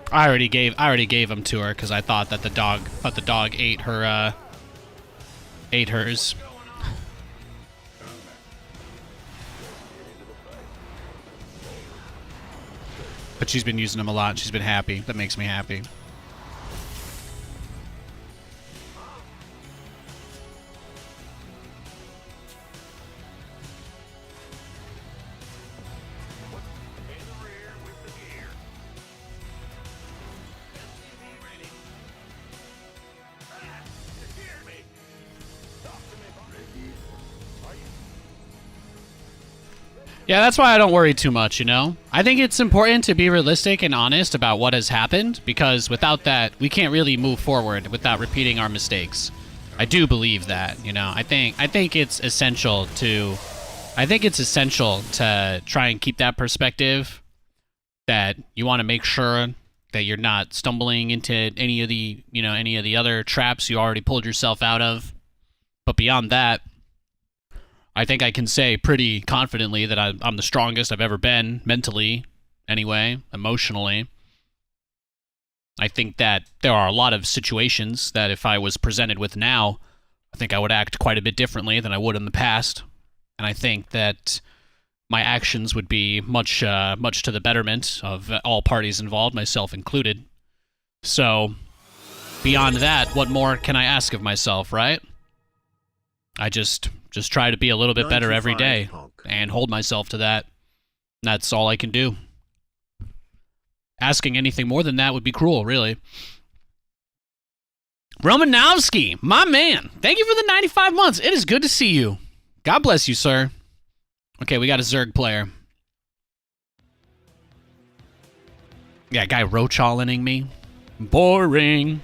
G: I already gave them to her because I thought that the dog ate her ate hers. But she's been using them a lot and she's been happy. That makes me happy. Yeah, that's why I don't worry too much, you know? I think it's important to be realistic and honest about what has happened, because without that, we can't really move forward without repeating our mistakes. I do believe that, you know? I think it's essential to try and keep that perspective, that you want to make sure that you're not stumbling into any of the other traps you already pulled yourself out of. But beyond that, I think I can say pretty confidently that I'm the strongest I've ever been, mentally, anyway, emotionally. I think that there are a lot of situations that if I was presented with now, I think I would act quite a bit differently than I would in the past. And I think that my actions would be much to the betterment of all parties involved, myself included. So, beyond that, what more can I ask of myself, right? I just try to be a little bit better every
H: 95
G: day
H: hog.
G: and hold myself to that. That's all I can do. Asking anything more than that would be cruel, really. Romanowski, my man, thank you for the 95 months. It is good to see you. God bless you, sir. Okay, we got a Zerg player. Yeah, guy roach-all-inning me. Boring.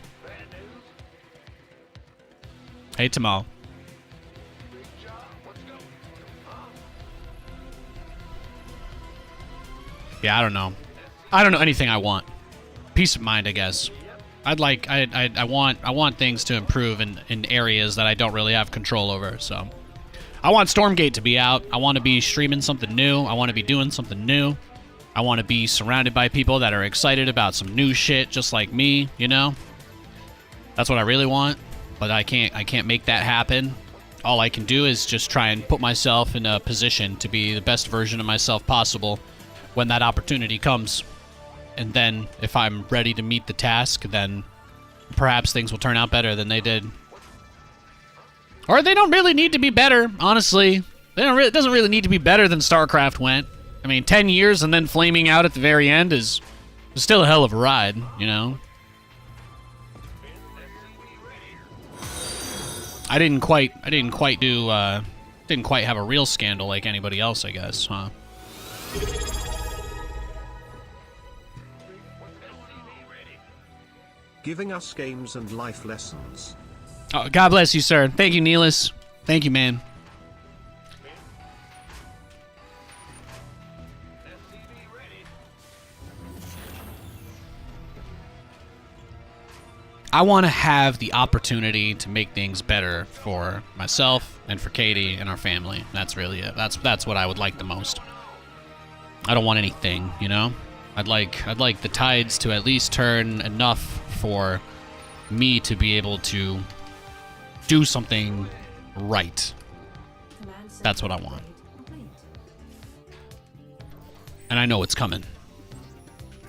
G: Hey, Tamal. Yeah, I don't know. I don't know anything I want. Peace of mind, I guess. I want things to improve in areas that I don't really have control over, so. I want Stormgate to be out. I want to be streaming something new. I want to be doing something new. I want to be surrounded by people that are excited about some new shit, just like me, you know? That's what I really want, but I can't make that happen. All I can do is just try and put myself in a position to be the best version of myself possible when that opportunity comes. And then, if I'm ready to meet the task, then perhaps things will turn out better than they did. Or they don't really need to be better, honestly. It doesn't really need to be better than StarCraft went. I mean, 10 years and then flaming out at the very end is still a hell of a ride, you know? I didn't quite have a real scandal like anybody else, I guess, huh?
H: Giving us games and life lessons.
G: Oh, God bless you, sir. Thank you, Neelis. Thank you, man. I want to have the opportunity to make things better for myself and for Katie and our family. That's really it. That's what I would like the most. I don't want anything, you know? I'd like the tides to at least turn enough for me to be able to do something right. That's what I want. And I know it's coming.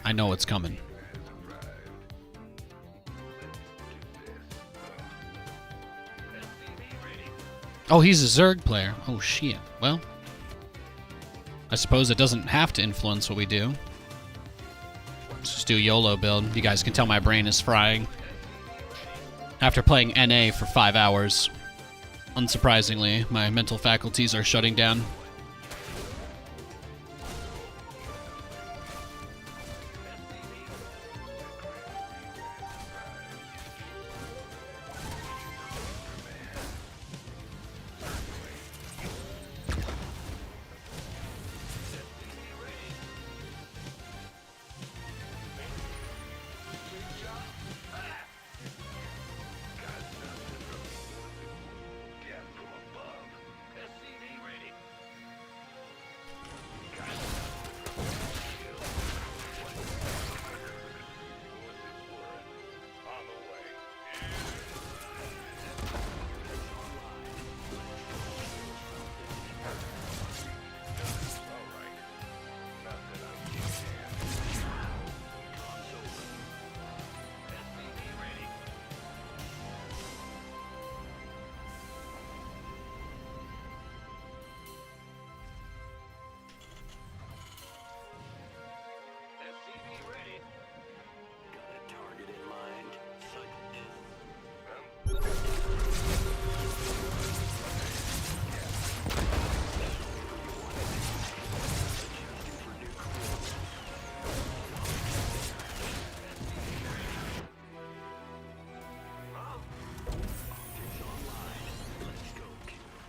G: I know it's coming. Oh, he's a Zerg player. Oh, shit. Well, I suppose it doesn't have to influence what we do. Let's just do a YOLO build. You guys can tell my brain is frying. After playing NA for 5 hours, unsurprisingly, my mental faculties are shutting down.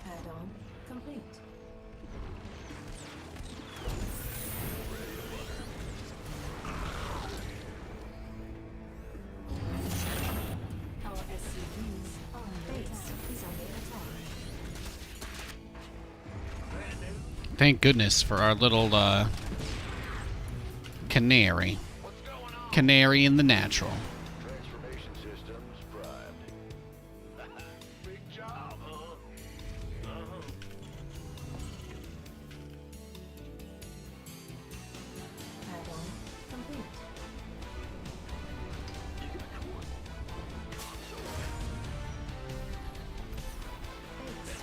D: Add-on complete. Our SCV's base is under attack.
G: Thank goodness for our little, canary. Canary in the natural.
B: Transformation systems primed. Big job, huh?
D: Add-on complete. Base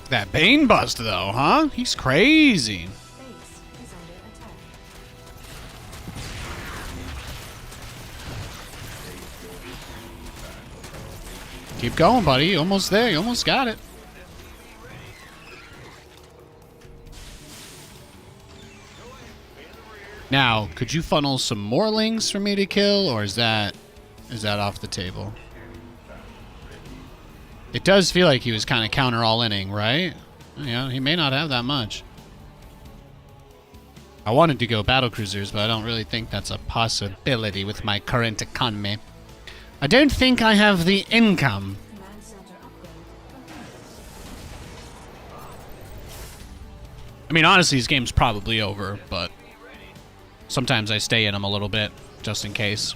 G: That Bane bust, though, huh? He's crazy.
D: Base is under attack.
G: Keep going, buddy. Almost there. You almost got it. Now, could you funnel some more lings for me to kill, or is that off the table? It does feel like he was kind of counter all-inning, right? Yeah, he may not have that much. I wanted to go Battlecruisers, but I don't really think that's a possibility with my current economy. I don't think I have the income.
D: Command center upgrade complete.
G: I mean, honestly, this game's probably over, but sometimes I stay in them a little bit, just in case.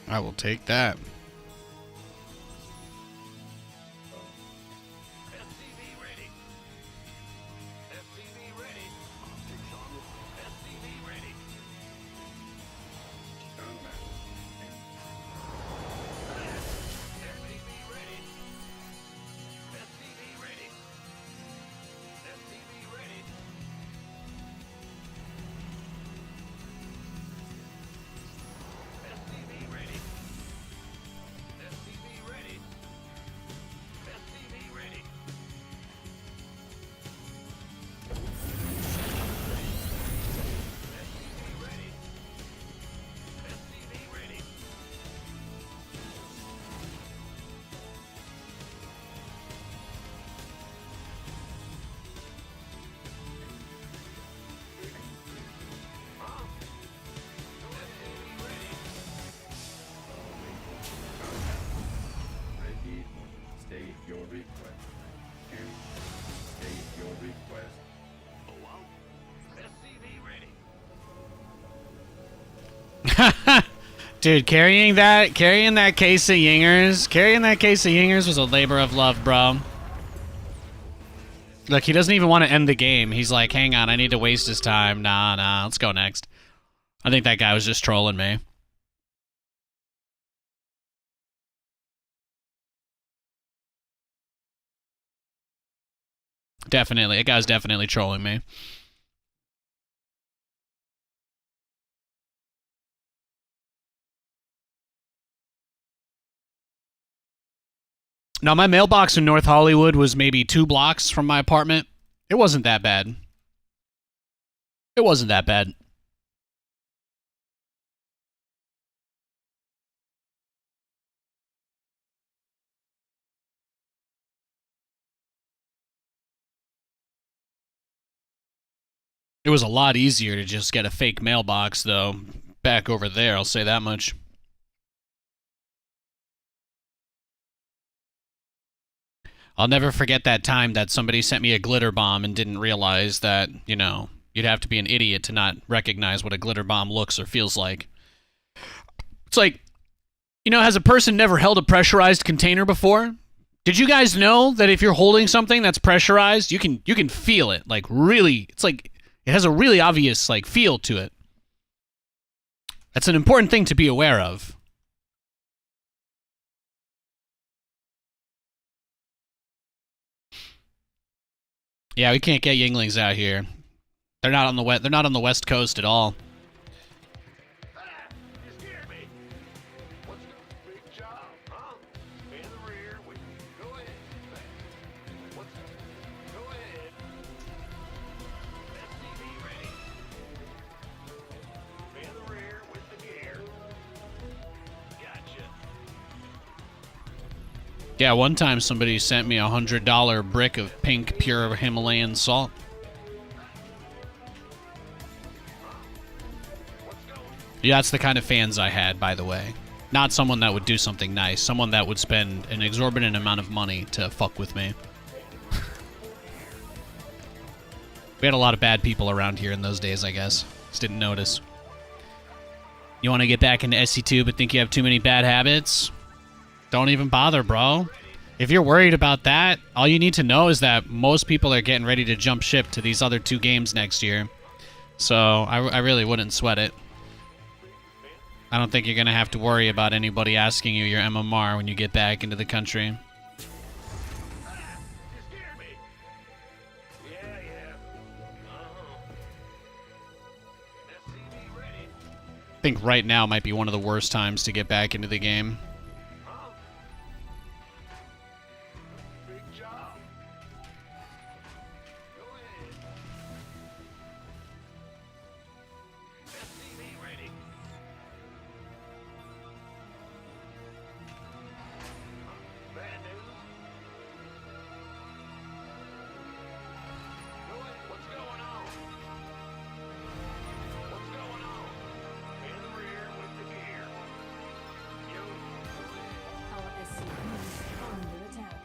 G: I will take that. Dude, carrying that case of Yingers was a labor of love, bro. Look, he doesn't even want to end the game. He's like, hang on, I need to waste his time. Nah, let's go next. I think that guy was just trolling me. Definitely, that guy's definitely trolling me. Now, my mailbox in North Hollywood was maybe 2 blocks from my apartment. It wasn't that bad. It wasn't that bad. It was a lot easier to just get a fake mailbox, though, back over there, I'll say that much. I'll never forget that time that somebody sent me a glitter bomb and didn't realize that, you know, you'd have to be an idiot to not recognize what a glitter bomb looks or feels like. It's like, you know, has a person never held a pressurized container before? Did you guys know that if you're holding something that's pressurized, you can feel it, like, really, it's like, it has a really obvious, like, feel to it. That's an important thing to be aware of. Yeah, we can't get Yinglings out here. They're not on the West Coast at all.
B: You scared me. What's
G: Yeah, one time somebody sent me $100 brick of pink pure Himalayan salt. Yeah, that's the kind of fans I had, by the way. Not someone that would do something nice. Someone that would spend an exorbitant amount of money to fuck with me. We had a lot of bad people around here in those days, I guess. Just didn't notice. You want to get back into SC2 but think you have too many bad habits? Don't even bother, bro. If you're worried about that, all you need to know is that most people are getting ready to jump ship to these other 2 games next year. So I really wouldn't sweat it. I don't think you're going to have to worry about anybody asking you your MMR when you get back into the country.
B: You scared me. Yeah. SCV ready.
G: I think right now might be one of the worst times to get back into the game.
B: Big job. Go ahead. SCV ready. Bad news. Go ahead. What's going on? What's going on? In the rear with the gear. You.
D: Our SCVs under attack.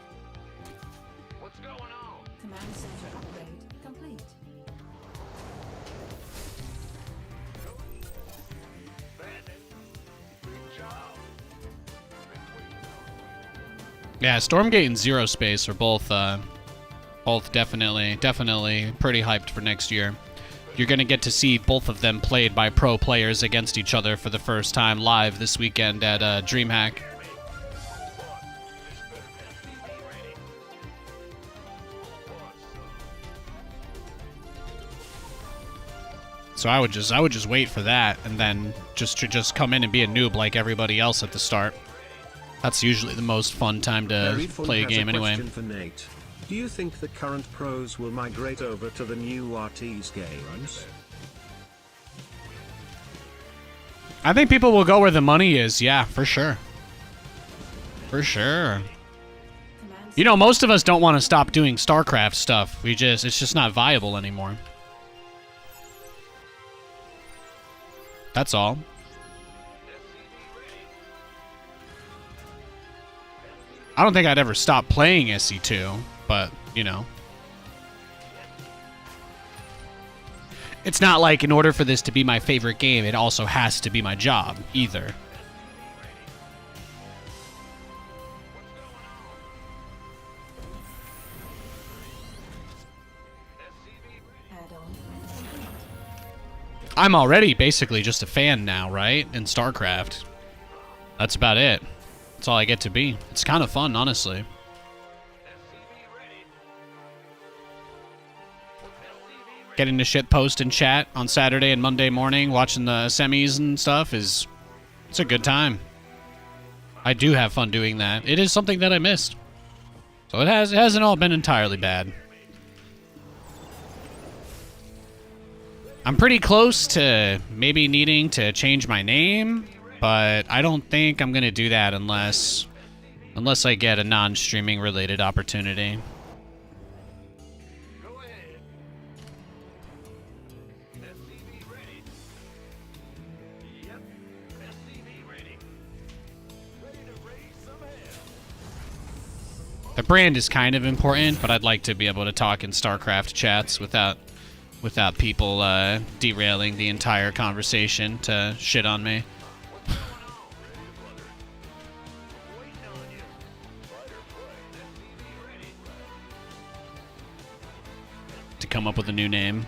B: What's going on?
D: Command center upgrade complete.
B: Bad news. Big job.
G: Yeah, Stormgate and Zero Space are both definitely pretty hyped for next year. You're going to get to see both of them played by pro players against each other for the first time live this weekend at DreamHack. So I would just wait for that and then just come in and be a noob like everybody else at the start. That's usually the most fun time to
H: Very Fun
G: play a
H: has
G: game anyway.
H: question for Nate. Do you think the current pros will migrate over to the new RTS games?
G: I think people will go where the money is, yeah, for sure. For sure.
D: Command
G: You know, most of us don't want to stop doing StarCraft stuff. It's just not viable anymore. That's all. I don't think I'd ever stop playing SC2, but, you know. It's not like in order for this to be my favorite game, it also has to be my job, either.
D: add-on complete.
G: I'm already basically just a fan now, right? In StarCraft. That's about it. That's all I get to be. It's kind of fun, honestly. Getting to shitpost and chat on Saturday and Monday morning, watching the semis and stuff it's a good time. I do have fun doing that. It is something that I missed. So it hasn't all been entirely bad. I'm pretty close to maybe needing to change my name, but I don't think I'm gonna do that unless I get a non-streaming related opportunity.
B: Go ahead. SCV ready. Yep. SCV ready. Ready to raise some hell.
G: The brand is kind of important, but I'd like to be able to talk in StarCraft chats without people derailing the entire conversation to shit on me. To come up with a new name.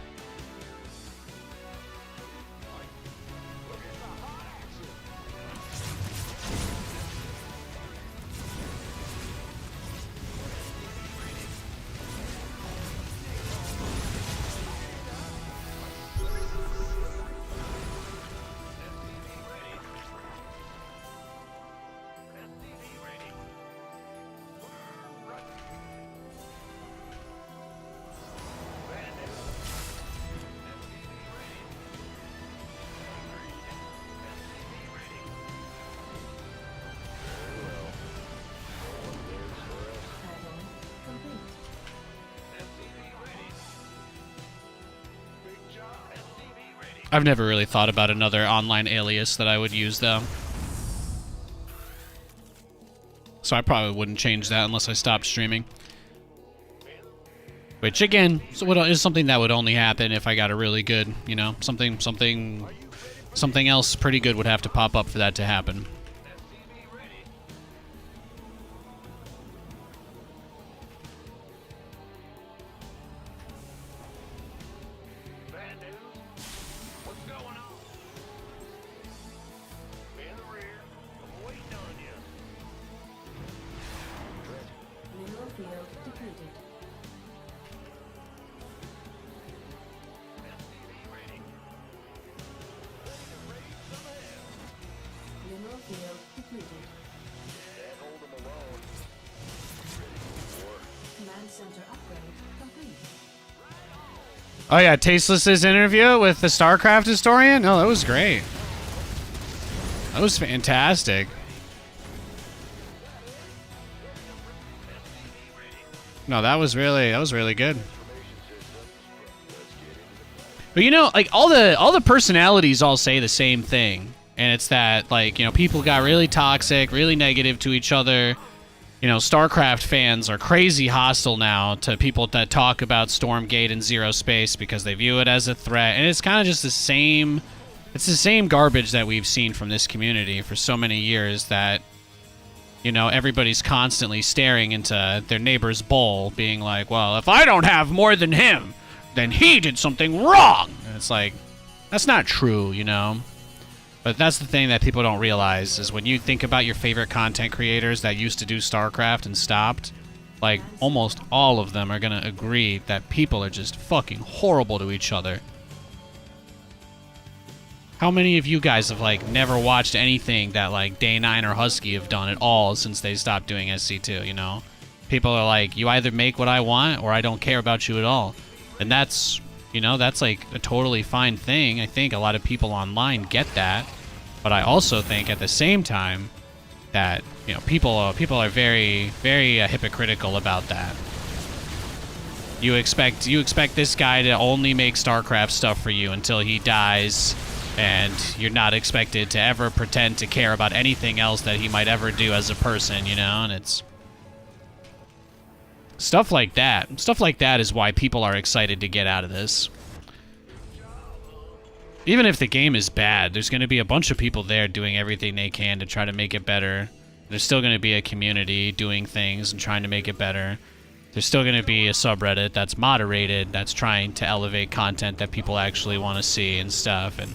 G: I've never really thought about another online alias that I would use, though. So I probably wouldn't change that unless I stopped streaming. Which, again, is something that would only happen if I got a really good, you know, something else pretty good would have to pop up for that to happen.
B: Bad news? What's going on? In the rear. I'm waiting on you.
D: Mineral field depleted. Mineral field depleted.
B: Can't hold them alone.
D: Command center upgrade complete.
G: Oh yeah, Tasteless's interview with the StarCraft historian? Oh, that was great. That was fantastic. No, that was really good. But you know, like all the personalities all say the same thing. And it's that, like, you know, people got really toxic, really negative to each other. You know, StarCraft fans are crazy hostile now to people that talk about Stormgate and Zero Space because they view it as a threat. And it's kind of just the same garbage that we've seen from this community for so many years that, you know, everybody's constantly staring into their neighbor's bowl being like, well, if I don't have more than him, then he did something wrong. And it's like, that's not true, you know? But that's the thing that people don't realize is when you think about your favorite content creators that used to do StarCraft and stopped, like, almost all of them are going to agree that people are just fucking horrible to each other. How many of you guys have, like, never watched anything that, like, Day9 or Husky have done at all since they stopped doing SC2, you know? People are like, you either make what I want or I don't care about you at all. And that's... you know, that's like a totally fine thing. I think a lot of people online get that. But I also think at the same time that, you know, people are very, very hypocritical about that. You expect this guy to only make StarCraft stuff for you until he dies, and you're not expected to ever pretend to care about anything else that he might ever do as a person, you know? And it's... Stuff like that. Stuff like that is why people are excited to get out of this. Even if the game is bad, there's going to be a bunch of people there doing everything they can to try to make it better. There's still going to be a community doing things and trying to make it better. There's still going to be a subreddit that's moderated, that's trying to elevate content that people actually want to see and stuff. And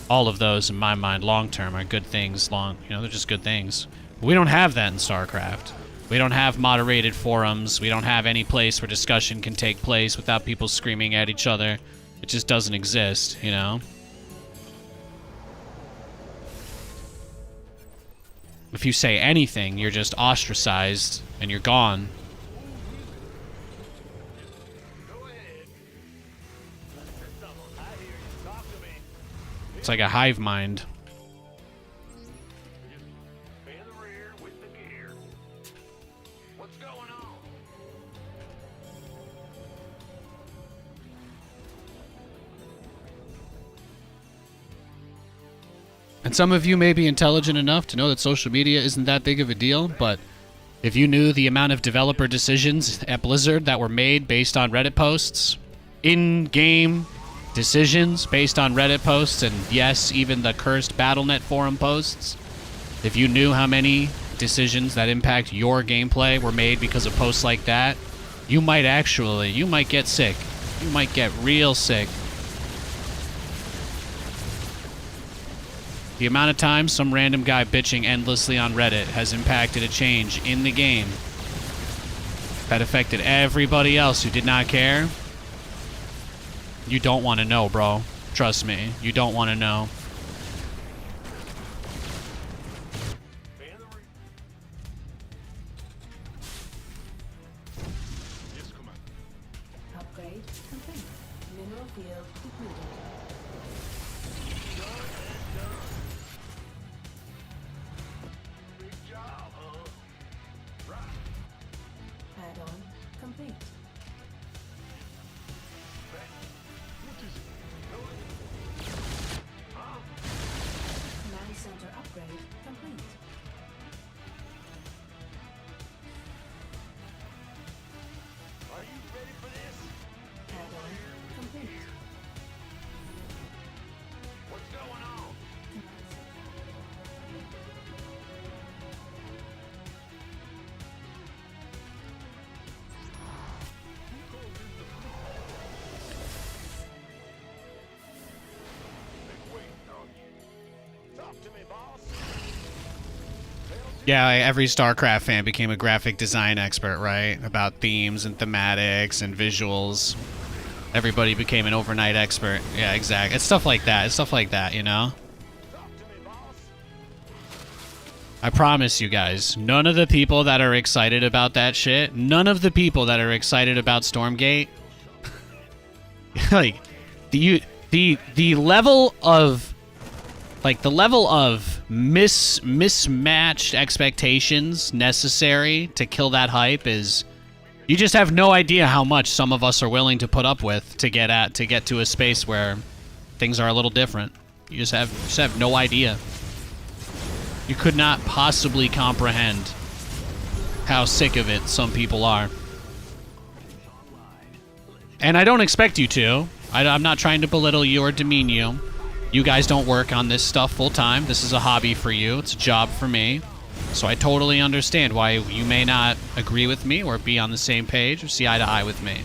G: all of those, in my mind, long term, are good things. They're just good things. But we don't have that in StarCraft. We don't have moderated forums. We don't have any place where discussion can take place without people screaming at each other. It just doesn't exist, you know? If you say anything, you're just ostracized and you're gone. It's like a hive mind.
B: In the rear with the gear. What's going on?
G: And some of you may be intelligent enough to know that social media isn't that big of a deal, but if you knew the amount of developer decisions at Blizzard that were made based on Reddit posts, in-game decisions based on Reddit posts, and yes, even the cursed Battle.net forum posts, if you knew how many decisions that impact your gameplay were made because of posts like that, you might get sick. You might get real sick. The amount of times some random guy bitching endlessly on Reddit has impacted a change in the game that affected everybody else who did not care. You don't want to know, bro. Trust me. You don't want to know.
B: In the rear. Yes, Commander.
D: Upgrade complete. Mineral field depleted.
B: Big job, huh? Right.
D: Add-on complete.
B: What is it?
A: Yeah, like every StarCraft fan became a graphic design expert, right? About themes and thematics and visuals. Everybody became an overnight expert. Yeah, exactly. It's stuff like that. It's stuff like that, you know? I promise you guys, none of the people that are excited about that shit, none of the people that are excited about Stormgate, like, the level of, like, the level of mismatched expectations necessary to kill that hype is, you just have no idea how much some of us are willing to put up with to get to a space where things are a little different. You just have no idea. You could not possibly comprehend how sick of it some people are. And I don't expect you to. I'm not trying to belittle you or demean you. You guys don't work on this stuff full time. This is a hobby for you. It's a job for me. So I totally understand why you may not agree with me or be on the same page or see eye to eye with me.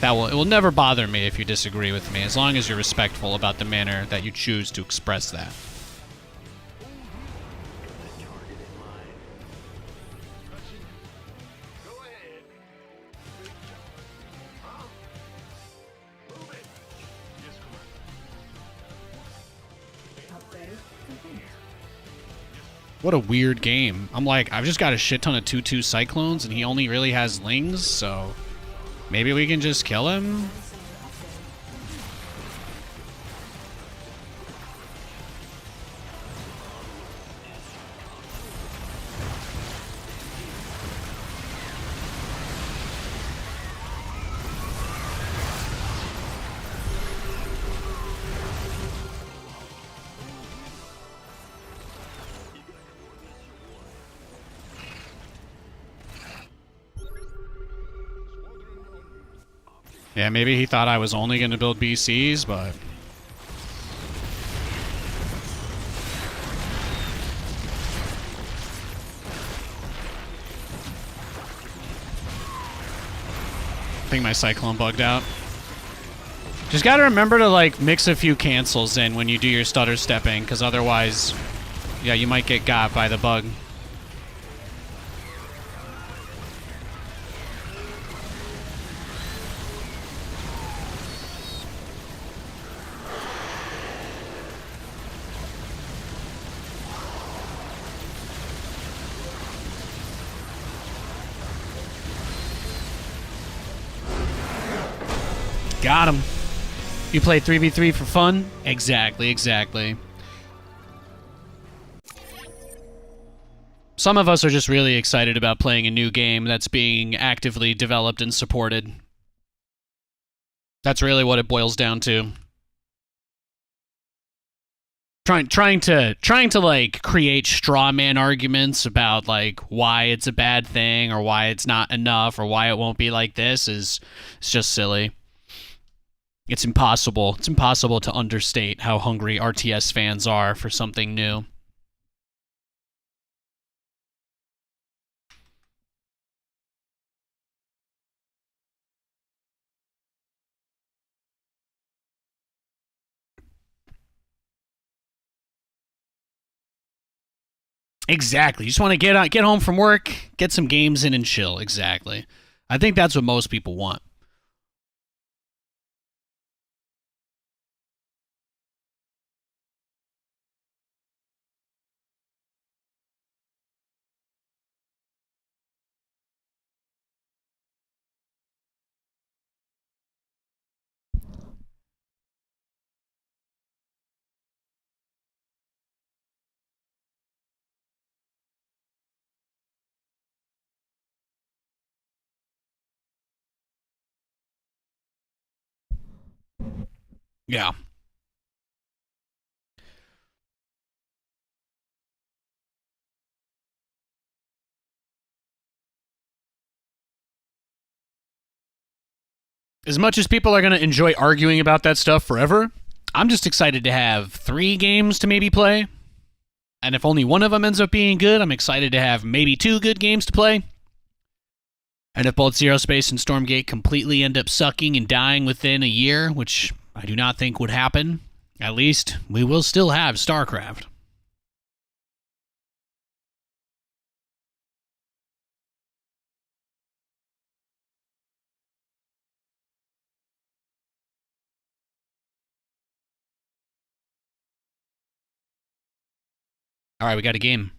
A: It will never bother me if you disagree with me, as long as you're respectful about the manner that you choose to express that. What a weird game. I'm like, I've just got a shit ton of 2/2 Cyclones, and he only really has Lings, so maybe we can just kill him? Yeah, maybe he thought I was only going to build BCs, but... I think my Cyclone bugged out. Just gotta remember to, like, mix a few cancels in when you do your stutter stepping, because otherwise, yeah, you might get got by the bug. Got him. You play 3v3 for fun? Exactly, exactly. Some of us are just really excited about playing a new game that's being actively developed and supported. That's really what it boils down to. Trying to like create straw man arguments about like why it's a bad thing or why it's not enough or why it won't be like this is just silly. It's impossible. It's impossible to understate how hungry RTS fans are for something new. Exactly. You just want to get home from work, get some games in and chill. Exactly. I think that's what most people want. Yeah. As much as people are going to enjoy arguing about that stuff forever, I'm just excited to have 3 games to maybe play. And if only one of them ends up being good, I'm excited to have maybe 2 good games to play. And if both Zero Space and Stormgate completely end up sucking and dying within a year, which I do not think would happen, At least we will still have StarCraft. All right, we got a game.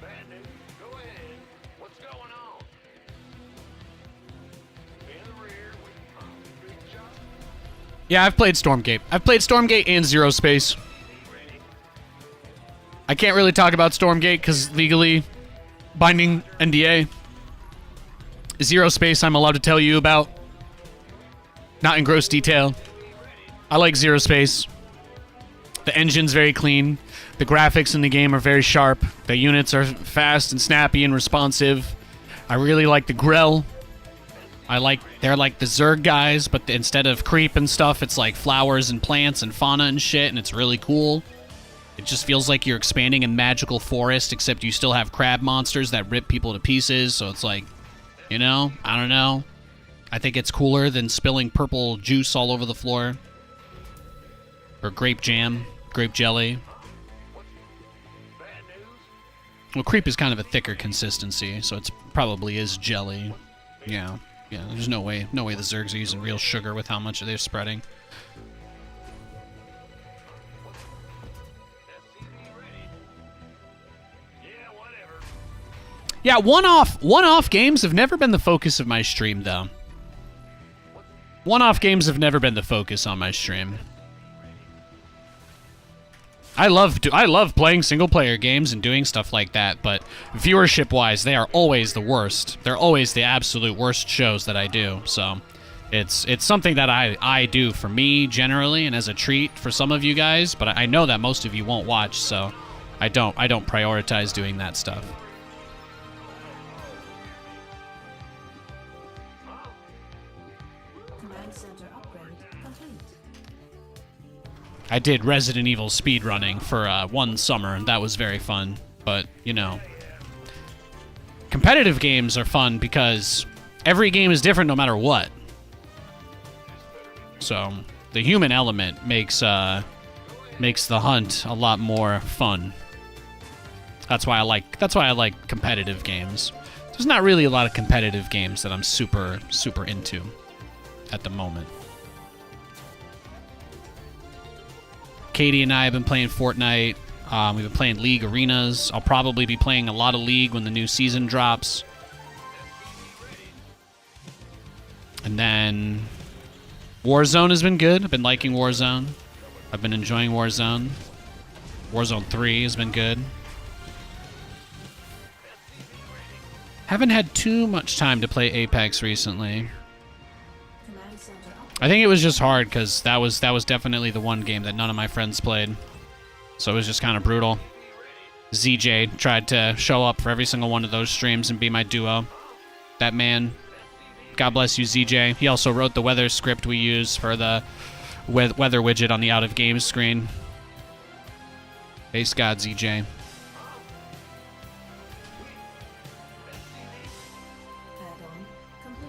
B: Bad news. Go ahead. What's going on? In the rear with big shot.
A: Yeah, I've played Stormgate. I've played Stormgate and Zero Space. I can't really talk about Stormgate because legally binding NDA. Zero Space I'm allowed to tell you about. Not in gross detail. I like Zero Space. The engine's very clean. The graphics in the game are very sharp. The units are fast and snappy and responsive. I really like the Grell. They're like the Zerg guys, but instead of creep and stuff, it's like flowers and plants and fauna and shit, and it's really cool. It just feels like you're expanding a magical forest, except you still have crab monsters that rip people to pieces, so it's like, you know, I don't know. I think it's cooler than spilling purple juice all over the floor. Or grape jam, grape jelly. Well, creep is kind of a thicker consistency, so it's probably is jelly. Yeah, there's no way the Zergs are using real sugar with how much they're spreading. Yeah, one-off games have never been the focus of my stream, though. One-off games have never been the focus on my stream. I love playing single-player games and doing stuff like that, but viewership-wise, they are always the worst. They're always the absolute worst shows that I do, so it's something that I do for me, generally, and as a treat for some of you guys, but I know that most of you won't watch, so I don't prioritize doing that stuff.
D: Command center upgrade complete.
A: I did Resident Evil speedrunning for one summer, and that was very fun. But, you know, competitive games are fun because every game is different no matter what. So, the human element makes the hunt a lot more fun. That's why I like competitive games. There's not really a lot of competitive games that I'm super into at the moment. Katie and I have been playing Fortnite. We've been playing League Arenas. I'll probably be playing a lot of League when the new season drops. And then Warzone has been good. I've been liking Warzone. I've been enjoying Warzone. Warzone 3 has been good. Haven't had too much time to play Apex recently.
D: Command center upgrade.
A: I think it was just hard because that was definitely the one game that none of my friends played. So it was just kind of brutal. ZJ tried to show up for every single one of those streams and be my duo. That man, God bless you, ZJ. He also wrote the weather script we use for the weather widget on the out of game screen. Base God, ZJ.
D: Add-on complete.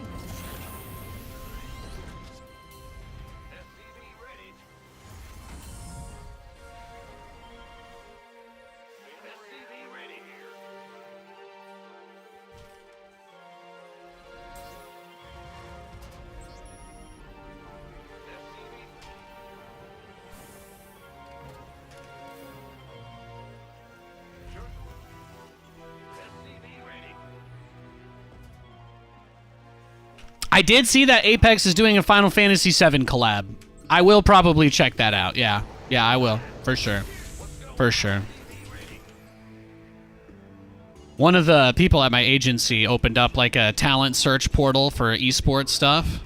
A: I did see that Apex is doing a Final Fantasy VII collab. I will probably check that out. Yeah, I will. For sure. For sure. One of the people at my agency opened up like a talent search portal for esports stuff.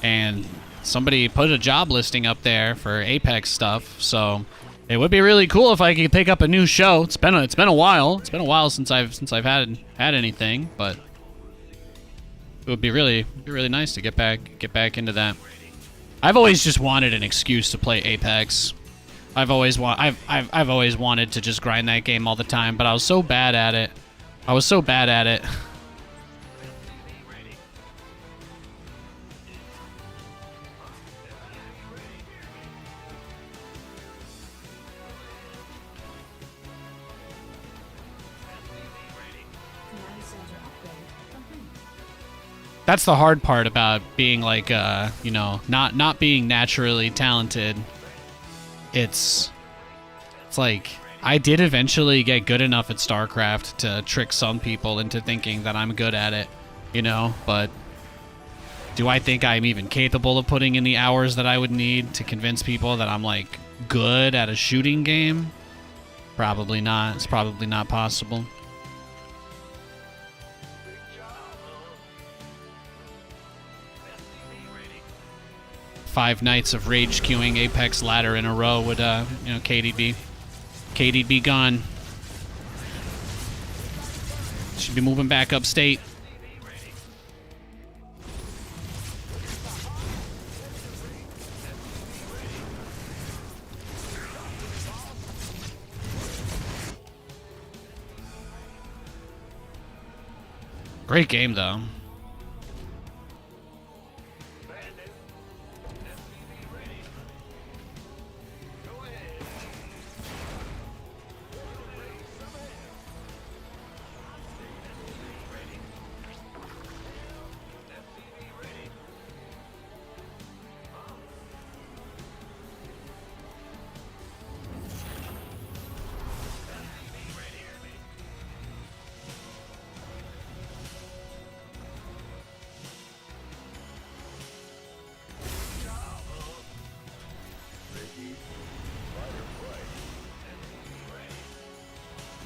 A: And somebody put a job listing up there for Apex stuff. So it would be really cool if I could pick up a new show. It's been a while. It's been a while since I've had anything, but it would be really nice to get back into that. I've always just wanted an excuse to play Apex.
G: I've always wanted to just grind that game all the time, but I was so bad at it. I was so bad at it.
D: Command center upgrade complete.
G: That's the hard part about being like, you know, not being naturally talented. It's like I did eventually get good enough at StarCraft to trick some people into thinking that I'm good at it, you know, but do I think I'm even capable of putting in the hours that I would need to convince people that I'm like good at a shooting game? Probably not. It's probably not possible. Five nights of rage queuing Apex ladder in a row would, you know, KDB gone. Should be moving back upstate. Great game, though.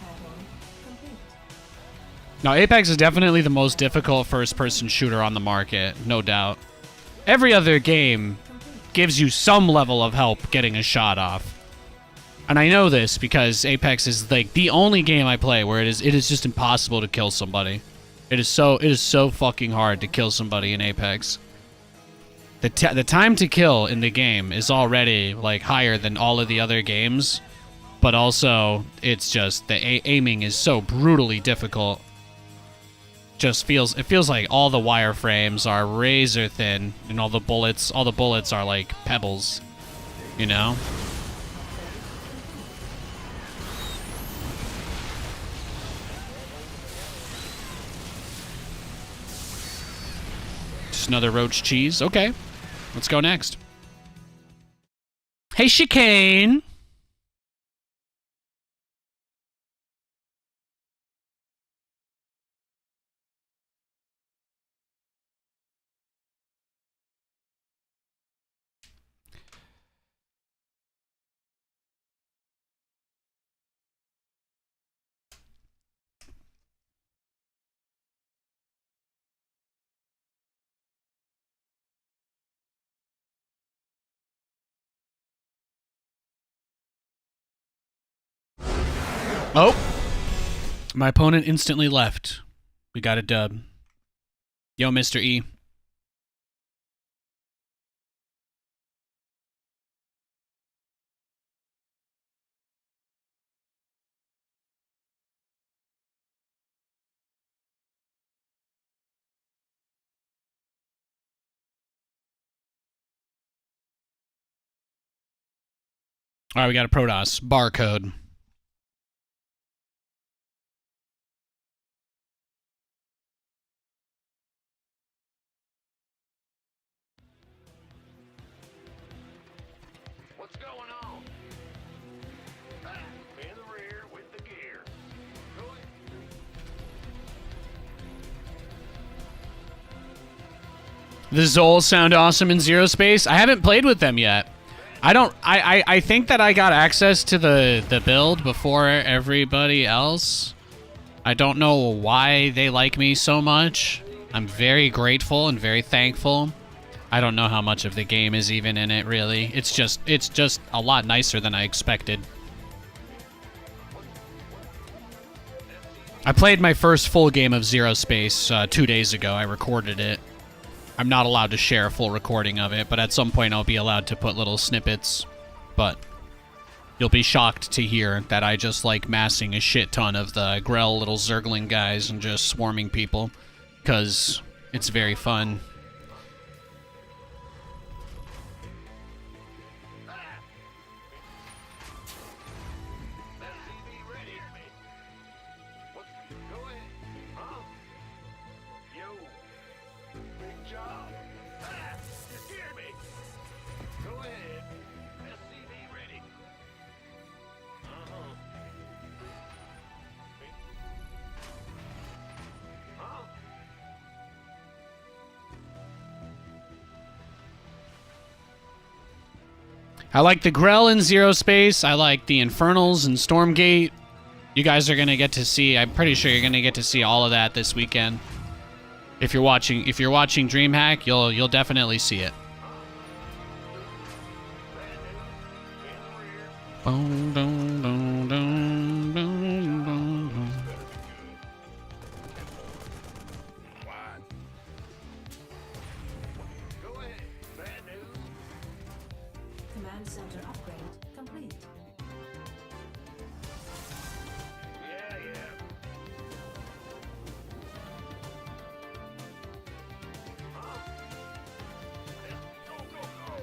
D: Add-on complete.
G: Now, Apex is definitely the most difficult first-person shooter on the market, no doubt. Every other game gives you some level of help getting a shot off. And I know this because Apex is like the only game I play where it is just impossible to kill somebody. It is so fucking hard to kill somebody in Apex. The time to kill in the game is already like higher than all of the other games, but also it's just the aiming is so brutally difficult. It feels like all the wireframes are razor thin and all the bullets are like pebbles, you know? Just another roach cheese. Okay. Let's go next. Hey, Chicane. Oh. My opponent instantly left. We got a dub. Yo, Mr. E. All right, we got a Protoss. Barcode.
B: What's going on? Ah, in the rear with the gear. Go ahead.
G: The Zol sound awesome in Zero Space. I haven't played with them yet. I think that I got access to the build before everybody else. I don't know why they like me so much. I'm very grateful and very thankful. I don't know how much of the game is even in it, really. It's just a lot nicer than I expected. I played my first full game of Zero Space 2 days ago. I recorded it. I'm not allowed to share a full recording of it, but at some point I'll be allowed to put little snippets. But
A: you'll be shocked to hear that I just like massing a shit ton of the Grell little Zergling guys and just swarming people, because it's very fun.
B: SCV ready. What's go ahead? Huh? Yo. Big job. You scared me. Go ahead. SCV ready. Uh-huh. Huh?
A: I like the Grell in Zero Space. I like the Infernals and Stormgate. You guys are gonna get to see. I'm pretty sure you're gonna get to see all of that this weekend. If you're watching DreamHack, you'll definitely see it. Boom, dum, dum, dum, dum, dum, dum.
B: Go ahead. Bad news.
D: Command center upgrade complete.
B: Yeah, yeah. Huh? Go, go, go.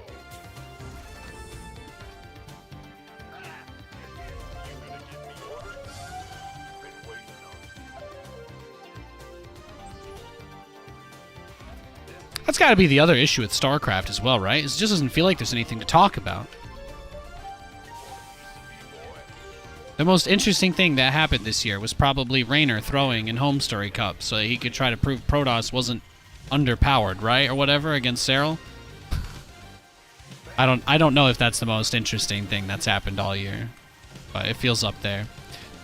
B: You gonna give me orders? Been waiting on
A: That's got to be the other issue with StarCraft as well, right? It just doesn't feel like there's anything to talk about. The most interesting thing that happened this year was probably Raynor throwing in Home Story Cup so that he could try to prove Protoss wasn't underpowered, right? Or whatever against Cyril. I don't know if that's the most interesting thing that's happened all year, but it feels up there.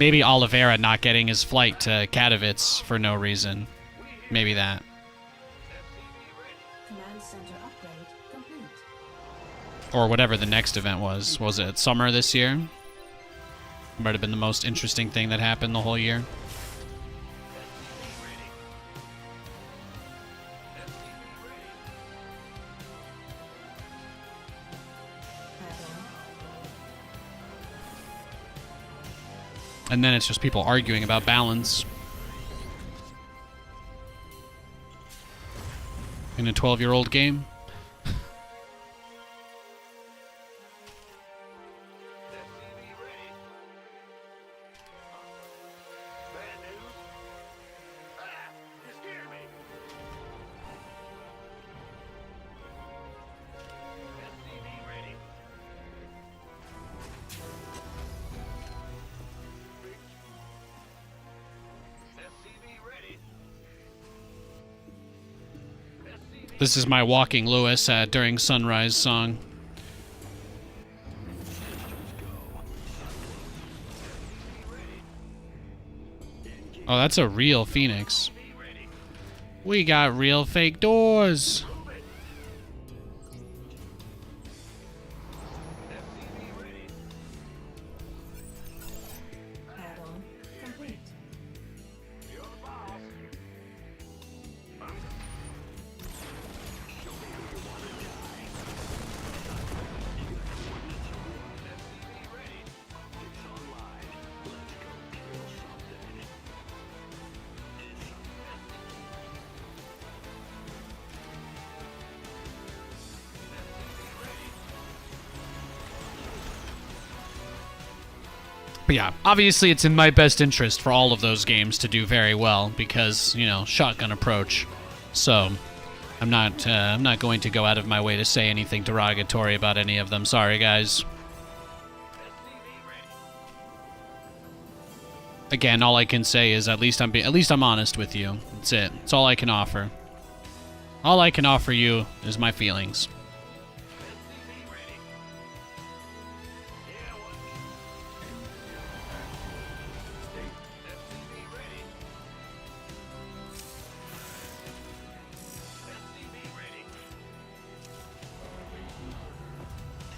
A: Maybe Oliveira not getting his flight to Katowice for no reason. Maybe that.
D: Command center upgrade complete.
A: Or whatever the next event was. Was it summer this year? Might have been the most interesting thing that happened the whole year. And then it's just people arguing about balance. In a 12-year-old game.
B: bad news. You scared me. SCV ready. SCV ready. SCV
A: This is my Walking Lewis during sunrise song. Oh, that's a real Phoenix. We got real fake doors.
D: Add-on complete.
B: You're the boss. SCV ready. It's online. Let's go kill something.
A: But yeah, obviously it's in my best interest for all of those games to do very well because, you know, shotgun approach. So, I'm not going to go out of my way to say anything derogatory about any of them. Sorry, guys. Again, all I can say is at least I'm honest with you. That's it. That's all I can offer. All I can offer you is my feelings.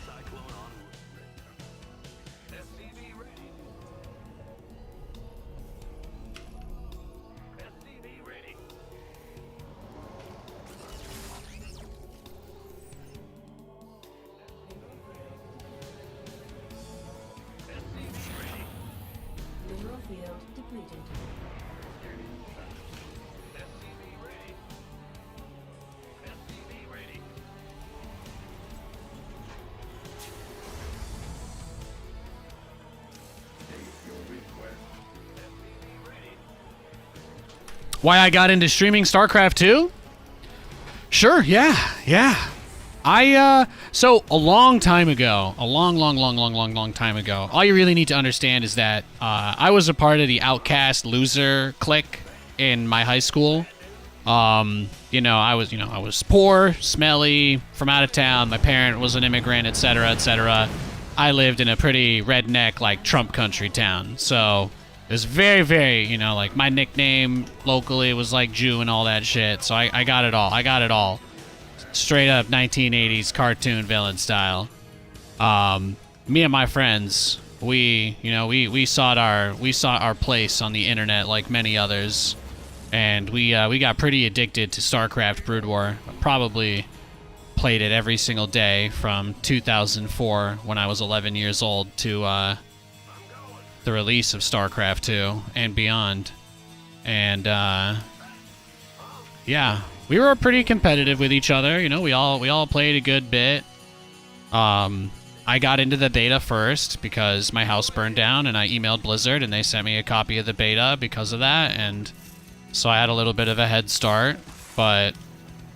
B: Cyclone on SCV ready. SCV ready.
G: Why I got into streaming StarCraft 2? Sure, yeah. So a long time ago, a long time ago, all you really need to understand is that I was a part of the outcast loser clique in my high school. I was poor, smelly, from out of town. My parent was an immigrant, etc., etc. I lived in a pretty redneck, like, Trump country town. So it was very, very, like, my nickname locally was, like, Jew and all that shit. So I got it all. I got it all. Straight up 1980s cartoon villain style. Me and my friends, we sought our place on the internet like many others. And we got pretty addicted to StarCraft Brood War. Probably played it every single day from 2004, when I was 11 years old, to the release of StarCraft 2 and beyond. And yeah, we were pretty competitive with each other. We all played a good bit. I got into the beta first because my house burned down, and I emailed Blizzard, and they sent me a copy of the beta because of that. And so I had a little bit of a head start, but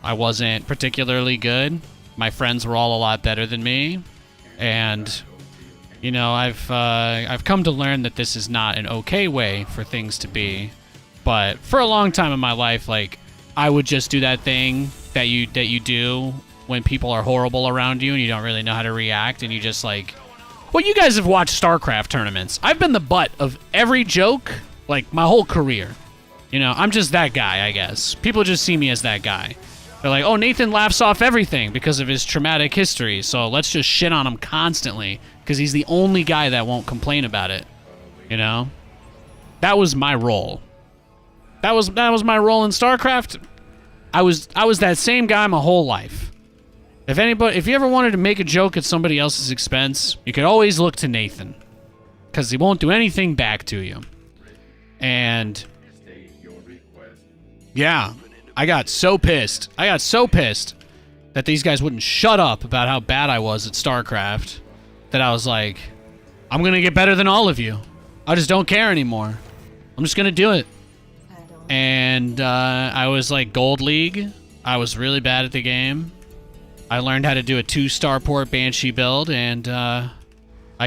G: I wasn't particularly good. My friends were all a lot better than me, and I've come to learn that this is not an okay way for things to be. But for a long time in my life, like, I would just do that thing that you do when people are horrible around you and you don't really know how to react, and you just like, well, you guys have watched StarCraft tournaments. I've been the butt of every joke, like, my whole career. I'm just that guy, I guess. People just see me as that guy. They're like, oh, Nathan laughs off everything because of his traumatic history, so let's just shit on him constantly because he's the only guy that won't complain about it. That was my role. That was my role in StarCraft. I was that same guy my whole life. If you ever wanted to make a joke at somebody else's expense, you could always look to Nathan, because he won't do anything back to you. And yeah, I got so pissed that these guys wouldn't shut up about how bad I was at StarCraft, that I was like, I'm going to get better than all of you. I just don't care anymore. I'm just going to do it. And I was like Gold League. I was really bad at the game. I learned how to do a 2-starport Banshee build, and I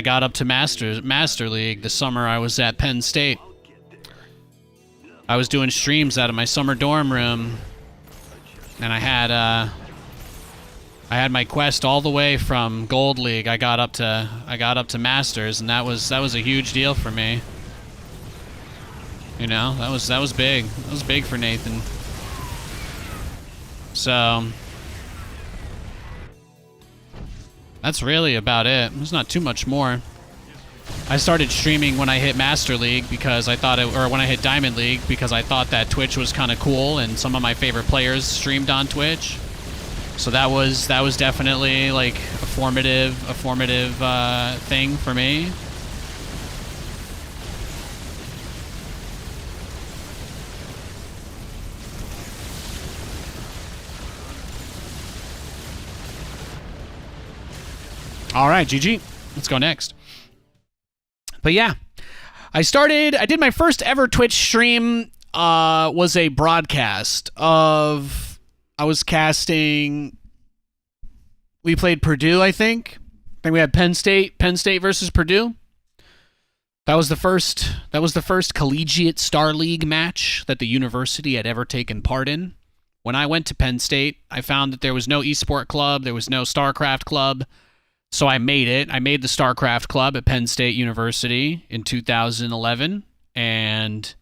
G: got up to Master League the summer I was at Penn State. I was doing streams out of my summer dorm room, and I had my quest all the way from Gold League. I got up to Masters, and that was a huge deal for me. That was big. That was big for Nathan. So that's really about it. There's not too much more. I started streaming when I hit Master League because I thought or when I hit Diamond League, because I thought that Twitch was kind of cool and some of my favorite players streamed on Twitch. So that was definitely like a formative thing for me. All right, GG. Let's go next. But yeah, I did my first ever Twitch stream, was a broadcast of, I was casting, we played Purdue, I think we had Penn State versus Purdue. That was the first collegiate Star League match that the university had ever taken part in. When I went to Penn State, I found that there was no esport club, there was no StarCraft club. So I made it. I made the StarCraft Club at Penn State University in 2011, and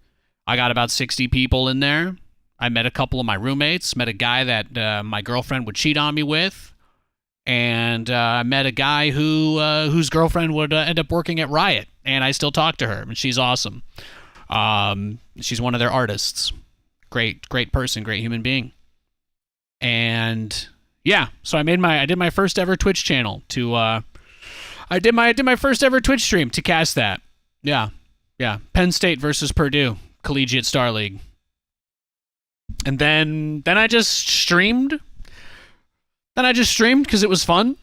G: I got about 60 people in there. I met a couple of my roommates, met a guy that my girlfriend would cheat on me with, and I met a guy whose girlfriend would end up working at Riot, and I still talk to her, and she's awesome. She's one of their artists. Great person, great human being. And yeah, so I did my first ever Twitch channel I did my first ever Twitch stream to cast that. Yeah. Penn State versus Purdue, Collegiate Star League. And then I just streamed. Because it was fun.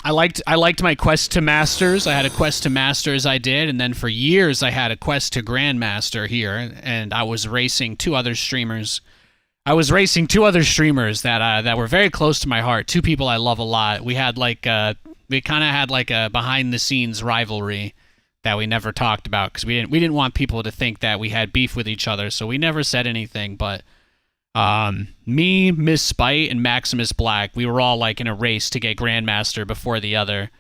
A: I liked my quest to masters. I had a quest to masters I did, and then for years I had a quest to grandmaster here, and I was racing two other streamers. that were very close to my heart. Two people I love a lot. We kind of had like a behind the scenes rivalry that we never talked about because we didn't want people to think that we had beef with each other, so we never said anything. But me, Miss Spite, and Maximus Black, we were all like in a race to get Grandmaster before the other.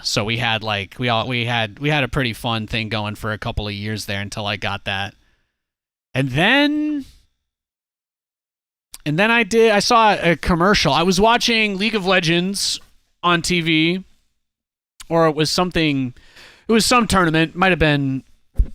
A: So we had like we had a pretty fun thing going for a couple of years there until I got that. And then I saw a commercial. I was watching League of Legends on TV, or it was some tournament, might have been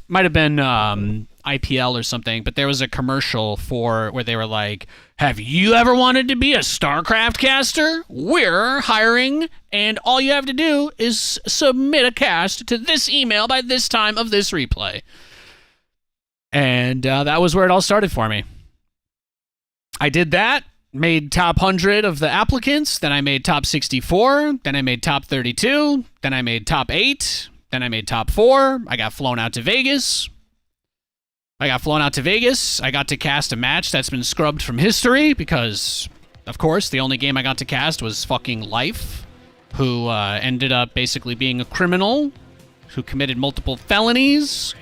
A: IPL or something, but there was a commercial where they were like, have you ever wanted to be a StarCraft caster? We're hiring, and all you have to do is submit a cast to this email by this time of this replay. And that was where it all started for me. I did that, made top 100 of the applicants, then I made top 64, then I made top 32, then I made top 8, then I made top 4, I got flown out to Vegas. I got to cast a match that's been scrubbed from history because, of course, the only game I got to cast was fucking Life, who ended up basically being a criminal who committed multiple felonies.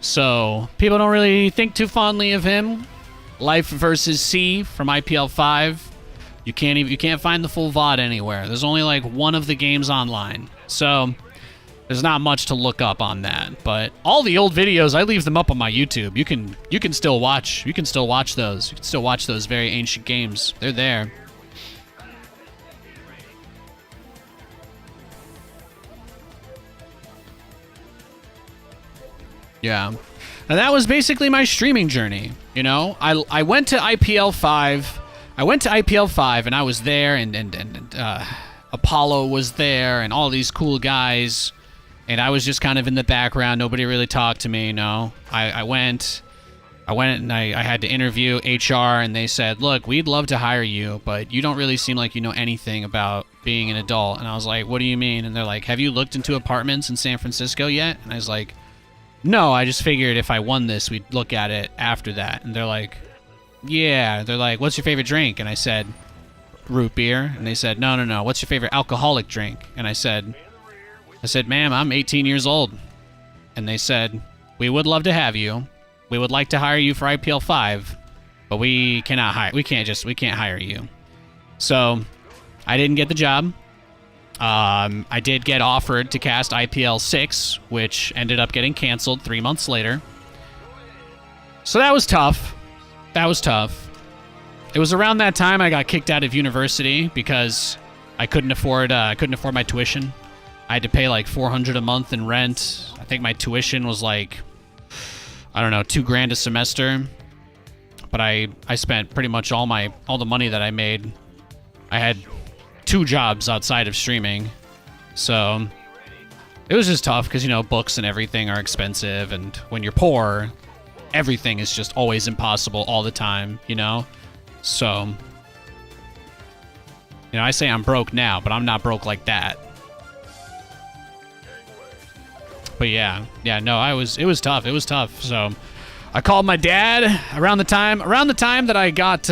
A: So people don't really think too fondly of him. Life versus C from IPL 5. You can't find the full VOD anywhere. There's only like one of the games online. So there's not much to look up on that, but all the old videos, I leave them up on my YouTube. You can still watch. You can still watch those. You can still watch those very ancient games. They're there. Yeah. And that was basically my streaming journey. You know, I went to IPL 5. And I was there, and Apollo was there, and all these cool guys. And I was just kind of in the background. Nobody really talked to me, you know. I went and I had to interview HR, and they said, look, we'd love to hire you, but you don't really seem like you know anything about being an adult. And I was like, what do you mean? And they're like, have you looked into apartments in San Francisco yet? And I was like, no, I just figured if I won this, we'd look at it after that. And they're like, yeah. They're like, what's your favorite drink? And I said, root beer. And they said, no, what's your favorite alcoholic drink? And I said, ma'am, I'm 18 years old. And they said, we would love to have you. We would like to hire you for IPL 5, but we can't hire you. So I didn't get the job. I did get offered to cast IPL 6, which ended up getting canceled 3 months later. So that was tough. It was around that time I got kicked out of university because I couldn't afford my tuition. I had to pay like $400 a month in rent. I think my tuition was like, I don't know, $2,000 a semester. But I spent pretty much all the money that I made. I had 2 jobs outside of streaming. So it was just tough because, you know, books and everything are expensive. And when you're poor, everything is just always impossible all the time, you know? So, you know, I say I'm broke now, but I'm not broke like that. But yeah, no, it was tough. So I called my dad around the time that I got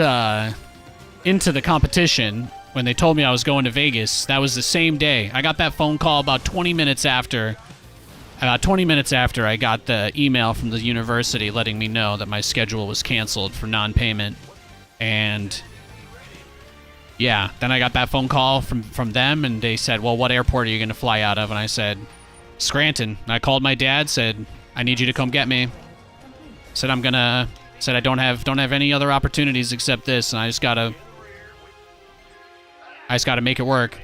A: into the competition. When they told me I was going to Vegas, that was the same day. I got that phone call about 20 minutes after I got the email from the university letting me know that my schedule was canceled for non-payment. And yeah, then I got that phone call from them, and they said, well, what airport are you going to fly out of? And I said, Scranton. And I called my dad, said, I need you to come get me. Said I don't have any other opportunities except this, and I just gotta make it work.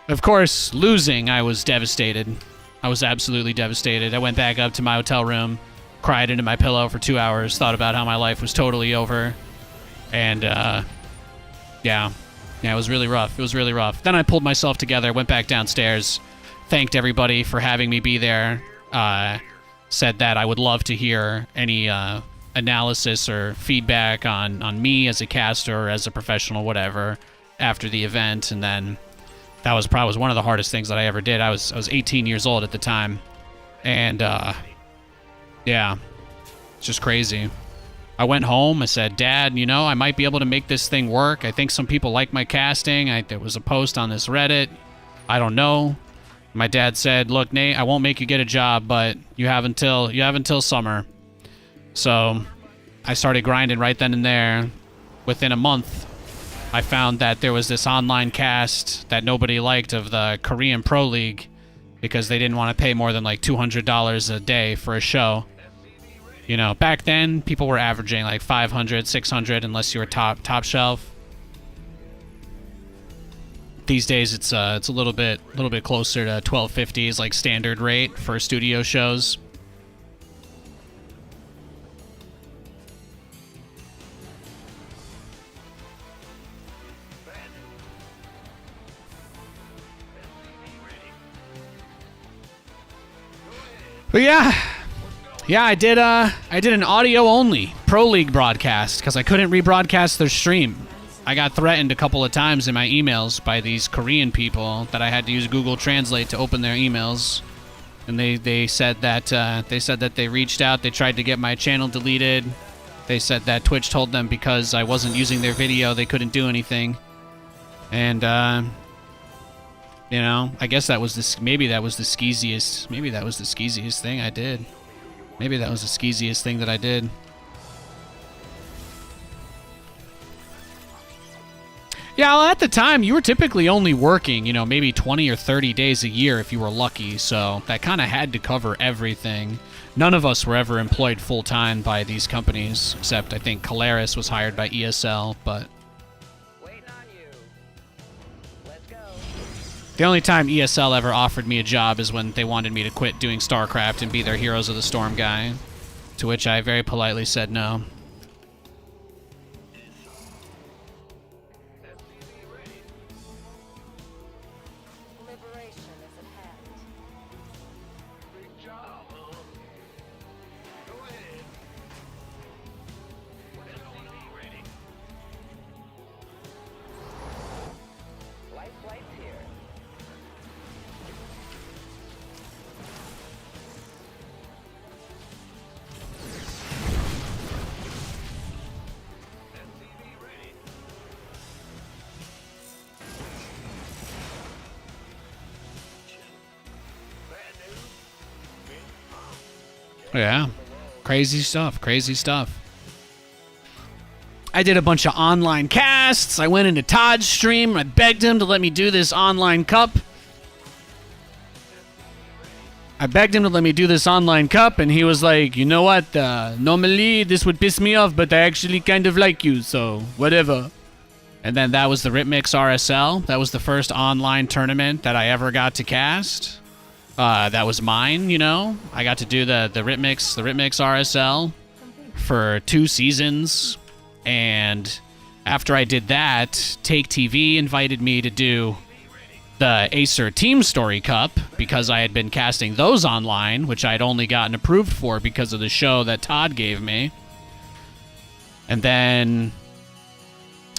A: Of course, losing, I was devastated. I was absolutely devastated. I went back up to my hotel room, cried into my pillow for 2 hours, thought about how my life was totally over. And yeah, it was really rough. Then I pulled myself together, went back downstairs, thanked everybody for having me be there, said that I would love to hear any analysis or feedback on me as a caster or as a professional, whatever, after the event. And then
G: that was probably one of the hardest things that I ever did. I was 18 years old at the time, and yeah, it's just crazy. I went home. I said, Dad, you know, I might be able to make this thing work. I think some people like my casting. There was a post on this Reddit. I don't know. My dad said, look, Nate, I won't make you get a job, but you have until summer. So I started grinding right then and there. Within a month, I found that there was this online cast that nobody liked of the Korean Pro League because they didn't want to pay more than like $200 a day for a show. You know, back then, people were averaging like 500, 600 unless you were top shelf. These days, it's a little bit closer to 1250 is like standard rate for studio shows. But yeah, I did an audio only Pro League broadcast because I couldn't rebroadcast their stream. I got threatened a couple of times in my emails by these Korean people that I had to use Google Translate to open their emails, and they said that they reached out. They tried to get my channel deleted. They said that Twitch told them because I wasn't using their video, they couldn't do anything. And you know, I guess maybe that was the skeeziest thing I did. Maybe that was the skeeziest thing that I did. Yeah, well, at the time, you were typically only working, you know, maybe 20 or 30 days a year if you were lucky, so that kind of had to cover everything. None of us were ever employed full-time by these companies, except I think Galore was hired by ESL, but
F: Waiting on you. Let's go.
G: the only time ESL ever offered me a job is when they wanted me to quit doing StarCraft and be their Heroes of the Storm guy, to which I very politely said no.
I: Liberation is at hand.
B: Big job, huh? Go ahead. SCV ready.
F: Light flight's here.
B: SCV ready. Bad news.
G: Yeah. Crazy stuff. I did a bunch of online casts. I went into Todd's stream. I begged him to let me do this online cup. And he was like, you know what? Normally, this would piss me off, but I actually kind of like you, so whatever. And then that was the Ritmix RSL. That was the first online tournament that I ever got to cast. That was mine, you know. I got to do the Ritmix RSL for 2 seasons. And after I did that, Take TV invited me to do the Acer Team Story Cup because I had been casting those online, which I'd only gotten approved for because of the show that Todd gave me. And then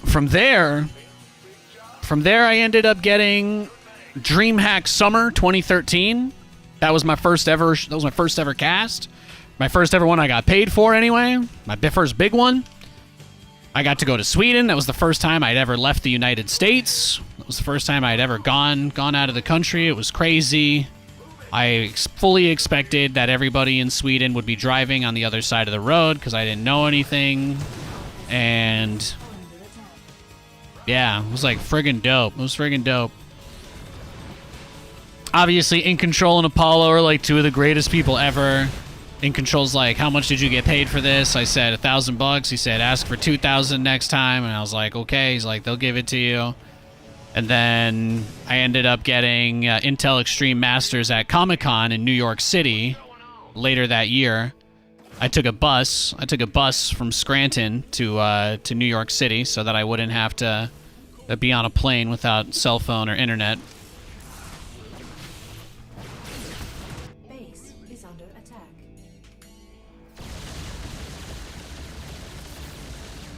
G: from there I ended up getting DreamHack Summer 2013. That was my first ever cast. My first ever one I got paid for anyway. My first big one. I got to go to Sweden. That was the first time I'd ever left the United States. It was the first time I'd ever gone out of the country. It was crazy. I fully expected that everybody in Sweden would be driving on the other side of the road because I didn't know anything. And yeah, it was like friggin' dope. It was friggin' dope. Obviously, In Control and Apollo are like 2 of the greatest people ever. In Control's like, how much did you get paid for this? I said $1,000. He said, ask for $2,000 next time. And I was like, okay. He's like, they'll give it to you. And then I ended up getting Intel Extreme Masters at Comic-Con in New York City later that year. I took a bus from Scranton to New York City so that I wouldn't have to be on a plane without cell phone or internet.
D: Base is under attack.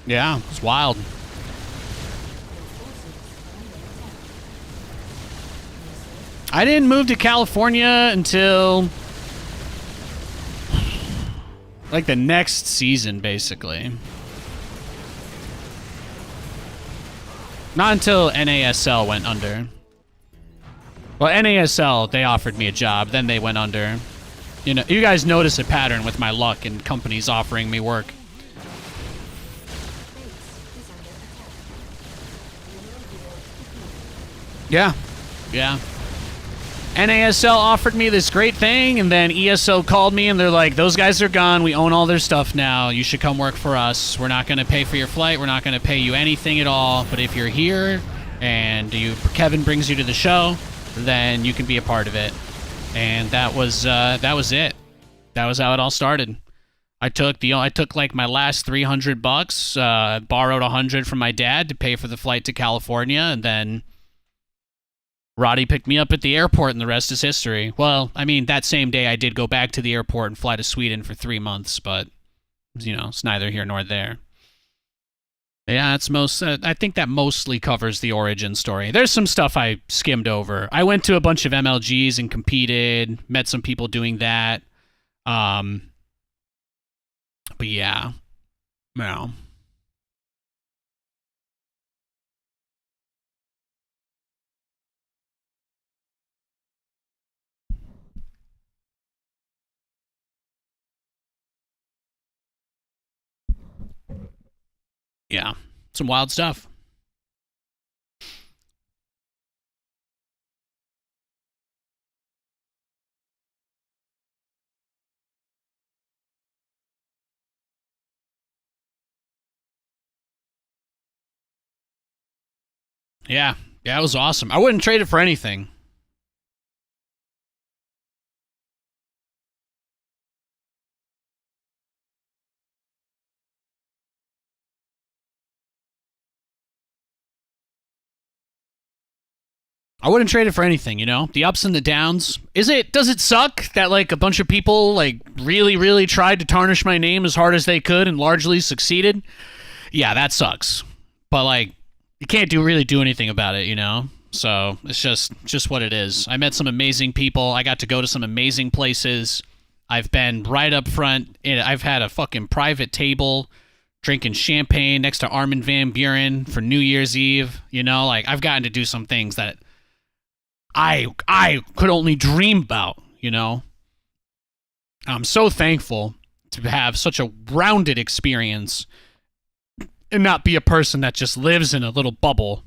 G: Yeah, it's wild.
D: Your forces are under attack.
G: I didn't move to California until like the next season, basically. Not until NASL went under. Well, NASL, they offered me a job, then they went under. You know, you guys notice a pattern with my luck and companies offering me work. Yeah. Yeah. NASL offered me this great thing, and then ESL called me, and they're like, those guys are gone. We own all their stuff now. You should come work for us. We're not going to pay for your flight. We're not going to pay you anything at all. But if you're here and Kevin brings you to the show, then you can be a part of it. And that was it. That was how it all started. I took like my last $300, borrowed $100 from my dad to pay for the flight to California, and then Roddy picked me up at the airport, and the rest is history. Well, I mean, that same day I did go back to the airport and fly to Sweden for 3 months, but, you know, it's neither here nor there. Yeah, it's I think that mostly covers the origin story. There's some stuff I skimmed over. I went to a bunch of MLGs and competed, met some people doing that. But yeah. No. Yeah, some wild stuff. Yeah, it was awesome. I wouldn't trade it for anything. I wouldn't trade it for anything, you know? The ups and the downs. Does it suck that, like, a bunch of people, like, really, really tried to tarnish my name as hard as they could and largely succeeded? Yeah, that sucks. But, like, you can't really do anything about it, you know? So, it's just what it is. I met some amazing people. I got to go to some amazing places. I've been right up front. I've had a fucking private table drinking champagne next to Armin van Buren for New Year's Eve. You know, like, I've gotten to do some things that I could only dream about, you know? I'm so thankful to have such a rounded experience and not be a person that just lives in a little bubble.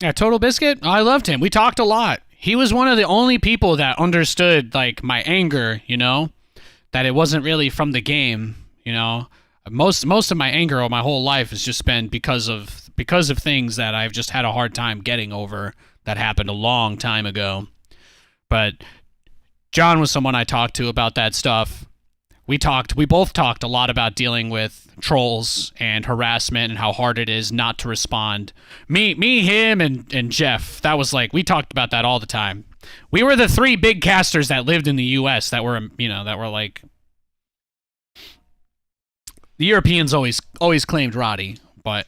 G: Yeah, Total Biscuit, I loved him. We talked a lot. He was one of the only people that understood, like, my anger, you know? That it wasn't really from the game, you know? Most of my anger all my whole life has just been because of things that I've just had a hard time getting over that happened a long time ago. But John was someone I talked to about that stuff. We both talked a lot about dealing with trolls and harassment and how hard it is not to respond. Me, him, and Jeff. That was like, we talked about that all the time. We were the 3 big casters that lived in the US that were, you know, that were like, the Europeans always claimed Roddy, but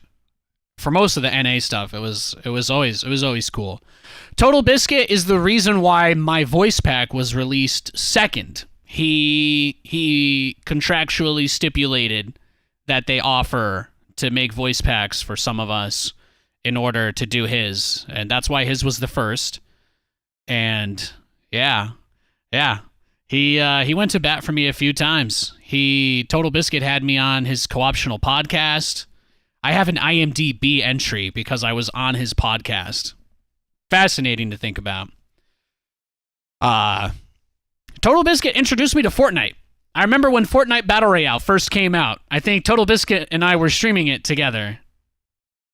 G: for most of the NA stuff, it was always cool. Total Biscuit is the reason why my voice pack was released second. He contractually stipulated that they offer to make voice packs for some of us in order to do his, and that's why his was the first. And yeah. He went to bat for me a few times. Total Biscuit had me on his co-optional podcast. I have an IMDb entry because I was on his podcast. Fascinating to think about. Total Biscuit introduced me to Fortnite. I remember when Fortnite Battle Royale first came out. I think Total Biscuit and I were streaming it together.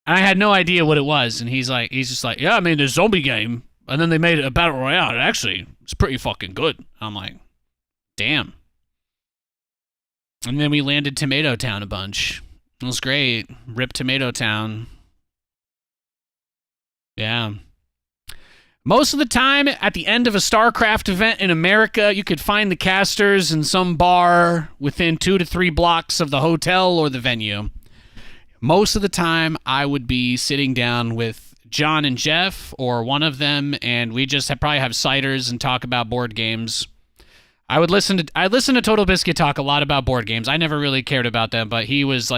G: And I had no idea what it was. And he's just like, yeah, I mean, there's a zombie game. And then they made it a Battle Royale. Actually, it's pretty fucking good. I'm like, damn. And then we landed Tomato Town a bunch. It was great. Rip Tomato Town. Yeah. Most of the time, at the end of a StarCraft event in America, you could find the casters in some bar within 2 to 3 blocks of the hotel or the venue. most of the time I would be sitting down with John and Jeff or one of them, and we just probably have ciders and talk about board games. I listen to Total Biscuit talk a lot about board games. I never really cared about them, but he was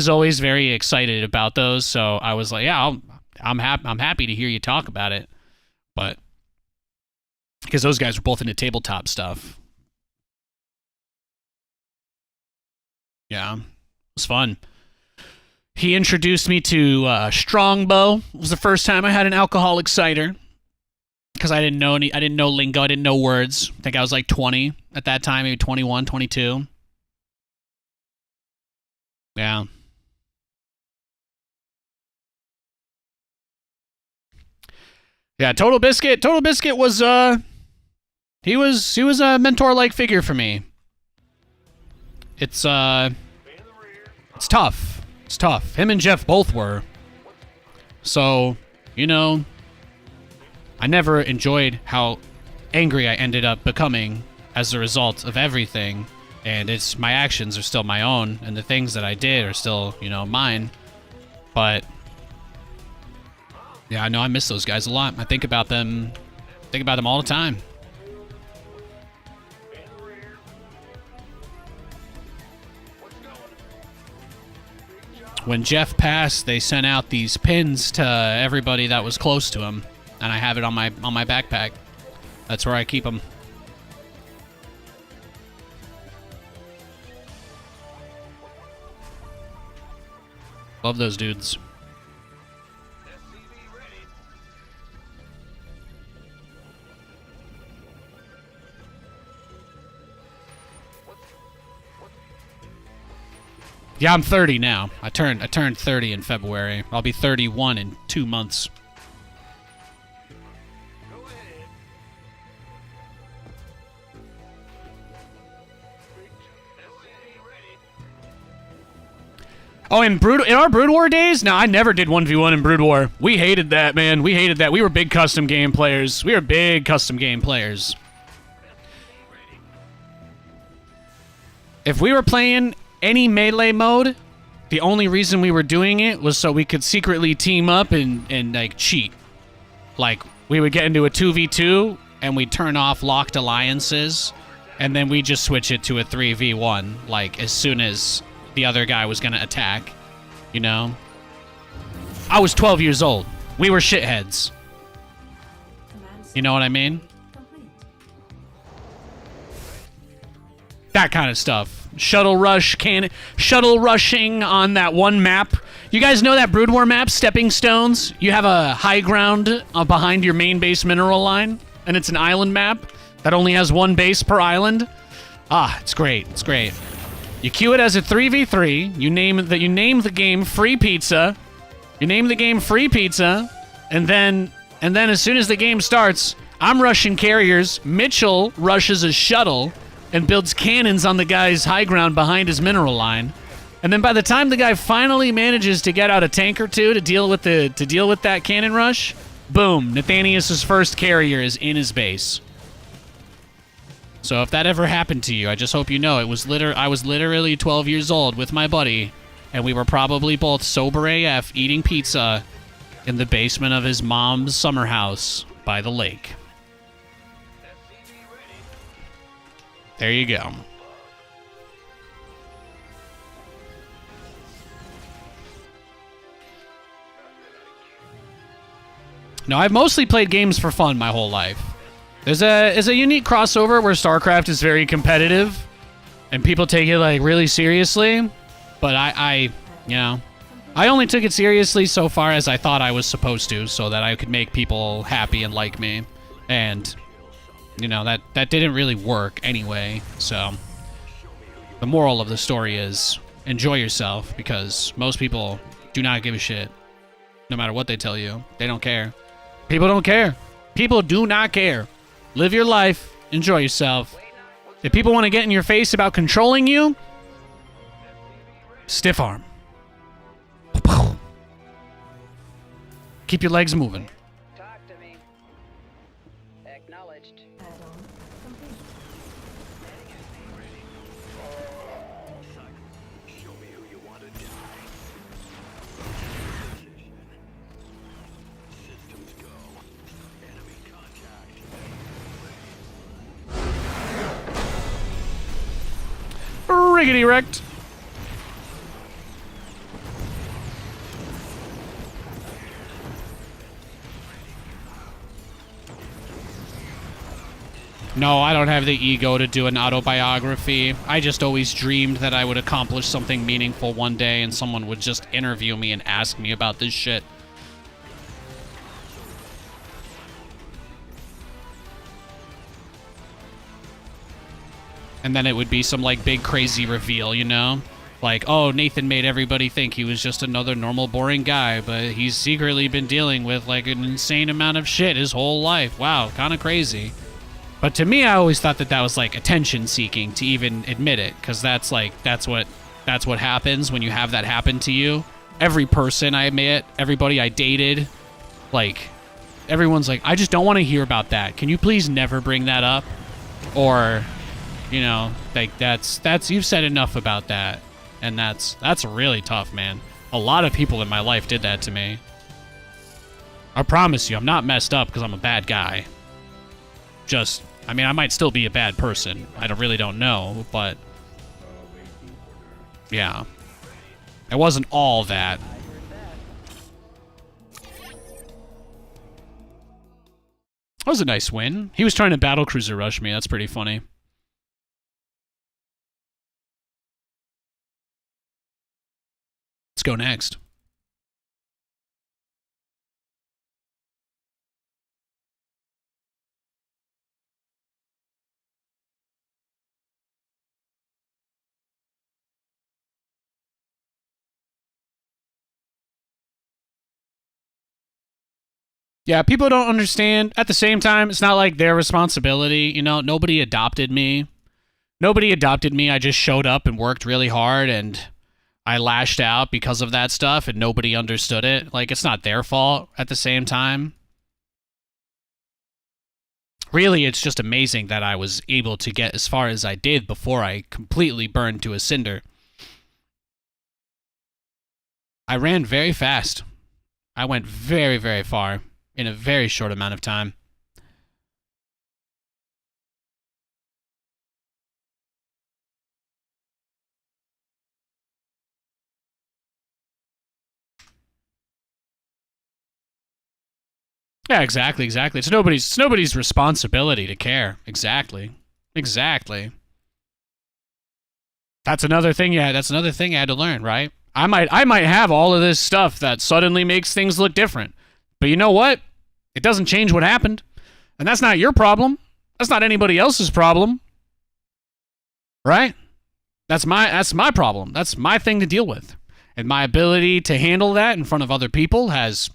G: always very excited about those. So I was like, yeah, I'm happy to hear you talk about it. But because those guys were both into tabletop stuff. Yeah, it was fun. He introduced me to Strongbow. It was the first time I had an alcoholic cider. Because I didn't know lingo, I didn't know words. I think I was like 20 at that time, maybe 21, 22. Yeah. Yeah, Total Biscuit was he was a mentor-like figure for me. It's tough. It's tough. Him and Jeff both were. So, you know, I never enjoyed how angry I ended up becoming as a result of everything, and my actions are still my own, and the things that I did are still, you know, mine. But yeah, I know I miss those guys a lot. I think about them all the time. When Jeff passed, they sent out these pins to everybody that was close to him. And I have it on my backpack. That's where I keep them. Love those dudes. Yeah, I'm 30 now. I turned 30 in February. I'll be 31 in 2 months. Oh, in our Brood War days? No, I never did 1v1 in Brood War. We hated that, man. We hated that. We were big custom game players. If we were playing any melee mode, the only reason we were doing it was so we could secretly team up and like cheat. Like, we would get into a 2v2 and we'd turn off locked alliances, and then we just switch it to a 3v1, like, as soon as the other guy was gonna attack, you know? I was 12 years old. We were shitheads. You know what I mean? That kind of stuff. Shuttle rushing on that one map. You guys know that Brood War map, Stepping Stones? You have a high ground behind your main base mineral line, and it's an island map that only has one base per island. Ah, it's great. It's great. You queue it as a 3v3. You name the game Free Pizza. And then as soon as the game starts, I'm rushing carriers. Mitchell rushes a shuttle and builds cannons on the guy's high ground behind his mineral line. And then by the time the guy finally manages to get out a tank or two to deal with that cannon rush, boom, Nathanias' first carrier is in his base. So if that ever happened to you, I just hope you know I was literally 12 years old with my buddy, and we were probably both sober AF eating pizza in the basement of his mom's summer house by the lake. There you go. No, I've mostly played games for fun my whole life. There's a unique crossover where StarCraft is very competitive and people take it like really seriously, but I only took it seriously so far as I thought I was supposed to, so that I could make people happy and like me. And you know, that didn't really work anyway. So the moral of the story is enjoy yourself, because most people do not give a shit. No matter what they tell you, they don't care. People don't care. People do not care. Live your life. Enjoy yourself. If people want to get in your face about controlling you, stiff arm. Keep your legs moving.
F: Talk to me. Acknowledged.
D: Add-on complete.
B: Show me who you want to die.
G: Friggity wrecked. No, I don't have the ego to do an autobiography. I just always dreamed that I would accomplish something meaningful one day and someone would just interview me and ask me about this shit. And then it would be some, like, big crazy reveal, you know? Like, oh, Nathan made everybody think he was just another normal, boring guy, but he's secretly been dealing with, like, an insane amount of shit his whole life. Wow, kind of crazy. But to me, I always thought that that was, like, attention-seeking to even admit it, because that's what happens when you have that happen to you. Every person I met, everybody I dated, like, everyone's like, I just don't want to hear about that. Can you please never bring that up? Or, you know, like, that's you've said enough about that. And that's really tough, man. A lot of people in my life did that to me. I promise you, I'm not messed up because I'm a bad guy. Just, I mean, I might still be a bad person. I really don't know, but yeah. It wasn't all that. That was a nice win. He was trying to Battlecruiser rush me. That's pretty funny. Let's go next. Yeah, people don't understand. At the same time, it's not like their responsibility. You know, nobody adopted me. Nobody adopted me. I just showed up and worked really hard, and I lashed out because of that stuff, and nobody understood it. Like, it's not their fault at the same time. Really, it's just amazing that I was able to get as far as I did before I completely burned to a cinder. I ran very fast. I went very, very far in a very short amount of time. Yeah, exactly. It's nobody's responsibility to care. Exactly. That's another thing. Yeah, that's another thing I had to learn, right? I might have all of this stuff that suddenly makes things look different. But you know what? It doesn't change what happened. And that's not your problem. That's not anybody else's problem. Right? That's my problem. That's my thing to deal with. And my ability to handle that in front of other people has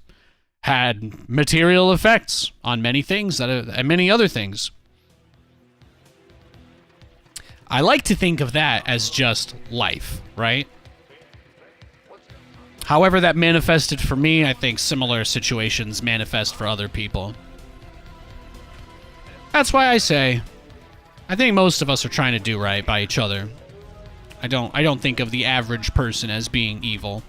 G: had material effects on many things and many other things. I like to think of that as just life, right? However that manifested for me, I think similar situations manifest for other people. That's why I say, I think most of us are trying to do right by each other. I don't think of the average person as being evil.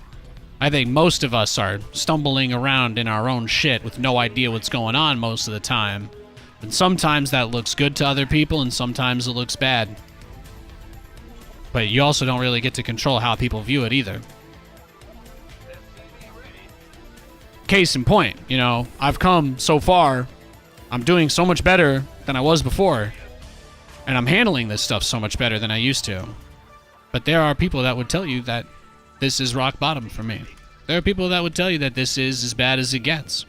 G: I think most of us are stumbling around in our own shit with no idea what's going on most of the time. And sometimes that looks good to other people, and sometimes it looks bad. But you also don't really get to control how people view it either. Case in point, you know, I've come so far. I'm doing so much better than I was before. And I'm handling this stuff so much better than I used to. But there are people that would tell you that this is rock bottom for me. There are people that would tell you that this is as bad as it gets.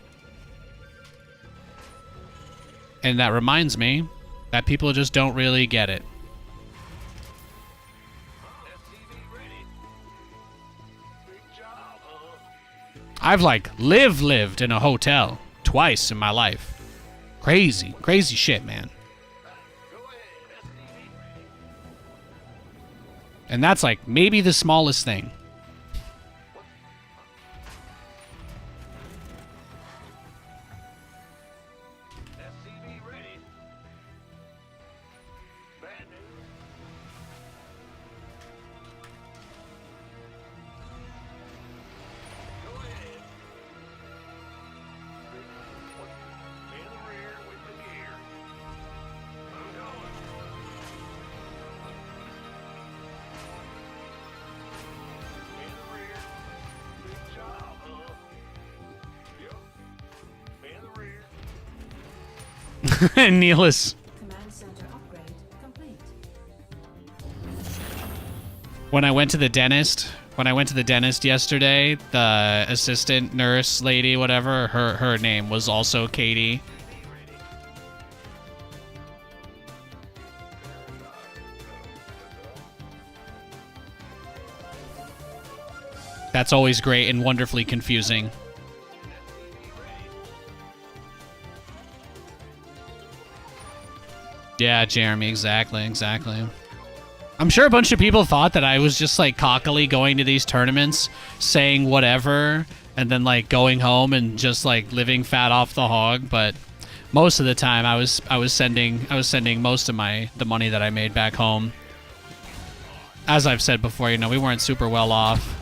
G: And that reminds me that people just don't really get it. I've like lived in a hotel twice in my life. Crazy shit, man. And that's like maybe the smallest thing. Neelis.
D: Command center upgrade complete.
A: When I went to the dentist yesterday, the assistant nurse lady, whatever, her name was also Katie. That's always great and wonderfully confusing. Yeah, Jeremy, exactly. I'm sure a bunch of people thought that I was just like cockily going to these tournaments, saying whatever, and then like going home and just like living fat off the hog. But most of the time, I was sending most of the money that I made back home. As I've said before, you know, we weren't super well off.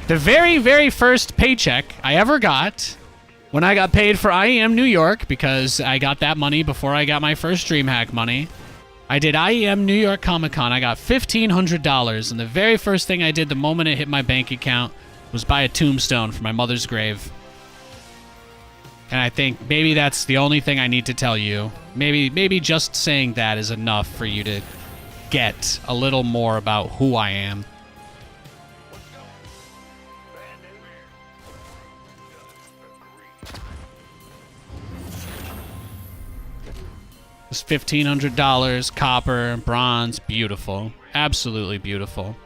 A: The very, very first paycheck I ever got, when I got paid for IEM New York, because I got that money before I got my first DreamHack money. I did IEM New York Comic Con. I got $1,500, and the very first thing I did the moment it hit my bank account was buy a tombstone for my mother's grave. And I think maybe that's the only thing I need to tell you. Maybe just saying that is enough for you to get a little more about who I am. It's $1,500, copper, bronze, beautiful. Absolutely beautiful.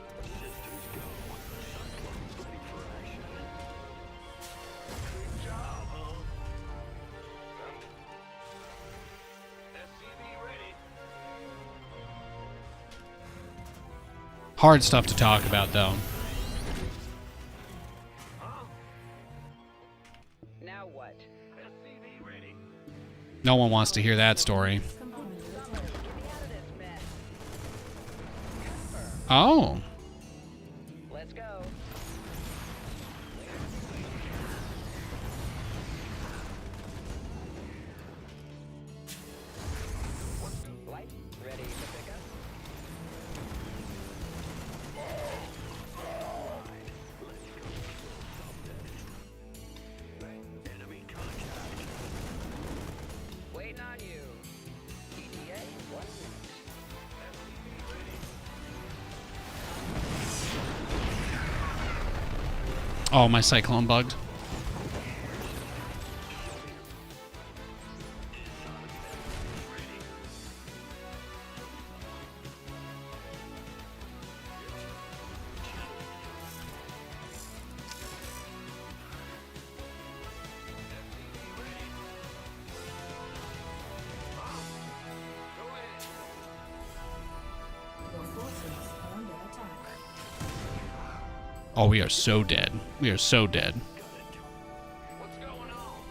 A: Hard stuff to talk about, though.
F: Now what?
A: No one wants to hear that story. Oh.
F: Let's go. Light, ready to pick up. Waiting on you. ETA, 1 minute.
A: Oh, my Cyclone bugged.
D: Your forces are under attack.
A: Oh, we are so dead. We are so dead.
B: What's going on?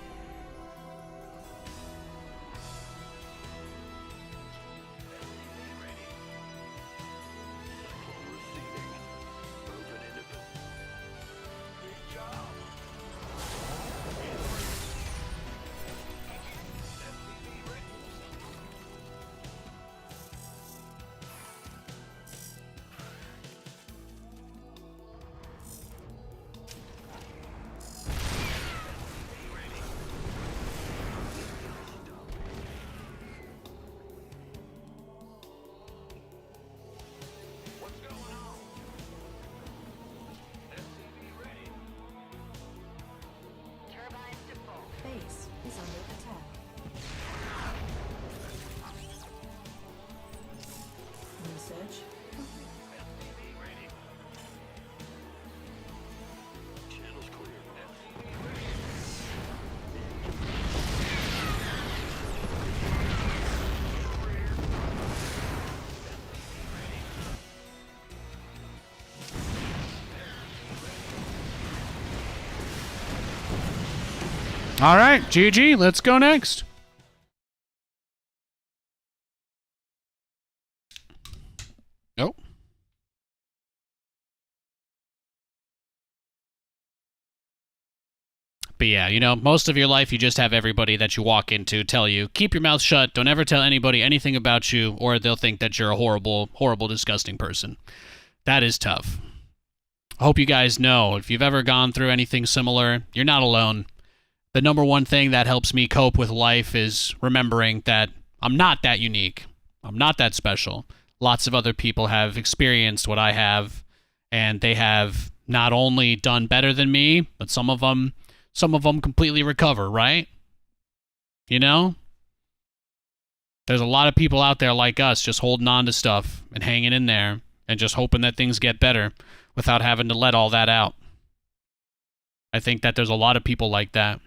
B: Moving into the... Good job. What's going on? SCV ready.
I: Turbines to full.
D: Base is under attack. Research complete.
B: SCV ready. Channels clear. SCV ready.
A: All right, GG, let's go next. Nope. But yeah, you know, most of your life you just have everybody that you walk into tell you, keep your mouth shut, don't ever tell anybody anything about you, or they'll think that you're a horrible, horrible, disgusting person. That is tough. I hope you guys know, if you've ever gone through anything similar, you're not alone. The number one thing that helps me cope with life is remembering that
G: I'm not that unique. I'm not that special. Lots of other people have experienced what I have, and they have not only done better than me, but some of them completely recover, right? You know? There's a lot of people out there like us just holding on to stuff and hanging in there and just hoping that things get better without having to let all that out. I think that there's a lot of people like that.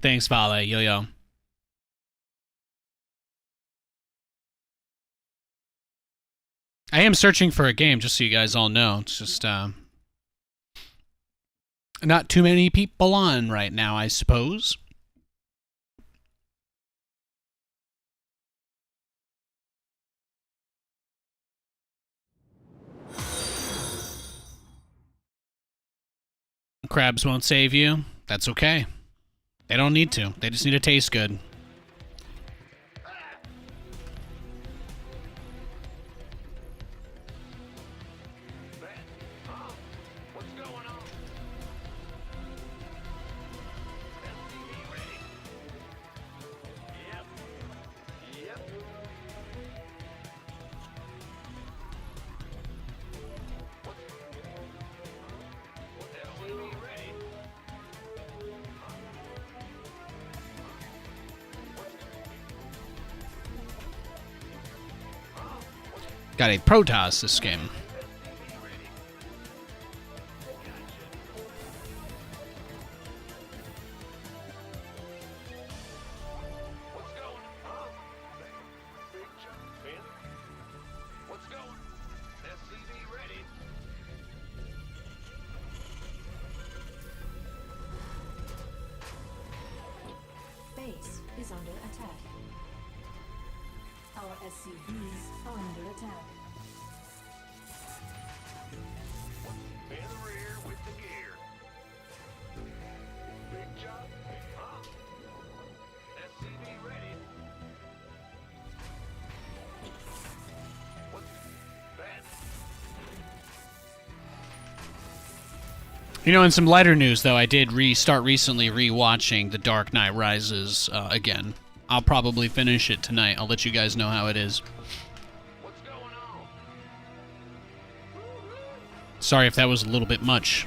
G: Thanks, Vale. Yo. I am searching for a game, just so you guys all know. It's just, not too many people on right now, I suppose. Crabs won't save you. That's okay. They don't need to. They just need to taste good.
B: What's going on? SCV ready. Yep. SCV ready.
G: Got a Protoss this game.
B: What's going on? Big jump, man. What's going? SCV ready.
D: Base is under attack. Our SCVs are under attack.
B: In the rear with the gear. Big jump. SCV ready. What's that?
G: You know, in some lighter news, though, I did start recently re-watching The Dark Knight Rises again. I'll probably finish it tonight. I'll let you guys know how it is.
B: What's going on?
G: Sorry if that was a little bit much.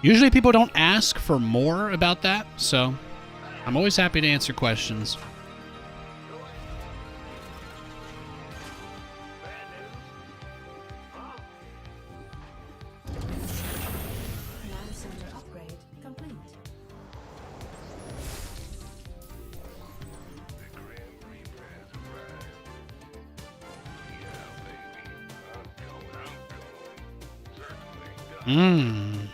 G: Usually people don't ask for more about that, so I'm always happy to answer questions.
D: Command center upgrade complete.
G: Mmm.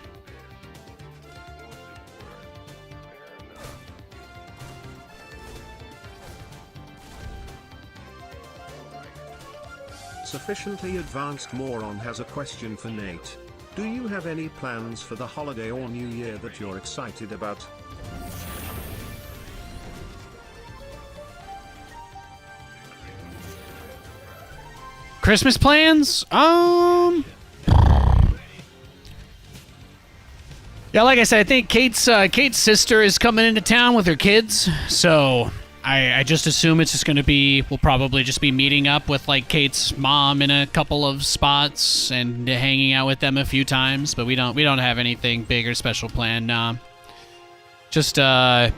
H: Sufficiently Advanced Moron has a question for Nate. Do you have any plans for the holiday or New Year that you're excited about?
G: Christmas plans? Yeah, like I said, I think Kate's sister is coming into town with her kids, so I just assume it's just going to be, we'll probably just be meeting up with, like, Kate's mom in a couple of spots and hanging out with them a few times, but we don't have anything big or special planned, nah. Just, I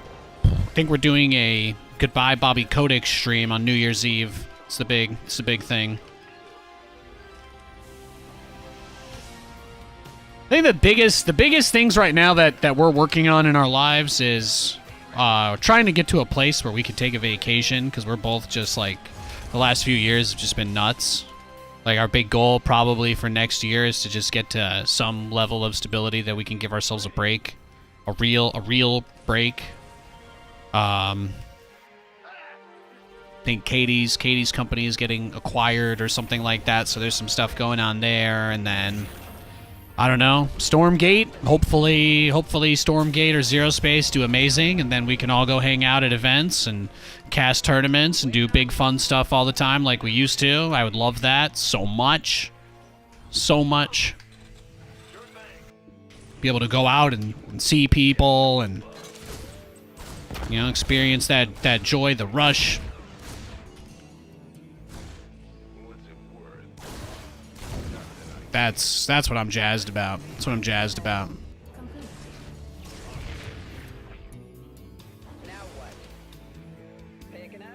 G: think we're doing a Goodbye Bobby Kotick stream on New Year's Eve. It's the big thing. I think the biggest things right now that we're working on in our lives is trying to get to a place where we could take a vacation, because we're both just like, the last few years have just been nuts. Like, our big goal probably for next year is to just get to some level of stability that we can give ourselves a break, a real break. I think Katie's company is getting acquired or something like that, so there's some stuff going on there. And then, I don't know, Stormgate. Hopefully Stormgate or Zero Space do amazing, and then we can all go hang out at events and cast tournaments and do big fun stuff all the time like we used to. I would love that so much. So much. Be able to go out and see people and, you know, experience that joy, the rush. That's what I'm jazzed about. That's what I'm jazzed about.
F: Now what? Picking up?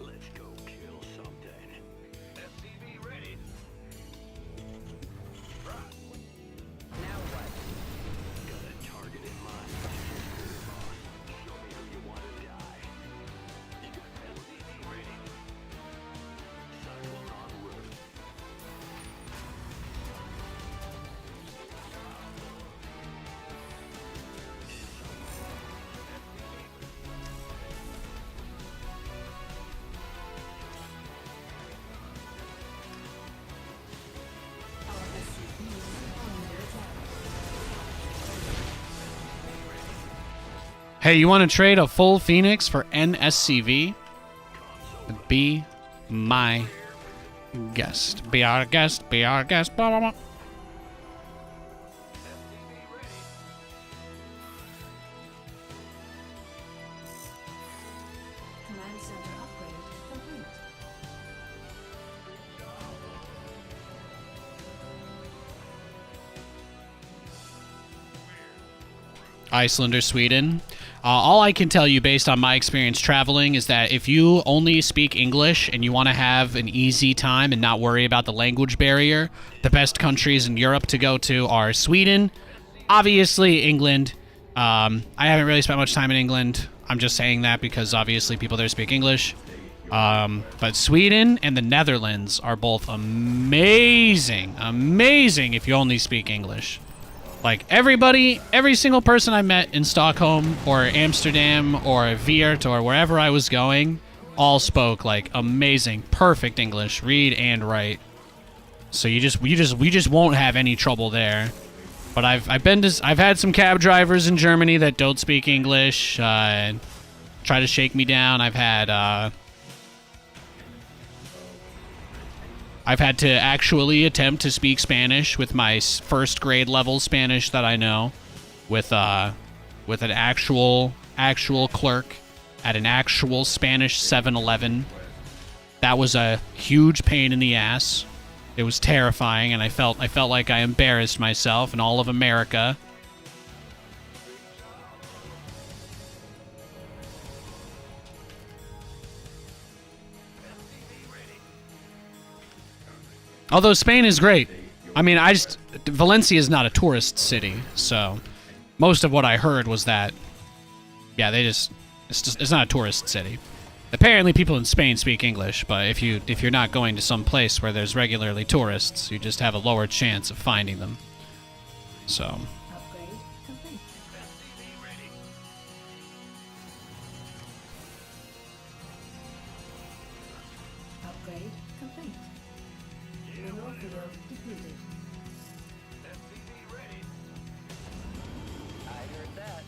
B: Let's go kill something. SCV ready.
F: Now what?
B: Got a target in mind. Show me who you want to die. SCV ready. Cyclone en route.
D: Our SCVs are under attack.
G: Hey, you want to trade a full Phoenix for NSCV? Be my guest. Be our guest. Be our guest. Blah, blah, blah.
D: Command center upgrade complete.
G: Iceland or Sweden. All I can tell you based on my experience traveling is that if you only speak English and you want to have an easy time and not worry about the language barrier, the best countries in Europe to go to are Sweden, obviously England. I haven't really spent much time in England. I'm just saying that because obviously people there speak English. But Sweden and the Netherlands are both amazing if you only speak English. Like, every single person I met in Stockholm or Amsterdam or Weert or wherever I was going, all spoke like amazing, perfect English, read and write. So we just won't have any trouble there. But I've had some cab drivers in Germany that don't speak English, try to shake me down. I've had to actually attempt to speak Spanish with my first grade level Spanish that I know, with an actual clerk at an actual Spanish 7-Eleven. That was a huge pain in the ass. It was terrifying, and I felt like I embarrassed myself and all of America. Although Spain is great. I mean, Valencia is not a tourist city, so most of what I heard was that, yeah, it's not a tourist city. Apparently people in Spain speak English, but if you're not going to some place where there's regularly tourists, you just have a lower chance of finding them. So,
D: Upgrade complete. Upgrade complete. Mineral field depleted.
F: I heard that.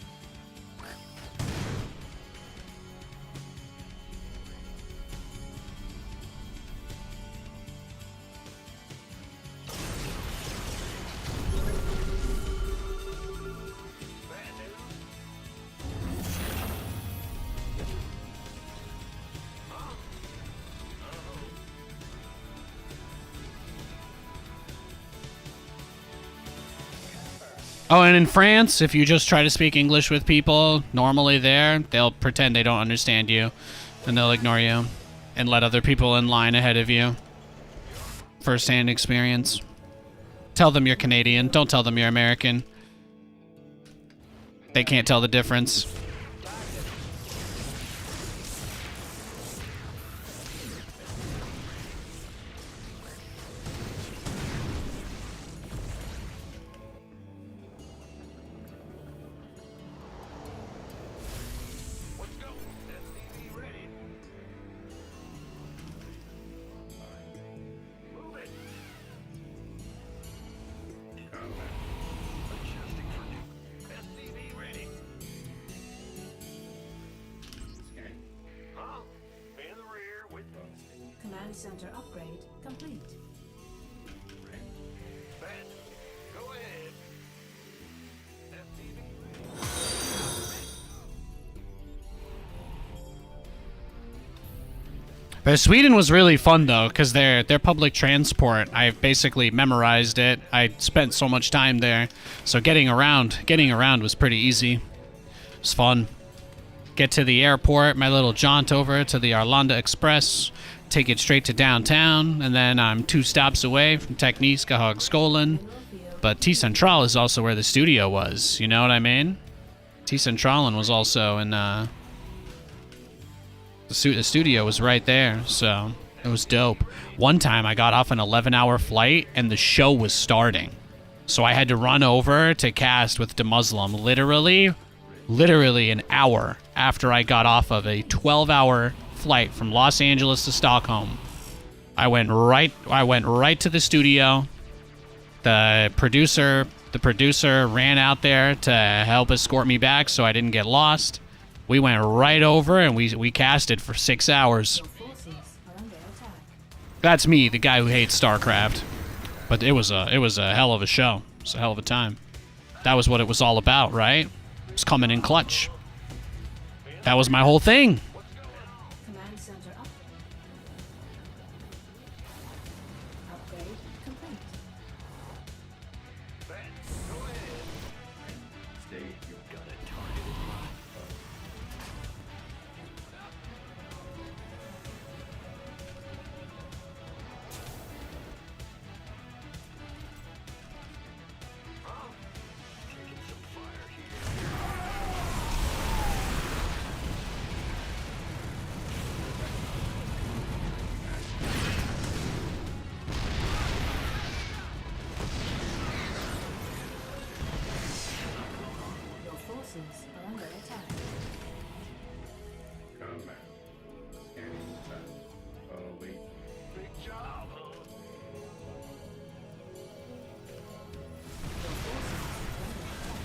G: Oh, and in France, if you just try to speak English with people normally there, they'll pretend they don't understand you, and they'll ignore you, and let other people in line ahead of you. First-hand experience. Tell them you're Canadian. Don't tell them you're American. They can't tell the difference.
B: Let's go. SCV ready. Move it. Adjusting for new. SCV ready. Huh? In the rear with
D: Command center upgrade complete.
B: Ben. Go ahead. SCV ready.
G: But Sweden was really fun though, because their public transport, I basically memorized it. I spent so much time there, so getting around was pretty easy. It was fun. Get to the airport, my little jaunt over to the Arlanda Express, take it straight to downtown, and then I'm 2 stops away from Tekniska Högskolan. But T-Central is also where the studio was, you know what I mean? T-Centralen was also in, the studio was right there, so it was dope. One time I got off an 11-hour flight, and the show was starting. So I had to run over to cast with the Muslim, literally an hour after I got off of a 12-hour flight from Los Angeles to Stockholm. I went right to the studio. The producer ran out there to help escort me back so I didn't get lost. We went right over and we casted for 6 hours.
D: Your forces are under attack.
G: That's me, the guy who hates StarCraft. But it was a hell of a show. It was a hell of a time. That was what it was all about, right? It was coming in clutch. That was my whole thing.
D: Command center up. Upgrade complete.
B: Ben. Go ahead. Stay. You've got a target in mind. Taking some fire here.
D: Your forces are under attack.
B: Big job, huh?
D: Your forces is under attack.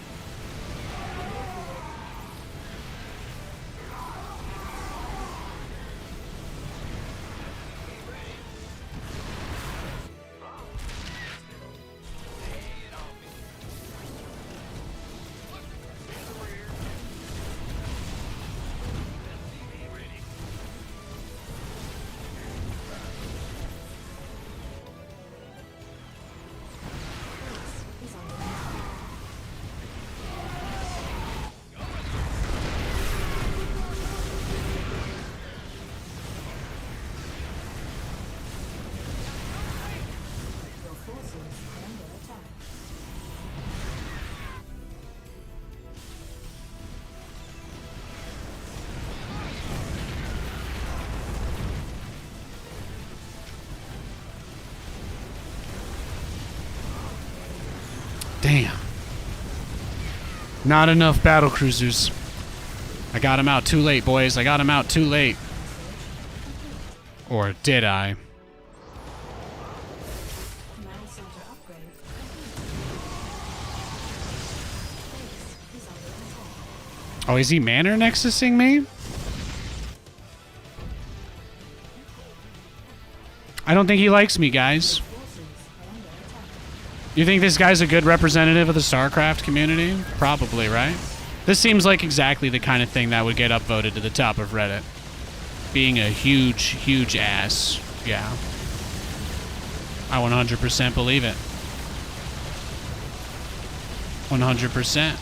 D: Your forces are under attack.
G: Damn. Not enough Battlecruisers. I got him out too late, boys. I got him out too late. Or did I?
D: Command center upgrade complete. Base is under attack.
G: Oh, is he Manor Nexusing me? I don't think he likes me, guys.
D: Forces are under attack.
G: You think this guy's a good representative of the StarCraft community? Probably, right? This seems like exactly the kind of thing that would get upvoted to the top of Reddit. Being a huge, huge ass. Yeah. I 100% believe it. 100%.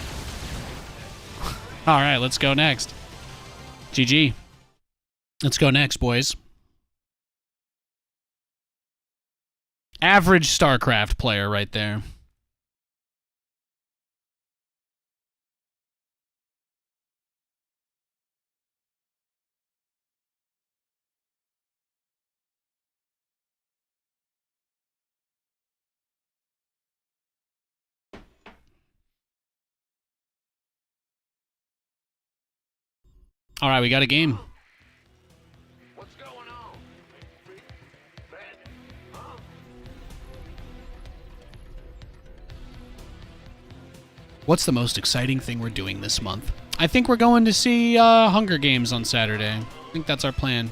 G: All right, let's go next. GG. Let's go next, boys. Average StarCraft player right there. All right, we got a game.
B: What's going on? Bad, huh?
A: What's the most exciting thing we're doing this month? I think we're going to see Hunger Games on Saturday. I think that's our plan.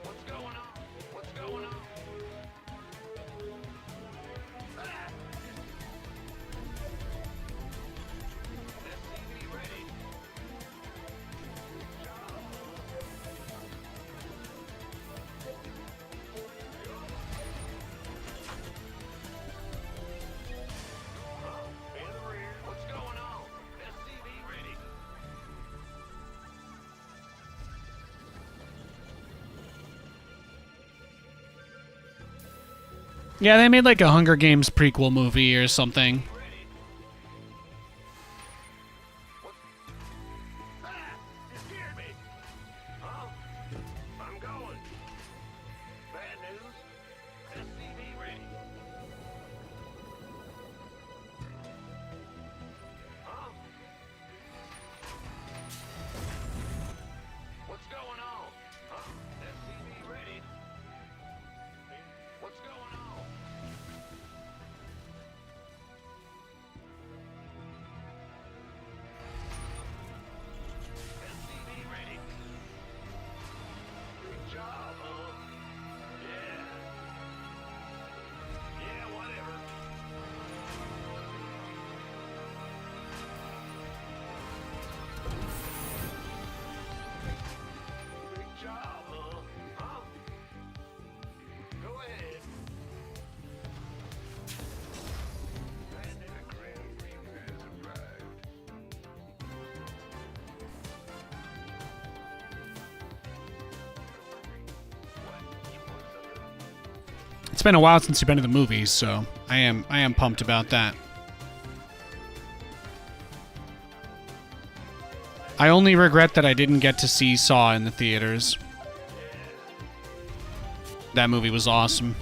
B: What's going on? What's going on? SCV ready. In the rear. What's going on? SCV ready.
G: Yeah, they made like a Hunger Games prequel movie or something.
B: You scared me. Huh? I'm going. Bad news. SCV ready. Huh? What's going on? Huh? SCV ready. What's going on? SCV ready. Good job, huh? Yeah. Yeah, whatever. Big job, huh? Huh? Go ahead. And the Grandmaster has arrived.
G: It's been a while since you've been to the movies, so I am pumped about that. I only regret that I didn't get to see Saw in the theaters. That movie was awesome.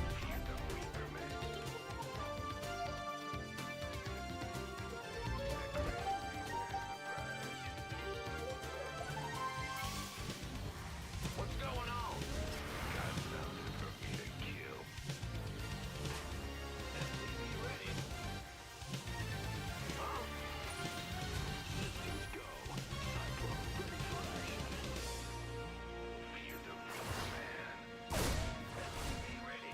B: What's going on? Got something for me to kill. SCV ready. Huh? Systems go. Cyclone ready for action. Fear the man. SCV ready.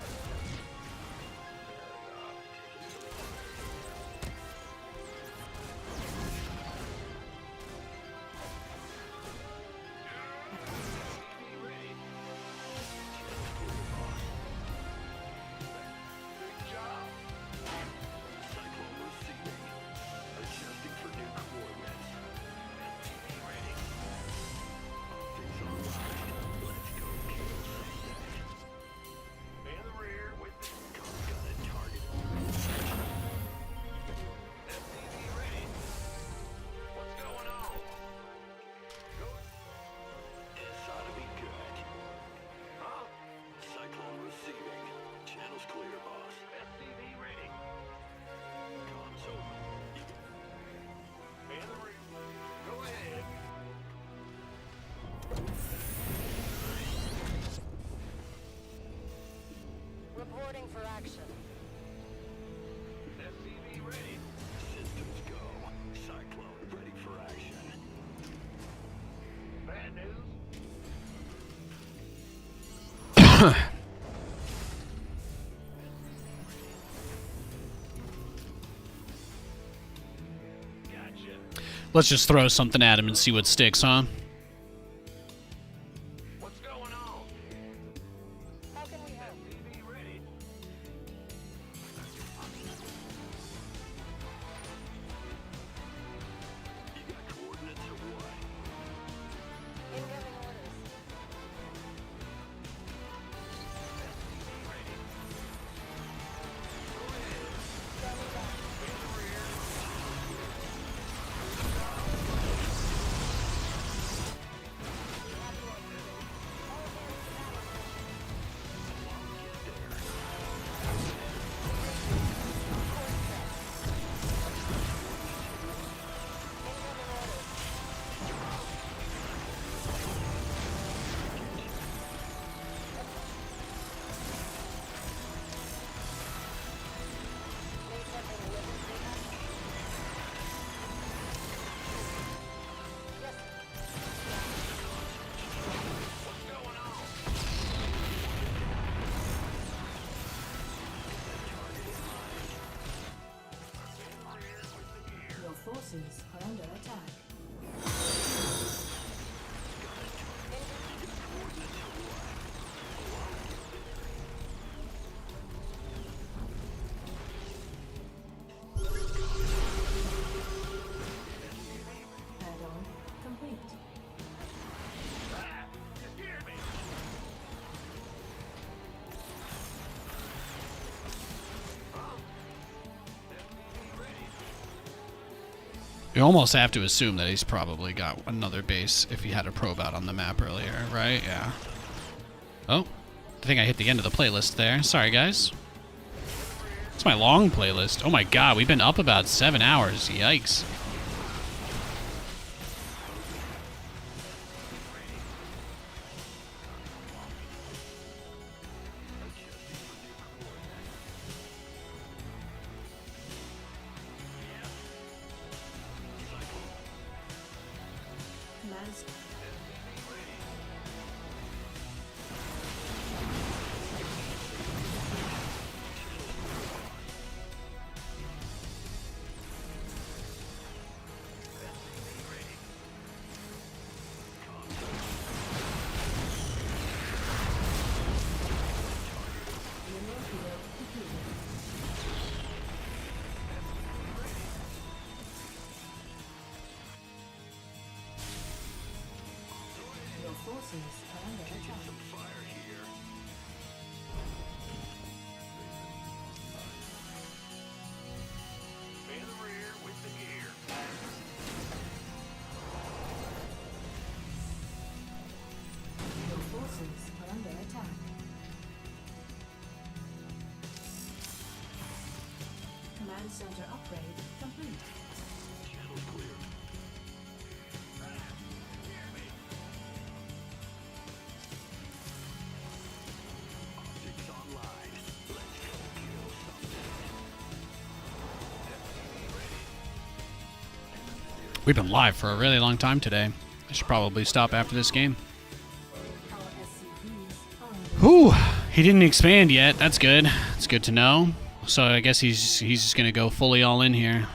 B: SCV ready. Good job. Cyclone receiving. Adjusting for new coordinates. SCV ready. Optics online. Let's go kill something. In the rear with the gun at target. SCV ready. What's going on? Go. This ought to be good. Huh? Cyclone receiving. Channel's clear, boss. SCV ready. Comms over. In the rear. Go ahead.
I: Reporting for action.
B: SCV ready. Systems go. Cyclone ready for action. Bad news. Gotcha.
G: Let's just throw something at him and see what sticks, huh?
B: What's going
D: forces are under attack. Add-on complete.
G: You almost have to assume that he's probably got another base if he had a probe out on the map earlier, right? Yeah. Oh, I think I hit the end of the playlist there. Sorry, guys. It's my long playlist. Oh my god, we've been up about 7 hours. Yikes.
D: Commands. Mineral field depleted. Your forces are under attack.
B: In the rear with the gear.
D: Your forces are under attack. Command center upgrade complete.
B: Channel clear. Optics online. Let's go kill something.
G: We've been live for a really long time today. I should probably stop after this game.
D: Our SCVs are under
G: Whew, he didn't expand yet. That's good. It's good to know. So I guess he's just gonna go fully all in here.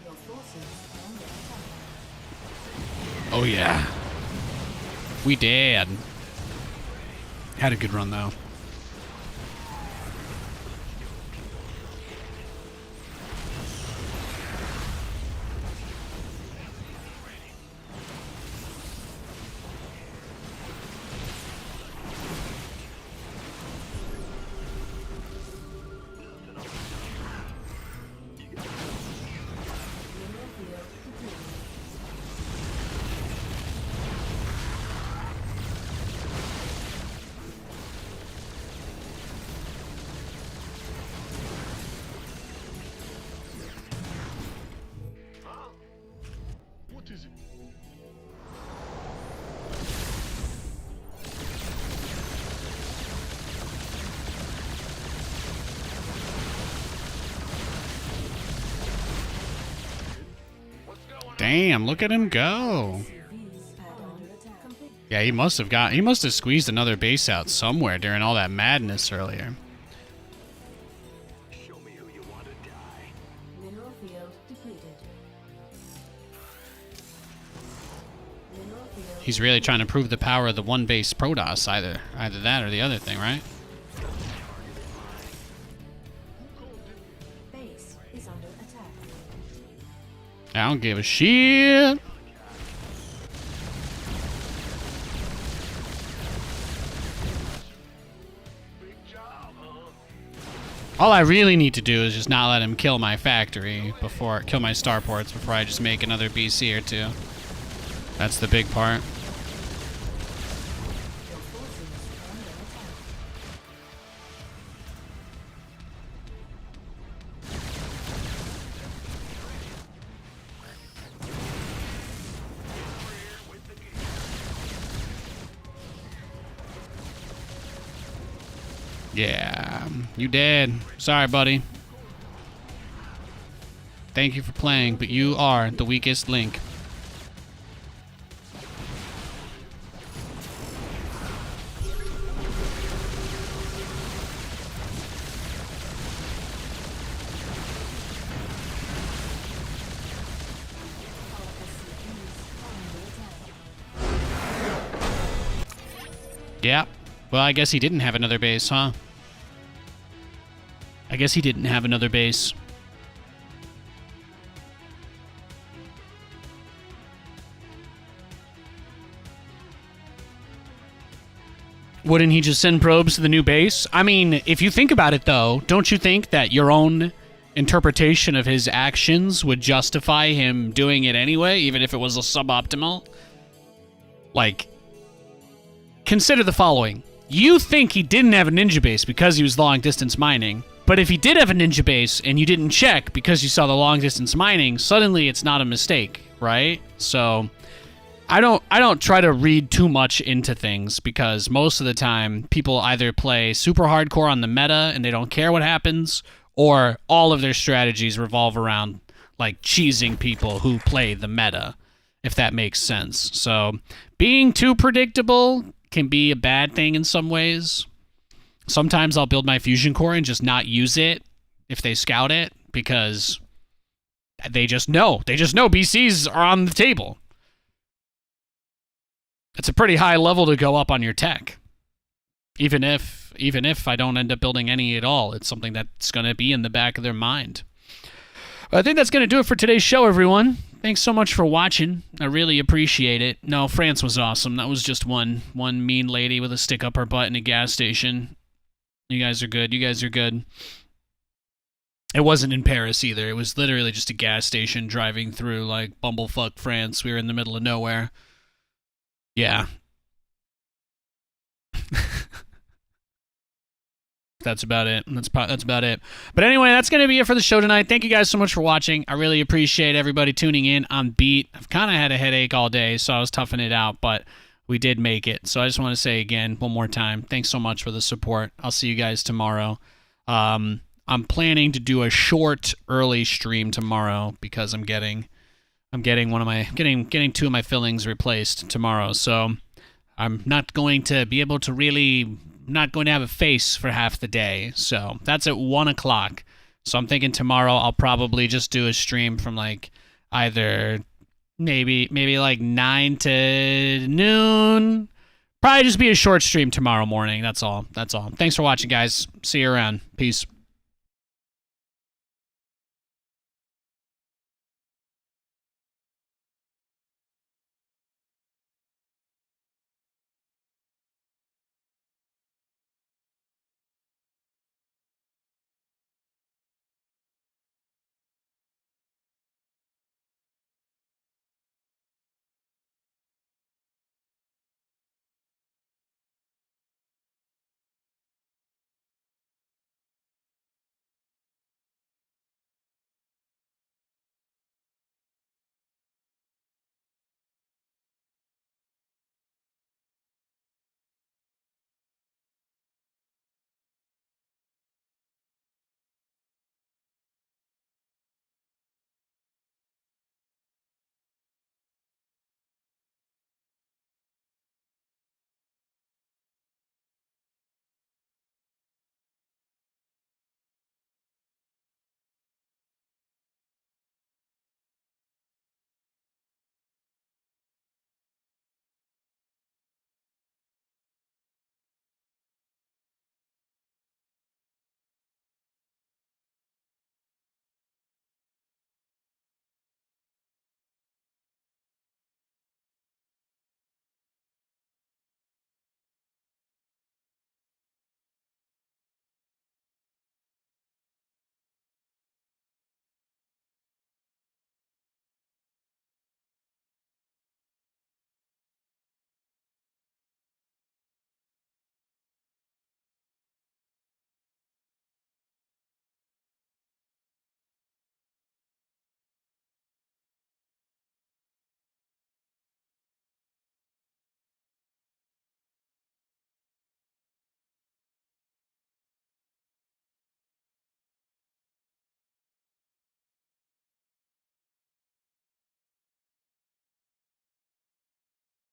D: your forces are under attack.
G: Oh yeah. We did. Had a good run though.
D: Mineral field depleted.
B: What is it?
G: Damn, look at him go.
D: SCVs are under attack. Complete.
G: Yeah, he must have squeezed another base out somewhere during all that madness earlier.
B: Show me who you want to die.
D: Mineral field depleted. Mineral field.
G: He's really trying to prove the power of the one base Protoss, either that or the other thing, right?
D: Base is under attack.
G: I don't give a shit.
B: Big job, huh?
G: All I really need to do is just not let him kill my factory kill my starports before I just make another BC or two. That's the big part.
D: Your forces are under attack.
G: Yeah, you dead. Sorry, buddy. Thank you for playing, but you are the weakest link. Yeah. Well, I guess he didn't have another base, huh? I guess he didn't have another base. Wouldn't he just send probes to the new base? I mean, if you think about it, though, don't you think that your own interpretation of his actions would justify him doing it anyway, even if it was a suboptimal? Like, consider the following. You think he didn't have a ninja base because he was long-distance mining, but if he did have a ninja base and you didn't check because you saw the long-distance mining, suddenly it's not a mistake, right? So I don't try to read too much into things because most of the time people either play super hardcore on the meta and they don't care what happens, or all of their strategies revolve around like cheesing people who play the meta, if that makes sense. So being too predictable can be a bad thing in some ways. Sometimes I'll build my fusion core and just not use it if they scout it because they just know. They just know BCs are on the table. It's a pretty high level to go up on your tech. Even if I don't end up building any at all, it's something that's going to be in the back of their mind. I think that's going to do it for today's show, everyone. Thanks so much for watching. I really appreciate it. No, France was awesome. That was just one mean lady with a stick up her butt in a gas station. You guys are good. You guys are good. It wasn't in Paris either. It was literally just a gas station driving through like bumblefuck France. We were in the middle of nowhere. Yeah. That's about it. That's about it. But anyway, that's going to be it for the show tonight. Thank you guys so much for watching. I really appreciate everybody tuning in on beat. I've kind of had a headache all day, so I was toughing it out, but we did make it. So I just want to say again, one more time, thanks so much for the support. I'll see you guys tomorrow. I'm planning to do a short early stream tomorrow because I'm getting two of my fillings replaced tomorrow. So I'm not going to be able to really, not going to have a face for half the day. So that's at 1 o'clock. So I'm thinking tomorrow I'll probably just do a stream from like either maybe like 9 to noon. Probably just be a short stream tomorrow morning. That's all. Thanks for watching, guys. See you around. Peace.